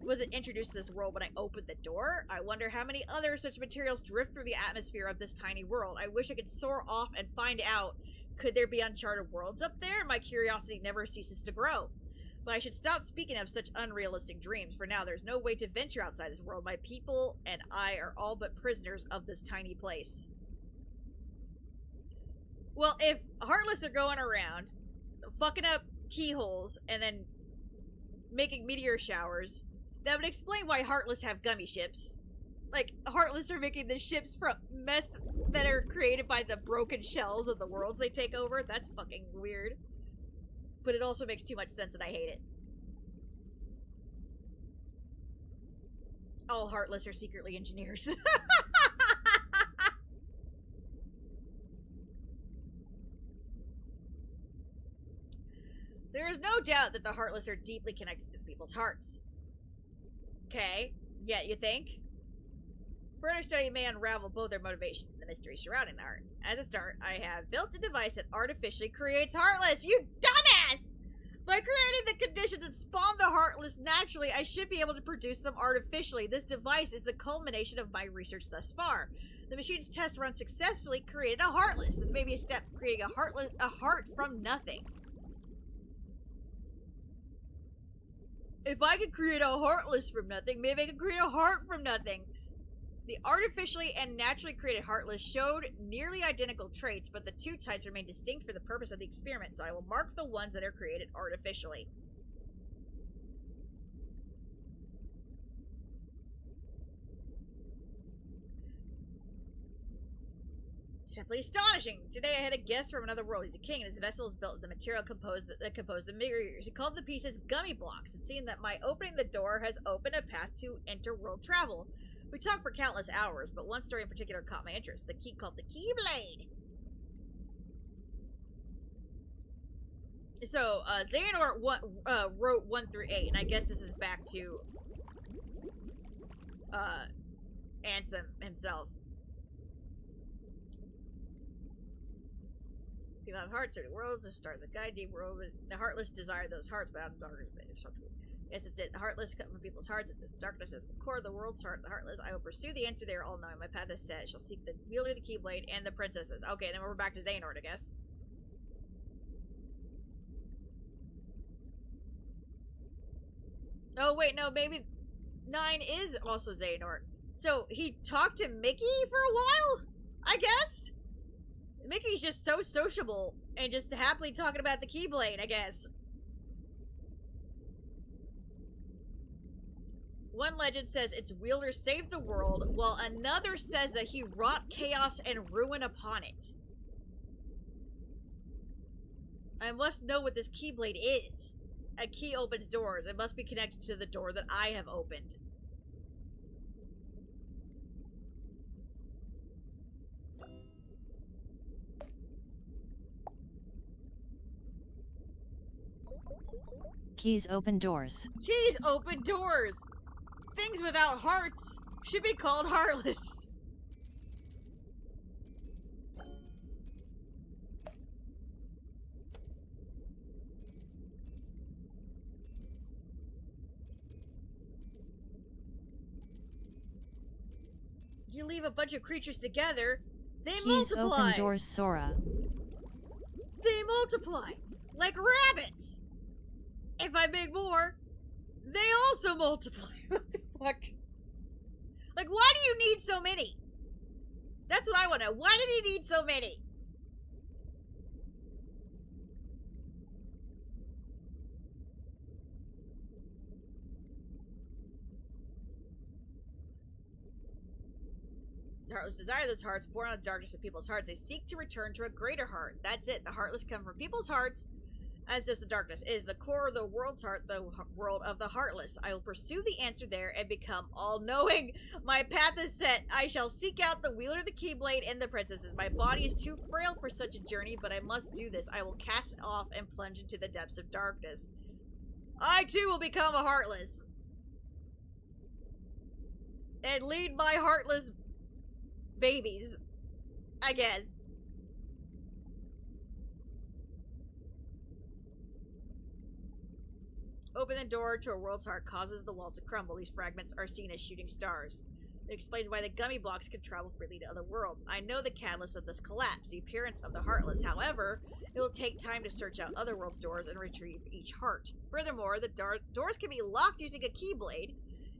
Was it introduced to this world when I opened the door? I wonder how many other such materials drift through the atmosphere of this tiny world. I wish I could soar off and find out. Could there be uncharted worlds up there? My curiosity never ceases to grow. But I should stop speaking of such unrealistic dreams. For now, there's no way to venture outside this world. My people and I are all but prisoners of this tiny place. Well, if Heartless are going around, fucking up keyholes, and then making meteor showers, that would explain why Heartless have gummy ships. Like, Heartless are making the ships from mess that are created by the broken shells of the worlds they take over. That's fucking weird. But it also makes too much sense and I hate it. All Heartless are secretly engineers. There is no doubt that the Heartless are deeply connected to people's hearts. Okay, yeah, you think? Further study may unravel both their motivations and the mystery surrounding the heart. As a start, I have built a device that artificially creates Heartless. You dumbass! By creating the conditions that spawn the Heartless naturally, I should be able to produce them artificially. This device is the culmination of my research thus far. The machine's test run successfully created a Heartless. This may be a step to creating a heart from nothing. If I could create a Heartless from nothing, maybe I could create a heart from nothing. The artificially and naturally created Heartless showed nearly identical traits, but the two types remain distinct for the purpose of the experiment, so I will mark the ones that are created artificially. Simply astonishing. Today I had a guest from another world. He's a king, and his vessel is built of the material that composed the meteors. He called the pieces gummy blocks, and seeing that my opening the door has opened a path to interworld travel. We talked for countless hours, but one story in particular caught my interest. The key called the Keyblade. So, Xehanort wrote 1 through 8, and I guess this is back to Ansem himself. People have hearts, certain worlds, the stars that guide deep world. The Heartless desire those hearts, but I'm darker. Yes, it's it. The Heartless come from people's hearts. It's the darkness. It's the core of the world's heart. The Heartless. I will pursue the answer. They are all knowing. My path is set. I shall seek the wielder, the Keyblade, and the princesses. Okay, then we're back to Xehanort, I guess. Oh wait, no, maybe 9 is also Xehanort. So he talked to Mickey for a while, I guess. Mickey's just so sociable and just happily talking about the Keyblade, I guess. One legend says its wielder saved the world, while another says that he wrought chaos and ruin upon it. I must know what this Keyblade is. A key opens doors. It must be connected to the door that I have opened. Keys open doors. Keys open doors! Things without hearts should be called heartless. you leave a bunch of creatures together, they He's multiply. open doors, Sora. They multiply like rabbits. If I make more, they also multiply. What the fuck? Like, why do you need so many? That's what I want to know. Why did he need so many? The Heartless desire those hearts, born out of the darkness of people's hearts. They seek to return to a greater heart. That's it. The Heartless come from people's hearts, as does the darkness. It is the core of the world's heart, the world of the Heartless. I will pursue the answer there and become all-knowing. My path is set. I shall seek out the wielder of the Keyblade and the princesses. My body is too frail for such a journey, but I must do this. I will cast it off and plunge into the depths of darkness. I, too, will become a Heartless. And lead my Heartless babies, I guess. Open the door to a world's heart causes the walls to crumble. These fragments are seen as shooting stars. It explains why the gummy blocks can travel freely to other worlds. I know the catalyst of this collapse, the appearance of the Heartless. However, it will take time to search out other worlds' doors and retrieve each heart. Furthermore, the doors can be locked using a Keyblade,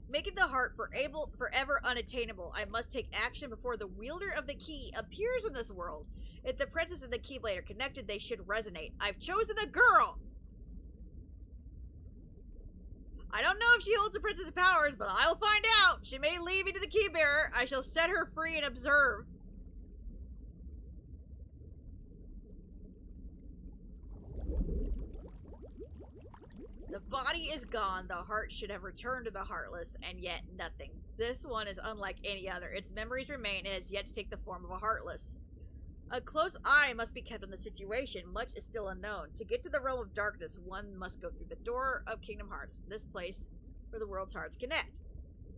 making the heart forever unattainable. I must take action before the wielder of the key appears in this world. If the princess and the Keyblade are connected, they should resonate. I've chosen a girl! I don't know if she holds the princess' powers, but I'll find out. She may lead me to the key bearer. I shall set her free and observe. The body is gone. The heart should have returned to the Heartless, and yet nothing. This one is unlike any other. Its memories remain and has yet to take the form of a Heartless. A close eye must be kept on the situation. Much is still unknown. To get to the realm of darkness, one must go through the door of Kingdom Hearts. This place where the world's hearts connect.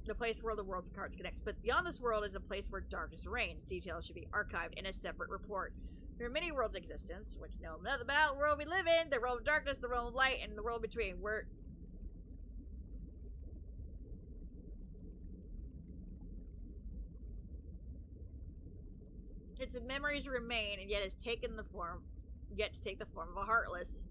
The place where the world's hearts connects. But beyond this world is a place where darkness reigns. Details should be archived in a separate report. There are many worlds in existence, which know nothing about the world we live in, the realm of darkness, the realm of light, and the world between. Its memories remain, and yet has taken the form, yet to take the form of a Heartless.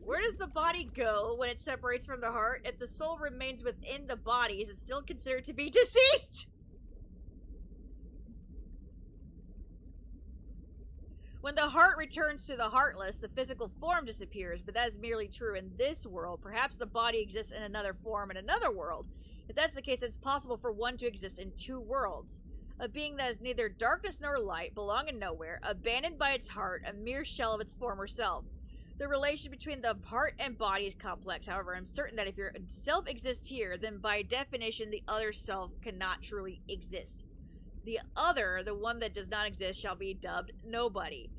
Where does the body go when it separates from the heart? If the soul remains within the body, is it still considered to be deceased? When the heart returns to the Heartless, the physical form disappears, but that is merely true in this world. Perhaps the body exists in another form in another world. If that's the case, it's possible for one to exist in two worlds. A being that is neither darkness nor light, belonging nowhere, abandoned by its heart, a mere shell of its former self. The relation between the heart and body is complex. However, I'm certain that if your self exists here, then by definition, the other self cannot truly exist. The other, the one that does not exist, shall be dubbed Nobody.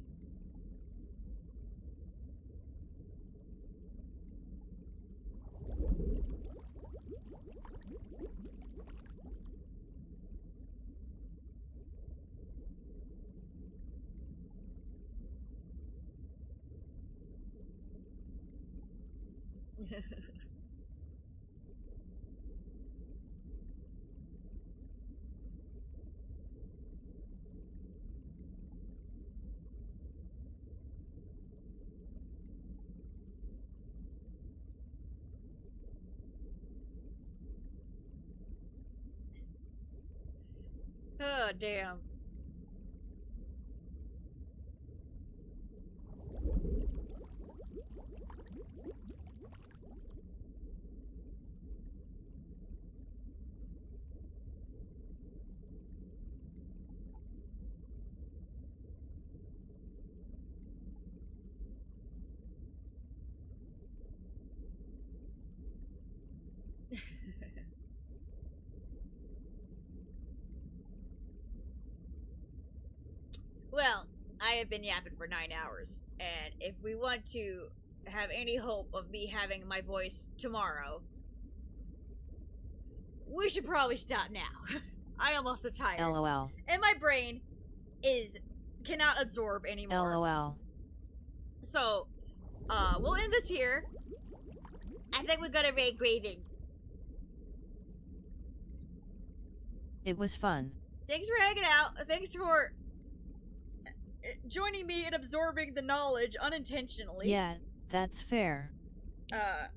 Oh, damn. Well, I have been yapping for 9 hours, and if we want to have any hope of me having my voice tomorrow, we should probably stop now. I am also tired. LOL. And my brain cannot absorb anymore. LOL. So, we'll end this here. I I think we're gonna raid Graven. It was fun. Thanks for hanging out. Thanks for joining me in absorbing the knowledge unintentionally. Yeah, that's fair. Yeah.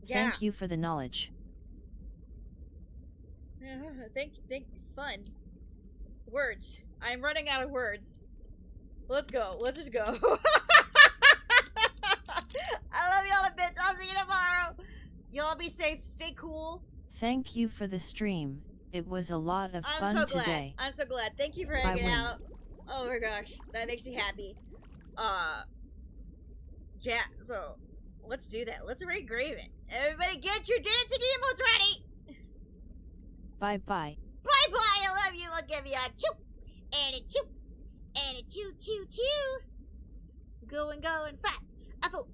Thank you for the knowledge. Thank fun. Words. I'm running out of words. Let's go. Let's just go. I love y'all a bit. I'll see you tomorrow. Y'all be safe. Stay cool. Thank you for the stream. It was a lot of I'm fun so glad. today. I'm so glad. Thank you for Bye, hanging Wing. out. Oh my gosh. That makes me happy. Yeah, so let's do that. Let's raid Graven. Everybody get your dancing emotes ready. Bye bye. Bye bye. I love you. I'll give you a choo and a choo and a choo choo choo. Going fat. A foot.